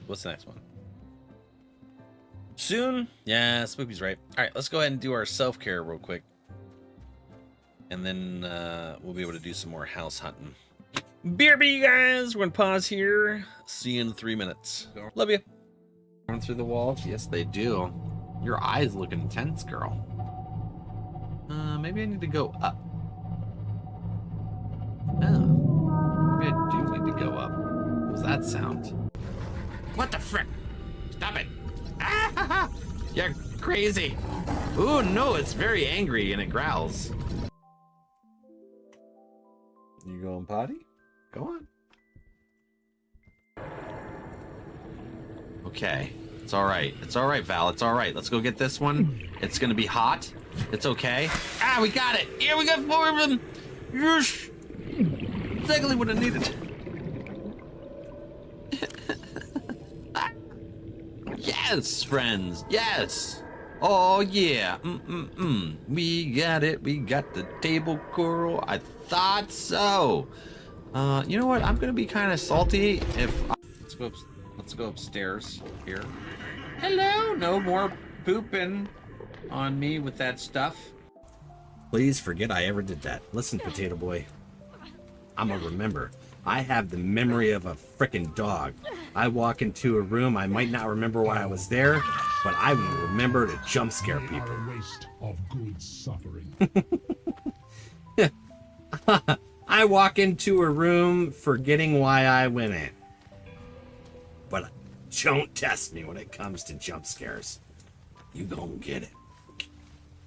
What's the next one? Soon? Yeah, Spoopy's right. All right, let's go ahead and do our self-care real quick. And then we'll be able to do some more house hunting. BRB, you guys. We're going to pause here. See you in 3 minutes. Love you. Going through the walls? Yes, they do. Your eyes look intense, girl. Maybe I need to go up. Oh. Maybe I do need to go up. What was that sound? What the frick? Stop it. Ah, you're crazy. Ooh, no, it's very angry and it growls. You going potty? Go on. Okay. It's all right. It's all right, Val. It's all right. Let's go get this one. It's going to be hot. It's okay. Ah, we got it. Here we got 4 of them. Yes. Exactly what I needed. Yes, friends. Yes. Oh, yeah. We got it. We got the table coral. I thought so. You know what? I'm going to be kind of salty if... Let's go upstairs here. Hello. No more pooping on me with that stuff. Please forget I ever did that. Listen, Potato Boy. I'm gonna remember. I have the memory of a frickin' dog. I walk into a room, I might not remember why I was there, but I will remember to jump scare people. A waste of good suffering. I walk into a room forgetting why I went in. But don't test me when it comes to jump scares. You gon' get it.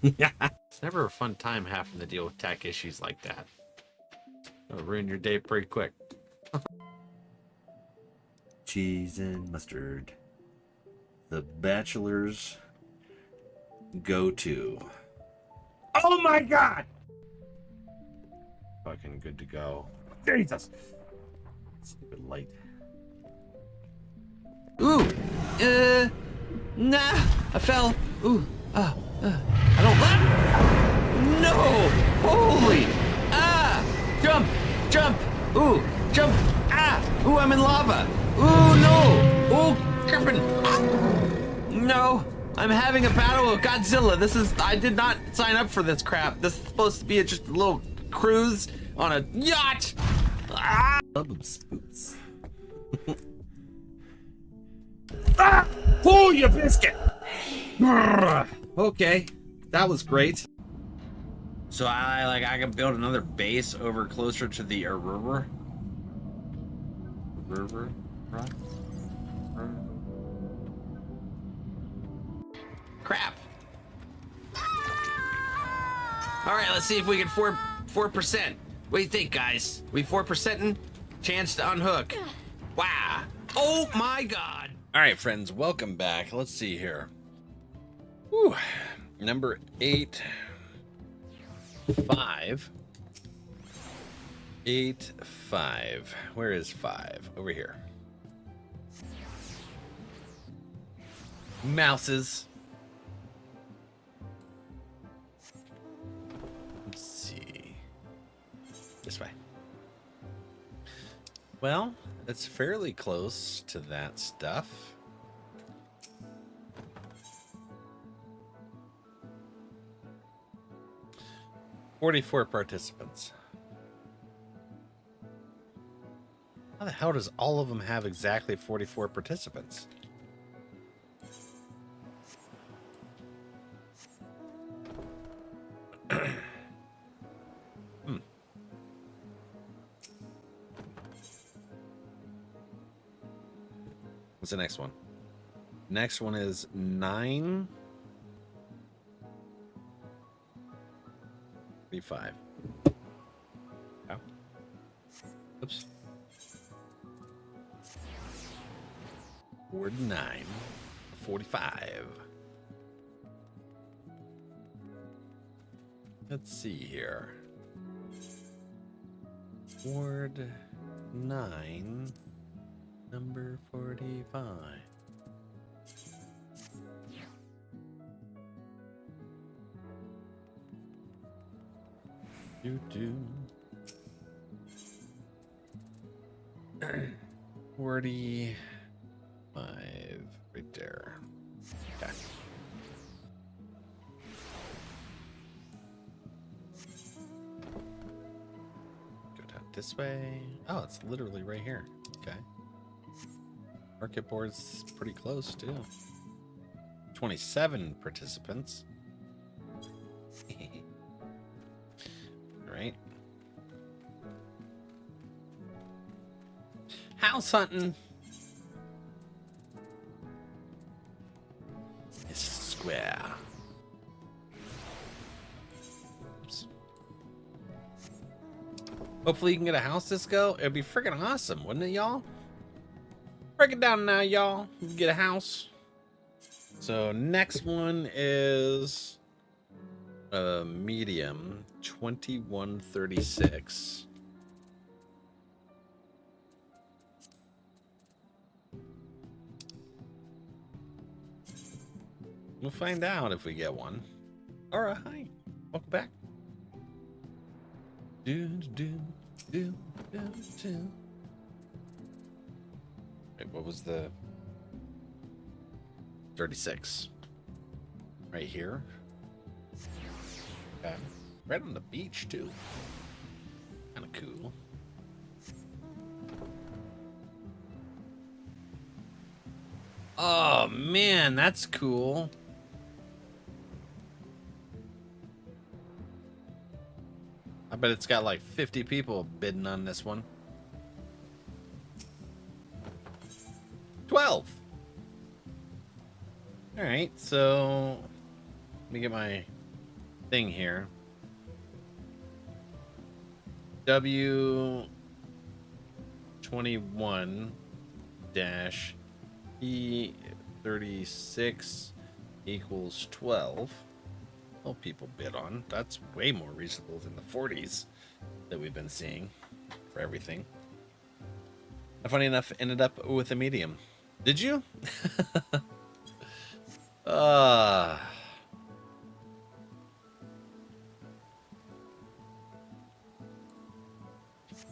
It's never a fun time having to deal with tech issues like that. It'll ruin your day pretty quick. Cheese and mustard. The bachelor's go-to. Oh my god! Fucking good to go. Jesus! Stupid light. Ooh! Nah! I fell! Ooh! I don't let. No! Holy! Ah! Jump! Jump! Ooh! Jump! Ah! Ooh, I'm in lava! Ooh, no! Ooh, Griffin! Ah. No! I'm having a battle with Godzilla. I did not sign up for this crap. This is supposed to be just a little cruise on a yacht! Ah! Spoots. Ah! Pull your biscuit! Okay, that was great. So I can build another base over closer to the Eorzea. Right? Crap. All right, let's see if we can 4%. What do you think, guys? We 4%ing? Chance to unhook. Wow. Oh my God. All right, friends, welcome back. Let's see here. Whew. Number 8. 5. 8, 5. Where is 5? Over here. Mouses. Let's see. This way. Well, it's fairly close to that stuff. "44 participants. How the hell does all of them have exactly 44 participants? What's the next one? Next one is 9. 35. Oh. Oops. Word 9. 45. Let's see here. Ward 9. Number 45. Do 45 right there. Okay. Go down this way. Oh, it's literally right here. Okay. Market board's pretty close too. 27 participants. Right. House hunting. It's square. Oops. Hopefully you can get a house this go. It'd be freaking awesome, wouldn't it, y'all? Break it down now, y'all. You can get a house. So next one is medium 2136. We'll find out if we get one. All right, hi, welcome back. Wait, what was the 36? Right here. Okay. Right on the beach too. Kind of cool. Oh man, that's cool. I bet it's got like 50 people bidding on this one. 12. All right, so let me get my thing here. W21-E36 equals 12. Well, people bid on. That's way more reasonable than the 40s that we've been seeing for everything. Funny enough, ended up with a medium. Did you?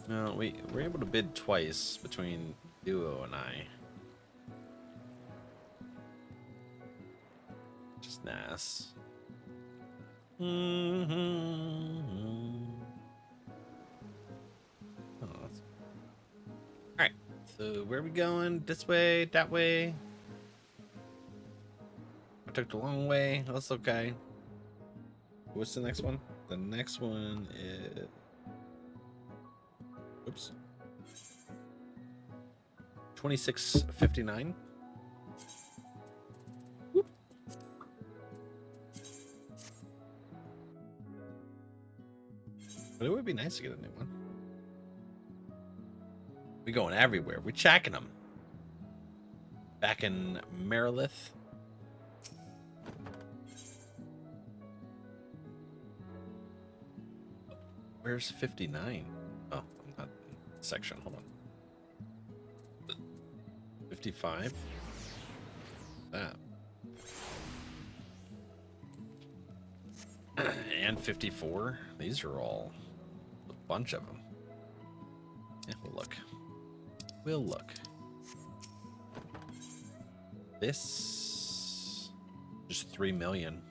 No, we were able to bid twice between Duo and I. Just nice. Alright, so where are we going? This way, that way? I took the long way. That's okay. What's the next one? The next one is... Oops. 2659. But it would be nice to get a new one. We going everywhere. We checking them. Back in Marilith. Where's 59? Oh, I'm not in the section. Hold on. 55. That. And 54. These are all a bunch of them. Yeah, we'll look. We'll look. This just 3 million.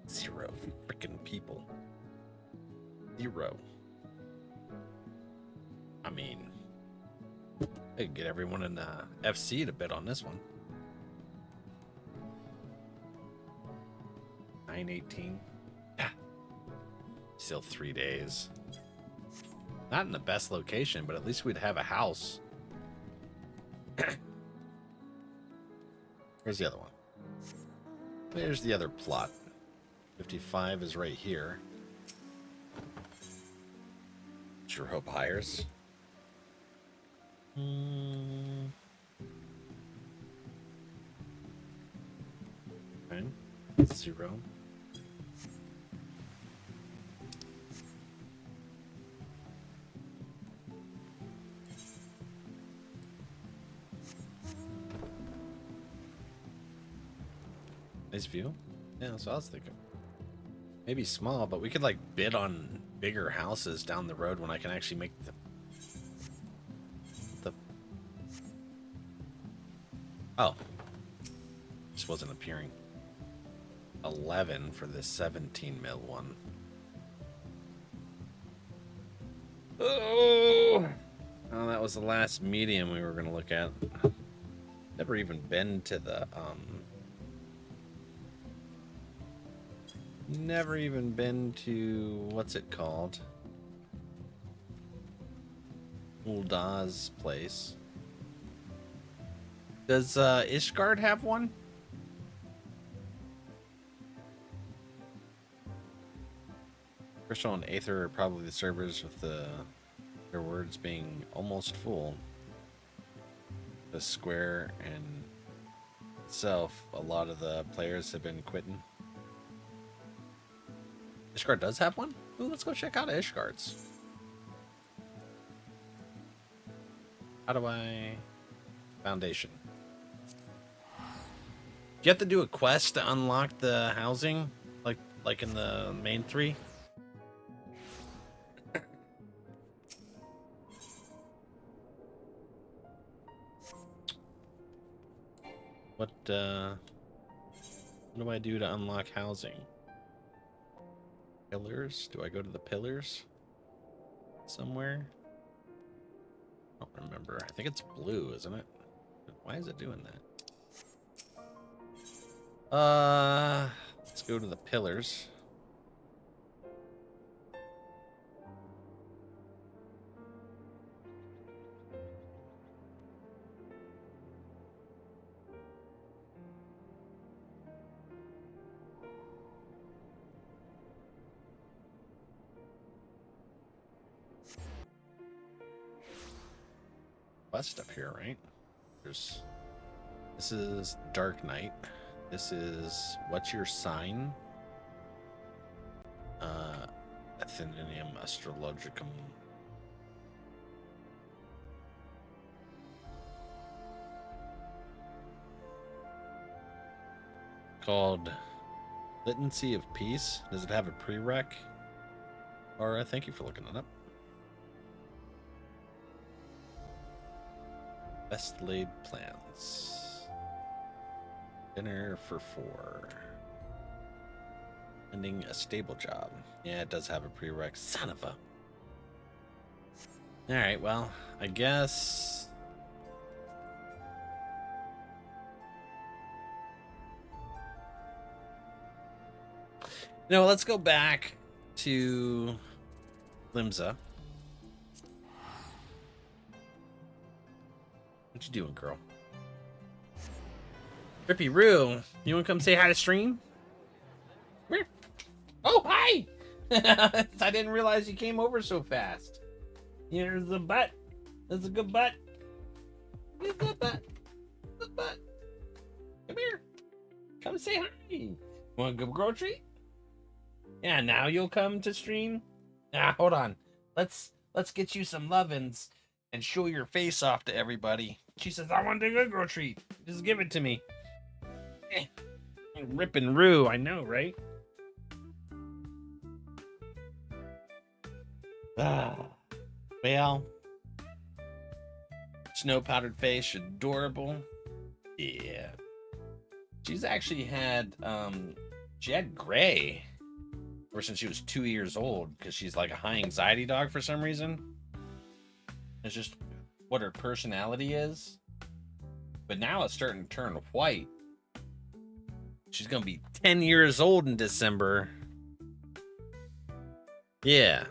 0 freaking people. 0. I mean, I could get everyone in FC to bid on this one. 918. Yeah. Still 3 days. Not in the best location, but at least we'd have a house. Where's the other one? There's the other plot. 55 is right here. Sure hope hires. Okay. 0. Nice view. Yeah, that's what I was thinking. Maybe small, but we could like bid on bigger houses down the road when I can actually make the oh, this wasn't appearing. 11 for the 17 mil one. Oh, that was the last medium we were gonna look at. Never even been to the never even been to what's it called? Uldah's place. Does Ishgard have one? Crystal and Aether are probably the servers with their words being almost full. The square and itself, a lot of the players have been quitting. Ishgard does have one? Ooh, let's go check out Ishgard's. How do I... Foundation. Do you have to do a quest to unlock the housing? Like in the main 3? What do I do to unlock housing? Pillars? Do I go to the pillars? Somewhere? I don't remember. I think it's blue, isn't it? Why is it doing that? Let's go to the pillars. quest up here, right? This is Dark Knight. This is what's your sign? Athenium Astrologicum. Called Litany of Peace. Does it have a prereq? Or thank you for looking it up. Best laid plans. Dinner for 4. Ending a stable job. Yeah, it does have a prereq. Son of a. Alright, well, I guess. No, let's go back to Limsa. What you doing, girl? Rippy Roo, you want to come say hi to stream? Where? Oh, hi! I didn't realize you came over so fast. Here's the butt. That's a good butt. Here's the butt. The butt. Come here. Come say hi. Want a good girl treat? Yeah, now you'll come to stream. Ah, hold on. Let's get you some lovin's and show your face off to everybody. She says, I want a good girl treat. Just give it to me. Rippin' Roo, I know, right? Well, snow powdered face, adorable. Yeah. She's actually had she had gray ever since she was 2 years old because she's like a high anxiety dog for some reason. It's just what her personality is. But now it's starting to turn white. She's gonna be 10 years old in December. Yeah.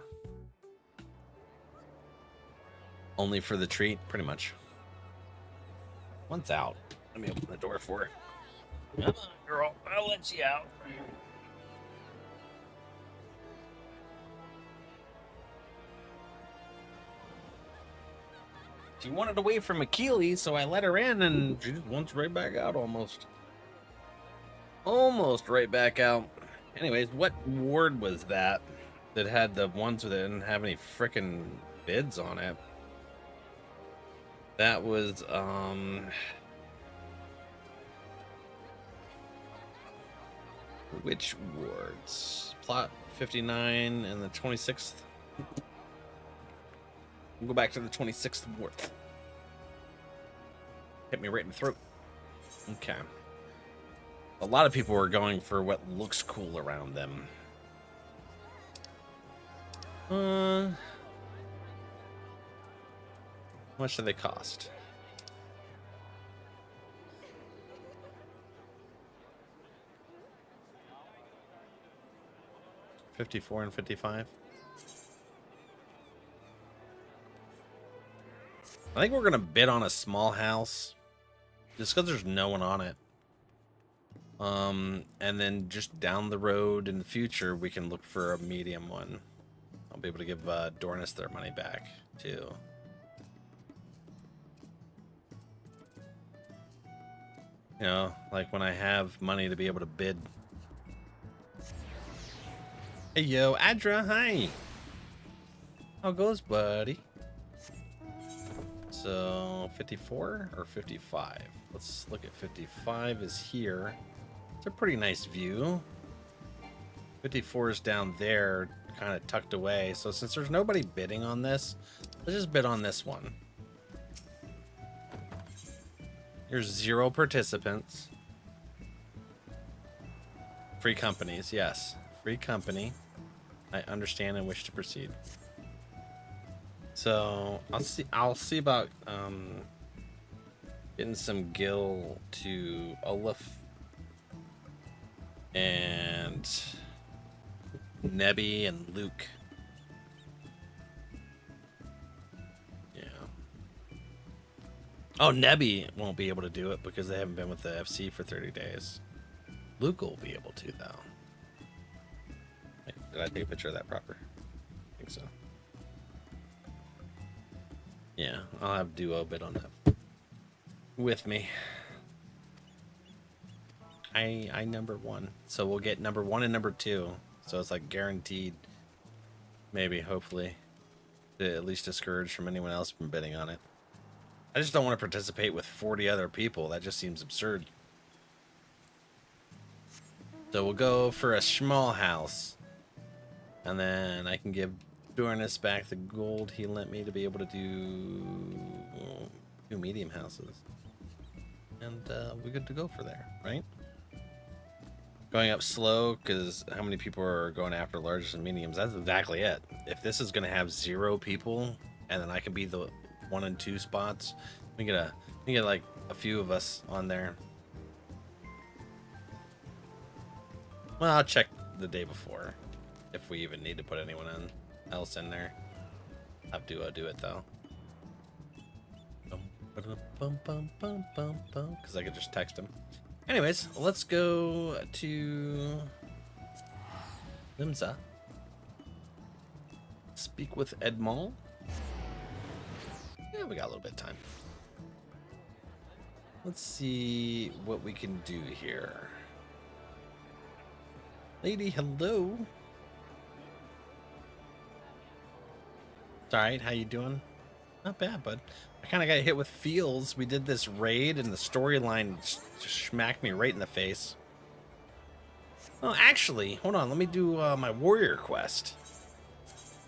Only for the treat, pretty much. One's out. Let me open the door for her. Come on, girl. I'll let you out. She wanted away from Achilles, so I let her in, and she just wants right back out almost. Almost right back out. Anyways, what ward was that had the ones that didn't have any frickin' bids on it? That was, which wards? Plot 59 and the 26th. We'll go back to the 26th ward. Hit me right in the throat. Okay. A lot of people were going for what looks cool around them. How much do they cost? $54 and $55. I think we're gonna bid on a small house, just because there's no one on it. And then just down the road in the future, we can look for a medium one. I'll be able to give Dornis their money back too. You know, like when I have money to be able to bid. Hey yo, Adra, hi. How goes, buddy? So 54 or 55? Let's look at 55 is here. It's a pretty nice view. 54 is down there, kind of tucked away. So since there's nobody bidding on this, let's just bid on this one. There's 0 participants. Free companies, yes. Free company. I understand and wish to proceed. So I'll see about getting some gil to Olaf and Nebby and Luke. Yeah. Oh, Nebby won't be able to do it because they haven't been with the FC for 30 days. Luke will be able to, though. Wait, did I take a picture of that proper? I think so. Yeah, I'll have Duo bid on that with me. I number 1, so we'll get number 1 and number 2. So it's like guaranteed, maybe, hopefully, to at least discourage from anyone else from bidding on it. I just don't want to participate with 40 other people. That just seems absurd. So we'll go for a small house, and then I can give Dornus back the gold he lent me to be able to do 2 medium houses, and we're good to go for there, right? Going up slow, because how many people are going after larges and mediums? That's exactly it. If this is going to have 0 people, and then I can be the 1 and 2 spots, we get like a few of us on there. Well, I'll check the day before if we even need to put anyone else in there. Have Duo do it though, because I could just text him. Anyways, let's go to Limsa. Speak with Edmond. Yeah, we got a little bit of time. Let's see what we can do here. Lady, hello. It's alright, how you doing? Not bad, bud. I kind of got hit with feels. We did this raid and the storyline just smacked me right in the face. Oh, actually, hold on. Let me do my warrior quest.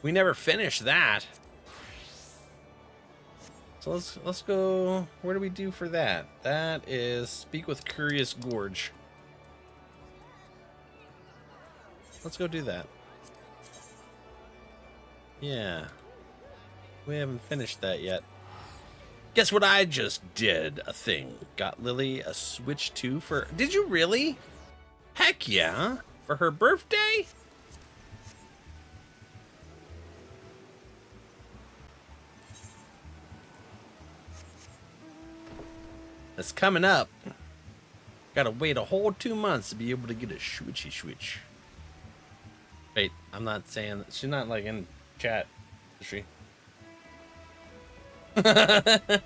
We never finished that. So let's go. Where do we do for that? That is speak with Curious Gorge. Let's go do that. Yeah. We haven't finished that yet. Guess what I just did? A thing. Got Lily a Switch 2 for... Did you really? Heck yeah. For her birthday? It's coming up. Gotta wait a whole 2 months to be able to get a Switchy Switch. Wait, I'm not saying that. She's not like in chat, is she? I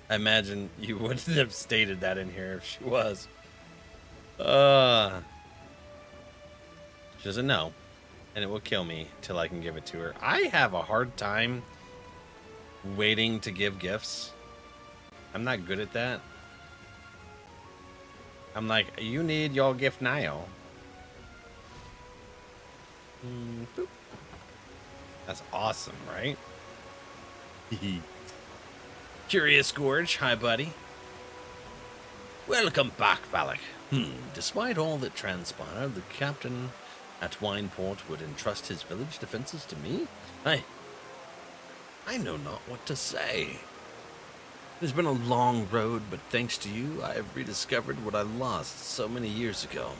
imagine you wouldn't have stated that in here if she was. She doesn't know, and it will kill me till I can give it to her. I have a hard time waiting to give gifts. I'm not good at that. I'm like, you need your gift now. Boop. That's awesome, right? Curious Gorge, hi buddy. Welcome back, Valak. Despite all that transpired, the captain at Wineport would entrust his village defenses to me? I know not what to say. It has been a long road, but thanks to you, I have rediscovered what I lost so many years ago.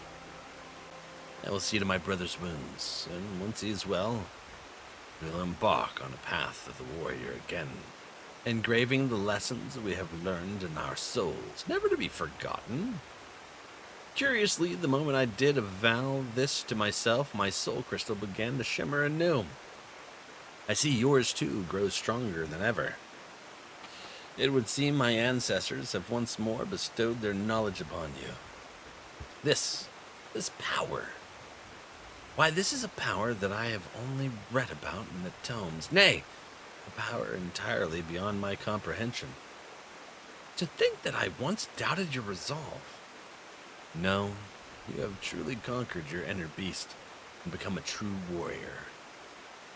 I will see to my brother's wounds, and once he is well, we'll embark on a path of the warrior again, engraving the lessons we have learned in our souls, never to be forgotten. Curiously, the moment I did avow this to myself, my soul crystal began to shimmer anew. I see yours too grows stronger than ever. It would seem my ancestors have once more bestowed their knowledge upon you. This power. Why, this is a power that I have only read about in the tomes. Nay, a power entirely beyond my comprehension. To think that I once doubted your resolve. No, you have truly conquered your inner beast and become a true warrior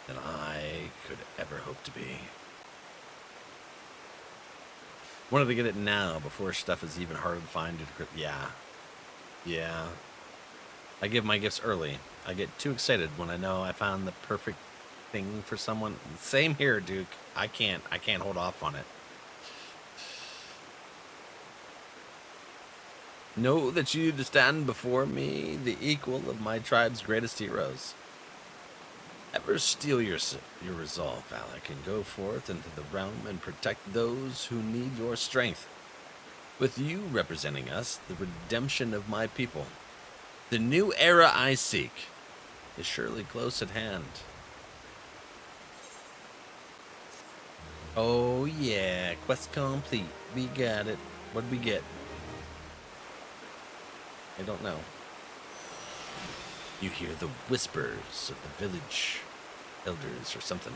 than I could ever hope to be. Wanted to get it now before stuff is even harder to find. Yeah. I give my gifts early. I get too excited when I know I found the perfect thing for someone. Same here, Duke. I can't hold off on it. Know that you stand before me, the equal of my tribe's greatest heroes. Ever steel your resolve, Valak, and go forth into the realm and protect those who need your strength. With you representing us, the redemption of my people. The new era I seek. is surely close at hand. Oh yeah, quest complete. We got it. What'd we get? I don't know. You hear the whispers of the village elders or something.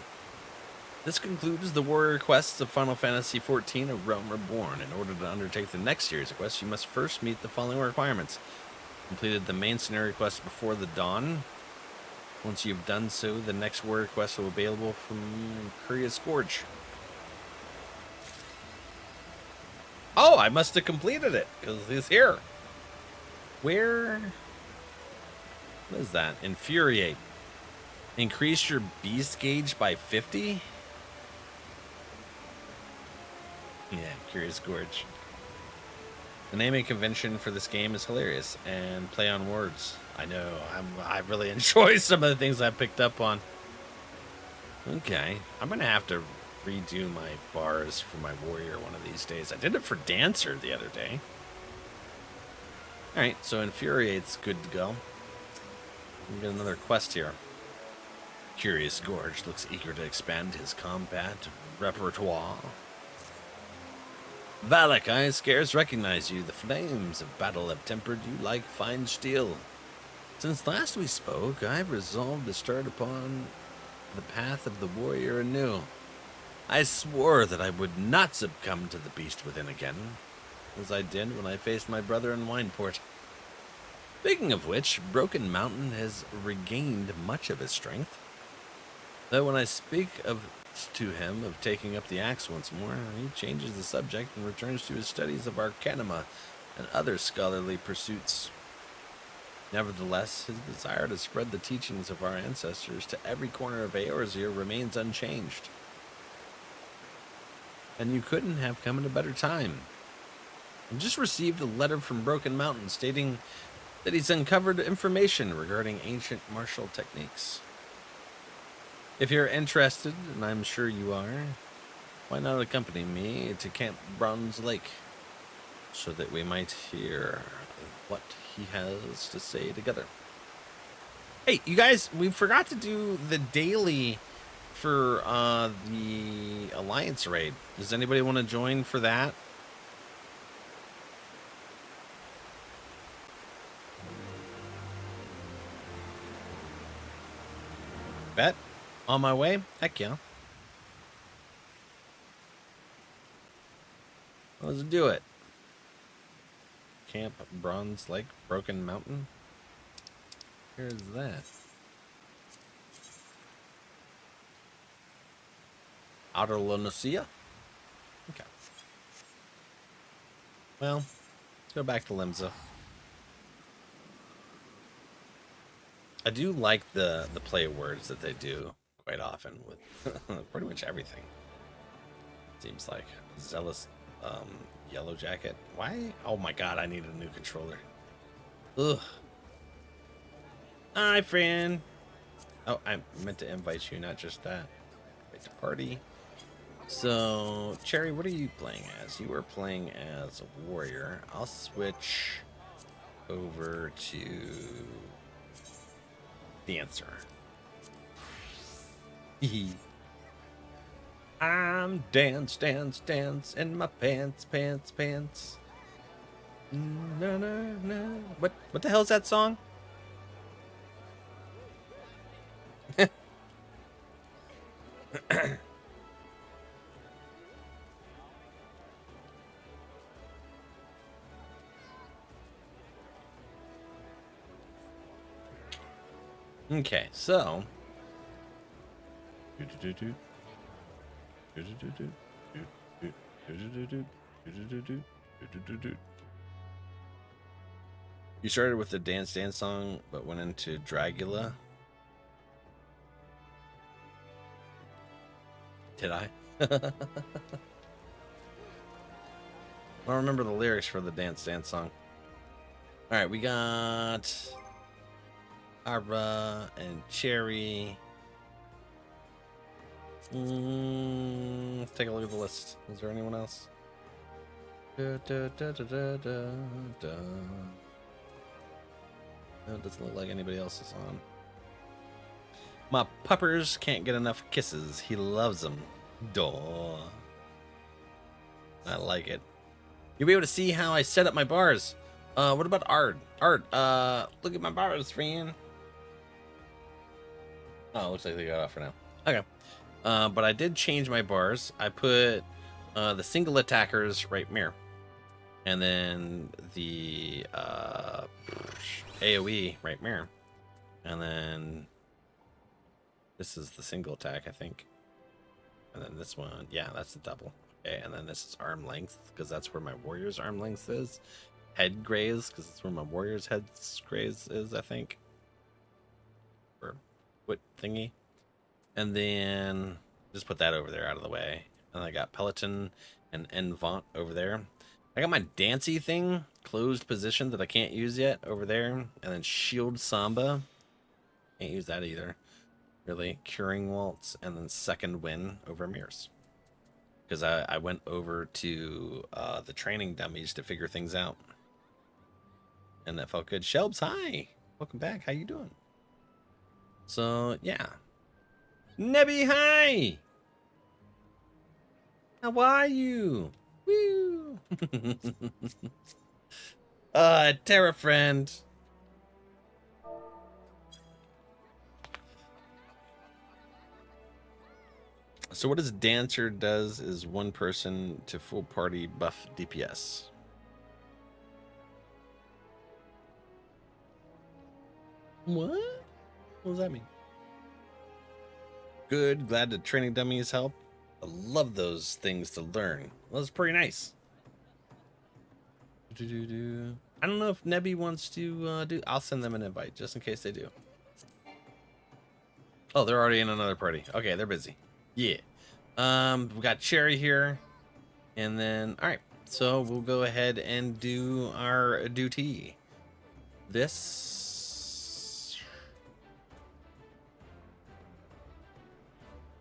This concludes the warrior quests of Final Fantasy XIV: A Realm Reborn. In order to undertake the next series of quests, you must first meet the following requirements. Completed the main scenario quest before the dawn. Once you've done so, the next warrior quest will be available from Curious Gorge. Oh, I must have completed it, because he's here. Where? What is that? Infuriate. Increase your beast gauge by 50? Yeah, Curious Gorge. The naming convention for this game is hilarious and play on words. I know, I really enjoy some of the things I picked up on. Okay, I'm going to have to redo my bars for my warrior one of these days. I did it for dancer the other day. Alright, so Infuriate's good to go. We got another quest here. Curious Gorge looks eager to expand his combat repertoire. Valak, I scarce recognize you. The flames of battle have tempered you like fine steel. Since last we spoke, I've resolved to start upon the path of the warrior anew. I swore that I would not succumb to the beast within again, as I did when I faced my brother in Wineport. Speaking of which, Broken Mountain has regained much of his strength. Though when I speak to him of taking up the axe once more, he changes the subject and returns to his studies of Arcanima and other scholarly pursuits. Nevertheless, his desire to spread the teachings of our ancestors to every corner of Eorzea remains unchanged. And you couldn't have come at a better time. I just received a letter from Broken Mountain stating that he's uncovered information regarding ancient martial techniques. If you're interested, and I'm sure you are, why not accompany me to Camp Bronze Lake so that we might hear what he has to say together. Hey, you guys, we forgot to do the daily for the Alliance raid. Does anybody want to join for that? Bet. On my way? Heck yeah. Let's do it. Camp Bronze Lake, Broken Mountain. Here's that. Outer Lonosia? Okay. Well, let's go back to Limsa. I do like the play words that they do quite often with pretty much everything. Seems like Zealous Yellow Jacket. Why? Oh my god, I need a new controller. Ugh. Hi, friend. Oh, I meant to invite you, not just that. Invite to party. So, Cherry, what are you playing as? You were playing as a warrior. I'll switch over to dancer. I'm dance in my pants. No, no, no. What the hell is that song? Okay, so you started with the dance song, but went into Dragula. Did I? I don't remember the lyrics for the dance song. All right, we got Arbra and Cherry. Let's take a look at the list. Is there anyone else? No, it doesn't look like anybody else is on. My puppers can't get enough kisses. He loves them. Duh. I like it. You'll be able to see how I set up my bars. What about art? Art, look at my bars, friend. Oh, looks like they got off for now. Okay. But I did change my bars. I put the single attackers right mirror. And then the AoE right mirror. And then this is the single attack, I think. And then this one, yeah, that's the double. Okay, and then this is arm length, because that's where my warrior's arm length is. Head graze, because that's where my warrior's head graze is, I think. Or what thingy. And then just put that over there out of the way. And I got Peloton and Envant over there. I got my Dancy thing, closed position that I can't use yet over there. And then Shield Samba. Can't use that either. Really. Curing Waltz, and then Second Win over Mirrors. Because I went over to the training dummies to figure things out. And that felt good. Shelbs, hi! Welcome back. How you doing? So, yeah. Nebby, hi! How are you? Woo! Terra friend. So what his dancer does is one person to full party buff DPS. What? What does that mean? Good. Glad the training dummies help. I love those things to learn. Well, that's pretty nice. I don't know if Nebby wants to do. I'll send them an invite just in case they do. Oh, they're already in another party. Okay, they're busy. Yeah. We got Cherry here. And then, all right. So we'll go ahead and do our duty. This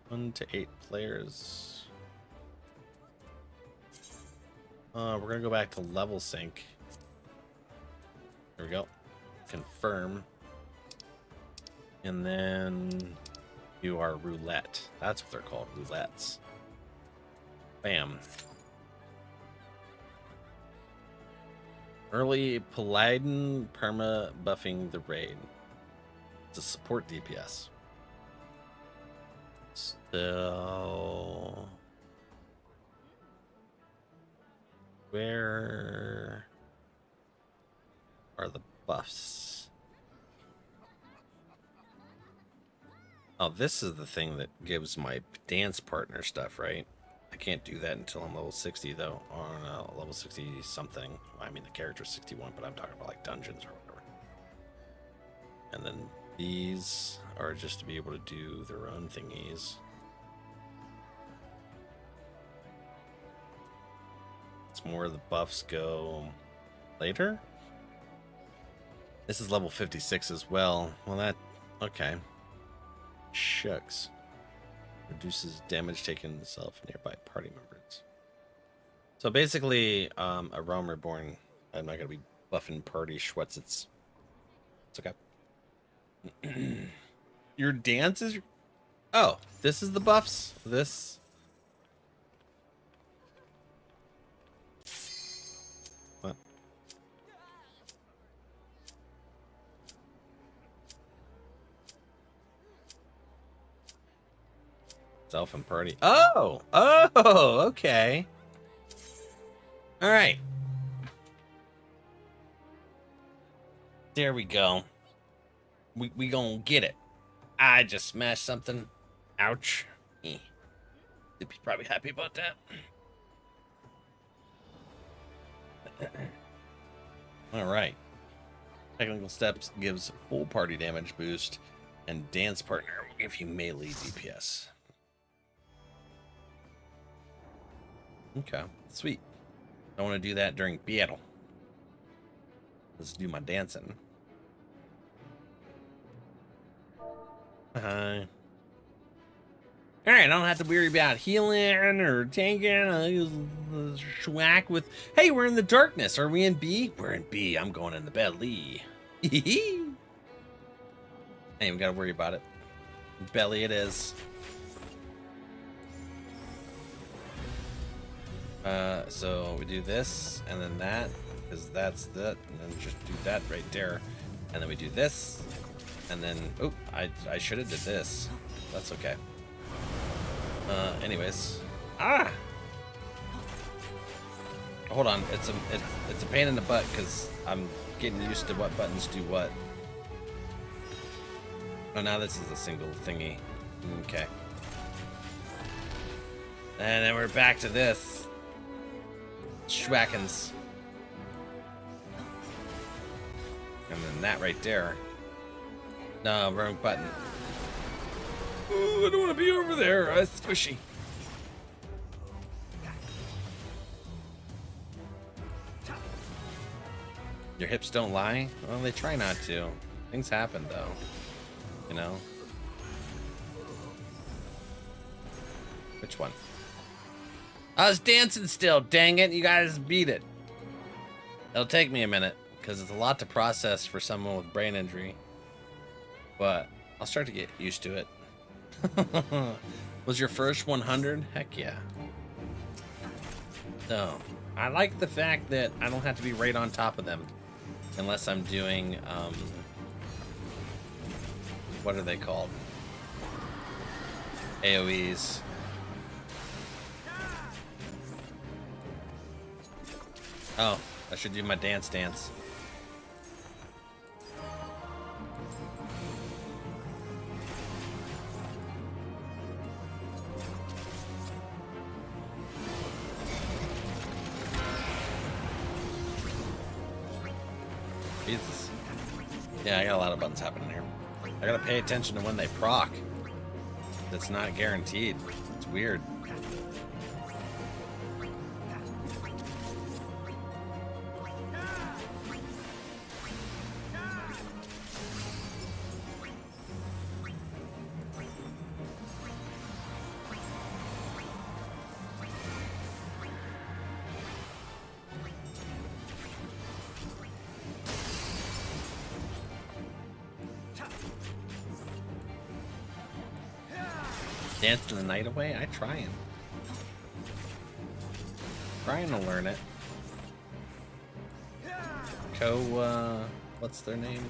1 to 8 players. We're gonna go back to level sync. There we go. Confirm. And then do our roulette. That's what they're called, roulettes. Bam. Early Paladin perma buffing the raid. It's a support DPS. So where are the buffs? Oh, this is the thing that gives my dance partner stuff, right? I can't do that until I'm level 60, though. Or no, level 60 something. I mean, the character's 61, but I'm talking about like dungeons or whatever. And then these are just to be able to do their own thingies. It's more the buffs go later. This is level 56 as well. Well, that... okay. Shucks. Reduces damage taken self nearby party members. So basically, a Realm Reborn. I'm not going to be buffing party Schwetzits. It's okay. Your dance is... oh, this is the buffs? This... what? Self and party. Oh! Oh! Okay. Alright. There we go. We gonna get it. I just smashed something. Ouch. He's probably happy about that. Alright. Technical steps gives full party damage boost, and dance partner will give you melee DPS. Okay, sweet. I want to do that during battle. Let's do my dancing. Alright, I don't have to worry about healing or tanking. I'll use schwack with... hey, we're in the darkness. Are we in B? We're in B. I'm going in the belly. I ain't even got to worry about it. Belly it is. So we do this and then that, because that's that, and then just do that right there, and then we do this, and then oh, I should have did this. That's okay. Anyways, hold on. It's a pain in the butt because I'm getting used to what buttons do what. Oh, now this is a single thingy. Okay. And then we're back to this. Schwackens. And then that right there. No, wrong button. Ooh, I don't want to be over there. It's squishy. Your hips don't lie? Well, they try not to. Things happen, though. You know? Which one? I was dancing still, dang it. You guys beat it. It'll take me a minute, because it's a lot to process for someone with brain injury. But I'll start to get used to it. Was your first 100? Heck yeah. No. I like the fact that I don't have to be right on top of them. Unless I'm doing, what are they called? AoEs. Oh, I should do my dance. Jesus. Yeah, I got a lot of buttons happening here. I gotta pay attention to when they proc. That's not guaranteed. It's weird. Dancing the night away? I trying to learn it. What's their name?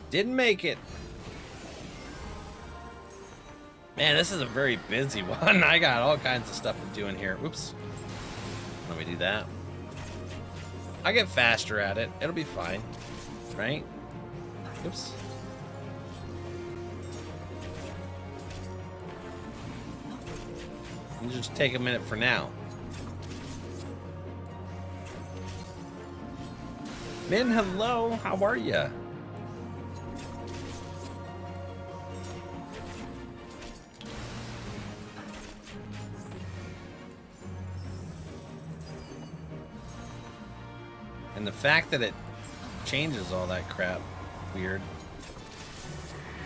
Didn't make it. Man, this is a very busy one. I got all kinds of stuff to do in here. Oops. Let me do that. I get faster at it. It'll be fine. Right? Oops. Just take a minute for now. Min, hello. How are ya? And the fact that it changes all that crap, weird.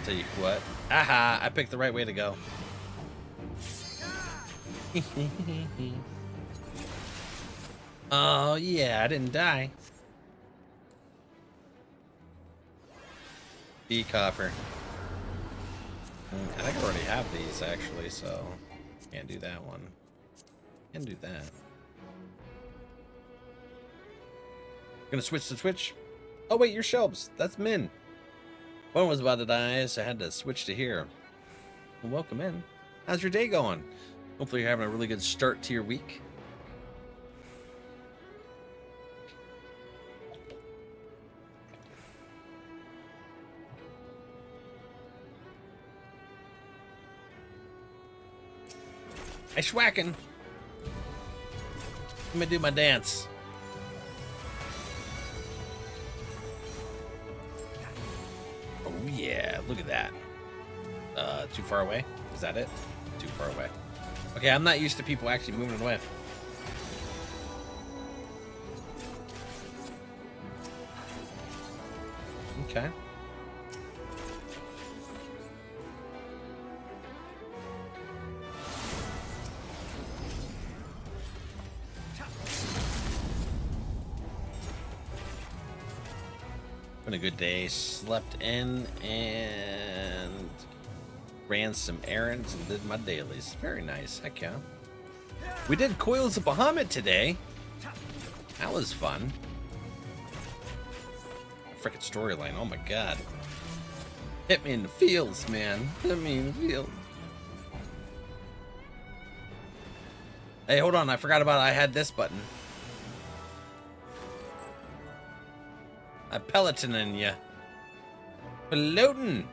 Tell you what. Aha! I picked the right way to go. Oh yeah, I didn't die. B copper. I think I already have these actually, so can't do that one. Can do that. Gonna switch to Twitch. Oh wait, your shelves. That's Min. One was about to die, so I had to switch to here. Well, welcome in. How's your day going? Hopefully you're having a really good start to your week. Hey, Schwacken. Let me do my dance. Oh yeah, look at that. Too far away? Is that it? Too far away. Okay, I'm not used to people actually moving away. Okay. Been a good day. Slept in and ran some errands and did my dailies. Very nice. Heck yeah. We did Coils of Bahamut today. That was fun. Frickin' storyline. Oh my god. Hit me in the feels, man. Hit me in the feels. Hey, hold on. I forgot about it. I had this button. I pelotoning ya. Peloton.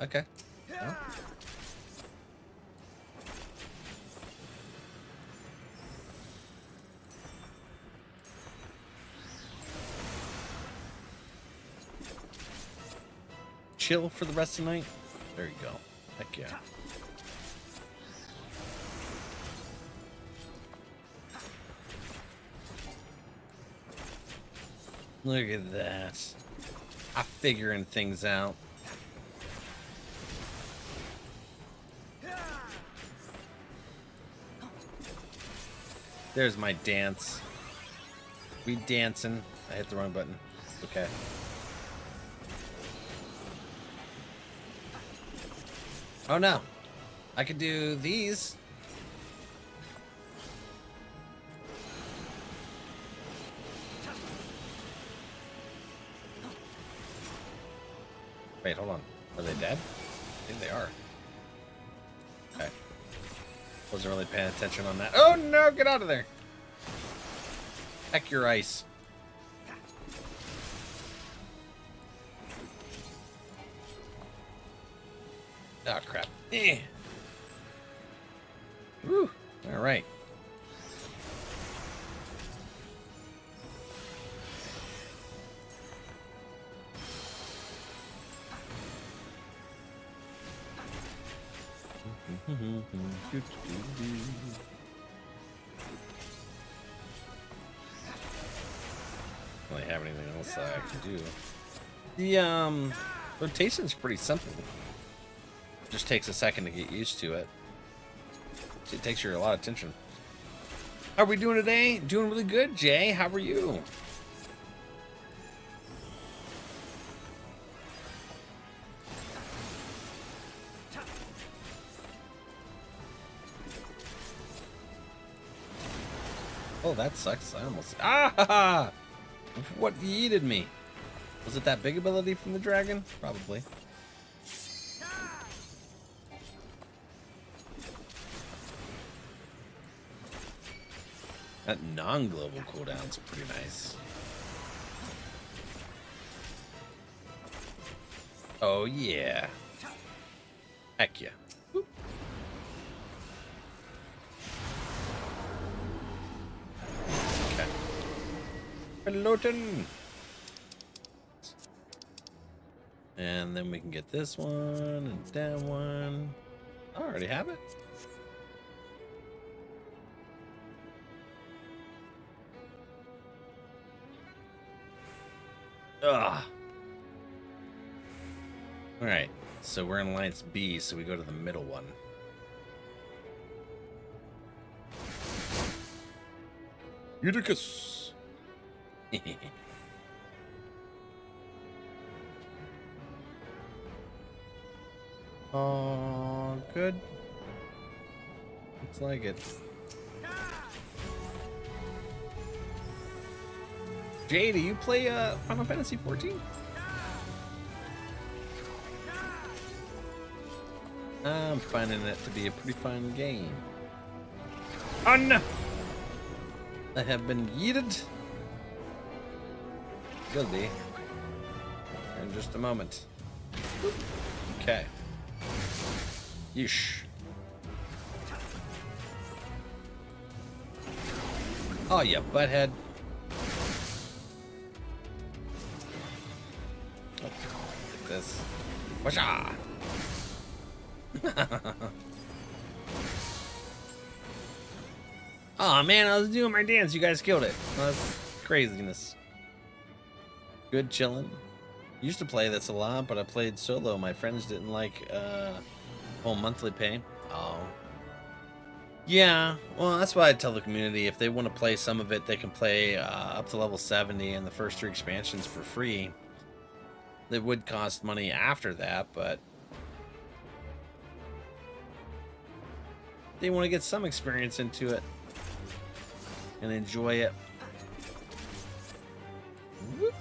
Okay. No. Chill for the rest of the night. There you go. Heck yeah. Look at that. I'm figuring things out. There's my dance. We dancing. I hit the wrong button. Okay. Oh no. I could do these. Wait, hold on. Are they dead? I think they are. Okay. Wasn't really paying attention on that. Oh no, get out of there. Heck your ice. Oh crap. Eh. Woo. All right. Don't really have anything else I can do. The rotation's pretty simple. Just takes a second to get used to it. It takes you a lot of attention. How are we doing today? Doing really good, Jay. How are you? Oh, that sucks. I almost... Ah! What yeeted me? Was it that big ability from the dragon? Probably. That non-global cooldown's pretty nice. Oh, yeah. Heck yeah. Whoop. Okay. Peloton. And then we can get this one and that one. I already have it. Ugh. All right, so we're in Alliance B, so we go to the middle one. Eutychus. Oh, good. Looks like it. Jay, do you play Final Fantasy XIV? I'm finding it to be a pretty fun game. Oh no! I have been yeeted. Will be. In just a moment. Okay. Yeesh. Oh, yeah, butthead. Oh, like this. Washa! Oh man, I was doing my dance. You guys killed it. Oh, that's craziness. Good chilling. Used to play this a lot, but I played solo. My friends didn't like whole monthly pay. Oh. Yeah, well, that's why I tell the community if they want to play some of it, they can play up to level 70 and the first 3 expansions for free. It would cost money after that, but they want to get some experience into it and enjoy it. Whoop.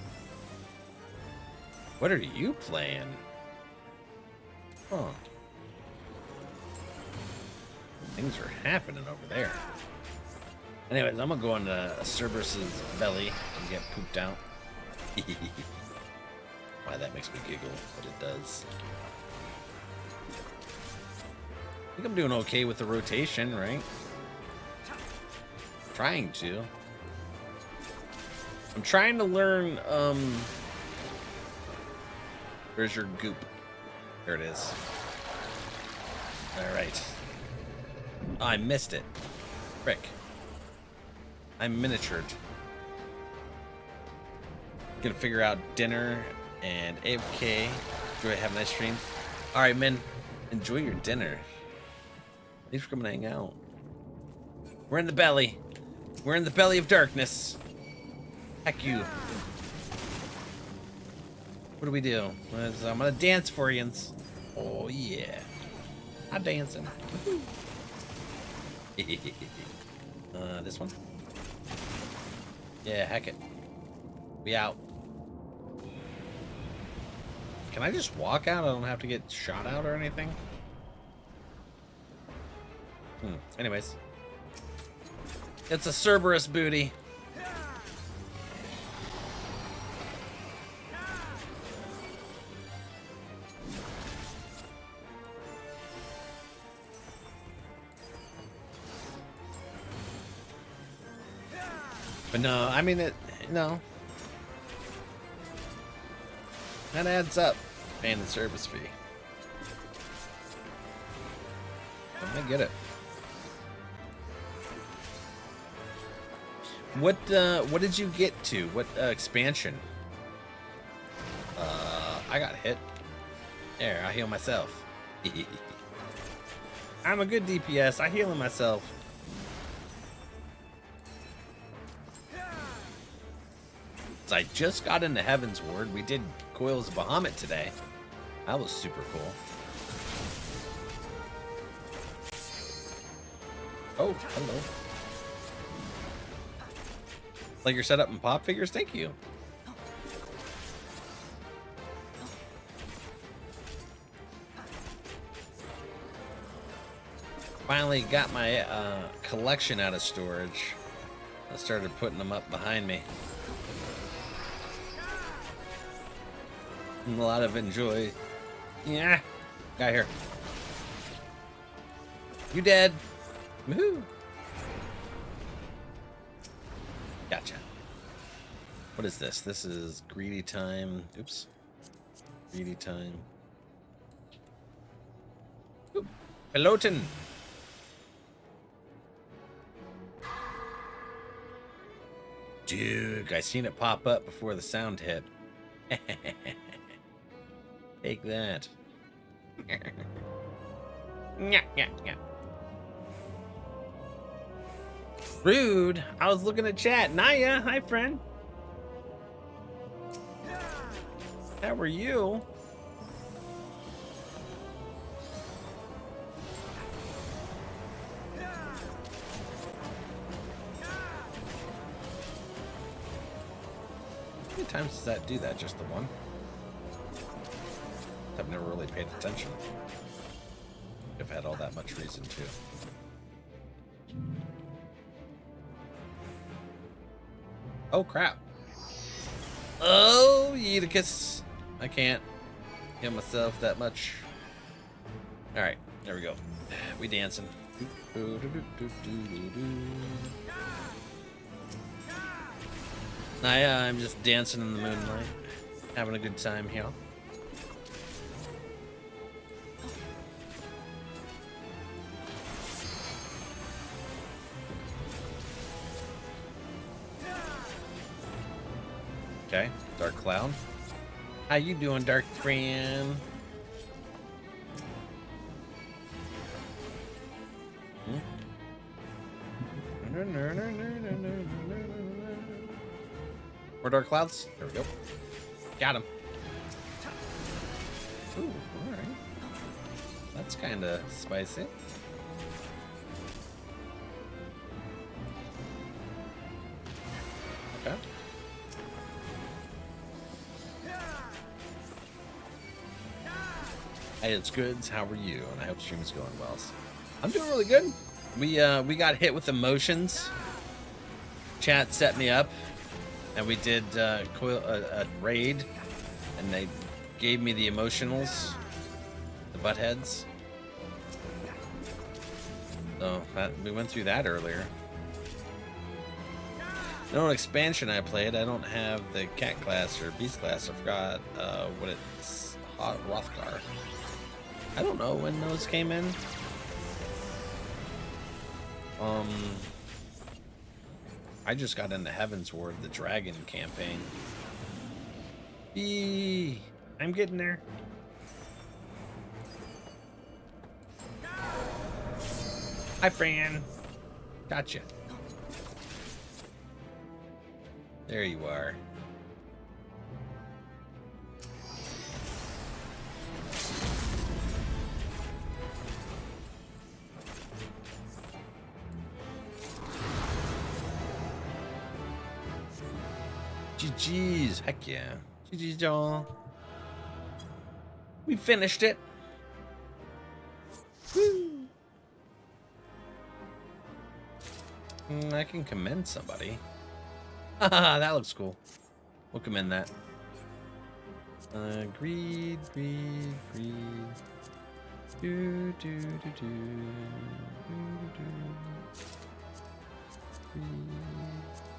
What are you playing? Huh. Things are happening over there. Anyways, I'm gonna go into Cerberus's belly and get pooped out. Why that makes me giggle, but it does. I think I'm doing okay with the rotation, right? Trying to. I'm trying to learn, where's your goop? There it is. Alright. Oh, I missed it. Frick. I'm miniatured. Gonna figure out dinner and AFK. Enjoy, have a nice stream. Alright, men. Enjoy your dinner. Thanks for coming to hang out. We're in the belly. We're in the belly of darkness. Heck you. What do we do? I'm gonna dance for you. Oh yeah. I'm dancing. This one. Yeah, heck it. We out. Can I just walk out? I don't have to get shot out or anything? Anyways. It's a Cerberus booty. But no, I mean it. No, that adds up. Paying the service fee. I get it. What did you get to? What expansion? I got hit. There, I heal myself. I'm a good DPS. I heal myself. So I just got into Heavensward. We did Coils of Bahamut today. That was super cool. Oh, hello. Like your setup and pop figures? Thank you. Finally got my collection out of storage. I started putting them up behind me. And a lot of enjoy. Yeah. Guy here. You dead. Woohoo. Gotcha. What is this? This is greedy time. Oops. Greedy time. Oop. Peloton. Dude, I seen it pop up before the sound hit. Take that. Rude. I was looking at chat. Naya, hi friend. How were you? How many times does that do that? Just the one? I've never really paid attention. I've had all that much reason to. Oh crap. Oh, Yeeticus. I can't heal myself that much. Alright, there we go. We dancing. I'm just dancing in the moonlight. Having a good time here. Okay, Dark Cloud. How you doing, Dark friend? More Dark Clouds? There we go. Got him. Ooh, alright. That's kind of spicy. Okay. Hey, it's Goods. How are you? And I hope stream is going well. I'm doing really good. We got hit with emotions. Chat set me up, and we did a raid, and they gave me the emotionals, the butt heads. So we went through that earlier. No expansion I played. I don't have the cat class or beast class. I forgot what it's. Rothgar. I don't know when those came in. I just got into Heavensward, the dragon campaign. Eee, I'm getting there. Hi, Fran. Gotcha. There you are. GG's. Heck yeah. GG's, y'all. We finished it. Woo. I can commend somebody. Haha, that looks cool. We'll commend that. Greed. Do.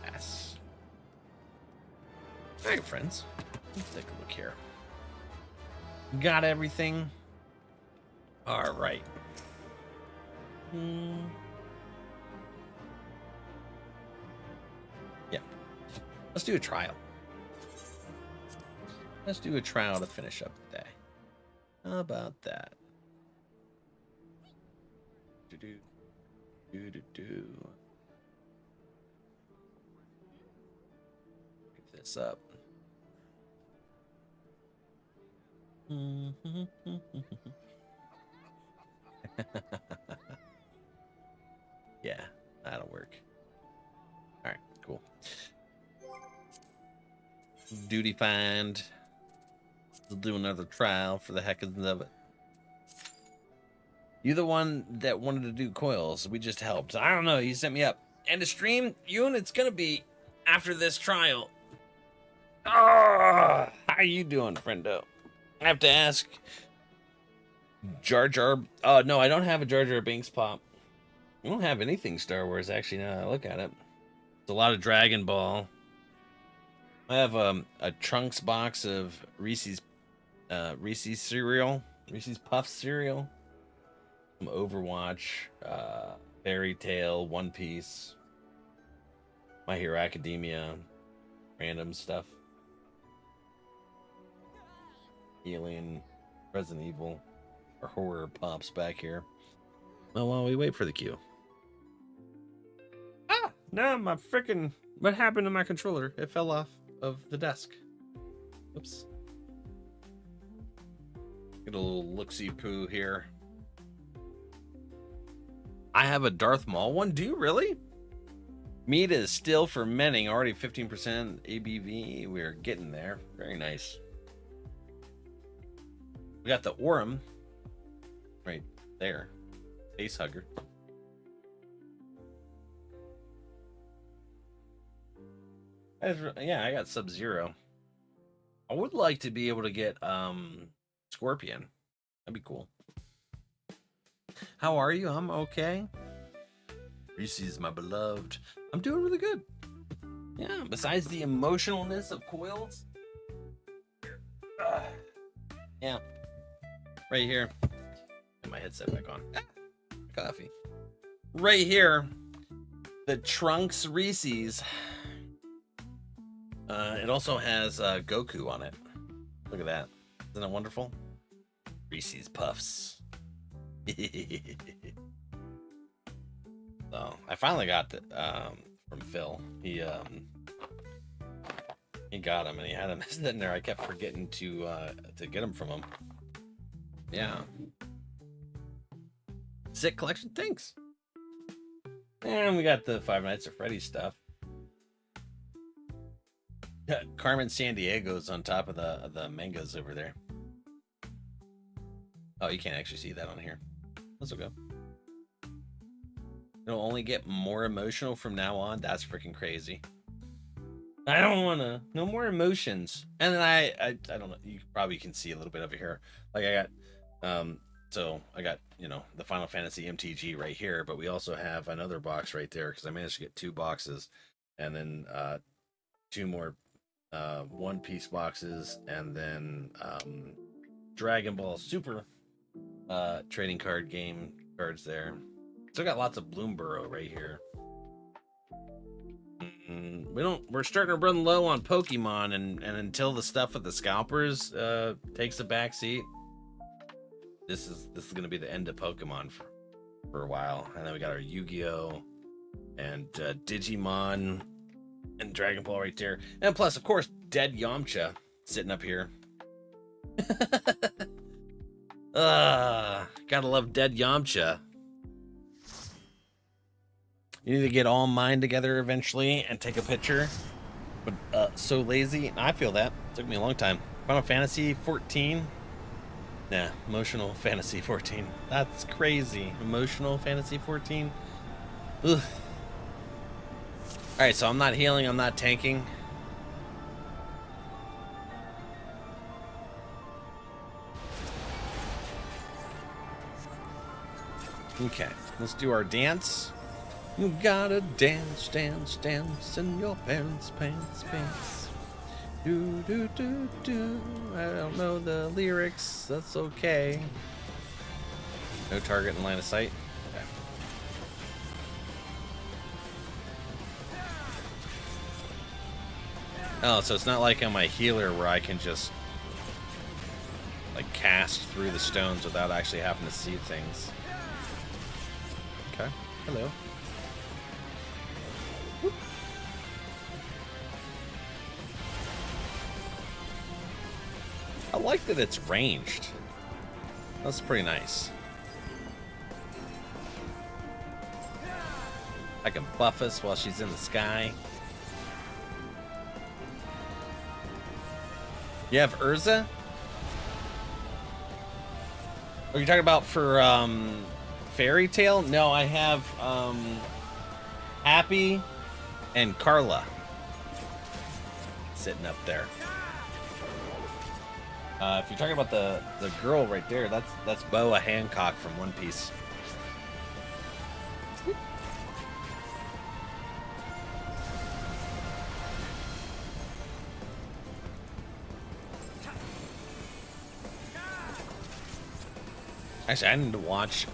Yes. Alright, friends. Let's take a look here. Got everything? Alright. Yeah. Let's do a trial. Let's do a trial to finish up the day. How about that? Do. Pick this up. Yeah, that'll work. All right, cool. Duty find. We'll do another trial for the heck of it. You're the one that wanted to do coils. We just helped. I don't know. You sent me up. And to stream, Yoon, it's gonna be after this trial. Oh, how are you doing, friendo? I have to ask. Jar Jar. Oh no, I don't have a Jar Jar Binks pop. I don't have anything Star Wars actually. Now that I look at it, it's a lot of Dragon Ball. I have a Trunks box of Reese's cereal, Reese's Puffs cereal. Some Overwatch, Fairy Tail, One Piece, My Hero Academia, random stuff. Alien, Resident Evil, or horror pops back here. Well, while we wait for the queue. Ah! No, my freaking... What happened to my controller? It fell off of the desk. Oops. Get a little look-see-poo here. I have a Darth Maul one. Do you really? Meat is still fermenting. Already 15% ABV. We're getting there. Very nice. We got the Orem right there. Face hugger. Yeah, I got Sub-Zero. I would like to be able to get Scorpion. That'd be cool. How are you? I'm okay. Reese's my beloved. I'm doing really good. Yeah, besides the emotionalness of coils. Yeah. Right here. Get my headset back on. Coffee. Right here. The Trunks Reese's. It also has Goku on it. Look at that. Isn't that wonderful? Reese's Puffs. So I finally got it from Phil. He got him and he had him sitting there. I kept forgetting to get him from him. Yeah. Sick collection. Thanks. And we got the Five Nights at Freddy's stuff. Carmen San Diego's on top of the mangoes over there. Oh, you can't actually see that on here. That's okay. It'll only get more emotional from now on. That's freaking crazy. I don't wanna. No more emotions. And then I don't know. You probably can see a little bit of it here. Like I got, so I got, you know, the Final Fantasy MTG right here, but we also have another box right there because I managed to get 2 boxes, and then 2 more One Piece boxes, and then Dragon Ball Super trading card game cards there. Still got lots of Bloomborough right here. We're starting to run low on Pokemon, and until the stuff with the scalpers takes a back seat, this is gonna be the end of Pokemon for a while. And then we got our Yu-Gi-Oh and Digimon and Dragon Ball right there, and plus of course Dead Yamcha sitting up here. Gotta love Dead Yamcha. You need to get all mine together eventually and take a picture. But so lazy. I feel that. It took me a long time. Final Fantasy 14. Nah, Emotional Fantasy 14. That's crazy. Emotional Fantasy 14. Ugh. Alright, so I'm not healing, I'm not tanking. Okay, let's do our dance. You gotta dance, dance, dance in your parents' pants, pants. Do, do, do, do. I don't know the lyrics. That's okay. No target in line of sight. Okay. Oh, so it's not like on my healer where I can just like cast through the stones without actually having to see things. Okay. Hello. I like that it's ranged. That's pretty nice. I can buff us while she's in the sky. You have Eorzea? Are you talking about for Fairy Tale? No, I have Happy and Carla sitting up there. If you're talking about the girl right there, that's Boa Hancock from One Piece. Actually, I need to watch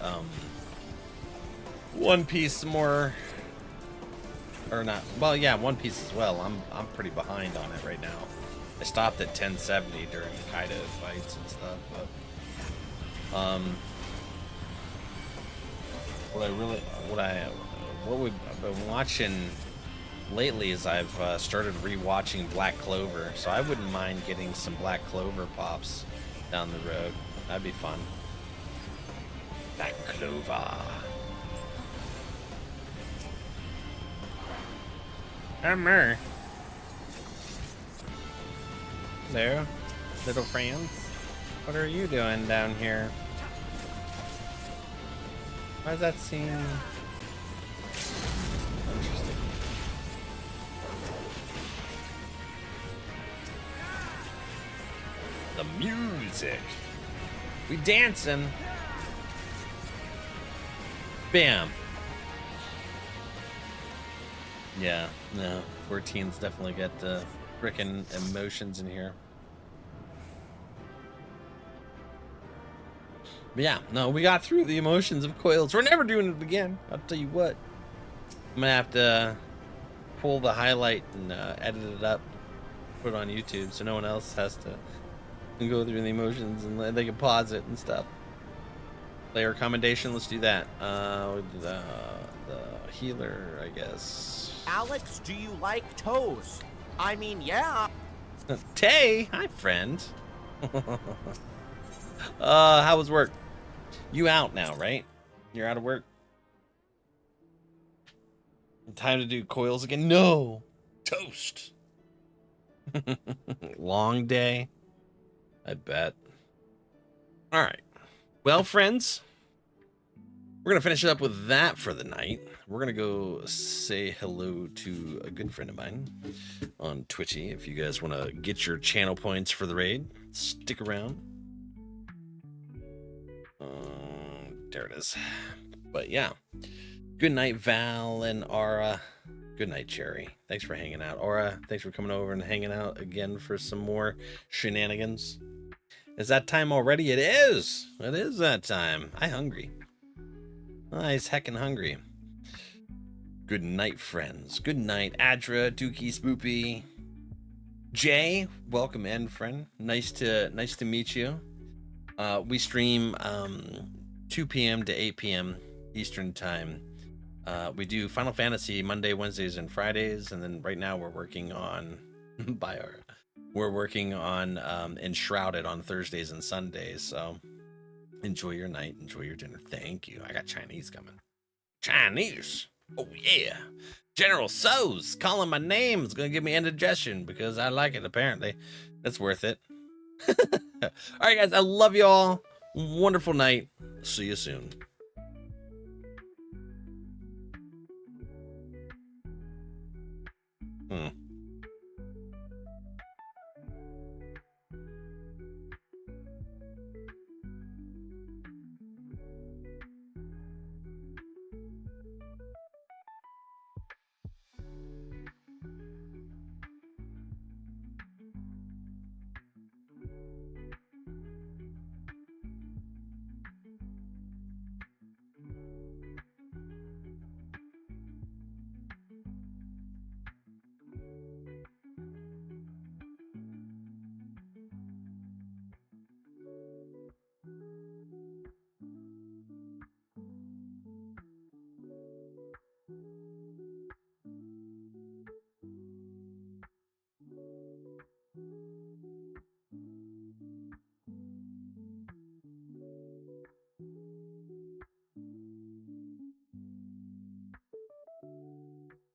One Piece more, or not. Well, yeah, One Piece as well. I'm pretty behind on it right now. I stopped at 1070 during the Kaido fights and stuff, but what we've been watching lately is I've started rewatching Black Clover, so I wouldn't mind getting some Black Clover pops down the road. That'd be fun. Black Clover. Hammer. Hello, little friends. What are you doing down here? Why does that seem interesting? The music. We dancing. Bam. Yeah, no. 14's definitely got frickin' emotions in here. But yeah, no, we got through the emotions of coils. We're never doing it again. I'll tell you what. I'm gonna have to pull the highlight and edit it up, put it on YouTube, so no one else has to go through the emotions and they can pause it and stuff. Player commendation, let's do that. The healer, I guess. Alex, do you like toes? I mean, yeah. Tay, hi friend. How was work? You out now, right? You're out of work? Time to do coils again? No! Toast! Long day? I bet. Alright. Well, friends, we're going to finish it up with that for the night. We're going to go say hello to a good friend of mine on Twitchy. If you guys want to get your channel points for the raid, stick around. There it is. But yeah. Good night, Val and Aura. Good night, Cherry. Thanks for hanging out. Aura, thanks for coming over and hanging out again for some more shenanigans. Is that time already? It is. It is that time. I'm hungry. Nice heckin' hungry. Good night, friends. Good night, Adra, Dookie, Spoopy. Jay, welcome in, friend. Nice to meet you. We stream 2 p.m. to 8 p.m. Eastern time. We do Final Fantasy Monday, Wednesdays, and Fridays, and then right now we're working on Enshrouded on Thursdays and Sundays. So enjoy your night, enjoy your dinner. Thank you. I got Chinese coming. Chinese. Oh yeah. General So's calling my name is gonna give me indigestion because I like it. Apparently, that's worth it. All right, guys. I love you all. Wonderful night. See you soon.